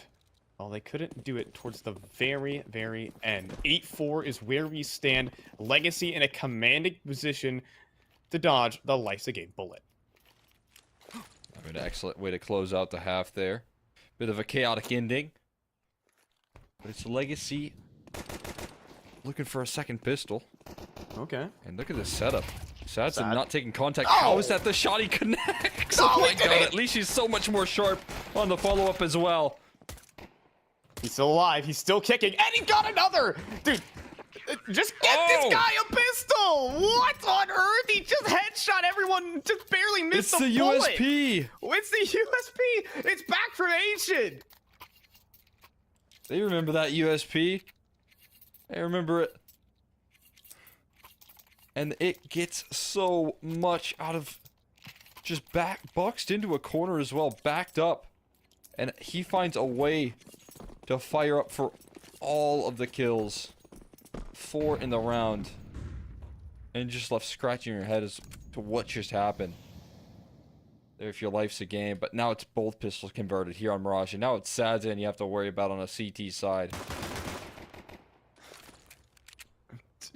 well, they couldn't do it towards the very, very end. 8-4 is where we stand. Legacy in a commanding position to dodge the Life's a Game bullet. An excellent way to close out the half there. Bit of a chaotic ending. But it's Legacy looking for a second pistol. Okay. And look at this setup. Sad's Sad. not taking contact. How is that the shot he connects? Oh my god, at least he's so much more sharp on the follow-up as well. He's still alive. He's still kicking. And he got another! Dude, just get this guy a pistol! What on earth? He just headshot everyone. Just barely missed It's the bullet. USP. It's the USP. It's back from ancient. They remember that USP. They remember it. And it gets so much out of just boxed into a corner as well, backed up. And he finds a way to fire up for all of the kills. 4 in the round. And just left scratching your head as to what just happened. There, if your life's a game. But now it's both pistols converted here on Mirage. And now it's Sadza you have to worry about on a CT side.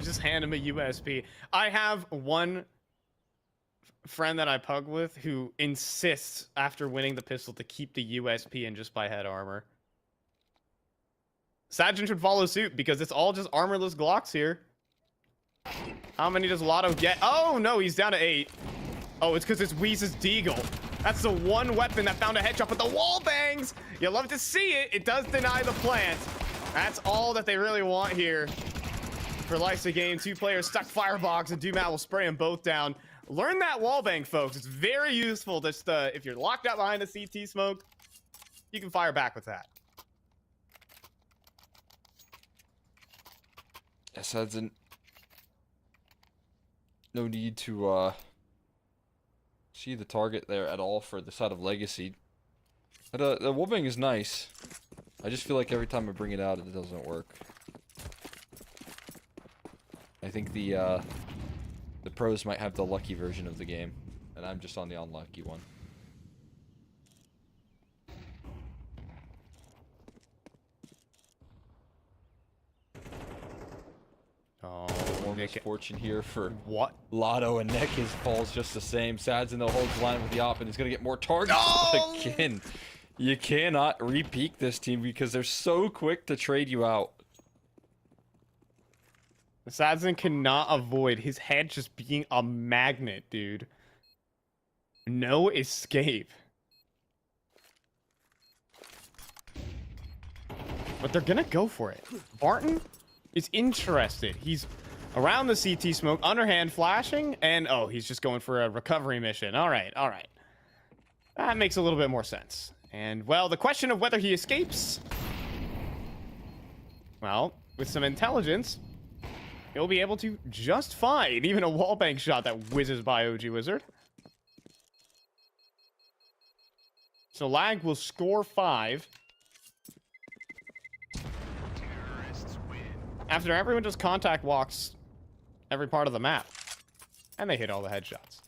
Just hand him a USP. I have one friend that I pug with who insists after winning the pistol to keep the USP and just buy head armor. Sajin should follow suit because it's all just armorless Glocks here. How many does Lotto get? Oh no, he's down to 8. Oh, it's because it's Weeze's Deagle. That's the one weapon that found a headshot, but the wall bangs! You love to see it. It does deny the plant. That's all that they really want here. For life's a game, 2 players stuck firebox, and Dumat will spray them both down. Learn that wallbang, folks. It's very useful. Just if you're locked out behind the CT smoke, you can fire back with that. Yes, that's no need to see the target there at all for the side of Legacy. But, the wallbang is nice. I just feel like every time I bring it out, it doesn't work. I think the pros might have the lucky version of the game, and I'm just on the unlucky one. Oh, More Nick. misfortune here for What? Lotto, and Neck his falls just the same. Sads in the holds the line with the op, and he's gonna get more targets again. You cannot re-peak this team because they're so quick to trade you out. Sadzin cannot avoid his head just being a magnet, dude. No escape. But they're gonna go for it. Barton is interested. He's around the CT smoke, underhand flashing, and oh, he's just going for a recovery mission. All right, all right. That makes a little bit more sense. And, well, the question of whether he escapes... Well, with some intelligence... he'll be able to just fine even a wallbang shot that whizzes by OG Wizard. So Lag will score 5. After everyone just contact walks every part of the map. And they hit all the headshots.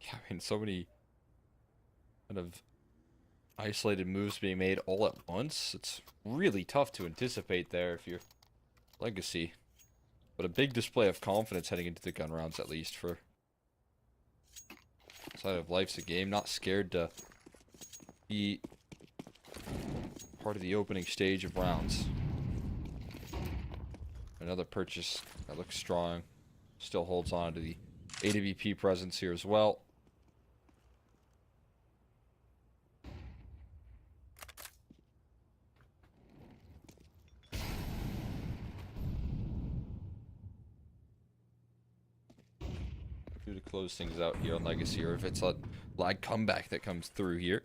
Yeah, I mean, so many kind of isolated moves being made all at once. It's really tough to anticipate there if you're Legacy. But a big display of confidence heading into the gun rounds, at least, for side of life's a game. Not scared to be part of the opening stage of rounds. Another purchase that looks strong. Still holds on to the AWP presence here as well. To close things out here on Legacy, or if it's a Lag comeback that comes through here.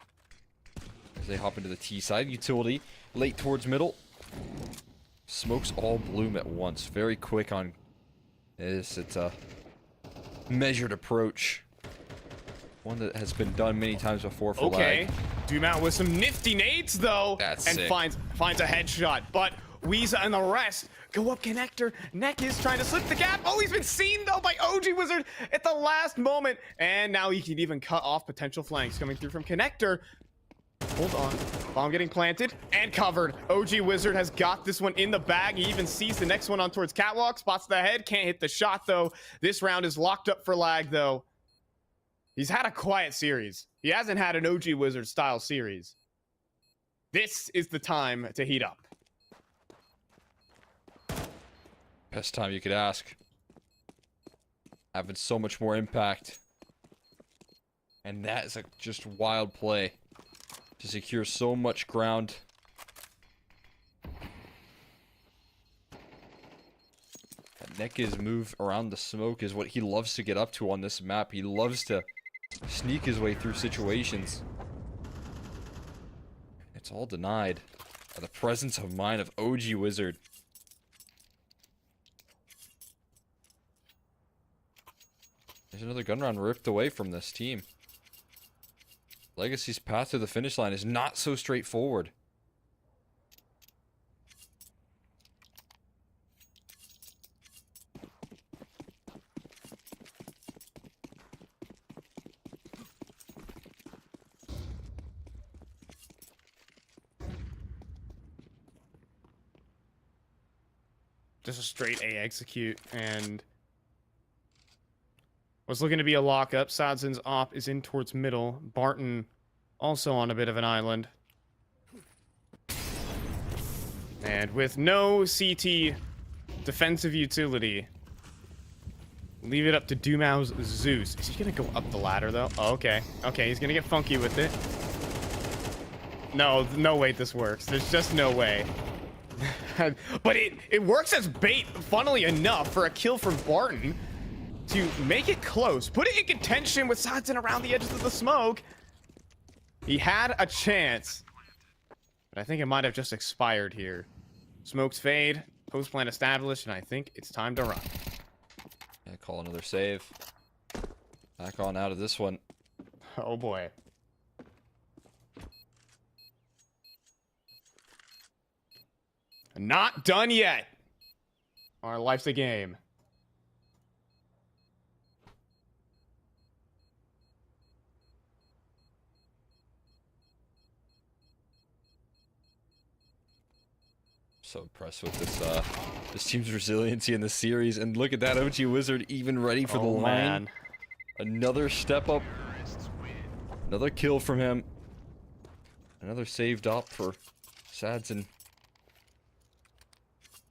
As they hop into the T side, utility late towards middle. Smokes all bloom at once. Very quick on this. It's a measured approach. One that has been done many times before for Okay. Lag. Dumat with some nifty nades, though. That's and sick. finds a headshot. But Weeza and the rest go up connector. Neck is trying to slip the gap. Oh, he's been seen, though, by OG Wizard at the last moment. And now he can even cut off potential flanks coming through from connector. Hold on. Bomb getting planted and covered. OG Wizard has got this one in the bag. He even sees the next one on towards Catwalk. Spots the head. Can't hit the shot, though. This round is locked up for Lag, though. He's had a quiet series. He hasn't had an OG Wizard style series. This is the time to heat up. Best time you could ask. Having so much more impact. And that is a just wild play. to secure so much ground. Neka's move around the smoke is what he loves to get up to on this map. He loves to sneak his way through situations. It's all denied by the presence of mind of OG Wizard. There's another gun round ripped away from this team. Legacy's path to the finish line is not so straightforward. Just a straight A execute, and was looking to be a lockup. Sadzin's op is in towards middle. Barton also on a bit of an island. And with no CT defensive utility, leave it up to Dumau's Zeus. Is he gonna go up the ladder though? Oh, okay. Okay, he's gonna get funky with it. No, no way this works. There's just no way. But it works as bait, funnily enough, for a kill from Barton to make it close. Put it in contention with Sadzin around the edges of the smoke. He had a chance, but I think it might have just expired here. Smokes fade, post plan established, and I think it's time to run. Yeah, call another save. Back on out of this one. Oh boy. Not done yet. Our life's a game. So impressed with this team's resiliency in the series, and look at that, OG Wizard even ready for the line. Man. Another step up, another kill from him, another saved up for Sadzin,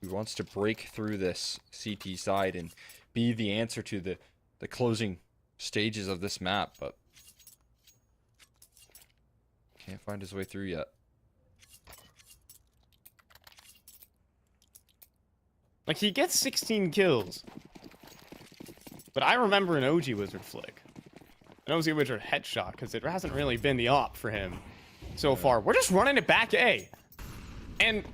who wants to break through this CT side and be the answer to the closing stages of this map, but can't find his way through yet. Like, he gets 16 kills. But I remember an OG Wizard flick. An OG Wizard headshot, because it hasn't really been the op for him so far. We're just running it back A. And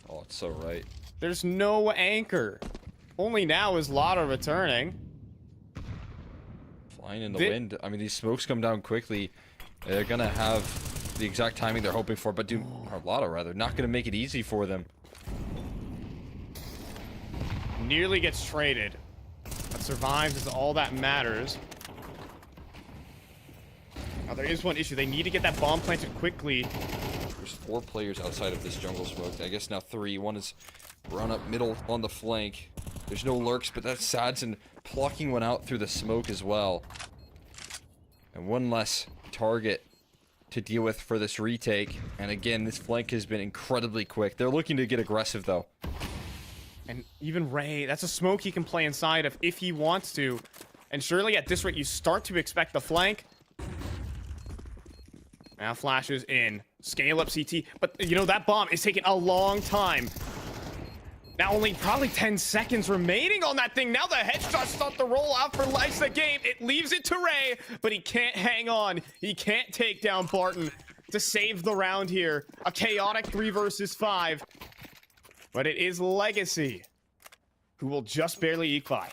Oh, it's so right. there's no anchor. Only now is Lotta returning. Flying in the wind. I mean, these smokes come down quickly. They're gonna have the exact timing they're hoping for, but or Lotta rather, not gonna make it easy for them. Nearly gets traded. But survives is all that matters. Now, there is one issue. They need to get that bomb planted quickly. There's 4 players outside of this jungle smoke. I guess now 3. One is run up middle on the flank. There's no lurks, but that's Sadzin plucking one out through the smoke as well. And one less target to deal with for this retake. And again, this flank has been incredibly quick. They're looking to get aggressive though. And even Ray, that's a smoke he can play inside of if he wants to. And surely at this rate, you start to expect the flank. Now flashes in. Scale up CT. But, you know, that bomb is taking a long time. Now only probably 10 seconds remaining on that thing. Now the headshots start to roll out for Life's the Game. It leaves it to Ray, but he can't hang on. He can't take down Barton to save the round here. A chaotic 3 versus 5. But it is Legacy who will just barely eke by.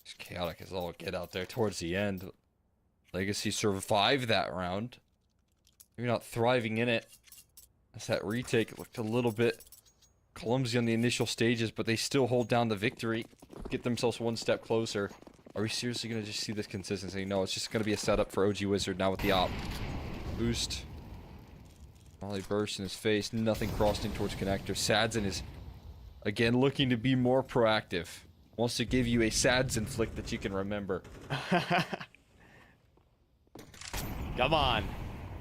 It's chaotic as all get out there towards the end. Legacy survived that round. Maybe not thriving in it, as that retake looked a little bit clumsy on the initial stages, but they still hold down the victory, get themselves one step closer. Are we seriously going to just see this consistency? No, it's just going to be a setup for OG Wizard now with the op. Boost. Molly burst in his face, nothing crossed in towards connector. Sadzin is, again, looking to be more proactive. Wants to give you a Sadzin flick that you can remember. Come on.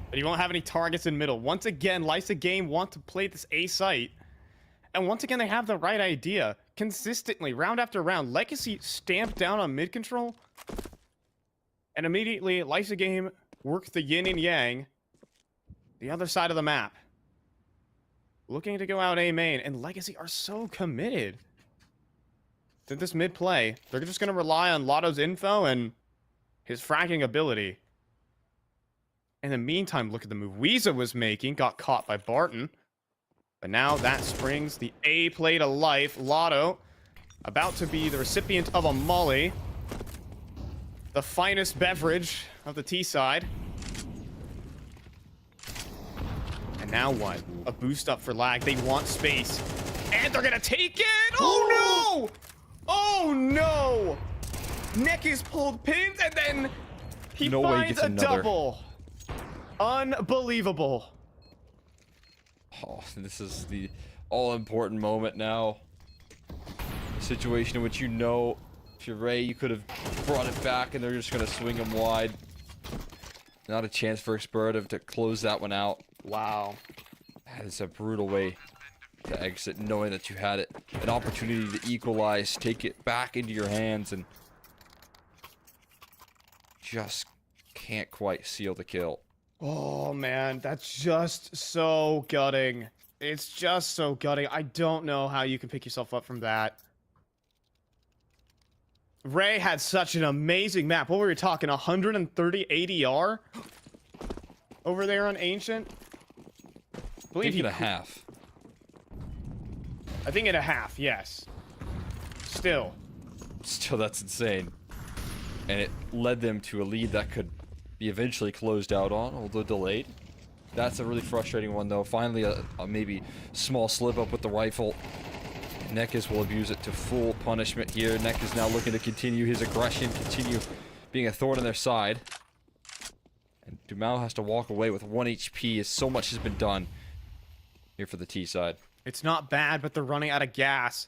But he won't have any targets in middle. Once again, Life's a Game want to play this A site. And once again, they have the right idea. Consistently, round after round, Legacy stamped down on mid control. And immediately, Life's a Game work the yin and yang. The other side of the map. Looking to go out A main, and Legacy are so committed to this mid play. They're just going to rely on Lotto's info and his fracking ability. In the meantime, look at the move Weeza was making. Got caught by Barton. But now that springs the A play to life. Lotto about to be the recipient of a molly. The finest beverage of the T side. And now what? A boost up for lag. They want space. And they're gonna take it! Oh no! Oh no! Neck is pulled pins and then he No way he finds gets a another. double. Unbelievable. Oh, this is the all-important moment now. A situation in which, you know, if you're Ray, you could have brought it back and they're just going to swing him wide. Not a chance for Experative to close that one out. Wow. That is a brutal way to exit, knowing that you had it, an opportunity to equalize, take it back into your hands, and just can't quite seal the kill. Oh man, that's just so gutting. It's just so gutting. I don't know how you can pick yourself up from that. Ray had such an amazing map. What were we talking? 130 ADR over there on Ancient? I believe Thinking a half. I think in a half, yes. Still. Still, that's insane. And it led them to a lead that could be eventually closed out on, although delayed. That's a really frustrating one, though. Finally, a maybe small slip up with the rifle. Nekis will abuse it to full punishment here. Nekis now looking to continue his aggression, continue being a thorn on their side. And Dumao has to walk away with 1 HP as so much has been done here for the T side. It's not bad, but they're running out of gas.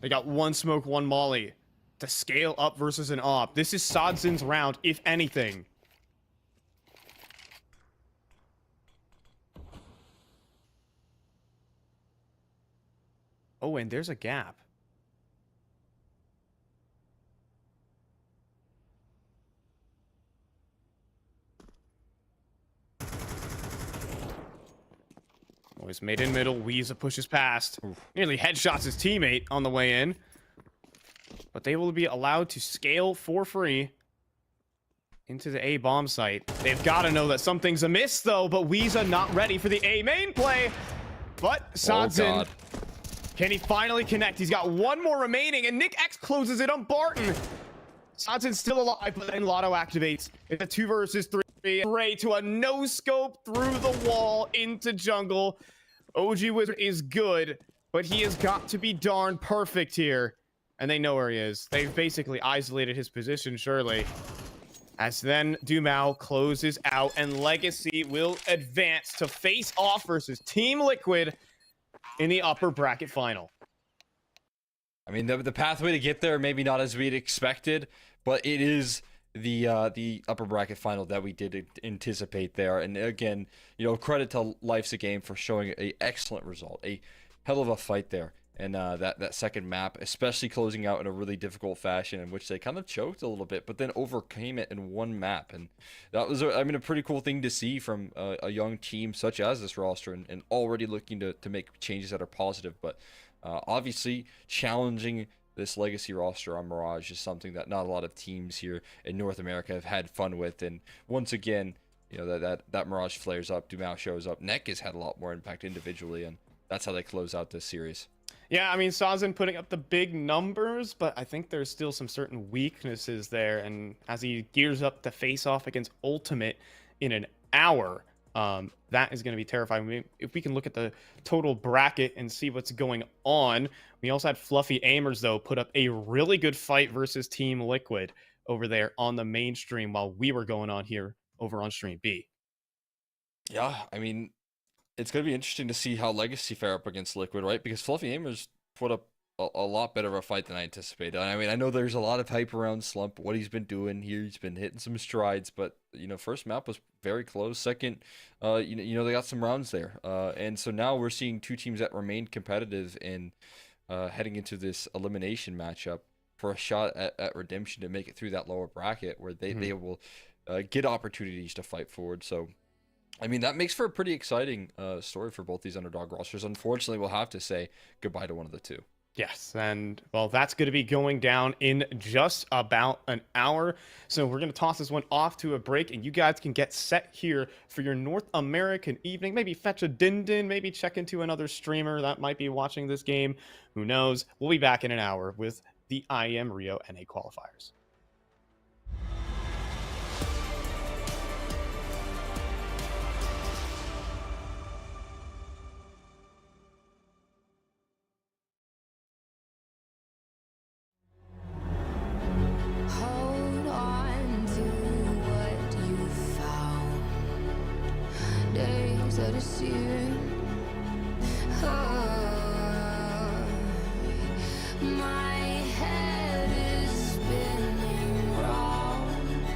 They got one smoke, one molly. To scale up versus an op. This is Sodzin's round, if anything. Oh, and there's a gap. Always made in middle. Weeza pushes past. Nearly headshots his teammate on the way in. But they will be allowed to scale for free into the A bomb site. They've got to know that something's amiss, though. But Weeza not ready for the A main play. But Sodzin, can he finally connect? He's got one more remaining, and Nick X closes it on Barton. Sodzin's still alive, but then Lotto activates. It's a 2 versus 3. Ray to a no-scope through the wall into jungle. OG Wizard is good, but he has got to be darn perfect here. And they know where he is. They've basically isolated his position, surely. As then Dumao closes out, and Legacy will advance to face off versus Team Liquid in the upper bracket final. I mean, the pathway to get there, maybe not as we'd expected, but it is the upper bracket final that we did anticipate there. And again, you know, credit to Life's a Game for showing a excellent result, a hell of a fight there. And that second map, especially closing out in a really difficult fashion in which they kind of choked a little bit, but then overcame it in one map. And that was, I mean, a pretty cool thing to see from a young team such as this roster, and already looking to make changes that are positive. But obviously, challenging this Legacy roster on Mirage is something that not a lot of teams here in North America have had fun with. And once again, you know, that Mirage flares up, Dumao shows up. Neck has had a lot more impact individually, and that's how they close out this series. Yeah, I mean, Sazin putting up the big numbers, but I think there's still some certain weaknesses there. And as he gears up to face off against Ultimate in an hour, that is going to be terrifying. If we can look at the total bracket and see what's going on. We also had Fluffy Aimers, though, put up a really good fight versus Team Liquid over there on the mainstream while we were going on here over on Stream B. Yeah, I mean, it's going to be interesting to see how Legacy fare up against Liquid, right? Because Fluffy Aimers put up a lot better of a fight than I anticipated. I mean, I know there's a lot of hype around Slump, what he's been doing here. He's been hitting some strides, but, you know, first map was very close. Second, you know, they got some rounds there. And so now we're seeing two teams that remain competitive in heading into this elimination matchup for a shot at redemption to make it through that lower bracket where they will get opportunities to fight forward. So, I mean, that makes for a pretty exciting story for both these underdog rosters. Unfortunately, we'll have to say goodbye to one of the two. Yes, and well, that's going to be going down in just about an hour. So we're going to toss this one off to a break, and you guys can get set here for your North American evening. Maybe fetch a din-din, maybe check into another streamer that might be watching this game. Who knows? We'll be back in an hour with the IEM Rio NA qualifiers. Hold on to what you found. Days of the searing. My head is spinning round.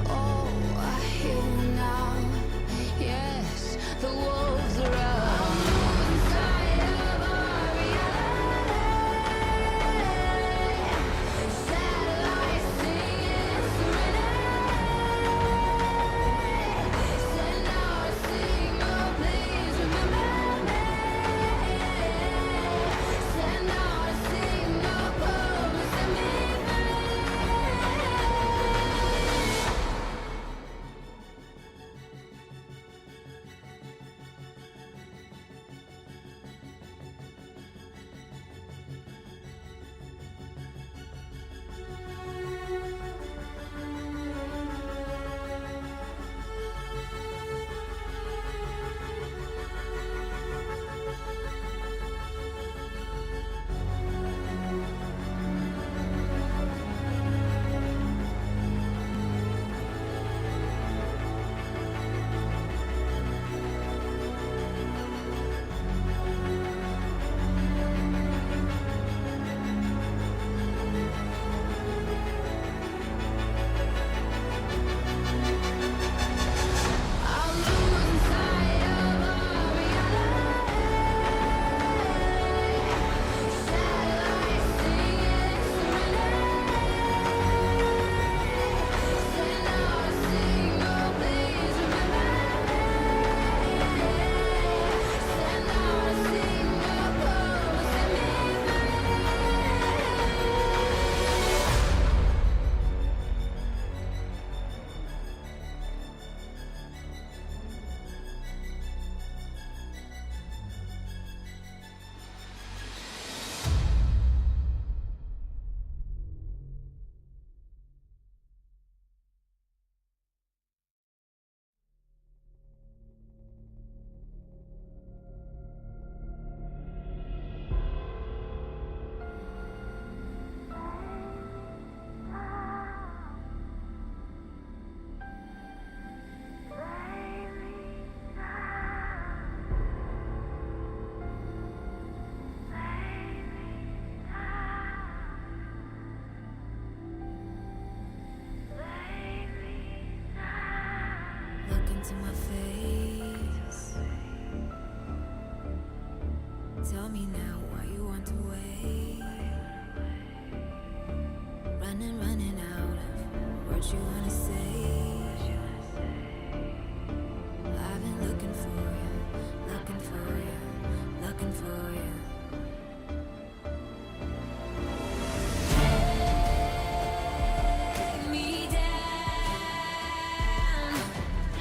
Oh, I hear you now. Yes, the wolves are out. Inside of our reality. Satellites singing serenade. Send out a signal, please remember me. Send out a signal, promise me. I'm losing sight of our reality. Satellites singing serenade. Send out a signal, please remember me. Send out a signal, promise me. Look into my face. Tell me now why you want to wait. Running out of words you wanna say. I've been looking for you, looking for you, looking for you. Take me down.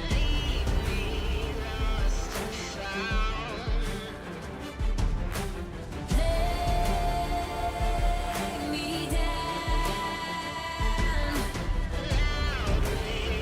Leave me lost and found. Take me down. Loudly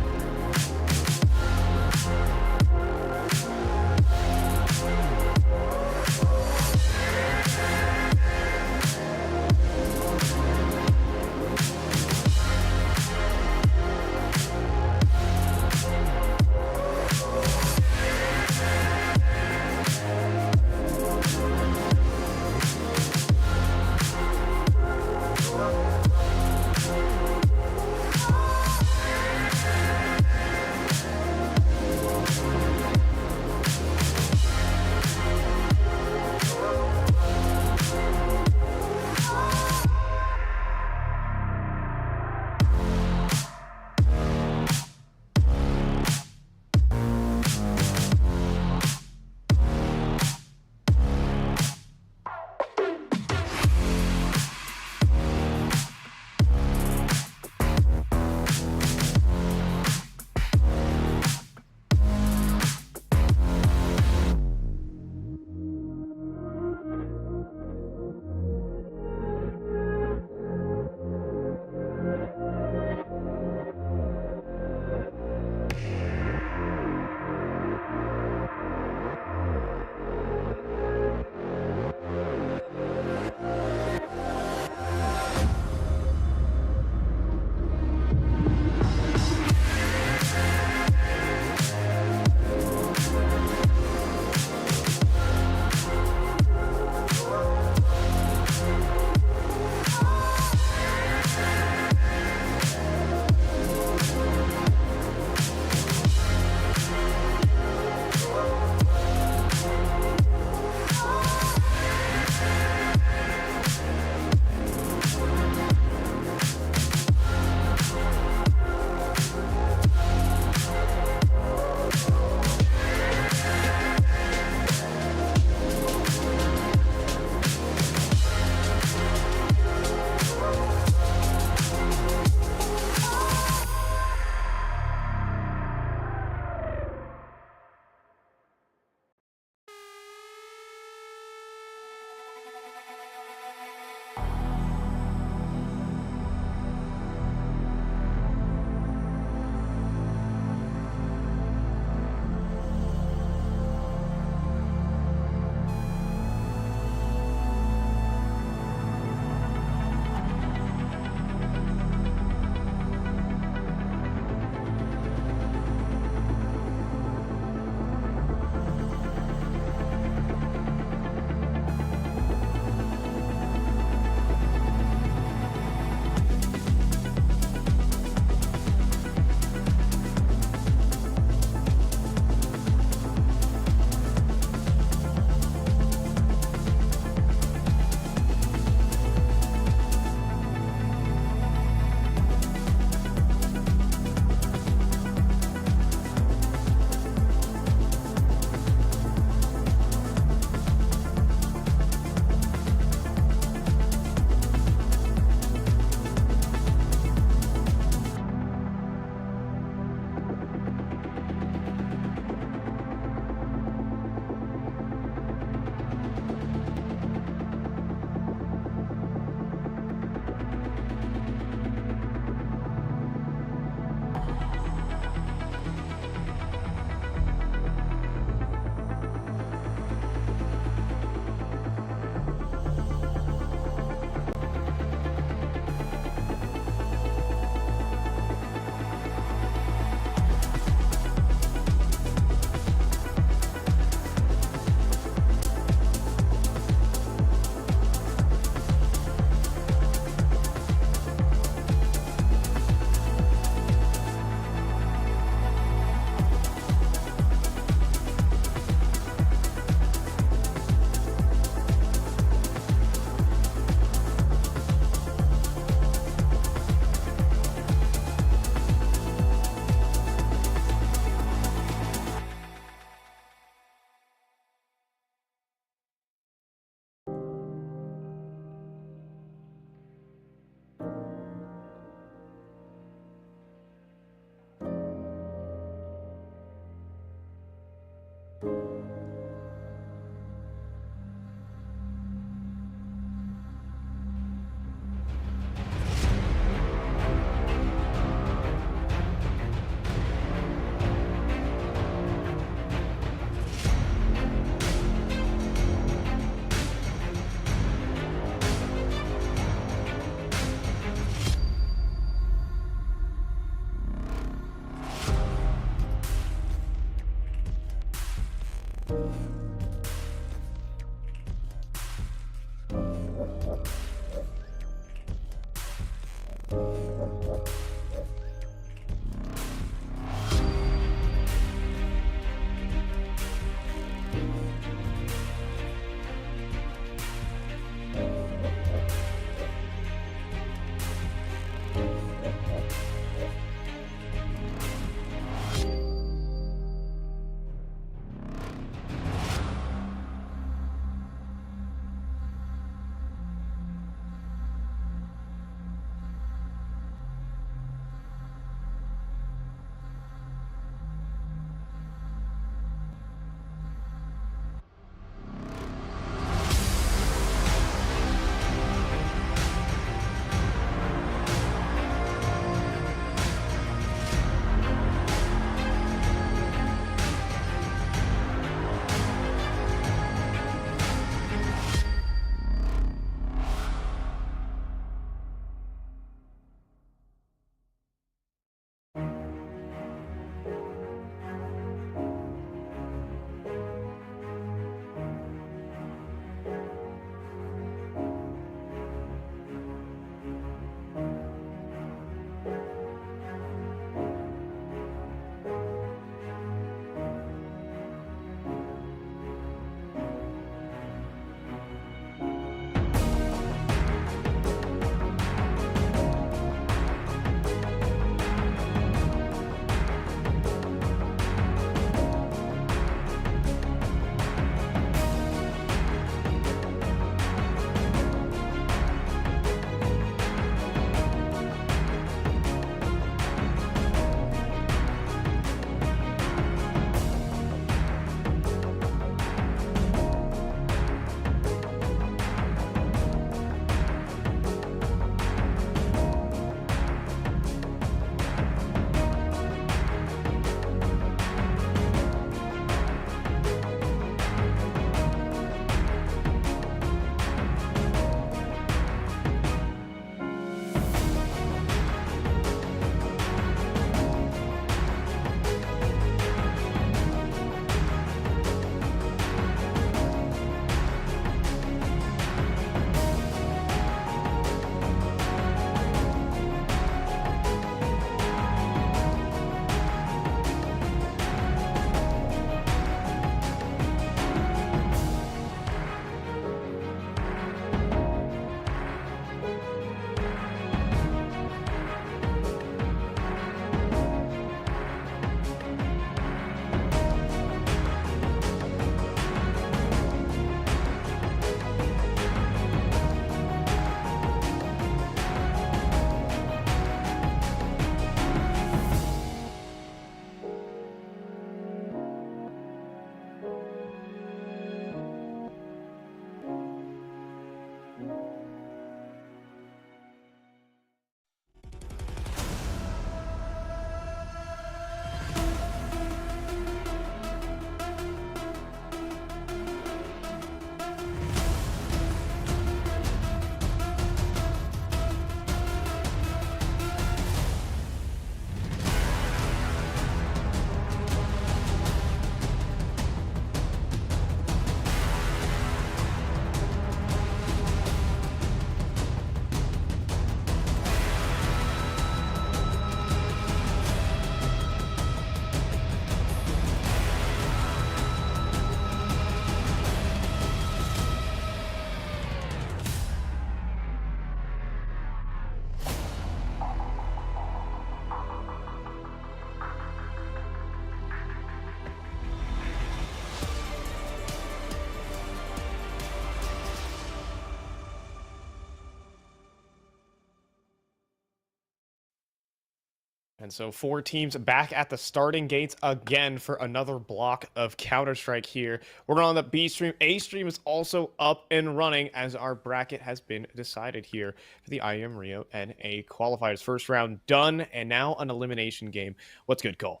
And so 4 teams back at the starting gates again for another block of Counter-Strike here. We're on the B stream. A stream is also up and running as our bracket has been decided here for the IEM Rio NA qualifiers. First round done, and now an elimination game. What's good, Cole?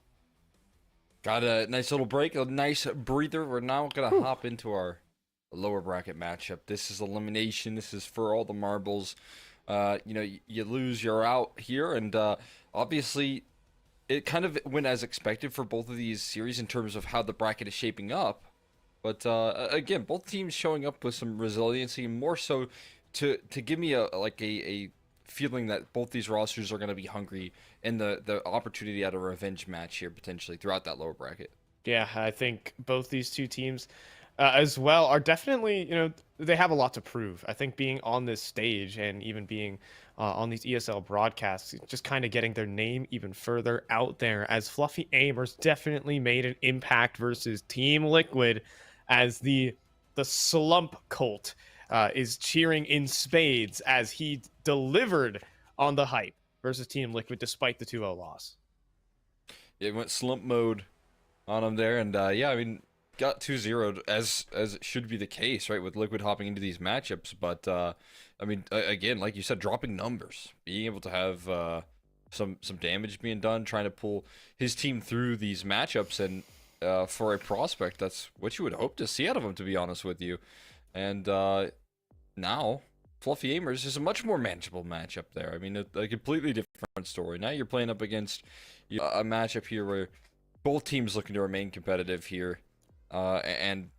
Got a nice little break, a nice breather. We're now going to hop into our lower bracket matchup. This is elimination. This is for all the marbles. You lose, you're out here, and obviously it kind of went as expected for both of these series in terms of how the bracket is shaping up. But again, both teams showing up with some resiliency, more so to give me a feeling that both these rosters are going to be hungry in the opportunity at a revenge match here potentially throughout that lower bracket. Yeah, I think both these two teams as well are definitely, they have a lot to prove. I think being on this stage and even being on these ESL broadcasts, just kind of getting their name even further out there, as Fluffy Aimers definitely made an impact versus Team Liquid, as the slump cult is cheering in spades as he delivered on the hype versus Team Liquid despite the 2-0 loss. Yeah, it went slump mode on him there, and yeah, I mean, got 2-0 as it should be the case, right, with Liquid hopping into these matchups. But I mean, again, like you said, dropping numbers, being able to have some damage being done, trying to pull his team through these matchups, and for a prospect, that's what you would hope to see out of him, to be honest with you. And now Fluffy Aimers is a much more manageable matchup there. I mean, a completely different story. Now you're playing up against a matchup here where both teams looking to remain competitive here. And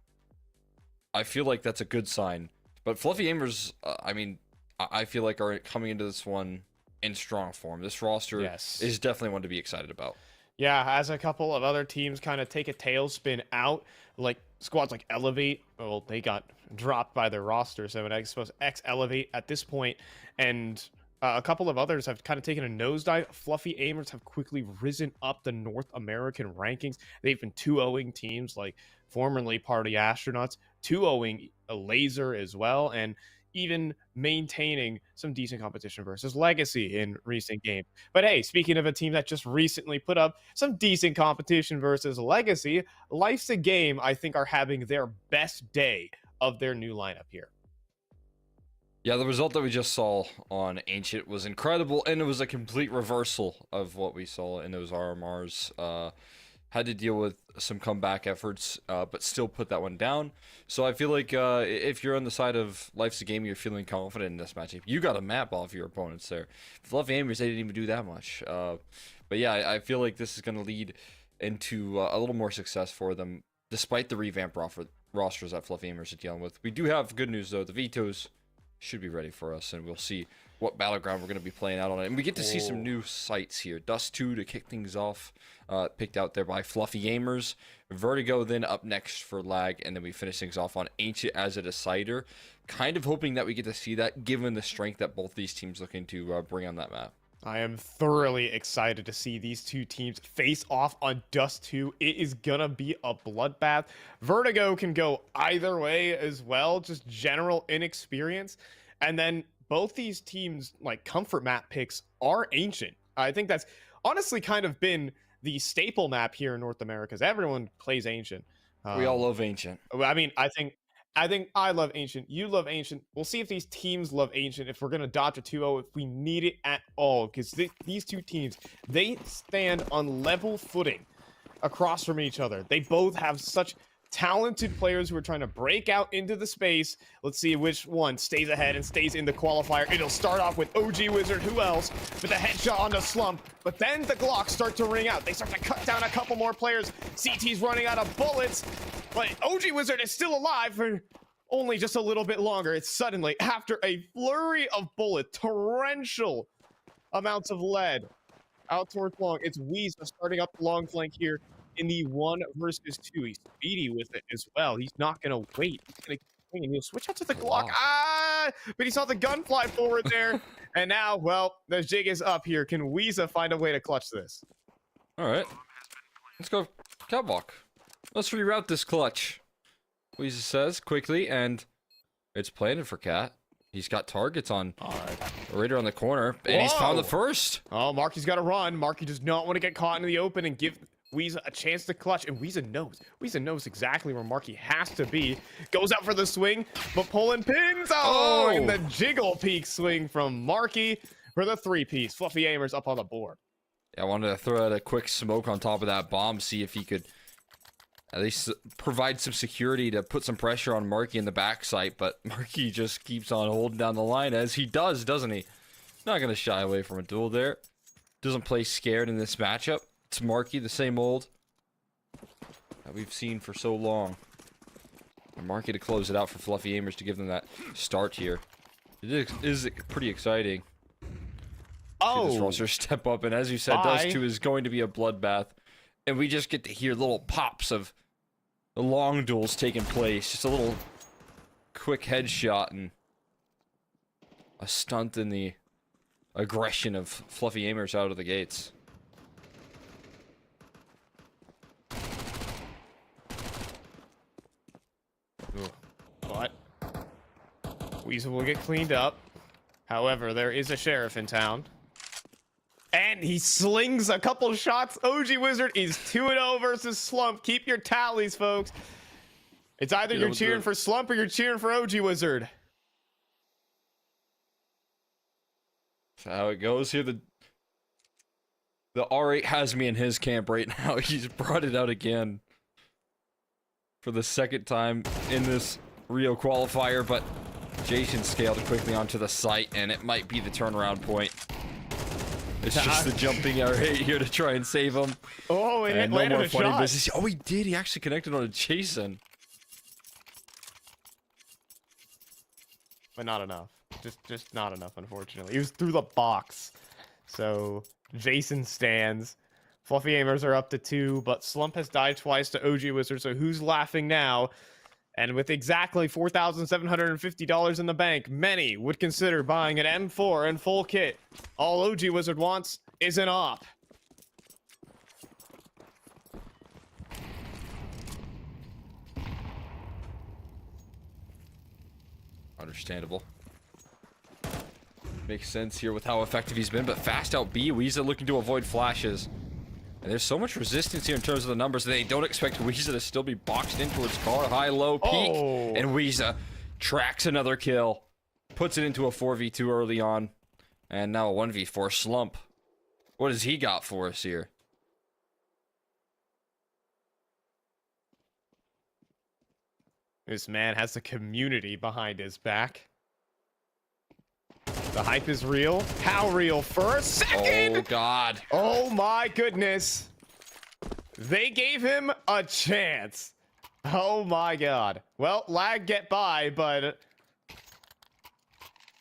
I feel like that's a good sign. But Fluffy Aimers, I mean, I feel like are coming into this one in strong form. This roster is definitely one to be excited about. Yeah, as a couple of other teams kind of take a tailspin out, like squads like Elevate, well, they got dropped by their roster, so I suppose Elevate at this point, and a couple of others have kind of taken a nosedive. Fluffy Aimers have quickly risen up the North American rankings. They've been 2-0ing teams like formerly Party Astronauts, 2-0ing a Laser as well, and even maintaining some decent competition versus Legacy in recent games. But hey, speaking of a team that just recently put up some decent competition versus Legacy, Life's a Game, I think, are having their best day of their new lineup here. Yeah, the result that we just saw on Ancient was incredible, and it was a complete reversal of what we saw in those RMRs. Had to deal with some comeback efforts, but still put that one down. So I feel like if you're on the side of Life's a Game, you're feeling confident in this matchup. You got a map off your opponents there. Fluffy Aimers, they didn't even do that much. But yeah, I feel like this is going to lead into a little more success for them, despite the revamped rosters that Fluffy Aimers are dealing with. We do have good news, though. The vetoes should be ready for us, and we'll see what battleground we're going to be playing out on it. And we get to see some new sites here. Dust 2 to kick things off, picked out there by Fluffy Gamers. Vertigo then up next for Lag, and then we finish things off on Ancient as a decider. Kind of hoping that we get to see that, given the strength that both these teams looking to bring on that map. I am thoroughly excited to see these two teams face off on Dust 2. It is gonna be a bloodbath. Vertigo can go either way as well, just general inexperience. And then both these teams, like, comfort map picks are Ancient. I think that's honestly kind of been the staple map here in North America, because everyone plays Ancient. We all love Ancient. I mean, I think I love Ancient. You love Ancient. We'll see if these teams love Ancient, if we're going to dodge a 2-0, if we need it at all. Because these two teams, they stand on level footing across from each other. They both have such talented players who are trying to break out into the space. Let's see which one stays ahead and stays in the qualifier. It'll start off with OG Wizard. Who else? With a headshot on the slump. But then the Glocks start to ring out. They start to cut down a couple more players. CT's running out of bullets. But OG Wizard is still alive for only just a little bit longer. It's suddenly, after a flurry of bullets, torrential amounts of lead out towards long. It's Weeza starting up the long flank here in the 1 versus 2. He's speedy with it as well. He's not going to wait. He's going to keep swinging. He'll switch out to the Glock. Wow. But he saw the gun fly forward there. And now, well, the jig is up here. Can Weeza find a way to clutch this? All right. Let's go Catwalk. Let's reroute this clutch. Weeza says quickly, and it's planted for Cat. He's got targets on right around the corner, and he's found the Whoa. first. Oh, Marky's got to run. Marky does not want to get caught in the open and give Weeza a chance to clutch. And Weeza knows. Weeza knows exactly where Marky has to be. Goes out for the swing, but pulling pins. Oh, and the jiggle peak swing from Marky for the 3-piece. Fluffy Aimers up on the board. I wanted to throw out a quick smoke on top of that bomb, see if he could at least provide some security to put some pressure on Marky in the backside, but Marky just keeps on holding down the line as he does, doesn't he? Not going to shy away from a duel there. Doesn't play scared in this matchup. It's Marky, the same old that we've seen for so long. And Marky to close it out for Fluffy Aimers to give them that start here. It is pretty exciting. See this roster step up, and as you said, Dust 2 is going to be a bloodbath. And we just get to hear little pops of the long duels taking place. Just a little quick headshot and a stunt in the aggression of Fluffy Aimers out of the gates. But Weasel will get cleaned up. However, there is a sheriff in town. And he slings a couple shots. OG Wizard is 2-0 versus Slump. Keep your tallies, folks. It's either you're cheering for Slump or you're cheering for OG Wizard. That's how it goes here. The R8 has me in his camp right now. He's brought it out again for the second time in this Rio qualifier, but Jason scaled quickly onto the site, and it might be the turnaround point. It's just the jumping R8 here to try and save him. Oh, and no landed more a funny shot. business. Oh, he did. He actually connected on a Jason. But not enough. Just not enough, unfortunately. He was through the box. So Jason stands. Fluffy Aimers are up to 2, but Slump has died twice to OG Wizard, so who's laughing now? And with exactly $4,750 in the bank, many would consider buying an M4 and full kit. All OG Wizard wants is an op. Understandable. Makes sense here with how effective he's been, but fast out B. Weeza looking to avoid flashes. And there's so much resistance here in terms of the numbers that they don't expect Weeza to still be boxed in towards car. High, low, peak. Oh. And Weeza tracks another kill. Puts it into a 4v2 early on. And now a 1v4 Slump. What has he got for us here? This man has the community behind his back. The hype is real. How real? For a second! Oh, God. Oh, my goodness. They gave him a chance. Oh, my God. Well, lag get by, but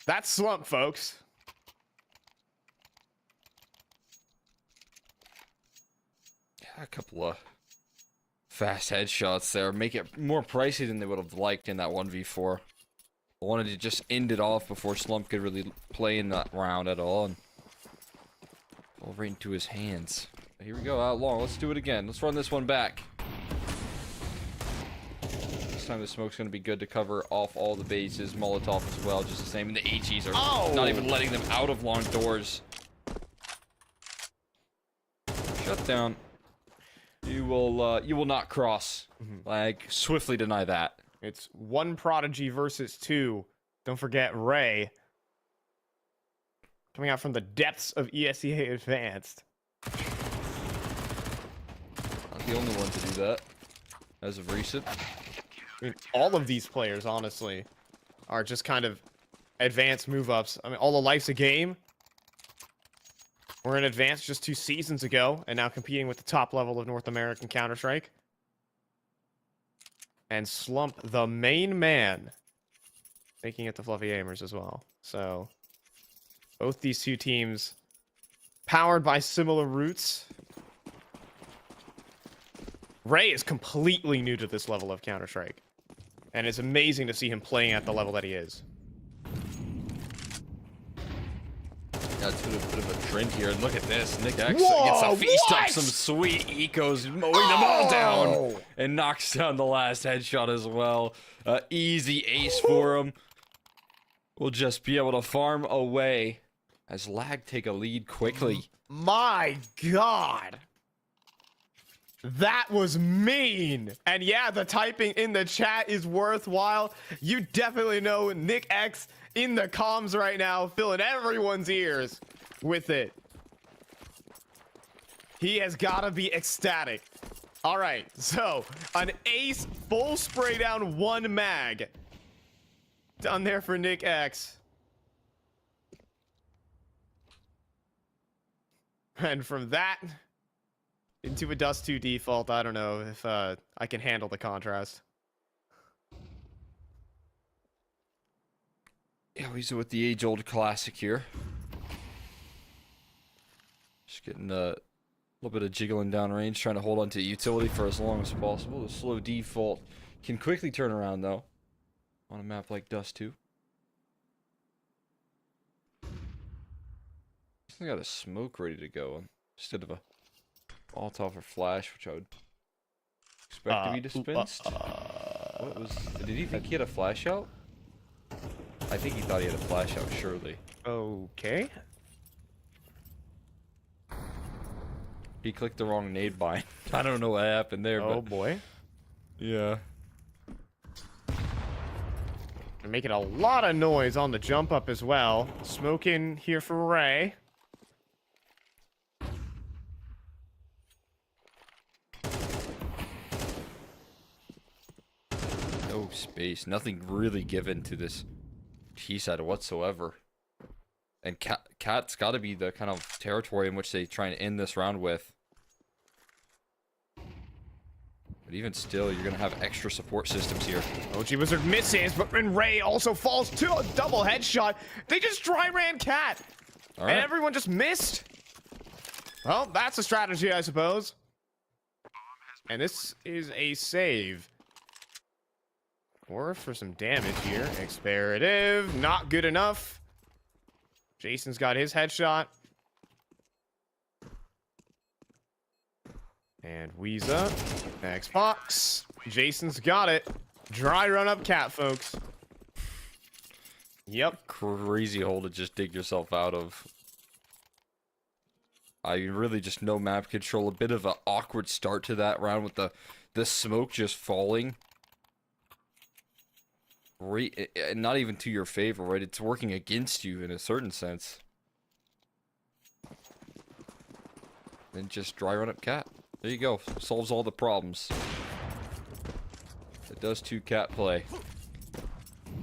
that's Slump, folks. A couple of fast headshots there. Make it more pricey than they would have liked in that 1v4. I wanted to just end it off before Slump could really play in that round at all. And fall right into his hands. Here we go, out long. Let's do it again. Let's run this one back. This time the smoke's going to be good to cover off all the bases. Molotov as well, just the same. And the HEs are not even letting them out of long doors. Shut down. You will not cross. Like, swiftly deny that. It's one Prodigy versus 2. Don't forget Ray. Coming out from the depths of ESEA Advanced. Not the only one to do that, as of recent. I mean, all of these players, honestly, are just kind of advanced move-ups. I mean, all the Life's a Game were in advance just 2 seasons ago, and now competing with the top level of North American Counter-Strike. And Slump, the main man, making it the Fluffy Aimers as well. So, both these 2 teams powered by similar roots. Ray is completely new to this level of Counter-Strike. And it's amazing to see him playing at the level that he is. Yeah, it's been a bit of a trend here. And look at this. Nick X Whoa, gets a feast up what? some sweet ecos, mowing them all down. And knocks down the last headshot as well. Easy ace for him. will just be able to farm away as Lag take a lead quickly. My God. That was mean. And yeah, the typing in the chat is worthwhile. You definitely know Nick X in the comms right now, filling everyone's ears with it. He has got to be ecstatic. All right, so an ace full spray down 1 mag. Done there for Nick X. And from that into a Dust 2 default, I don't know if I can handle the contrast. Yeah, he's with the age-old classic here. Just getting a little bit of jiggling down range, trying to hold on to utility for as long as possible. The slow default can quickly turn around, though, on a map like Dust 2. He's got a smoke ready to go instead of a Alt-off or flash, which I would expect to be dispensed. What was? Did he think he had a flash out? I think he thought he had a flash out, surely. Okay. He clicked the wrong nade bind. I don't know what happened there, Oh but boy. yeah. They're making a lot of noise on the jump up as well. Smoking here for Ray. No space. Nothing really given to this T side whatsoever. And Cat's got to be the kind of territory in which they try and end this round with. But even still, you're going to have extra support systems here. OG Wizard misses, but then Ray also falls to a double headshot. They just dry ran Cat. All right. And everyone just missed. Well, that's a strategy, I suppose. And this is a save. Or for some damage here. Experative, not good enough. Jason's got his headshot. And Weeza, Xbox. Jason's got it. Dry run up Cat, folks. Yep. Crazy hole to just dig yourself out of. I really just no map control. A bit of an awkward start to that round with the smoke just falling. Right, not even to your favor, right? It's working against you in a certain sense. Then just dry run up Cat. There you go. Solves all the problems. It does 2 Cat play.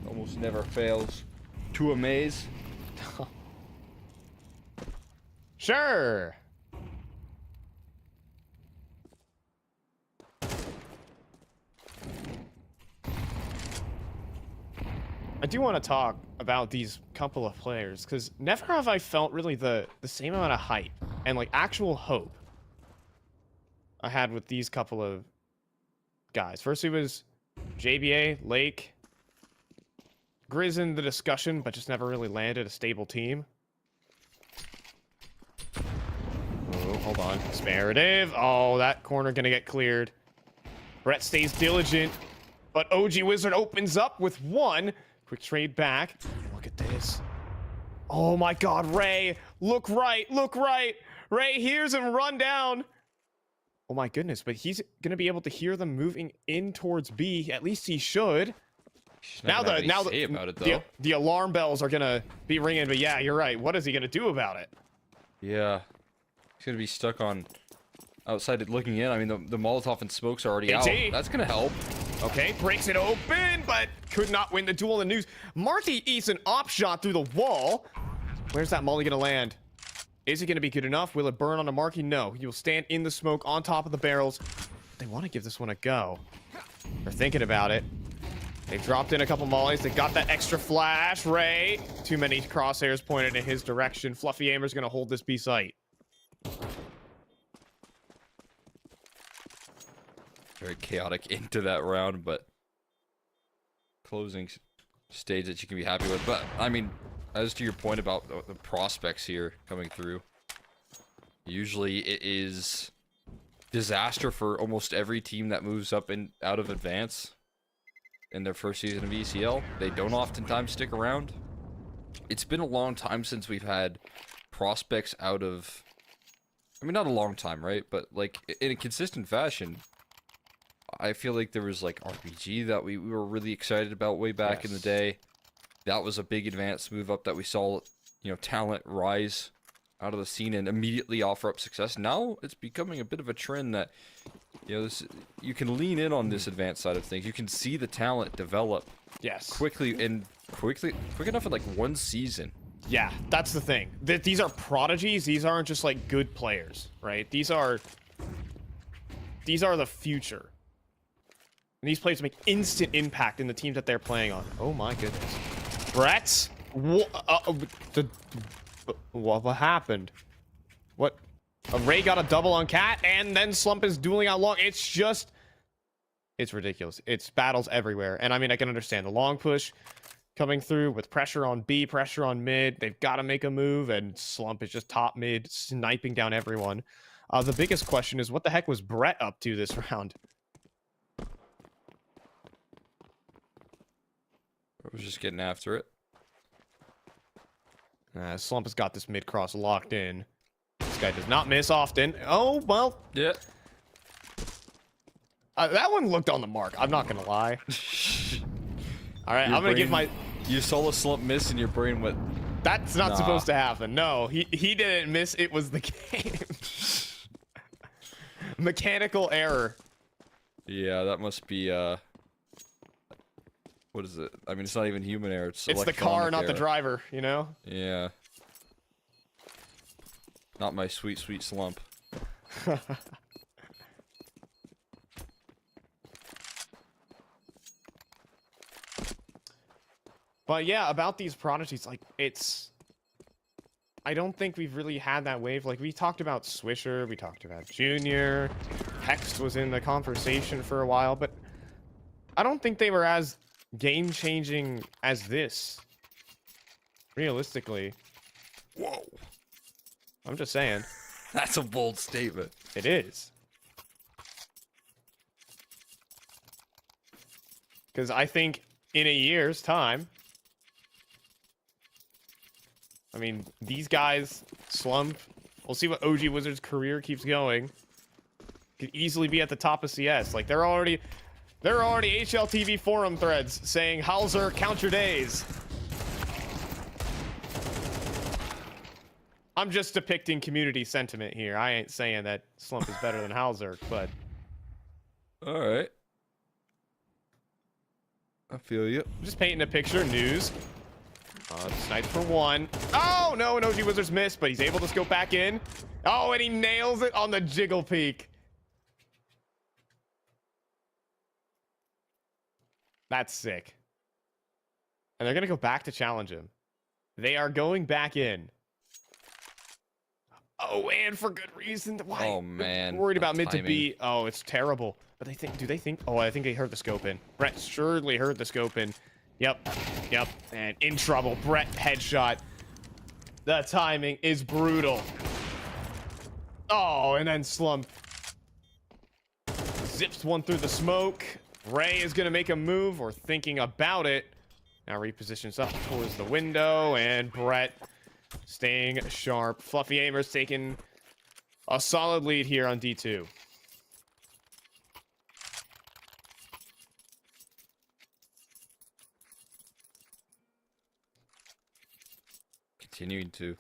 Almost never fails to amaze. Sure. I do want to talk about these couple of players, because never have I felt really the same amount of hype and like actual hope I had with these couple of guys. First it was JBA, Lake, Grizz in the discussion, but just never really landed a stable team. Oh, hold on. Experative. Oh, that corner gonna get cleared. Brett stays diligent, but OG Wizard opens up with 1. Quick trade back. Look at this. Oh my God, Ray. Look right. Look right. Ray hears him run down. Oh my goodness, but he's going to be able to hear them moving in towards B. At least he should. Now the alarm bells are going to be ringing, but yeah, you're right. What is he going to do about it? Yeah. He's going to be stuck on outside looking in. I mean, the Molotov and smokes are already out. That's going to help. Okay, breaks it open, but could not win the duel in the news. Marty eats an op shot through the wall. Where's that molly gonna land? Is it gonna be good enough? Will it burn on a Marky? No. He will stand in the smoke on top of the barrels. They want to give this one a go. They're thinking about it. They've dropped in a couple mollies. They got that extra flash. Ray. Too many crosshairs pointed in his direction. Fluffy Aimer's gonna hold this B site. Very chaotic into that round, but closing stage that you can be happy with. But I mean, as to your point about the prospects here coming through, usually it is disaster for almost every team that moves up and out of advance in their first season of ECL. They don't oftentimes stick around. it's been a long time since we've had prospects out of, I mean, not a long time, right? But like in a consistent fashion. I feel like there was like RPG that we were really excited about way back in the day. That was a big advanced move up that we saw, you know, talent rise out of the scene and immediately offer up success. Now it's becoming a bit of a trend that, you know, you can lean in on this advanced side of things. You can see the talent develop quick enough in like one season. Yeah, that's the thing. These are prodigies. These aren't just like good players, right? These are the future. And these players make instant impact in the teams that they're playing on. Oh my goodness. Brett? What happened? What? Ray got a double on Cat, and then Slump is dueling out long. It's ridiculous. It's battles everywhere. And I mean, I can understand the long push coming through with pressure on B, pressure on mid. They've got to make a move, and Slump is just top mid, sniping down everyone. The biggest question is, what the heck was Brett up to this round? I was just getting after it. Slump has got this mid-cross locked in. This guy does not miss often. Oh, well. Yeah. That one looked on the mark. I'm not going to lie. All right, I'm going to give my... You saw a Slump miss and your brain went... That's not supposed to happen. No, he didn't miss. It was the game. Mechanical error. Yeah, that must be... What is it? I mean, it's not even human error. It's the car, not error. the driver, you know? Yeah. Not my sweet, sweet Slump. But yeah, about these prodigies, like, I don't think we've really had that wave. Like, we talked about Swisher, we talked about Junior, Hext was in the conversation for a while, but I don't think they were as game-changing as this. Realistically. Whoa. I'm just saying. That's a bold statement. It is. Because I think in a year's time, I mean, these guys, Slump, we'll see what OG Wizard's career keeps going. Could easily be at the top of CS. Like, they're already HLTV forum threads saying, Hauser, count your days. I'm just depicting community sentiment here. I ain't saying that Slump is better than Hauser, but... Alright. I feel you. I'm just painting a picture. News. Sniped for one. Oh, no, an OG Wizards missed, but he's able to scope back in. Oh, and he nails it on the jiggle peek. That's sick. And they're going to go back to challenge him. They are going back in. Oh, and for good reason. Why? Oh, man. Worried about mid timing. to B. Oh, it's terrible. But do they think? Oh, I think they heard the scope in. Brett surely heard the scope in. Yep. And in trouble. Brett headshot. The timing is brutal. Oh, and then Slump zips one through the smoke. Ray is going to make a move or thinking about it. Now repositions up towards the window, and Brett staying sharp. Fluffy Aimers taking a solid lead here on D2. Continuing to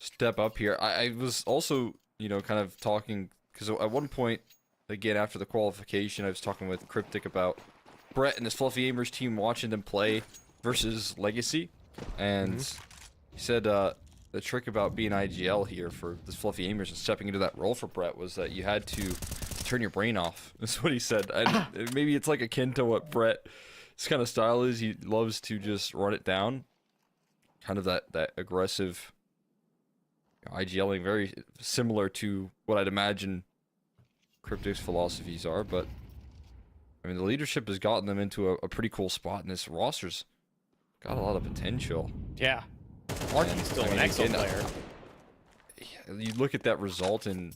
step up here. I was also, you know, kind of talking, because at one point, again, after the qualification, I was talking with Cryptic about Brett and this Fluffy Aimers team, watching them play versus Legacy, and he said the trick about being IGL here for this Fluffy Aimers and stepping into that role for Brett was that you had to turn your brain off. That's what he said. And maybe it's like akin to what Brett's kind of style is. He loves to just run it down. Kind of that aggressive IGLing, very similar to what I'd imagine Cryptic's philosophies are, but I mean, the leadership has gotten them into a pretty cool spot, and this roster's got a lot of potential. Yeah. Marky's still an excellent player. You look at that result in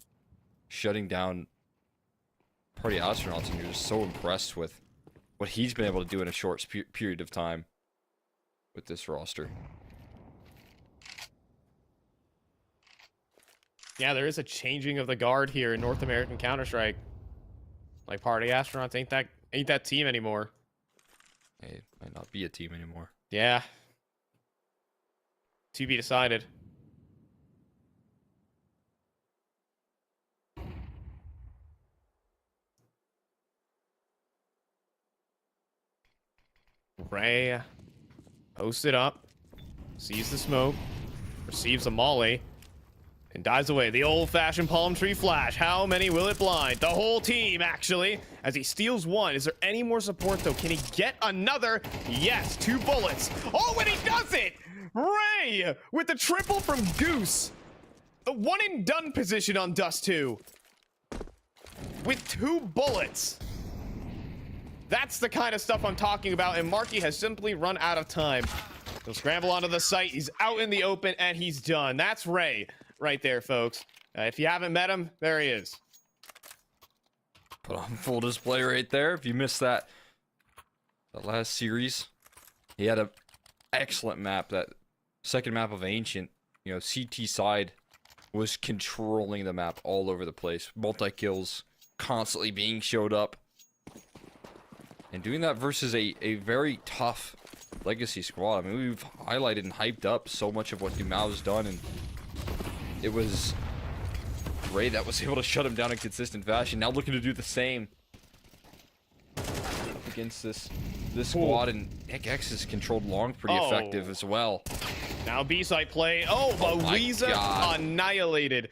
shutting down Party Astronauts, and you're just so impressed with what he's been able to do in a short period of time. with this roster. Yeah, there is a changing of the guard here in North American Counter-Strike. Like, Party Astronauts ain't that team anymore. Hey, it might not be a team anymore. Yeah. To be decided. Ray posted up, sees the smoke, receives a molly, and dives away. The old-fashioned palm tree flash. How many will it blind? The whole team, actually, as he steals one. Is there any more support, though? Can he get another? Yes, 2 bullets. Oh, and he does it! Ray with the triple from Goose. The one-and-done position on Dust 2. With 2 bullets. That's the kind of stuff I'm talking about, and Marky has simply run out of time. He'll scramble onto the site. He's out in the open, and he's done. That's Ray right there, folks. If you haven't met him, there he is. Put on full display right there. If you missed that last series, he had an excellent map. That second map of Ancient, you know, CT side was controlling the map all over the place. Multi-kills constantly being showed up. And doing that versus a very tough Legacy squad. I mean, we've highlighted and hyped up so much of what Dumao's done, and it was Ray that was able to shut him down in consistent fashion. Now looking to do the same against this squad, and Nick X is controlled long pretty effective as well. Now B-side play. Oh, but Weezer God. annihilated.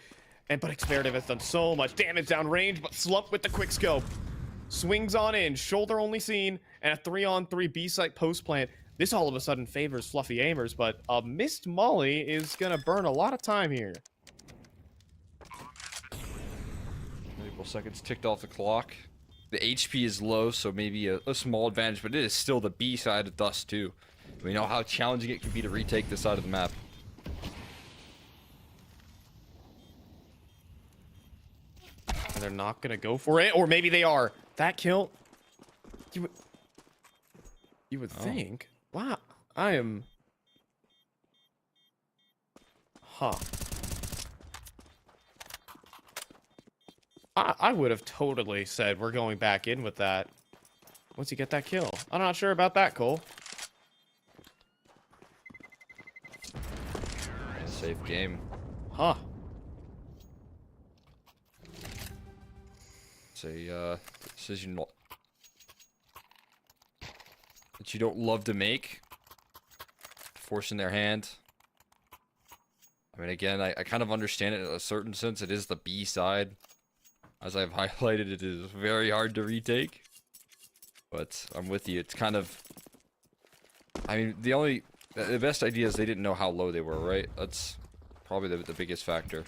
But Experative has done so much damage down range, but Slump with the quick scope. Swings on in, shoulder only seen, and a 3-on-3 B-site post plant. This all of a sudden favors Fluffy Aimers, but a missed molly is gonna burn a lot of time here. Couple seconds ticked off the clock. The HP is low, so maybe a small advantage, but it is still the B side of Dust 2. We know how challenging it can be to retake this side of the map. And they're not gonna go for it, or maybe they are. That kill, you would think. Wow, I am. Huh. I would have totally said we're going back in with that once you get that kill. I'm not sure about that, Cole. Safe game. Huh. It's a decision that you don't love to make. Forcing their hand. I mean, again, I kind of understand it in a certain sense. It is the B side. As I've highlighted, it is very hard to retake. But I'm with you. It's kind of... I mean, the best idea is they didn't know how low they were, right? That's probably the biggest factor.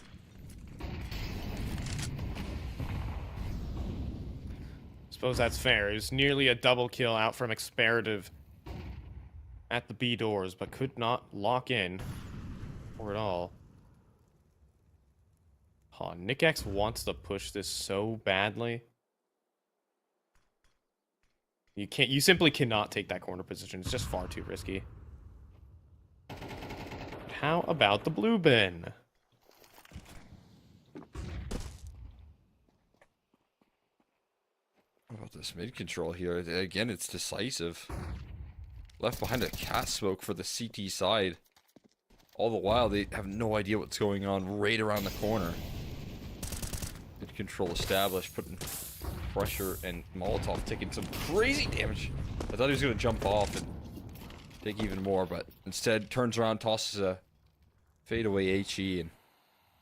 Suppose that's fair. It was nearly a double kill out from Experative at the B doors, but could not lock in or at all. Huh, Nick X wants to push this so badly. You simply cannot take that corner position. It's just far too risky. How about the blue bin? How about this mid control here? Again, it's decisive. Left behind a cast smoke for the CT side. All the while, they have no idea what's going on right around the corner. Mid control established, putting pressure, and Molotov taking some crazy damage. I thought he was going to jump off and take even more, but instead turns around, tosses a fadeaway HE, and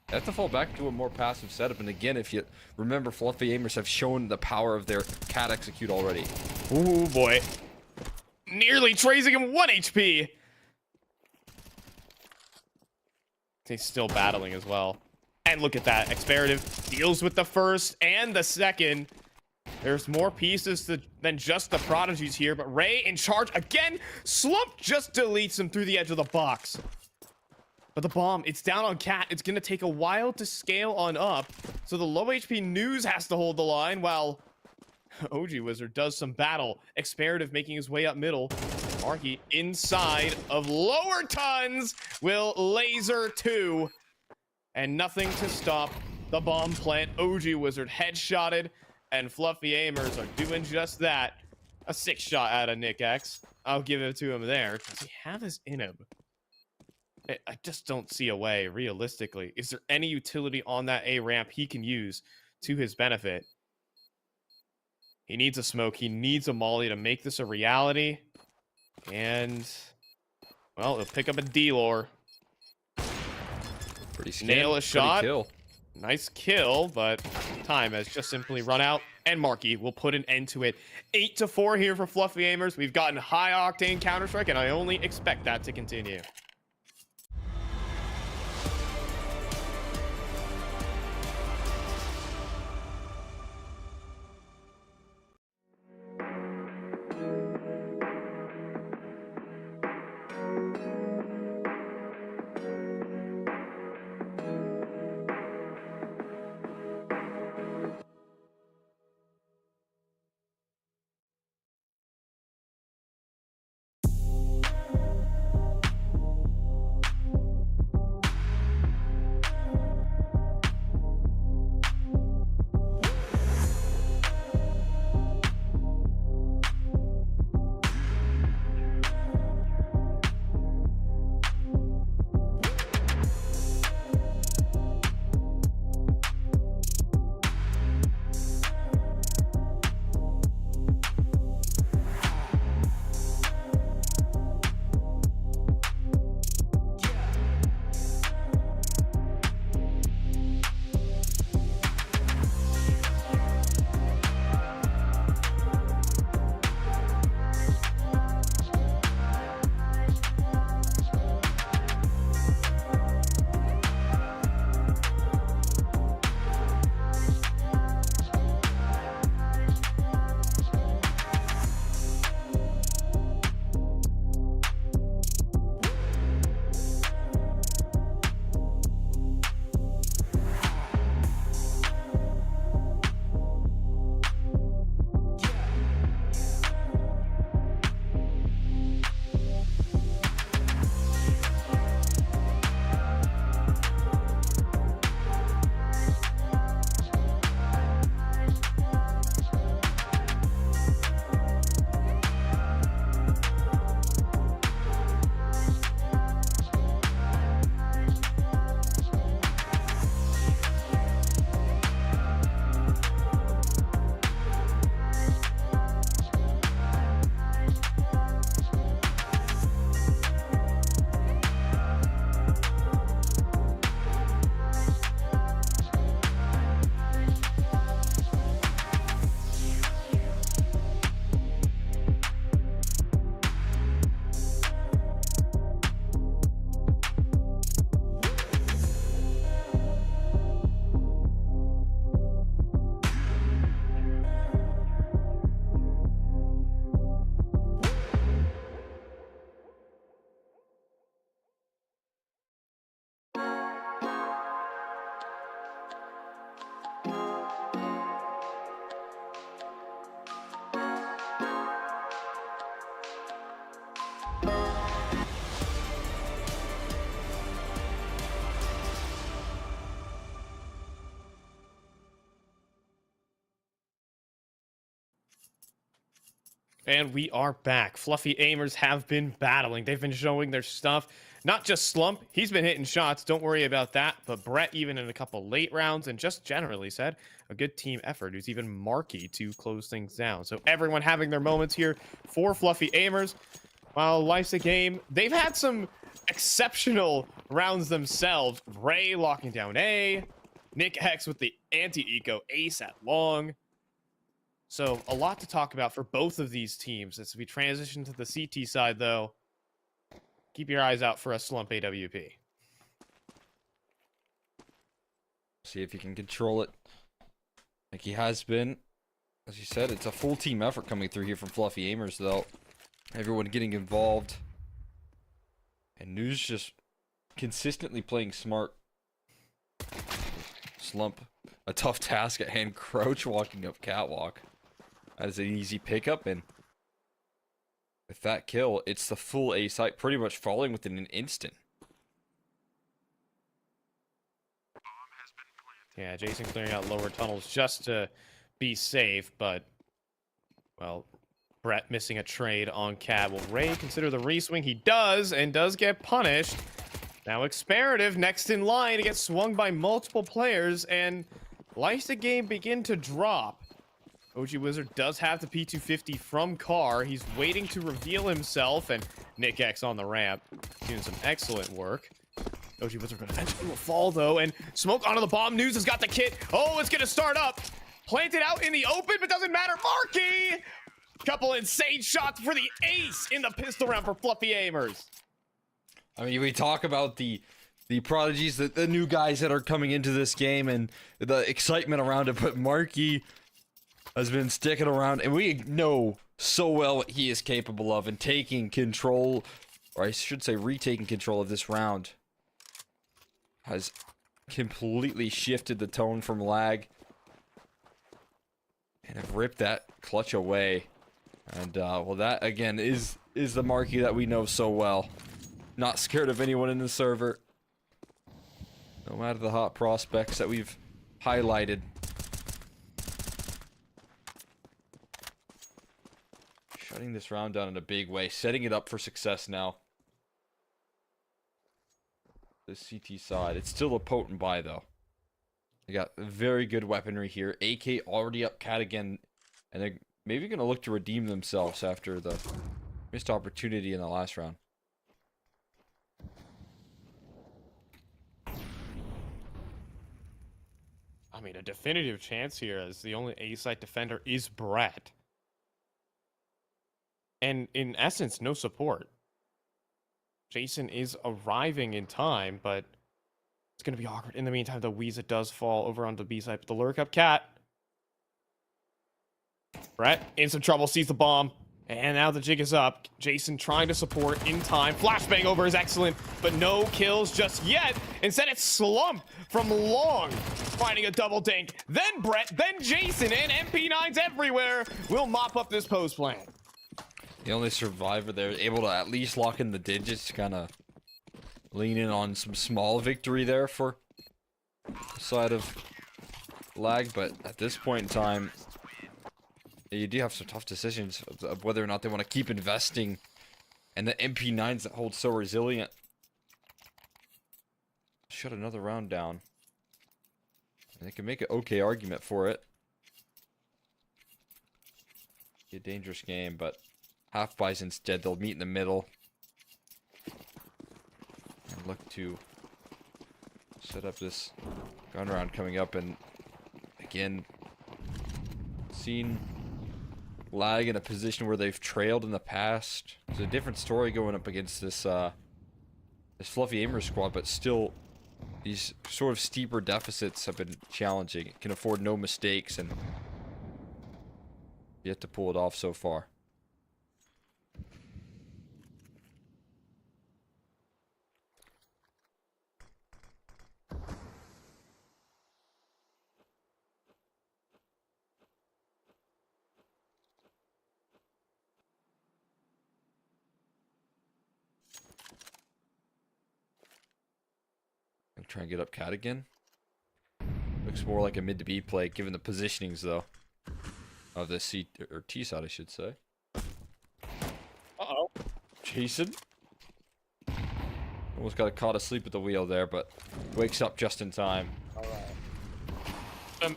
they have to fall back to a more passive setup. And again, if you remember, Fluffy Aimers have shown the power of their cat execute already. Ooh, boy. Nearly tracing him 1 HP. He's still battling as well. And look at that. Experative deals with the first and the second. There's more pieces than just the prodigies here, but Ray in charge again. Slump just deletes him through the edge of the box. But the bomb, it's down on Cat. It's going to take a while to scale on up. So the low HP News has to hold the line while OG Wizard does some battle. Experative making his way up middle. Marky inside of lower tons will laser 2. And nothing to stop the bomb plant. OG Wizard headshotted. And Fluffy Aimers are doing just that. A 6-shot out of Nick X. I'll give it to him there. Does he have his in him? I just don't see a way, realistically. Is there any utility on that A ramp he can use to his benefit? He needs a smoke. He needs a molly to make this a reality. And, well, he'll pick up a D-lore. Pretty scam, Nail a shot. Kill. Nice kill, but time has just simply run out. And Marky will put an end to it. 8-4 here for Fluffy Aimers. We've gotten high-octane Counter-Strike, and I only expect that to continue. And we are back. Fluffy Aimers have been battling. They've been showing their stuff. Not just Slump. He's been hitting shots. Don't worry about that. But Brett, even in a couple late rounds, and just generally said, a good team effort. Who's even Marky to close things down. So everyone having their moments here for Fluffy Aimers. While life's a game, they've had some exceptional rounds themselves. Ray locking down A. Nick X with the anti-eco ace at long. So a lot to talk about for both of these teams. As we transition to the CT side, though, keep your eyes out for a Slump AWP. See if he can control it like he has been. As you said, it's a full team effort coming through here from Fluffy Aimers, though. Everyone getting involved. And News just consistently playing smart. Slump, a tough task at hand. Crouch walking up catwalk. as an easy pickup, and with that kill, it's the full A site pretty much falling within an instant. Yeah, Jason clearing out lower tunnels just to be safe, but, well, Brett missing a trade on Cat. Will Ray consider the reswing? He does, and does get punished. Now Experative next in line to get swung by multiple players, and lives the game begin to drop. OG Wizard does have the P250 from Carr. He's waiting to reveal himself, and Nick X on the ramp doing some excellent work. OG Wizard eventually will fall, though, and Smoke onto the bomb. News has got the kit. Oh, it's going to start up. Planted out in the open, but doesn't matter. Marky! Couple insane shots for the ace in the pistol round for Fluffy Aimers. I mean, we talk about the prodigies, the new guys that are coming into this game and the excitement around it, but Marky has been sticking around, and we know so well what he is capable of in taking control, or I should say retaking control of this round. Has completely shifted the tone from lag and have ripped that clutch away. And well, that again is the Marky that we know so well. Not scared of anyone in the server, no matter the hot prospects that we've highlighted. Shutting this round down in a big way, setting it up for success now. The CT side, it's still a potent buy though. They got very good weaponry here. AK already up Cat again, and they're maybe gonna look to redeem themselves after the missed opportunity in the last round. I mean, a definitive chance here as the only A-site defender is Brett. And in essence, no support. Jason is arriving in time, but it's going to be awkward. In the meantime, the Weeza does fall over onto the B side, but the lurk up Cat. Brett in some trouble, sees the bomb, and now the jig is up. Jason trying to support in time. Flashbang over is excellent, but no kills just yet. Instead, it's Slump from Long, finding a double dink. Then Brett, then Jason, and MP9s everywhere will mop up this post plan. The only survivor there, able to at least lock in the digits, kind of lean in on some small victory there for the side of lag. But at this point in time, you do have some tough decisions of whether or not they want to keep investing. And the MP9s that hold so resilient. Shut another round down. And they can make an okay argument for it. Be a dangerous game, but half buys instead. They'll meet in the middle and look to set up this gun round coming up. And again, seen lag in a position where they've trailed in the past. It's a different story going up against this this Fluffy Aimer squad, but still these sort of steeper deficits have been challenging. It can afford no mistakes and yet to pull it off so far. Try and get up Cat again. Looks more like a mid to B play, given the positionings though of the C or T side, I should say. Uh-oh. Jason almost got caught asleep at the wheel there, but wakes up just in time.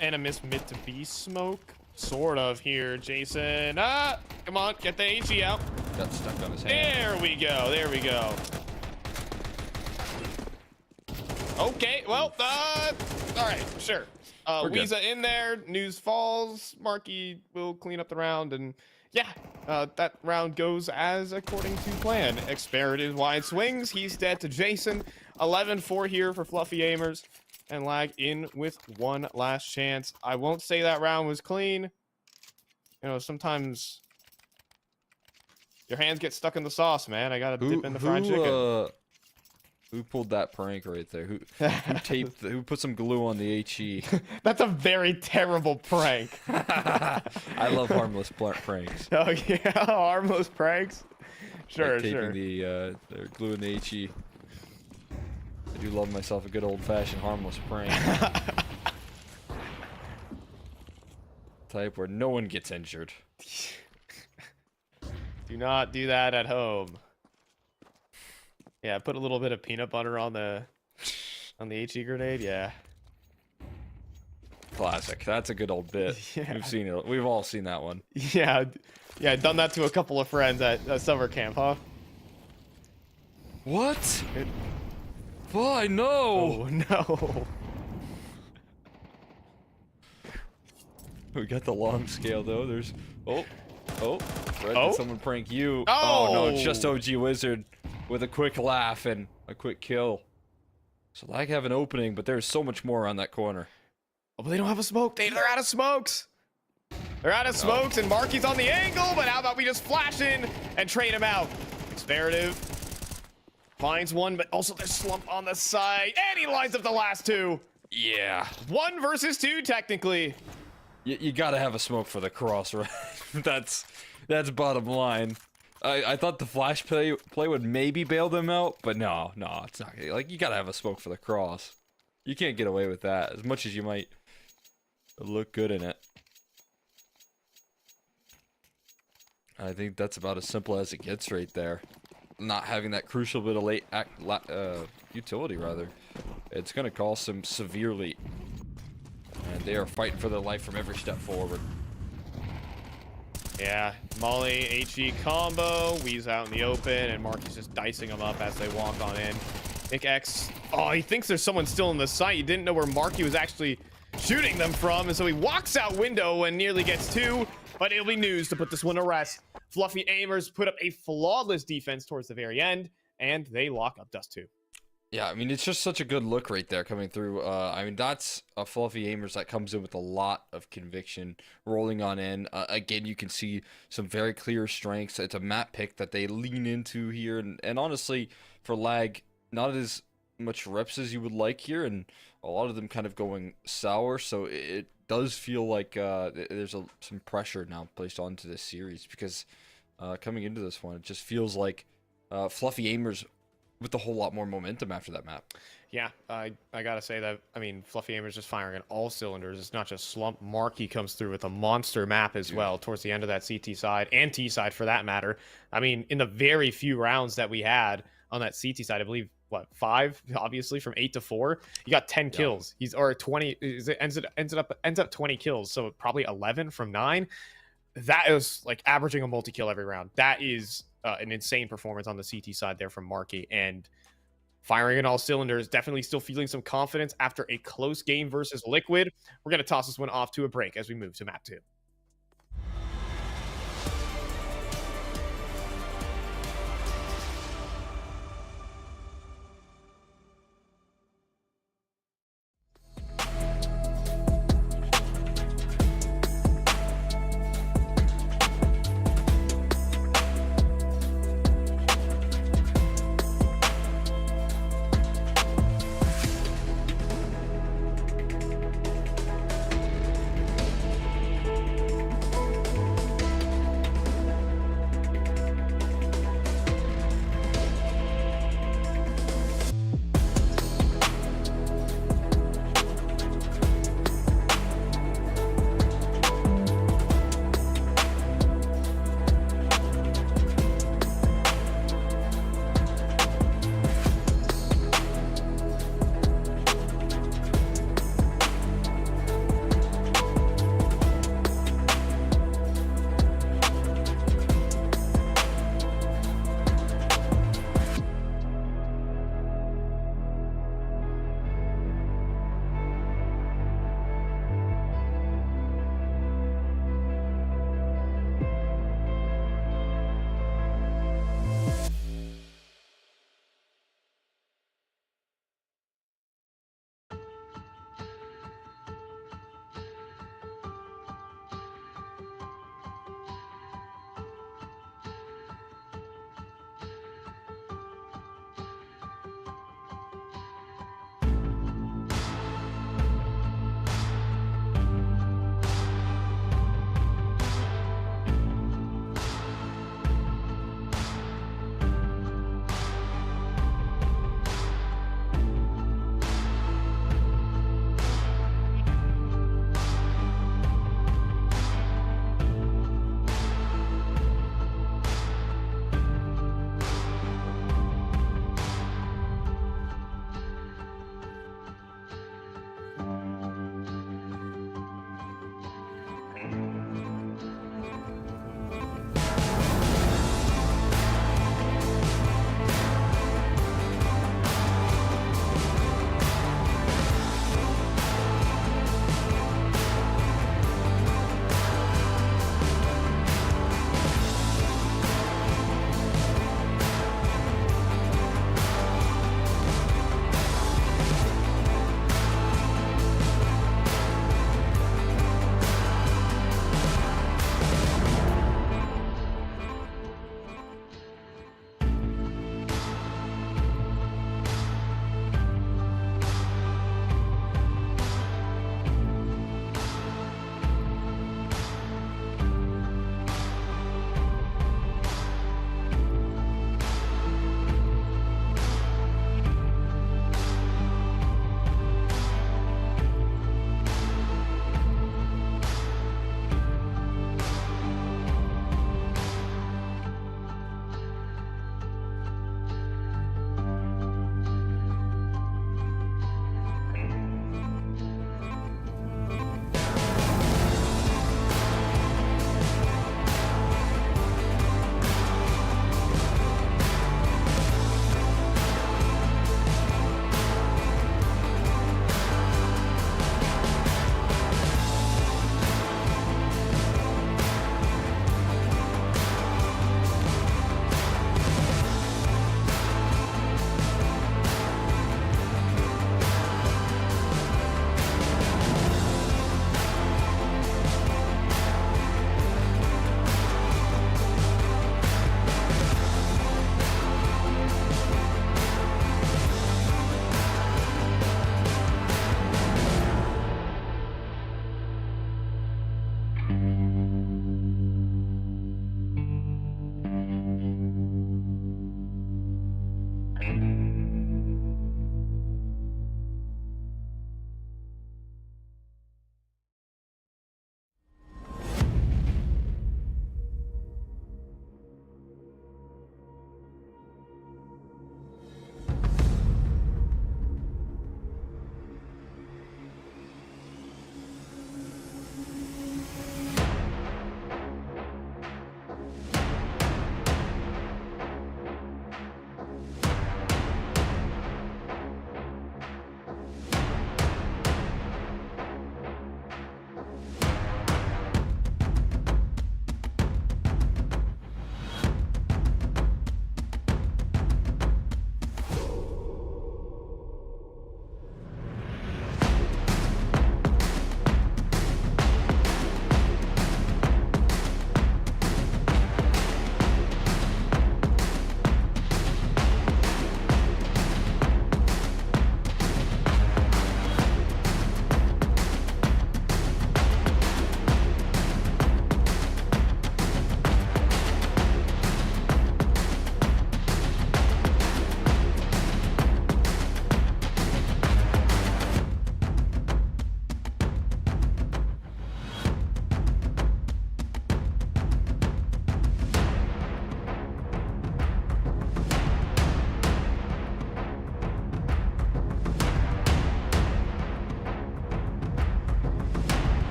And a miss mid to B smoke, sort of here. Jason, come on, get the HE out. Got stuck on his hand. There we go. There we go. Okay, well, all right, sure. We're good. Weeza in there, news falls, Marky will clean up the round, and yeah, that round goes as according to plan. Experative wide swings, he's dead to Jason. 11-4 here for Fluffy Aimers, and lag in with one last chance. I won't say that round was clean. You know, sometimes your hands get stuck in the sauce, man. I gotta dip in the fried chicken. Who pulled that prank right there? Who taped? Who put some glue on the HE? That's a very terrible prank. I love harmless pranks. Oh yeah, harmless pranks. Sure, Like taping sure. the glue in the HE. I do love myself a good old-fashioned harmless prank. Type where no one gets injured. Do not do that at home. Yeah, put a little bit of peanut butter on the HE grenade. Yeah. Classic. That's a good old bit. Yeah. We've seen it. We've all seen that one. Yeah, yeah. Done that to a couple of friends at summer camp, huh? What? Why no? Oh no. We got the long scale though. There's oh, Fred, Oh. did someone prank you? Oh. No, it's just OG Wizard with a quick laugh and a quick kill. So like have an opening, but there's so much more around that corner. Oh, but they don't have a smoke. They're out of smokes. They're out of smokes, and Marky's on the angle. But how about we just flash in and trade him out? Experative finds one, but also there's Slump on the side, and he lines up the last two. Yeah. 1 versus 2, technically. You gotta have a smoke for the cross, right? that's bottom line. I thought the flash play would maybe bail them out, but no, it's not. Like, you gotta have a smoke for the cross. You can't get away with that, as much as you might look good in it. I think that's about as simple as it gets right there. Not having that crucial bit of late utility, rather. It's gonna cost them severely. And they are fighting for their life from every step forward. Yeah, Molly, HE combo, Wee's out in the open, and Marky's just dicing them up as they walk on in. Nick X, oh, he thinks there's someone still in the site. He didn't know where Marky was actually shooting them from, and so he walks out window and nearly gets 2, but it'll be news to put this one to rest. Fluffy Aimers put up a flawless defense towards the very end, and they lock up Dust 2. Yeah, I mean, it's just such a good look right there coming through. I mean, that's a Fluffy Aimers that comes in with a lot of conviction, rolling on in. Again, you can see some very clear strengths. It's a map pick that they lean into here. And honestly, for lag, not as much reps as you would like here. And a lot of them kind of going sour. So it does feel like there's some pressure now placed onto this series. Because coming into this one, it just feels like Fluffy Aimers with a whole lot more momentum after that map. Yeah, I gotta say that, I mean, Fluffy Aimers just firing on all cylinders. It's not just Slump. Marky comes through with a monster map as well towards the end of that CT side, and T side for that matter. I mean, in the very few rounds that we had on that CT side, I believe, what, 5, obviously, from 8 to 4, you got 10 kills. He's, or 20, ends up 20 kills, so probably 11 from 9. That is like averaging a multi-kill every round. That is an insane performance on the CT side there from Marky, and firing in all cylinders, definitely still feeling some confidence after a close game versus Liquid. We're going to toss this one off to a break as we move to map 2.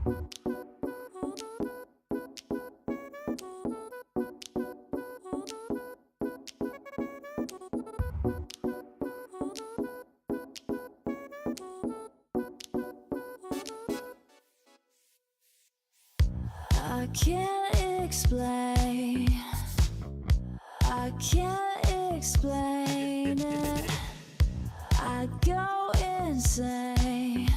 I can't explain. I can't explain it. I go insane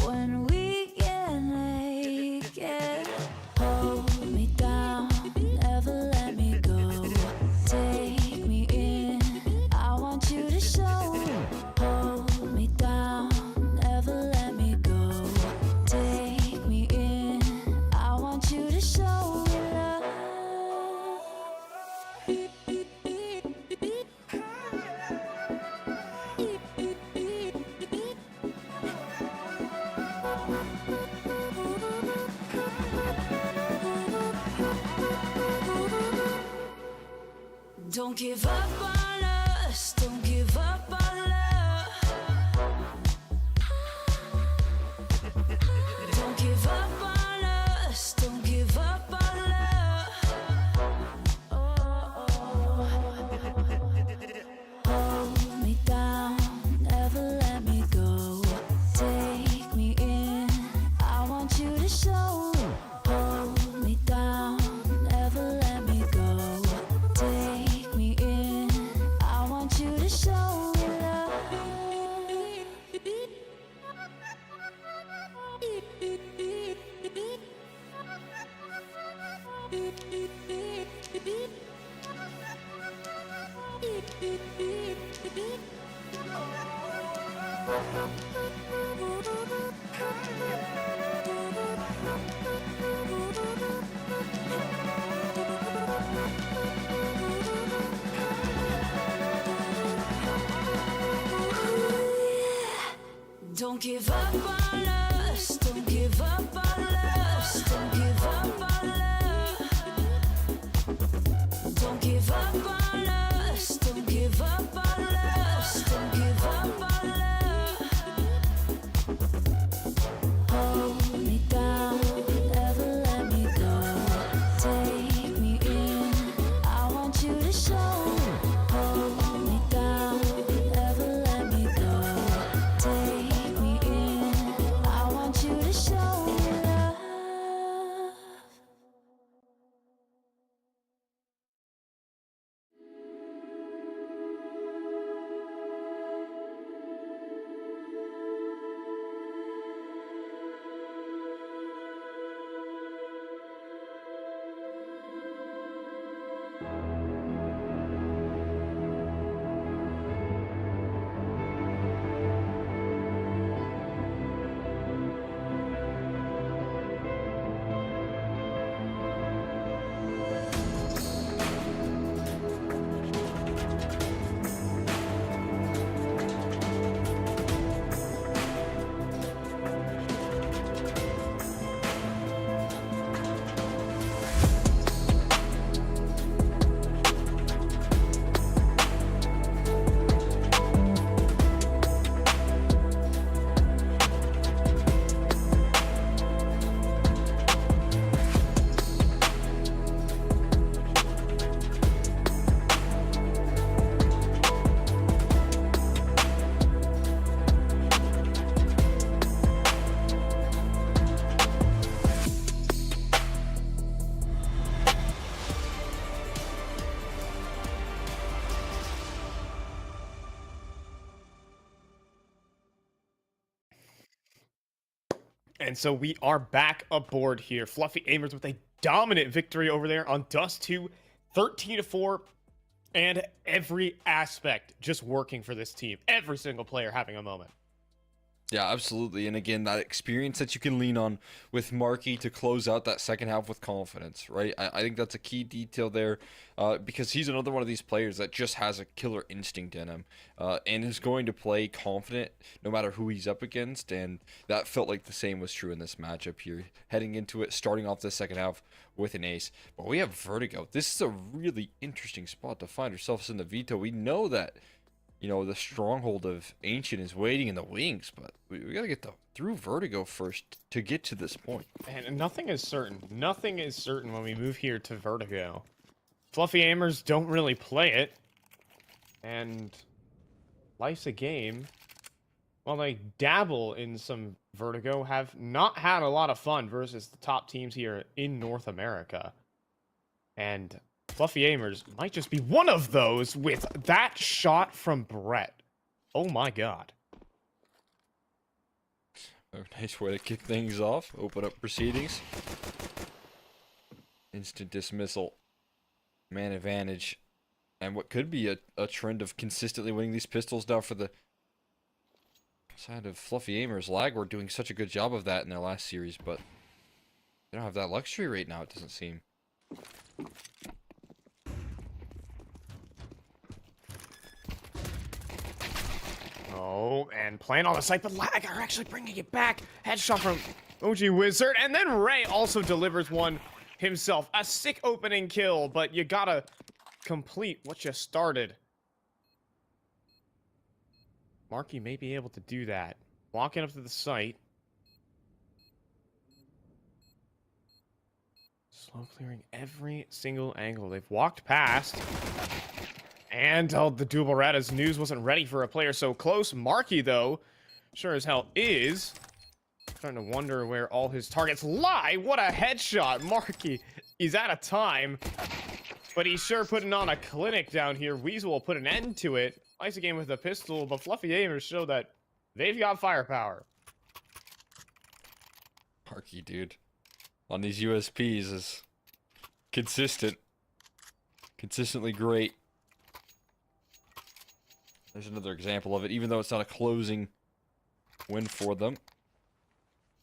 when we get naked. Hold me down, never let me go. Take me in, I want you to show. Hold me down, never let me go. Take me in, I want you to show me love. Don't give up on us, don't give up on love. Don't give up on us, don't give up on love. Hold me down, never let me go. Take me in, I want you to show. Hold me down, never let me go. Take me in, I want you to show me love. Don't give up on us, don't give up on us, don't give up on love. Don't give up on us, don't give up on us, don't give up on love. Hold me down, never let me go. Take me in, I want you to show. Hold me down, never let me go. Take me in, I want you to show me love. And so we are back aboard here. Fluffy Aimers with a dominant victory over there on Dust 2, 13-4, and every aspect just working for this team. Every single player having a moment. Yeah, absolutely. And again, that experience that you can lean on with Markey to close out that second half with confidence, right? I think that's a key detail there because he's another one of these players that just has a killer instinct in him and is going to play confident no matter who he's up against. And that felt like the same was true in this matchup here. Heading into it, starting off the second half with an ace. But we have Vertigo. This is a really interesting spot to find ourselves in the veto. We know that you know, the stronghold of Ancient is waiting in the wings, but we gotta get through Vertigo first to get to this point. And nothing is certain. Nothing is certain when we move here to Vertigo. Fluffy aimers don't really play it. And Life's a Game, while they dabble in some Vertigo, have not had a lot of fun versus the top teams here in North America. And Fluffy aimers might just be one of those with that shot from Brett. Oh my god. A nice way to kick things off. Open up proceedings. Instant dismissal. Man advantage. And what could be a trend of consistently winning these pistols now for the side of Fluffy aimers. Lag were doing such a good job of that in their last series, but they don't have that luxury right now, it doesn't seem. Oh, and playing on the site, but Lag are actually bringing it back. Headshot from OG Wizard, and then Ray also delivers one himself. A sick opening kill, but you gotta complete what you started. Marky may be able to do that. Walking up to the site. Slow clearing every single angle. They've walked past. And the double red as News wasn't ready for a player so close. Marky, though, sure as hell is. Starting to wonder where all his targets lie. What a headshot. Marky is out of time. But he's sure putting on a clinic down here. Weasel will put an end to it. Ice a game with a pistol, but Fluffy aimers show that they've got firepower. Marky, dude. On these USPs is consistent. Consistently great. There's another example of it, even though it's not a closing win for them.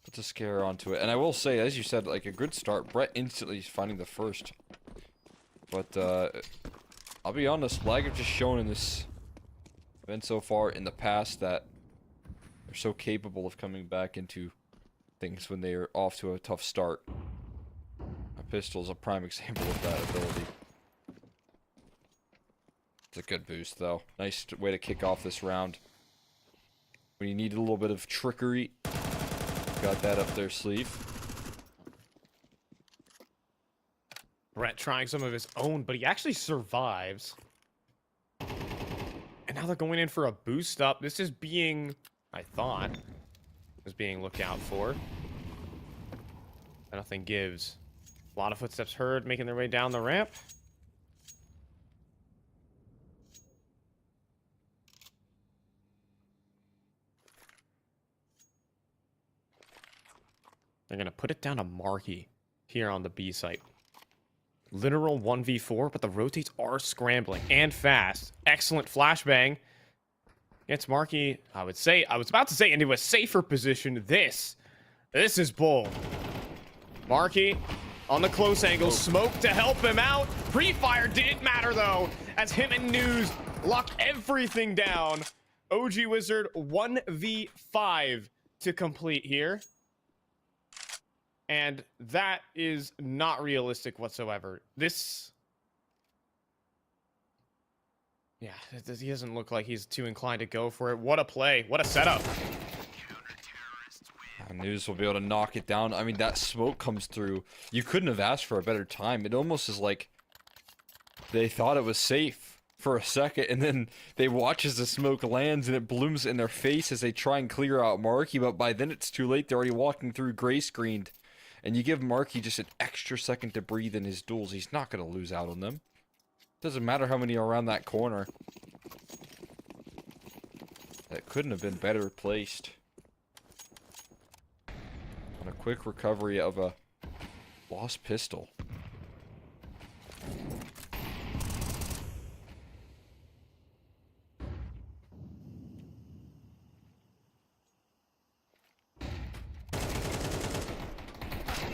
Puts a scare onto it. And I will say, as you said, like a good start. Brett instantly is finding the first. But, I'll be honest, Lag have just shown in this event so far in the past that they're so capable of coming back into things when they are off to a tough start. A pistol is a prime example of that ability. It's a good boost, though. Nice way to kick off this round. When you need a little bit of trickery, got that up their sleeve. Brett trying some of his own, but he actually survives. And now they're going in for a boost up. This is being, I thought, was being looked out for. But nothing gives. A lot of footsteps heard, making their way down the ramp. They're going to put it down to Marky here on the B site. Literal 1v4, but the rotates are scrambling and fast. Excellent flashbang. Gets Marky, I was about to say, into a safer position. This is bold. Marky on the close angle, smoke to help him out. Pre-fire didn't matter though, as him and News lock everything down. OG Wizard 1v5 to complete here. And that is not realistic whatsoever. This... Yeah, he doesn't look like he's too inclined to go for it. What a play. What a setup. News will be able to knock it down. I mean, that smoke comes through. You couldn't have asked for a better time. It almost is like they thought it was safe for a second, and then they watch as the smoke lands and it blooms in their face as they try and clear out Marky, but by then it's too late. They're already walking through gray screened. And you give Marky just an extra second to breathe in his duels, he's not going to lose out on them. Doesn't matter how many are around that corner. That couldn't have been better placed. On a quick recovery of a lost pistol.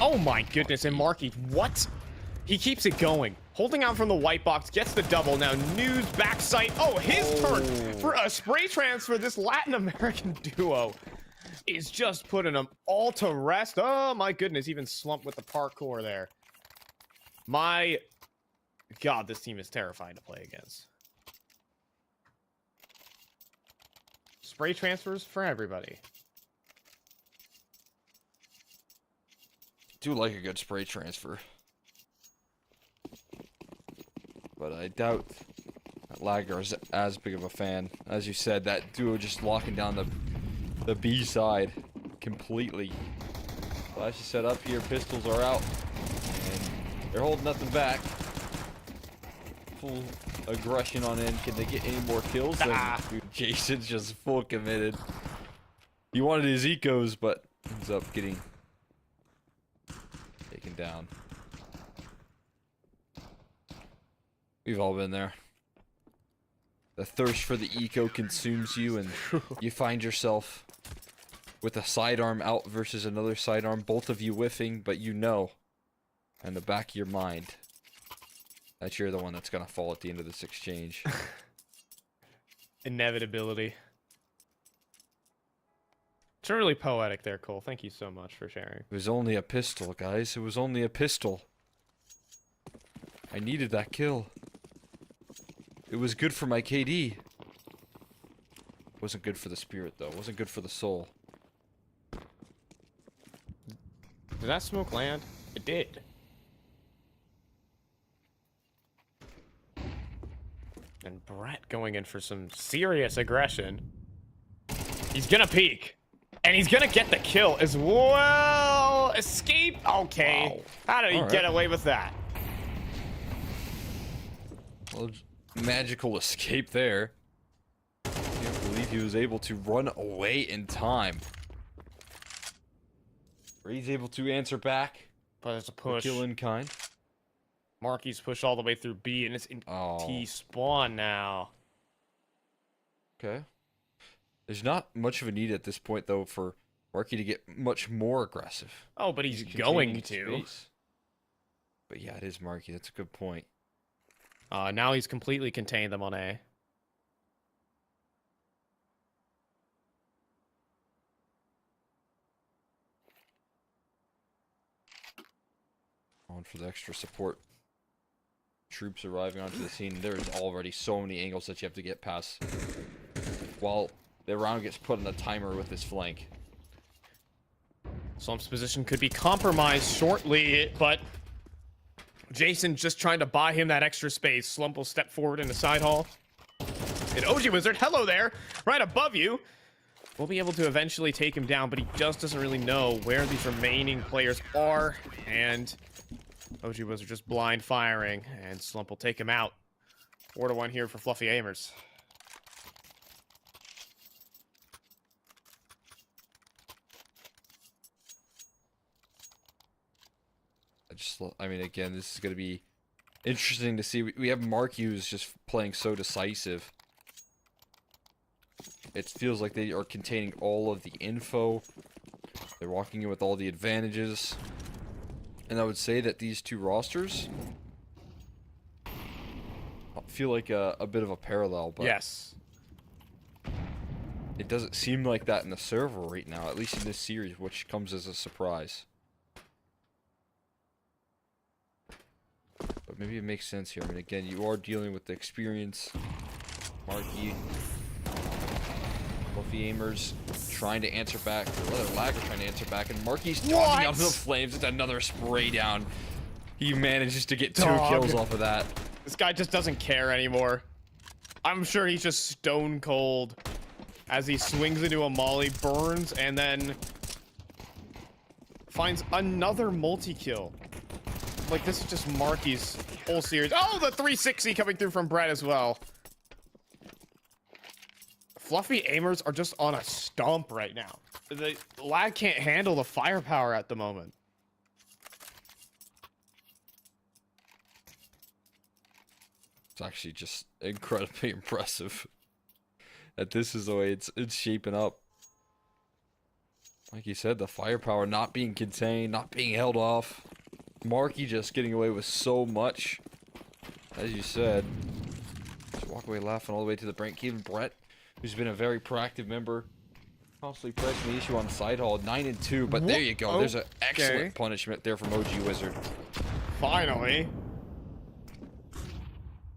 Oh my goodness, and Marky, what? He keeps it going. Holding out from the white box, gets the double. Now News backside. Oh, his turn for a spray transfer. This Latin American duo is just putting them all to rest. Oh my goodness, even slumped with the parkour there. My God, this team is terrifying to play against. spray transfers for everybody. Do like a good spray transfer. But I doubt that Lagger is as big of a fan. As you said, that duo just locking down the B side completely. Flash is set up here, pistols are out, and they're holding nothing back. Full aggression on in. Can they get any more kills? Dude, Jason's just full committed. He wanted his ecos, but ends up getting taken down. We've all been there. The thirst for the eco consumes you, and you find yourself with a sidearm out versus another sidearm, both of you whiffing, but you know, in the back of your mind, that you're the one that's gonna fall at the end of this exchange. Inevitability. It's really poetic there, Cole. Thank you so much for sharing. It was only a pistol, guys. It was only a pistol. I needed that kill. It was good for my KD. Wasn't good for the spirit, though. Wasn't good for the soul. Did that smoke land? It did. And Brett going in for some serious aggression. He's gonna peek. And he's gonna get the kill as well. Escape? Okay. Wow. How did he get away with that? Well, magical escape there. Can't believe he was able to run away in time. He's able to answer back. But it's a push. Kill in kind. Marky's push all the way through B, and it's in T spawn now. Okay. There's not much of a need at this point, though, for Marky to get much more aggressive. Oh, but he's Containing going to. space. But yeah, it is Marky. That's a good point. Now he's completely contained them on A. On for the extra support. Troops arriving onto the scene. There's already so many angles that you have to get past while the round gets put on a timer with this flank. Slump's position could be compromised shortly, but Jason just trying to buy him that extra space. Slump will step forward in the side hall. And OG Wizard, hello there, right above you. We'll be able to eventually take him down, but he just doesn't really know where these remaining players are. And OG Wizard just blind firing, and Slump will take him out. 4-1 here for Fluffy Aimers. I mean, again, this is going to be interesting to see. We have Mark Hughes just playing so decisive. It feels like they are containing all of the info. They're walking in with all the advantages. And I would say that these two rosters feel like a bit of a parallel, but yes, it doesn't seem like that in the server right now, at least in this series, which comes as a surprise. But maybe it makes sense here. I mean, again, you are dealing with the experience. Marky, Fluffy Aimers trying to answer back. Another Lagger trying to answer back, and Marky's dodging out of the flames with another spray down. He manages to get 2 kills off of that. This guy just doesn't care anymore. I'm sure he's just stone cold as he swings into a molly, burns, and then finds another multi-kill. Like, this is just Marky's whole series. Oh, the 360 coming through from Brett as well. Fluffy Aimers are just on a stomp right now. The Lag can't handle the firepower at the moment. It's actually just incredibly impressive that this is the way it's shaping up. Like you said, the firepower not being contained, not being held off. Marky just getting away with so much. As you said, just walk away laughing all the way to the brink. Even Brett, who's been a very proactive member, constantly pressing the issue on side hall. 9 and 2, but there you go. There's an excellent punishment there from OG Wizard. Finally.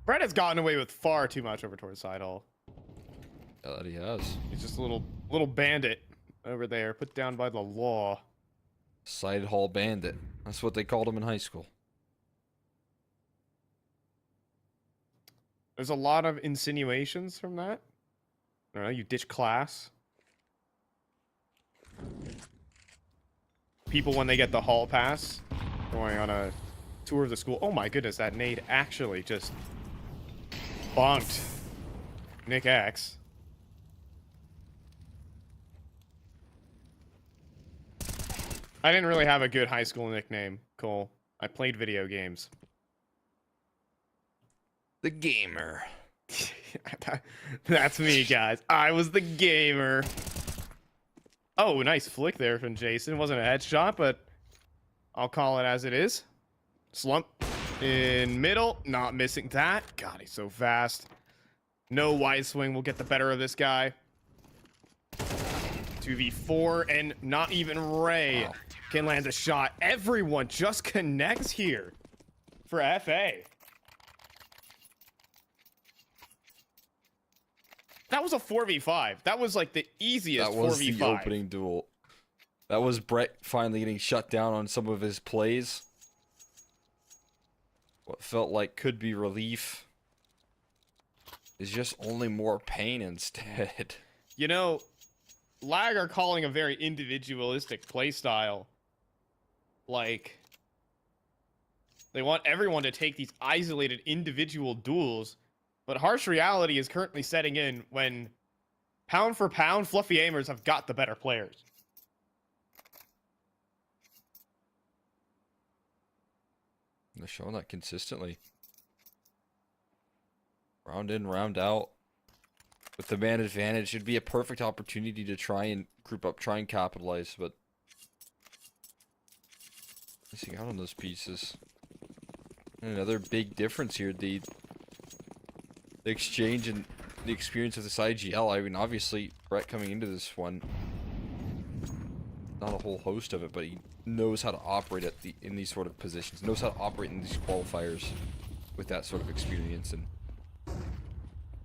Brett has gotten away with far too much over towards side hall. Yeah, that he has. He's just a little bandit over there, put down by the law. Side hall bandit. That's what they called him in high school. There's a lot of insinuations from that. I don't know, you ditch class. People, when they get the hall pass, going on a tour of the school. Oh my goodness, that nade actually just bonked Nick X. I didn't really have a good high school nickname, Cole. I played video games. The gamer. That's me, guys. I was the gamer. Oh, nice flick there from Jason. Wasn't a headshot, but I'll call it as it is. Slump in middle. Not missing that. God, he's so fast. No wide swing will get the better of this guy. 2v4, and not even Ray can land a shot. Everyone just connects here for FA. That was a 4v5. That was like the easiest 4v5. That was the opening duel. That was Brett finally getting shut down on some of his plays. What felt like could be relief is just only more pain instead. You know, Lag are calling a very individualistic playstyle. Like, they want everyone to take these isolated individual duels. But harsh reality is currently setting in when, pound for pound, Fluffy Aimers have got the better players. They're showing that consistently. Round in, round out. With the man advantage, it'd be a perfect opportunity to try and group up, try and capitalize, but missing out on those pieces. And another big difference here, the exchange and the experience of this IGL. I mean, obviously, Brett coming into this one, not a whole host of it, but he knows how to operate in these sort of positions, knows how to operate in these qualifiers with that sort of experience. And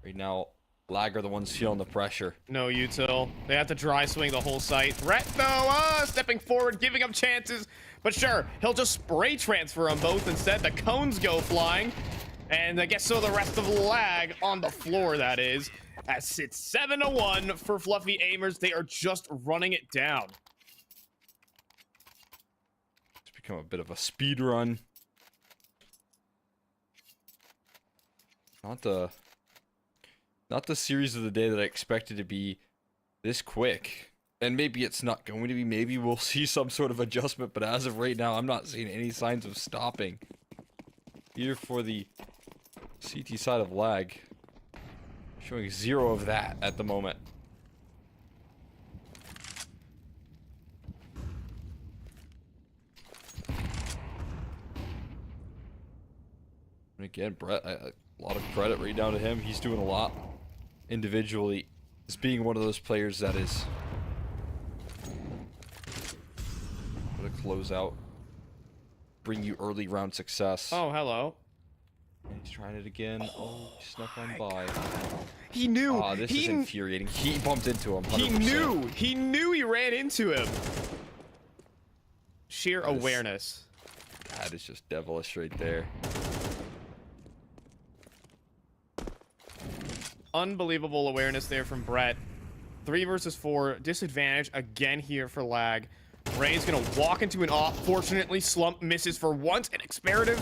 right now, Lag are the ones feeling the pressure. No util. They have to dry swing the whole site. Brett, though, stepping forward, giving up chances. But sure, he'll just spray transfer them both instead. The cones go flying. And I guess so the rest of Lag on the floor, that is. As it's 7-1 for Fluffy Aimers. They are just running it down. It's become a bit of a speed run. Not the series of the day that I expected to be this quick. And maybe it's not going to be. Maybe we'll see some sort of adjustment. But as of right now, I'm not seeing any signs of stopping. Either for the CT side of Lag. Showing zero of that at the moment. And again, Brett, a lot of credit right down to him. He's doing a lot individually. As being one of those players that is going to close out, bring you early round success. Oh, hello. And he's trying it again. Oh, he snuck on by. He knew. Ah, this is infuriating. He bumped into him. 100%. He knew he ran into him. Sheer awareness. That is just devilish right there. Unbelievable awareness there from Brett. 3 versus 4. Disadvantage again here for Lag. Ray's gonna walk into an off. Fortunately, Slump misses for once. An experative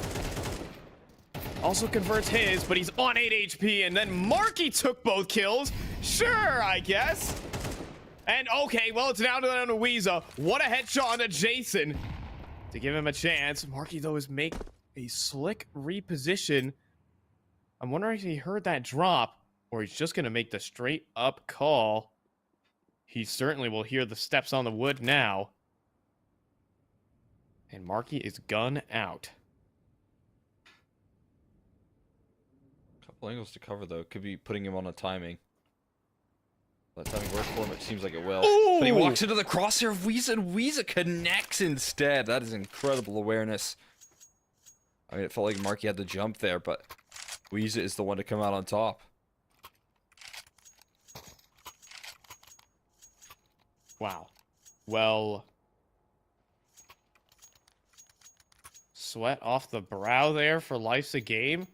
also converts his, but he's on 8 HP. And then Marky took both kills. Sure, I guess. And okay, well, it's now down to Weeza. What a headshot onto Jason to give him a chance. Marky, though, is make a slick reposition. I'm wondering if he heard that drop, or he's just going to make the straight up call. He certainly will hear the steps on the wood now. And Marky is gun out. Couple angles to cover, though. Could be putting him on a timing. That timing works for him. It seems like it will. Ooh! But he walks into the crosshair of Weeza, and Weeza connects instead. That is incredible awareness. I mean, it felt like Marky had the jump there, but Weeza is the one to come out on top. Wow. Well, sweat off the brow there for Life's a Game.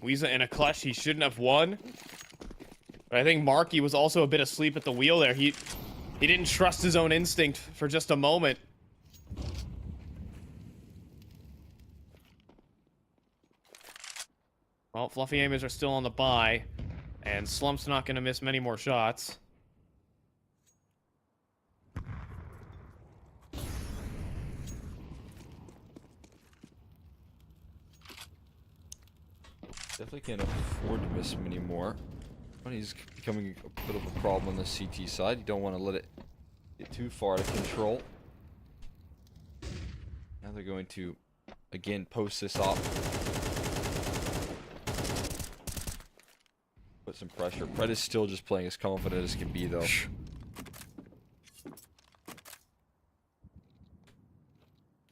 Weeza in a clutch he shouldn't have won. But I think Marky was also a bit asleep at the wheel there. He didn't trust his own instinct for just a moment. Well, Fluffy Aimers are still on the bye, and Slump's not going to miss many more shots. Definitely can't afford to miss him anymore. But he's becoming a bit of a problem on the CT side. You don't want to let it get too far out of control. Now they're going to, again, post this up. Put some pressure. Pred is still just playing as confident as can be, though.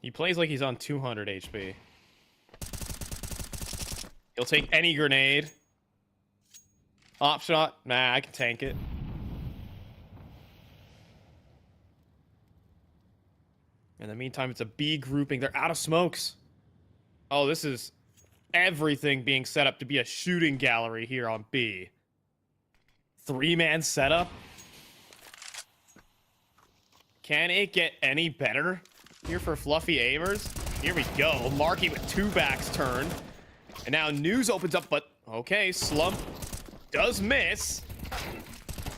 He plays like he's on 200 HP. He'll take any grenade. Op shot. Nah, I can tank it. In the meantime, it's a B grouping. They're out of smokes. Oh, this is everything being set up to be a shooting gallery here on B. 3-man setup. Can it get any better here for Fluffy Aimers? Here we go. Marky with 2 backs turned. And now News opens up, but okay, Slump does miss.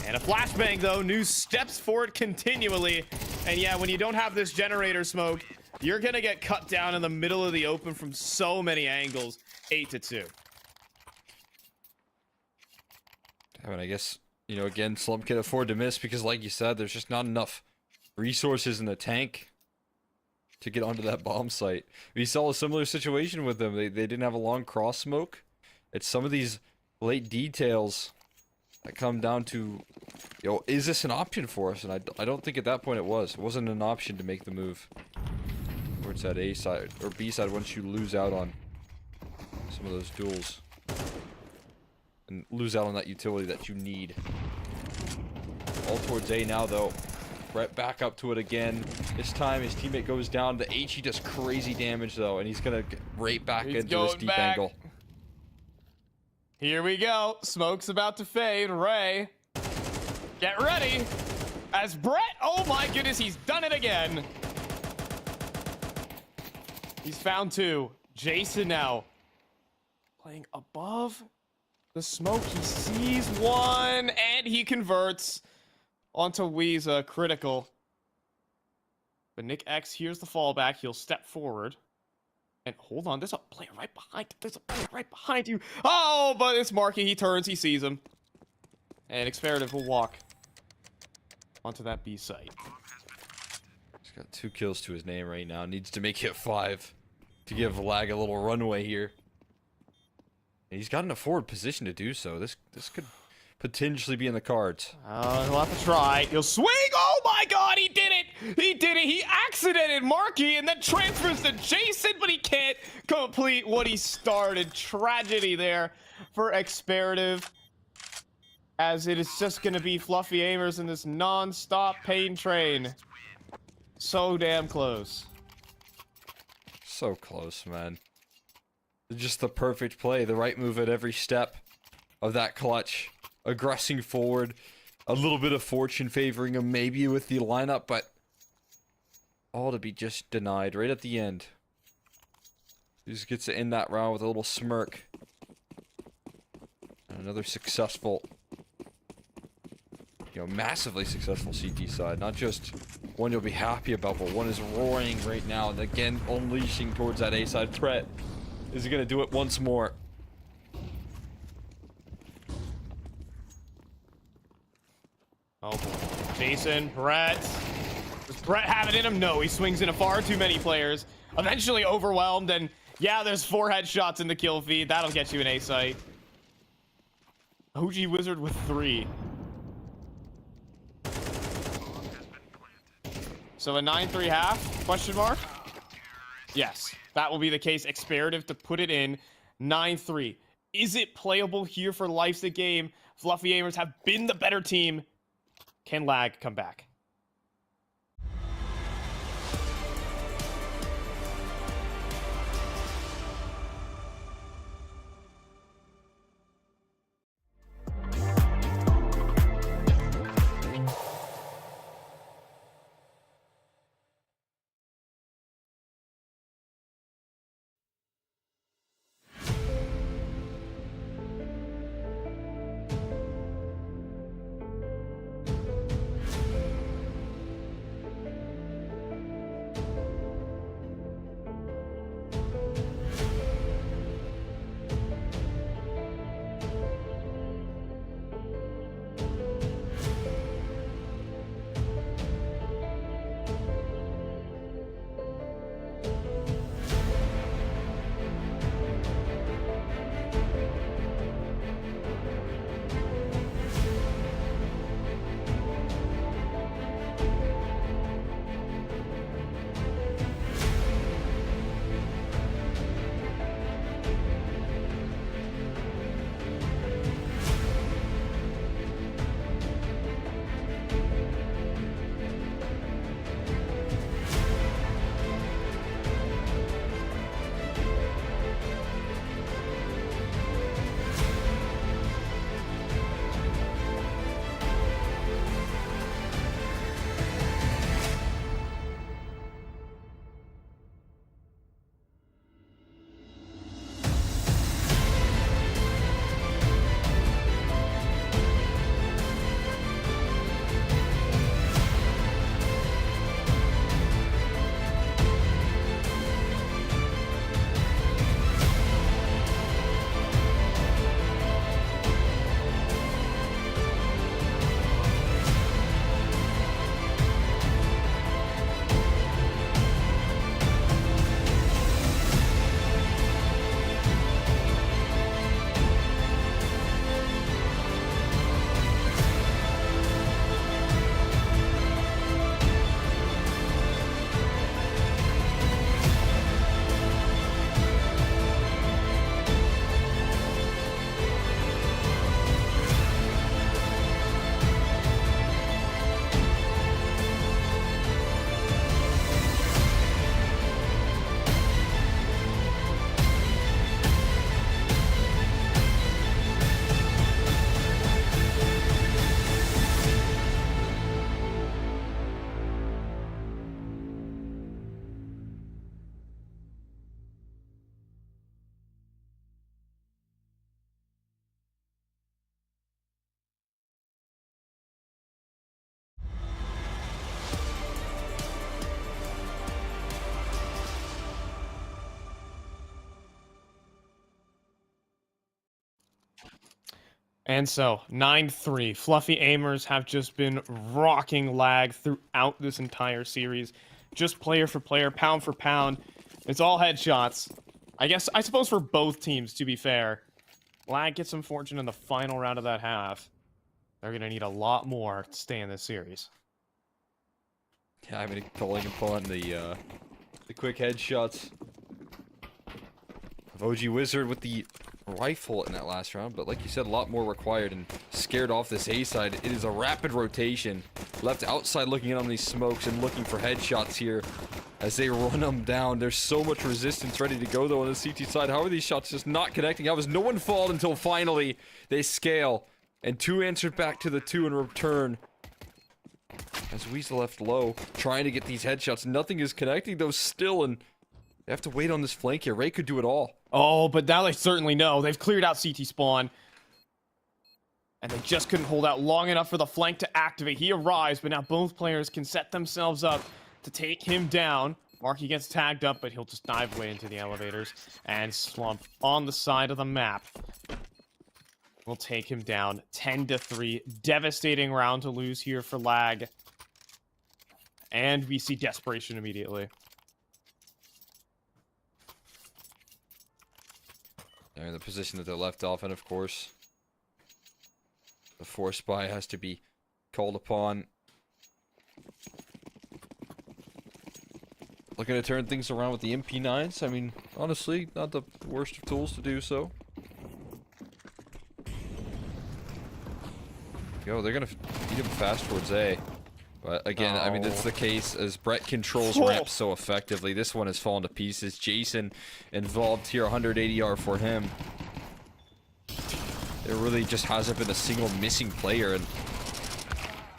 And a flashbang, though. News steps forward continually. And yeah, when you don't have this generator smoke, you're going to get cut down in the middle of the open from so many angles. 8-2. I mean, I guess, you know, again, Slump can afford to miss because, like you said, there's just not enough resources in the tank to get onto that bomb site. We saw a similar situation with them. They didn't have a long cross smoke. It's some of these late details that come down to, you know, is this an option for us? And I don't think at that point it was. It wasn't an option to make the move towards that A side or B side once you lose out on some of those duels and lose out on that utility that you need. All towards A now, though. Brett back up to it again. This time his teammate goes down. The HE does crazy damage, though, and he's gonna get right back into this deep angle. Here we go. Smoke's about to fade. Ray, get ready. As Brett, oh my goodness, he's done it again. He's found 2. Jason now playing above the smoke. He sees 1, and he converts onto Weeza. Critical. But Nick X hears the fallback. He'll step forward. And hold on, there's a player right behind. There's a player right behind you. Oh, but it's Marky. He turns. He sees him. And Experative will walk onto that B site. He's got 2 kills to his name right now. Needs to make it 5 to give Lag a little runway here. And he's got in a forward position to do so. This could potentially be in the cards. He'll have to try. He'll swing. Oh my god, he did it! He did it! He accidented Marky and then transfers to Jason, but he can't complete what he started. Tragedy there for Experative, as it is just going to be Fluffy Aimers in this non-stop pain train. So damn close. So close, man. Just the perfect play. The right move at every step of that clutch. Aggressing forward. A little bit of fortune favoring him maybe with the lineup, but all to be just denied right at the end. He just gets to end that round with a little smirk. And another successful, you know, massively successful CT side. Not just one you'll be happy about, but one is roaring right now. And again, unleashing towards that A side. Brett is going to do it once more. Oh boy. Jason, Brett. Does Brett have it in him? No, he swings into far too many players. Eventually overwhelmed, and yeah, there's 4 headshots in the kill feed. That'll get you an A site. OG Wizard with 3. So a 9-3 half? Question mark? Yes, that will be the case. Experative to put it in 9-3. Is it playable here for Life's a Game? Fluffy Aimers have been the better team. Can lag come back? And so, 9-3. Fluffy Aimers have just been rocking lag throughout this entire series. Just player for player, pound for pound. It's all headshots. I suppose for both teams, to be fair. Lag gets some fortune in the final round of that half. They're going to need a lot more to stay in this series. Yeah, I mean, calling upon the quick headshots of OG Wizard with the rifle in that last round, but like you said, a lot more required, and scared off this A side. It is a rapid rotation, left outside looking in on these smokes and looking for headshots here as they run them down. There's so much resistance ready to go though on the CT side. How are these shots just not connecting? How has no one fallen until finally they scale, and 2 answered back to the 2 in return as Weasel left low trying to get these headshots. Nothing is connecting though still, and they have to wait on this flank here. Ray could do it all. Oh, but now they certainly know. They've cleared out CT spawn. And they just couldn't hold out long enough for the flank to activate. He arrives, but now both players can set themselves up to take him down. Marky gets tagged up, but he'll just dive way into the elevators and slump on the side of the map. We'll take him down 10-3. Devastating round to lose here for lag. And we see desperation immediately. They're in the position that they're left off in, of course. The force buy has to be called upon. Looking to turn things around with the MP9s. I mean, honestly, not the worst of tools to do so. Go, they're gonna leading fast towards A. But again, I mean, it's the case as Brett controls ramp so effectively. This one has fallen to pieces. Jason involved here, 180 yard for him. There really just hasn't been a single missing player, and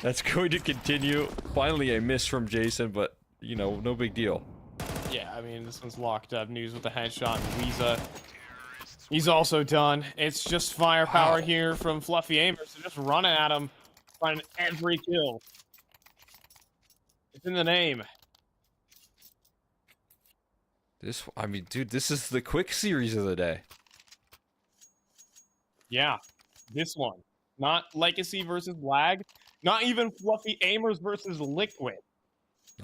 that's going to continue. Finally, a miss from Jason, but, you know, no big deal. Yeah, I mean, this one's locked up. News with the headshot. Weeza, he's also done. It's just firepower here from Fluffy Aimers. They're just running at him, finding every kill. It's in the name. I mean, dude, this is the quick series of the day. Yeah, this one. Not Legacy versus Lag. Not even Fluffy Aimers versus Liquid.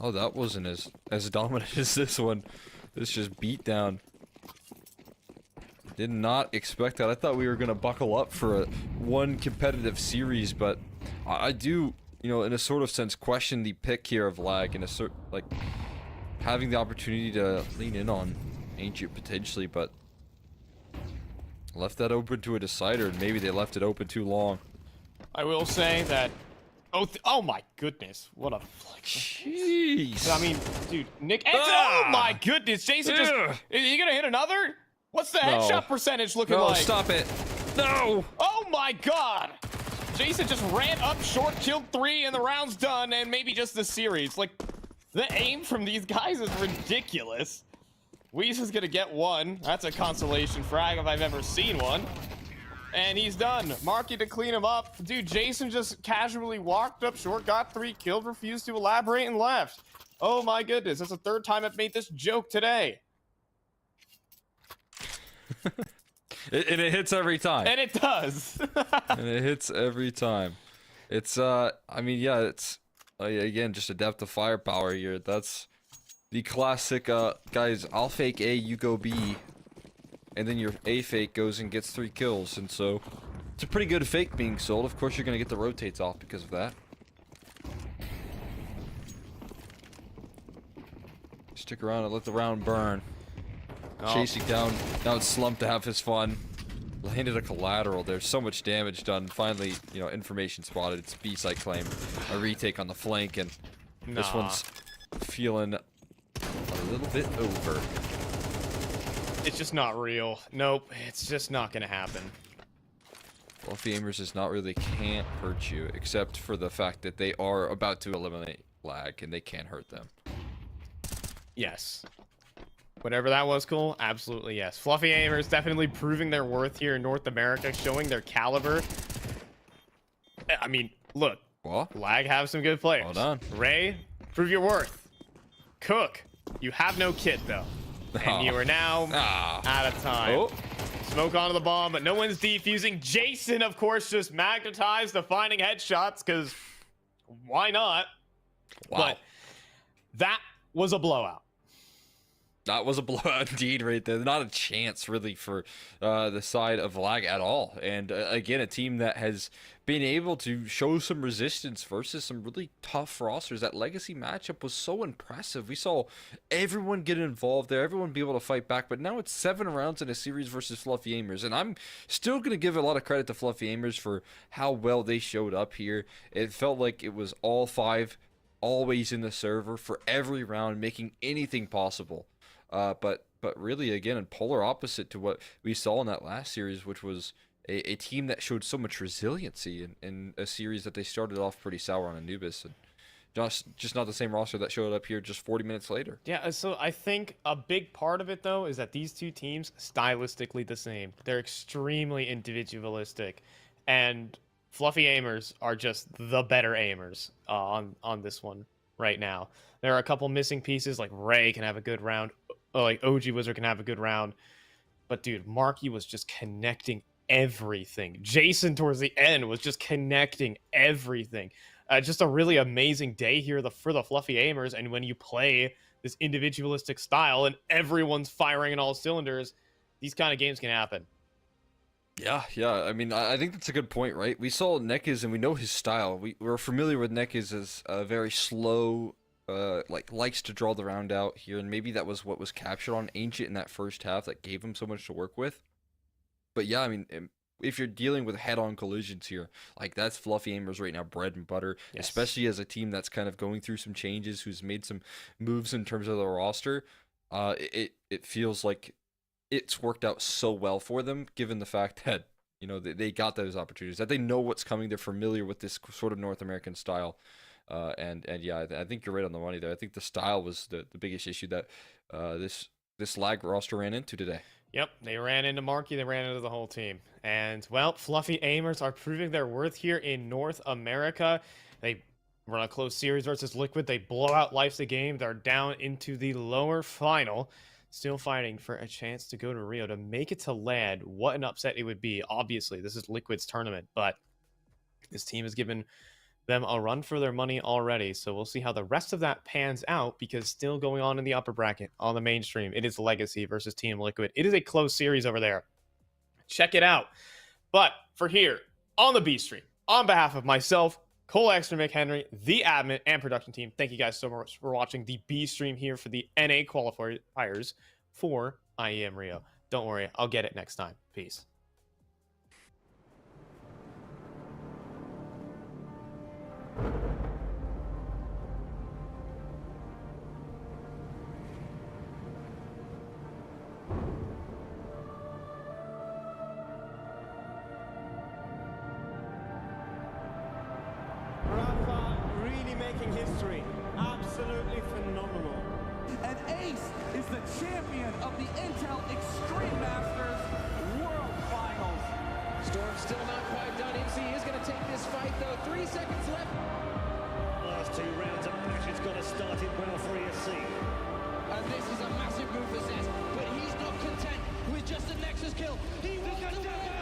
Oh, that wasn't as dominant as this one. This just beat down. Did not expect that. I thought we were gonna buckle up for one competitive series, but I do, you know, in a sort of sense, question the pick here of Lag in a like having the opportunity to lean in on Ancient potentially, but left that open to a decider, and maybe they left it open too long. I will say that. Oh my goodness! What a flick! Jeez. I mean, dude, Nick. Oh my goodness! Jason just. Is he gonna hit another? What's the headshot percentage looking No, like? stop it! No! Oh my god! Jason just ran up short, killed 3, and the round's done, and maybe just the series. Like, the aim from these guys is ridiculous. Weeza's gonna get 1. That's a consolation frag if I've ever seen one. And he's done. Marky to clean him up. Dude, Jason just casually walked up short, got 3 killed, refused to elaborate, and left. Oh my goodness, that's the 3rd time I've made this joke today. And it hits every time. And it does. And it hits every time. It's, I mean, yeah, it's, again, just a depth of firepower here. That's the classic, guys, I'll fake A, you go B. And then your A fake goes and gets 3 kills. And so, it's a pretty good fake being sold. Of course, you're going to get the rotates off because of that. Stick around and let the round burn. Chasing down Slump to have his fun. Landed a collateral. There's so much damage done. Finally, you know, information spotted. It's B-site claim. A retake on the flank, and this one's feeling a little bit over. It's just not real. Nope, it's just not gonna happen. Fluffy Aimers is not really can't hurt you, except for the fact that they are about to eliminate Lag, and they can't hurt them. Yes. Whatever that was, cool. Absolutely, yes. Fluffy Aimers definitely proving their worth here in North America, showing their caliber. I mean, look. What? Lag have some good players. Hold on. Ray, prove your worth. Cook, you have no kit, though. And you are now out of time. Oh. Smoke onto the bomb, but no one's defusing. Jason, of course, just magnetized the finding headshots, because why not? Wow. But that was a blowout. That was a blowout indeed right there. Not a chance really for the side of Lag at all. And again, a team that has been able to show some resistance versus some really tough rosters. That Legacy matchup was so impressive. We saw everyone get involved there, everyone be able to fight back. But now it's 7 rounds in a series versus Fluffy Aimers. And I'm still going to give a lot of credit to Fluffy Aimers for how well they showed up here. It felt like it was all 5 always in the server for every round, making anything possible. But really, again, in polar opposite to what we saw in that last series, which was a team that showed so much resiliency in a series that they started off pretty sour on Anubis, and just not the same roster that showed up here just 40 minutes later. Yeah, so I think a big part of it, though, is that these two teams, stylistically the same. They're extremely individualistic, and Fluffy Aimers are just the better aimers on this one right now. There are a couple missing pieces, like Ray can have a good round, like OG Wizard can have a good round, but dude, Marky was just connecting everything. Jason towards the end was just connecting everything. Just a really amazing day here for the Fluffy Aimers, and when you play this individualistic style and everyone's firing in all cylinders, these kind of games can happen. Yeah. I mean, I think that's a good point, right? We saw Nekiz and we know his style. We're familiar with Nekiz as a very slow, likes to draw the round out here, and maybe that was what was captured on Ancient in that first half that gave him so much to work with. But yeah, I mean, if you're dealing with head-on collisions here, like that's Fluffy Aimers right now, bread and butter, Yes. especially as a team that's kind of going through some changes, who's made some moves in terms of the roster. It feels like it's worked out so well for them, given the fact that, you know, they got those opportunities, that they know what's coming, they're familiar with this sort of North American style. And yeah, I think you're right on the money there. I think the style was the biggest issue that this lag roster ran into today. Yep, they ran into Marky, they ran into the whole team. And, well, Fluffy Aimers are proving their worth here in North America. They run a close series versus Liquid. They blow out Life's a Game. They're down into the lower final. Still fighting for a chance to go to Rio to make it to LAN. What an upset it would be. Obviously, this is Liquid's tournament, but this team has given them a run for their money already. So we'll see how the rest of that pans out, because still going on in the upper bracket on the mainstream, it is Legacy versus Team Liquid. It is a close series over there. Check it out. But for here on the B stream, on behalf of myself, Cole Extra McHenry, the admin and production team, thank you guys so much for watching the B stream here for the NA qualifiers for IEM Rio. Don't worry, I'll get it next time. Peace. Rafa really making history. Absolutely phenomenal. And Ace is the champion of the Intel Extreme Masters World Finals. Storm's still not quite done. MC is going to take this fight, though. 3 seconds left. Last 2 rounds of matches got us started well for ESC. And this is a massive move for Zez, but he's not content with just a Nexus kill. He wants to win.